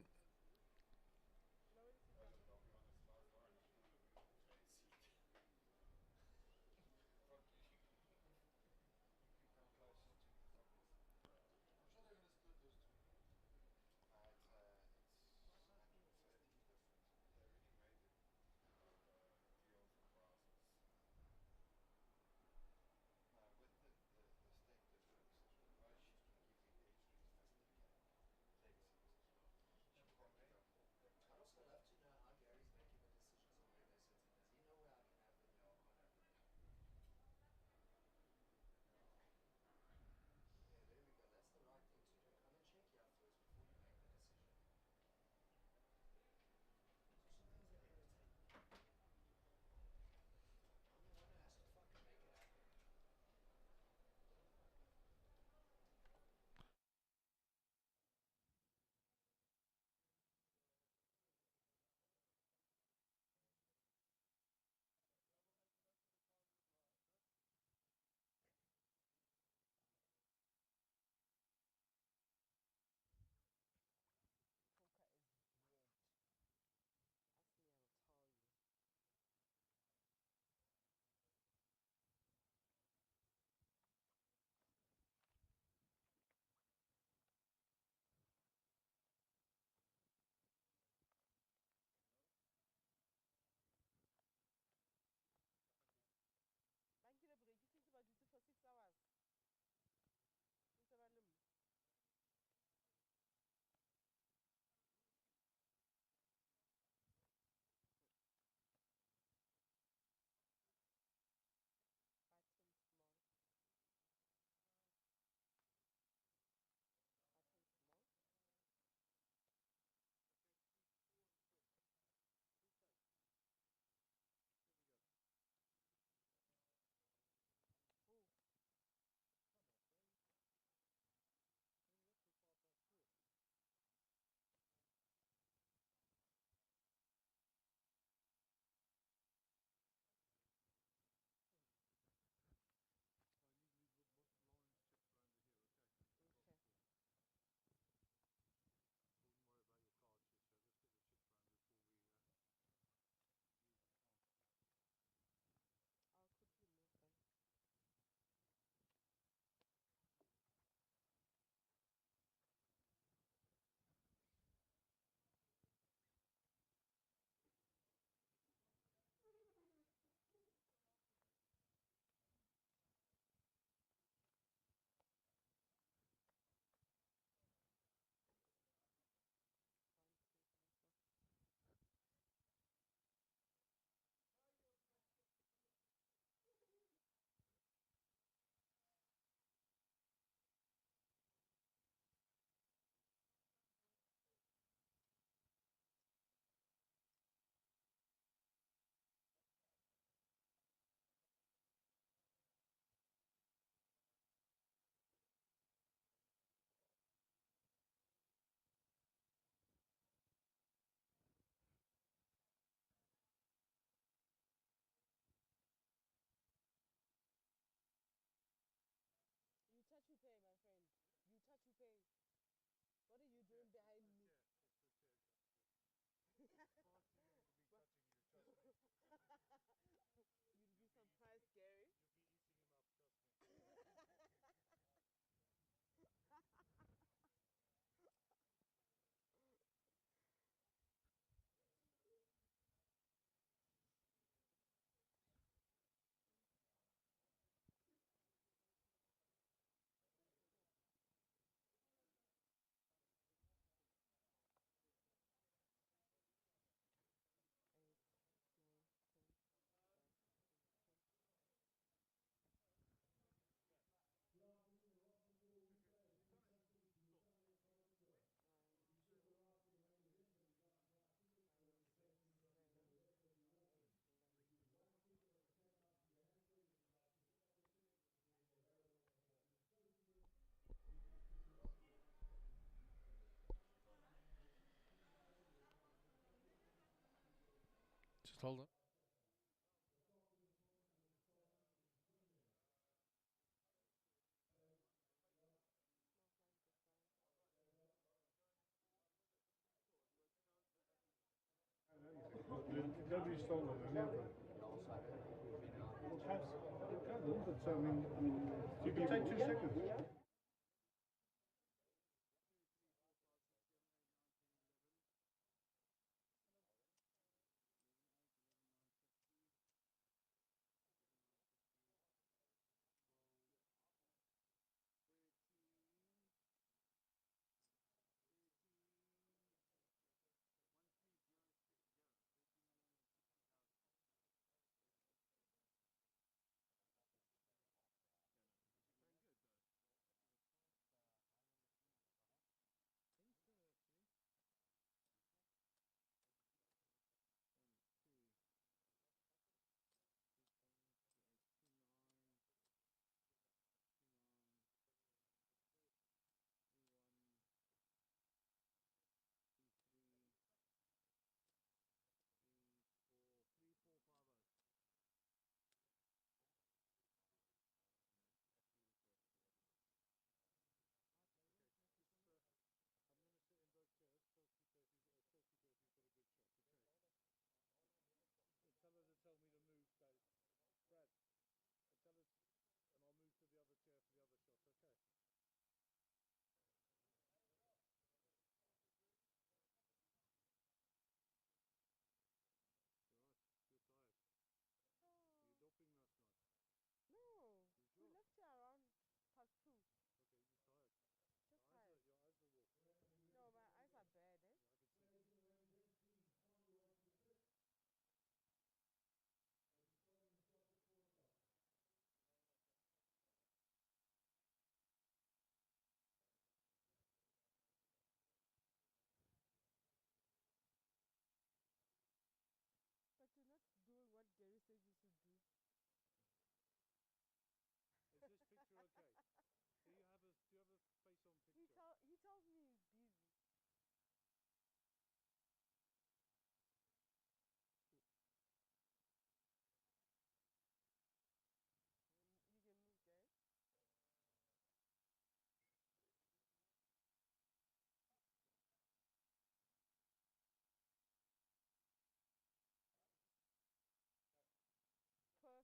told him. No flying good flying. Nobody's stolen them, have they? Has. But I mean, you can take 2 seconds. I'm going to sit in both chairs. Chelsea says he's got a good shot. Okay. Tell her to tell me to move, guys. Brad, tell us, and I'll move to the other chair for the other shot. Okay. Right. You're tired. Oh. You're doping last night. No. You We sure? left here around past 2. Okay, you're tired. Just tired. Your eyes are raw. No, my eyes are bad, eh? Yeah, I can see. But you're not doing what Gary said you should do. Is this picture okay? Do you have a face-on picture? He tells me he's busy. You can move, Gary. Perfect. Yeah, cool.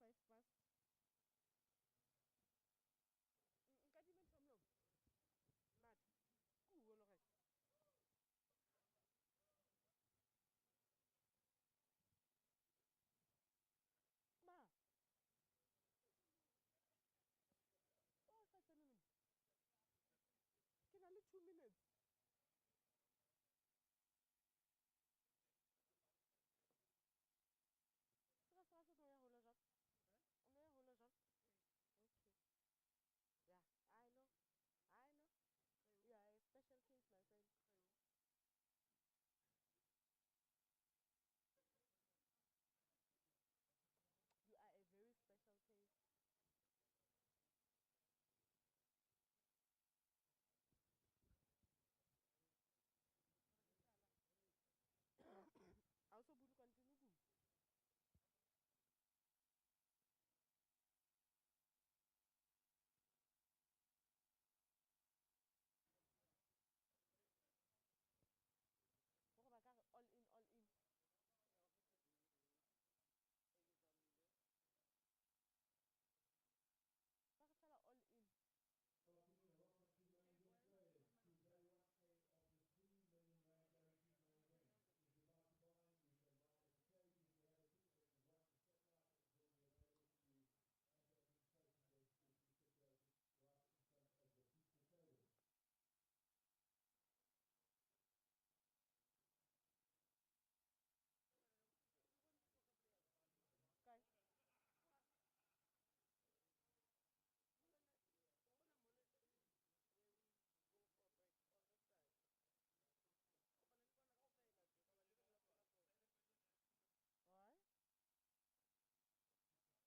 5 plus. Nka di mentor mlo. Mat. Ku lo re. Ma. Oh, sa tsena no. Ke na le 2 minutes. Sera se no ya hola jang? O no ya hola jang? Okay. Yeah, I know. I know. You are a special case, my friend. You are a very special case. Also, bulu continue ku. Go ba ka all in, all in. Ba ka fela all in. Welcoming a lot of two main event players to day 1A of the R3 million guaranteed main event. If you're about to blind, you can buy as a trade. If you have a ticket that you want to set up, it will be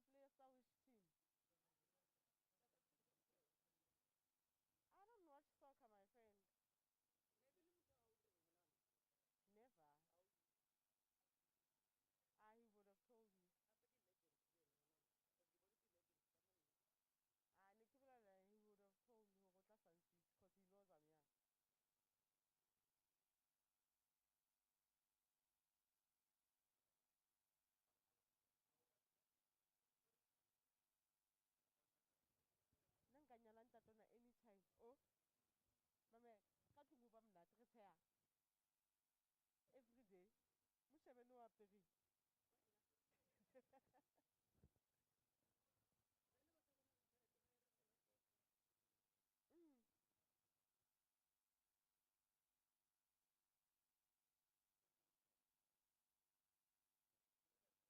available to you at the identification desk, which is situated right in front of the pizza showroom. Okay. Why? Soccer players are which team? I don't watch soccer, my friend. Never. Ah, he would have told me. Ah, Nikibula, he would have told me because he knows I'm here. Nankanyala ntatona anytime.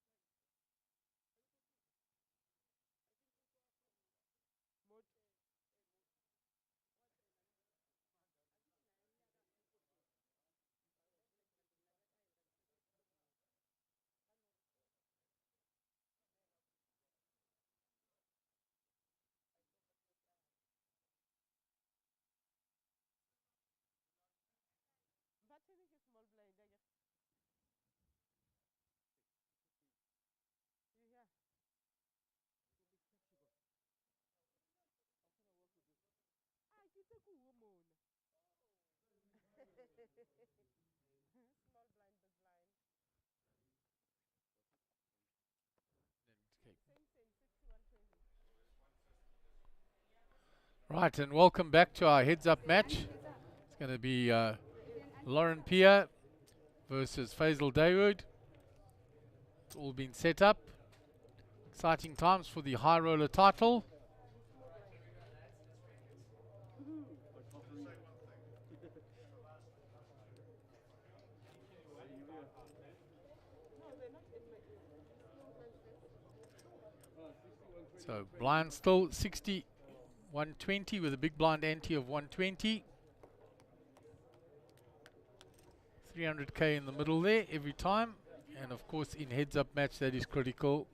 Oh, mame, ka tungu ba mnati re tsaya. Every day. Mushebe no aperi. Mm. Mot. Batini is small blind, I guess. You hear? To be flexible. I'm gonna work with this. Ah, it's a cool woman. Small blind, big blind. Okay. Same, 6120. Right, and welcome back to our heads-up match. It's going to be Lauren Pia versus Faisal Dawood. It's all been set up. Exciting times for the high roller title. No, they're not in my ear. Small blind first. So blind still 60, 120 with a big blind ante of 120. 300k in the middle there every time. And of course in heads-up match that is critical.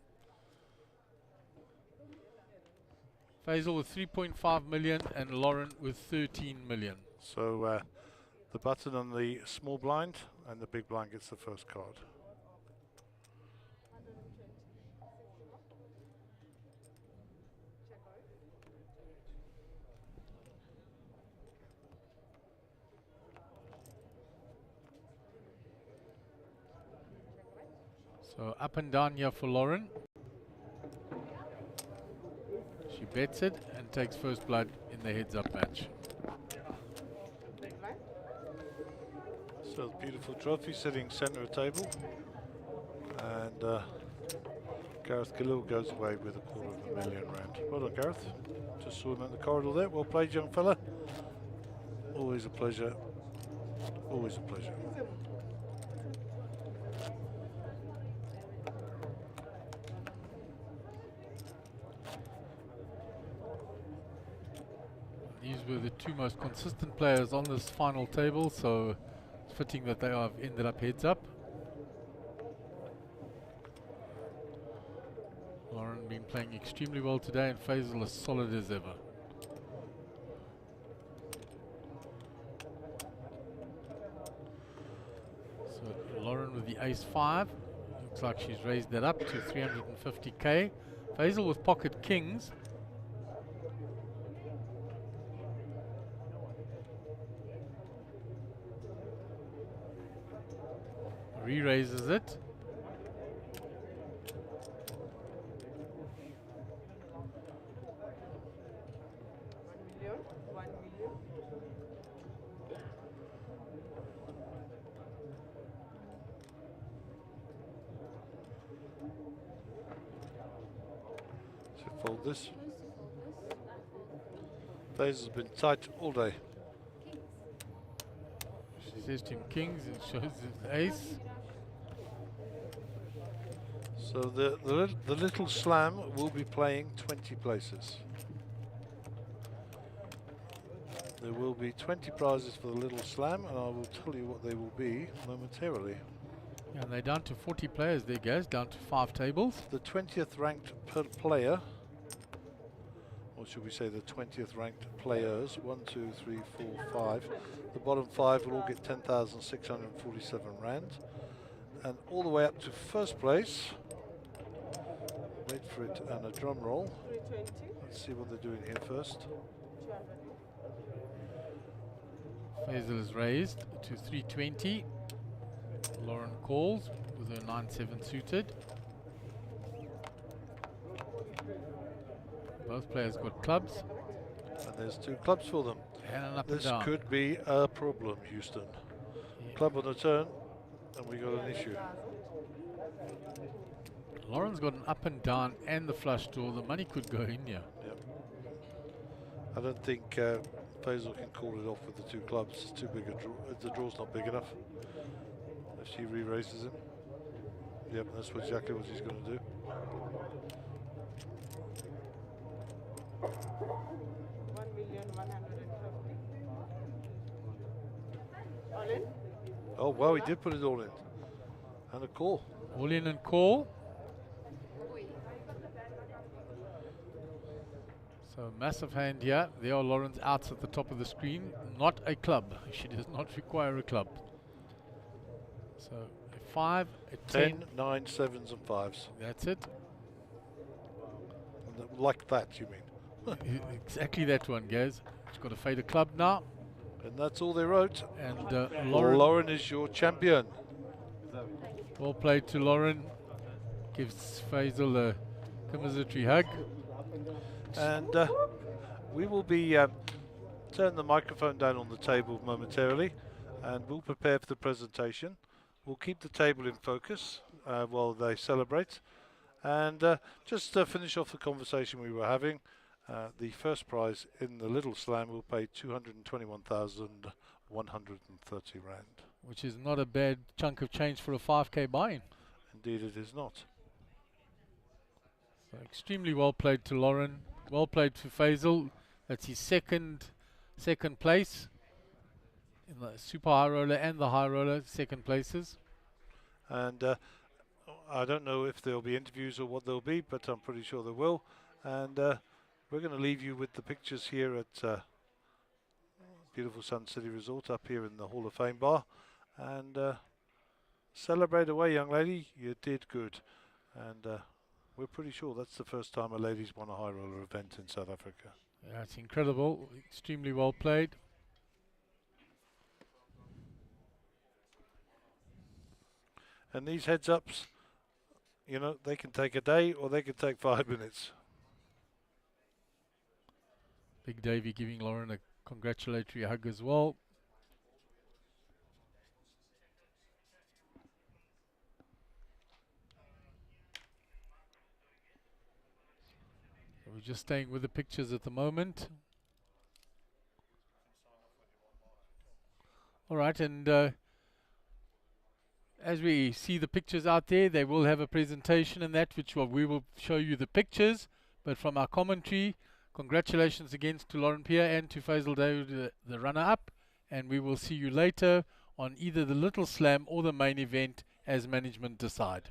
Faisal with 3.5 million and Lauren with 13 million. So the button on the small blind And the big blind gets the first card. So up and down here for Lauren. She bets it and takes first blood in the heads-up match. So the beautiful trophy sitting centre of table. And Gareth Khalil goes away with £250,000. Well done, Gareth. Just saw him in the corridor there. Well played, young fella. Always a pleasure. Always a pleasure. These were the two most consistent players on this final table, so it's fitting that they have ended up heads up. Lauren been playing extremely well today, and Faisal as solid as ever. So Lauren with the ace-5, looks like she's raised that up to 350k. Faisal with pocket kings. Re-raises it. So fold this. Faisal's been tight all day. She says to him kings and shows his ace. So the little slam will be playing 20 places. There will be 20 prizes for the little slam, and I will tell you what they will be momentarily. Yeah, and they're down to 40 players there, guys, down to 5 tables. The 20th ranked per player, or should we say the 20th ranked players, 1, 2, 3, 4, 5. The bottom 5 will all get 10,647 rand. And all the way up to first place, wait for it and a drum roll. Let's see what they're doing here first. Faisal is raised to 320. Lauren calls with her 9-7 suited. Both players got clubs. And there's 2 clubs for them. And an up This and down. could be a problem, Houston. Yeah. Club on the turn, and we got an issue. Lauren's got an up and down and the flush draw. The money could go in here. Yep. I don't think Faisal can call it off with the 2 clubs. It's too big a draw. The draw's not big enough. If she re-raises him. Yep, that's exactly what she's going to do. 1,150,000. All in? Oh, wow, he did put it all in. And a call. All in and call. So massive hand here. There are Lauren's outs at the top of the screen. Not a club. She does not require a club. So a 5, a 10. 9, 7s and 5s. That's it. Like that, you mean? Exactly that one, guys. She's got to fade a club now. And that's all they wrote. And Lauren is your champion. Well played to Lauren. Gives Faisal a commiseratory hug. And we will be turn the microphone down on the table momentarily, and we'll prepare for the presentation. We'll keep the table in focus while they celebrate, and just to finish off the conversation we were having. The first prize in the Little Slam will pay 221,130 rand. Which is not a bad chunk of change for a 5k buy-in. Indeed, it is not. So extremely well played to Lauren. Well played to Faisal. That's his second place in the super high roller and the high roller, second places. And I don't know if there'll be interviews or what there'll be, but I'm pretty sure there will. And we're going to leave you with the pictures here at beautiful Sun City Resort up here in the Hall of Fame bar. And celebrate away, young lady. You did good. And we're pretty sure that's the first time a lady's won a high roller event in South Africa. Yeah, it's incredible. Extremely well played. And these heads ups, you know, they can take a day or they can take 5 minutes. Big Davy giving Lauren a congratulatory hug as well. So we're just staying with the pictures at the moment. All right, and as we see the pictures out there, they will have a presentation and that, which we will show you the pictures. But from our commentary, congratulations again to Lauren Pierre and to Faisal Dawood, the runner-up. And we will see you later on either the Little Slam or the main event as management decide.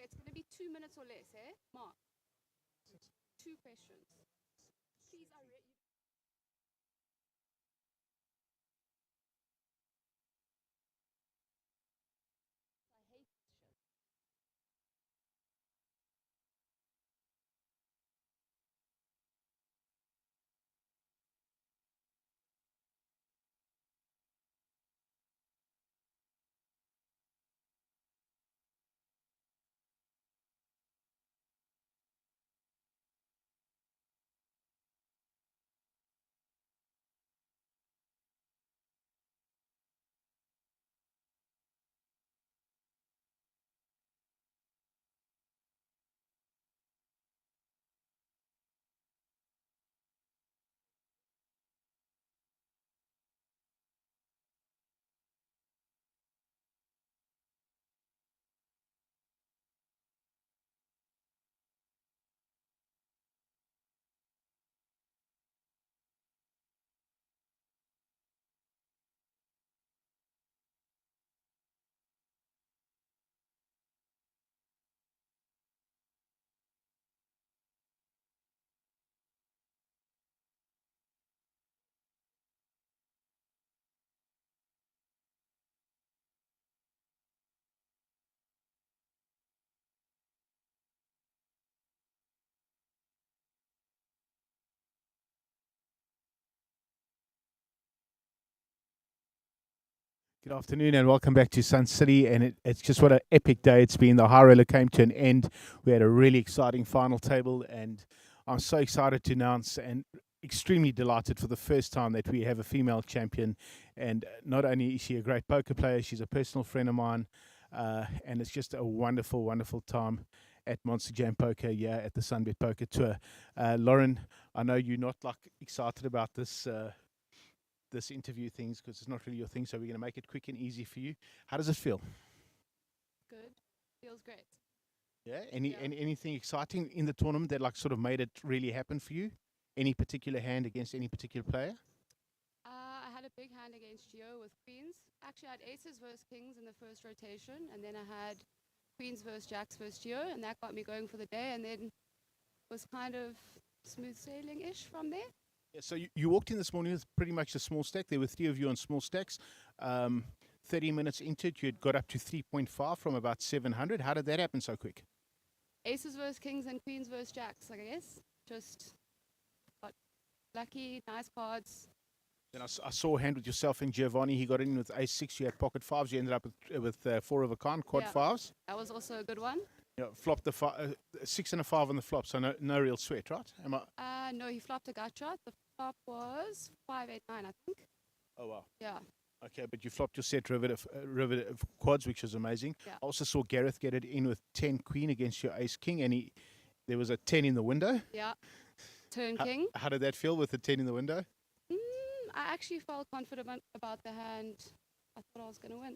it's going to be 2 minutes or less, eh? Mark. 2 questions. Please, I read you. I hate this shit. Good afternoon and welcome back to Sun City. And it's just what an epic day it's been. The high roller came to an end. We had a really exciting final table, and I'm so excited to announce and extremely delighted for the first time that we have a female champion. And not only is she a great poker player, she's a personal friend of mine, and it's just a wonderful, wonderful time at Monster Jam Poker here at the Sunbet Poker Tour. Lauren, I know you're not like excited about this. This interview things because it's not really your thing, so we're going to make it quick and easy for you. How does it feel? Good. Feels great. Yeah. Anything exciting in the tournament that like sort of made it really happen for you? Any particular hand against any particular player? I had a big hand against Gio with queens. Actually, I had aces versus kings in the first rotation, and then I had queens versus jacks versus Gio, and that got me going for the day, and then was kind of smooth sailing-ish from there. Yeah, so you walked in this morning with pretty much a small stack. There were 3 of you on small stacks. 30 minutes into it, you had got up to 3.5 from about 700. How did that happen so quick? Aces versus kings and queens versus jacks, I guess. Just got lucky, nice cards. Then I saw a hand with yourself and Giovanni. He got in with ace-6. You had pocket fives. You ended up with 4 of a kind, quad fives. That was also a good one. Yeah, flopped the 6 and a 5 on the flop, so no real sweat, right? No, he flopped a gut shot. The flop was 5-8-9, I think. Oh wow. Yeah. Okay, but you flopped your set rivet of quads, which was amazing. Yeah. I also saw Gareth get it in with 10 queen against your ace king, and there was a 10 in the window. Yeah. Turn king. How did that feel with the 10 in the window? I actually felt confident about the hand. I thought I was going to win.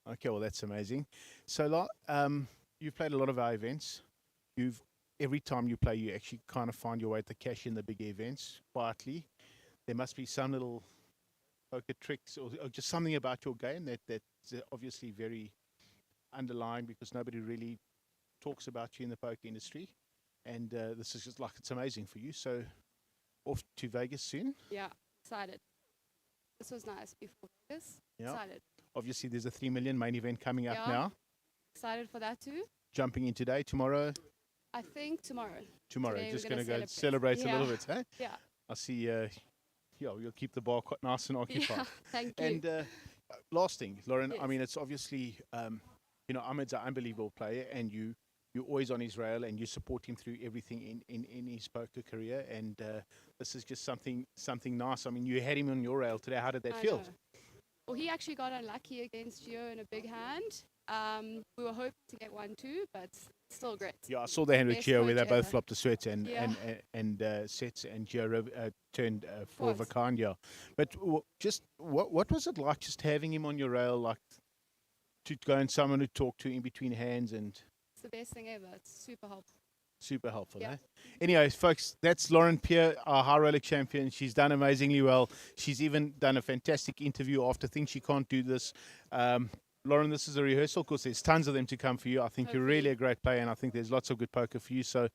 Okay, well that's amazing. So, you've played a lot of our events. Every time you play, you actually kind of find your way to cash in the big events quietly. There must be some little poker tricks or just something about your game that's obviously very underlying because nobody really talks about you in the poker industry. And this is just like it's amazing for you. So, off to Vegas soon. Yeah, excited. This was nice before this. Yeah. Excited. Obviously, there's a 3 million main event coming up now. Excited for that too. Jumping in today, tomorrow. I think tomorrow. Today just going to go celebrate a little bit, eh? Yeah. I see. You'll keep the bar quite nice and occupied. Yeah, thank you. And last thing, Lauren. Yes. I mean, it's obviously, Ahmed's an unbelievable player, and you're always on his rail, and you support him through everything in his poker career. And this is just something nice. I mean, you had him on your rail today. How did that feel? Know. Well, he actually got unlucky against Gio in a big hand. We were hoping to get 1-2, but still great. Yeah, I saw the hand with Best Gio where they coach both ever. flopped a sweat and sets, and Gio turned 4 of a kind. Yeah, but just what was it like just having him on your rail, like to go and someone to talk to in between hands and. It's the best thing ever. It's super helpful. Super helpful, Yeah. eh? Anyways, folks, that's Lauren Pierre, our high roller champion. She's done amazingly well. She's even done a fantastic interview after Think She Can't Do This. Lauren, this is a rehearsal course. There's tons of them to come for you. I think you're really a great player, and I think there's lots of good poker for you. So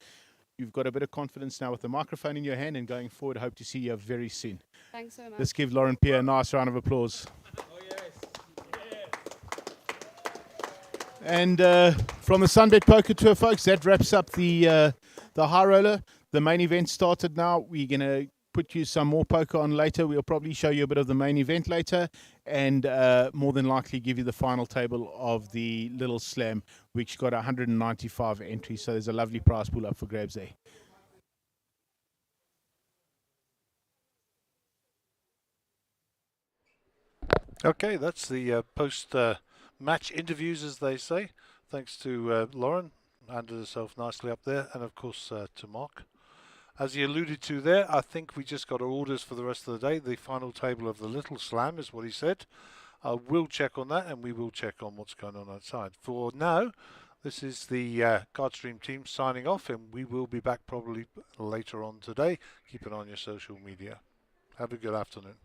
you've got a bit of confidence now with the microphone in your hand, and going forward, hope to see you very soon. Thanks so much. Let's give Lauren Pierre a nice round of applause. And from the Sunbet Poker Tour, folks, that wraps up the high roller. The main event started now. We're going to put you some more poker on later. We'll probably show you a bit of the main event later, and more than likely give you the final table of the Little Slam, which got 195 entries. So there's a lovely prize pool up for grabs there. Okay, that's the post-match interviews, as they say. Thanks to Lauren, handled herself nicely up there, and of course to Mark. As he alluded to there, I think we just got our orders for the rest of the day. The final table of the Little Slam is what he said. We'll check on that, and we will check on what's going on outside. For now, this is the Cardstream team signing off, and we will be back probably later on today. Keep an eye on your social media. Have a good afternoon.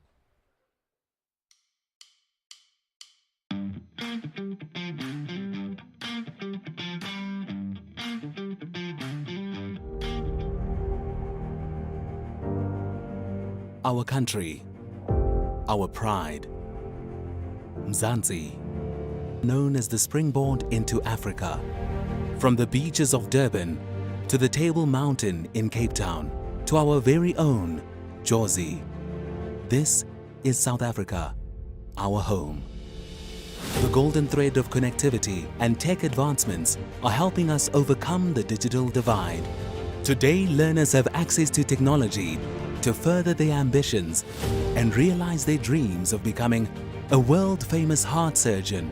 Our country, our pride. Mzansi, known as the springboard into Africa. From the beaches of Durban to the Table Mountain in Cape Town to our very own Jozi. This is South Africa, our home. The golden thread of connectivity and tech advancements are helping us overcome the digital divide. Today, learners have access to technology to further their ambitions and realize their dreams of becoming a world-famous heart surgeon,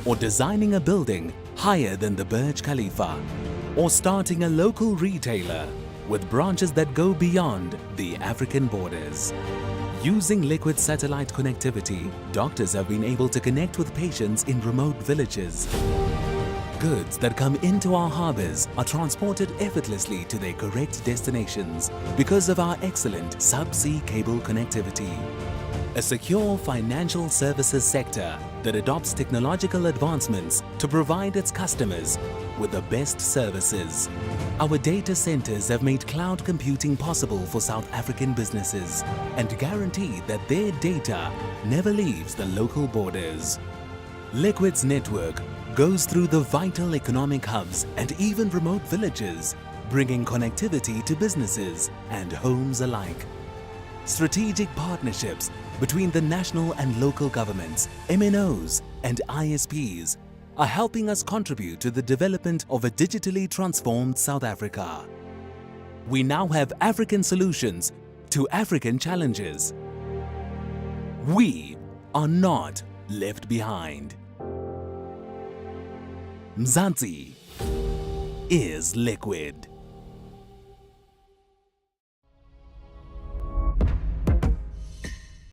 or designing a building higher than the Burj Khalifa, or starting a local retailer with branches that go beyond the African borders. Using liquid satellite connectivity, doctors have been able to connect with patients in remote villages. Goods that come into our harbors are transported effortlessly to their correct destinations because of our excellent subsea cable connectivity. A secure financial services sector that adopts technological advancements to provide its customers with the best services. Our data centers have made cloud computing possible for South African businesses and guarantee that their data never leaves the local borders. Liquid's network goes through the vital economic hubs and even remote villages, bringing connectivity to businesses and homes alike. Strategic partnerships between the national and local governments, MNOs and ISPs are helping us contribute to the development of a digitally transformed South Africa. We now have African solutions to African challenges. We are not left behind. Mzansi is liquid.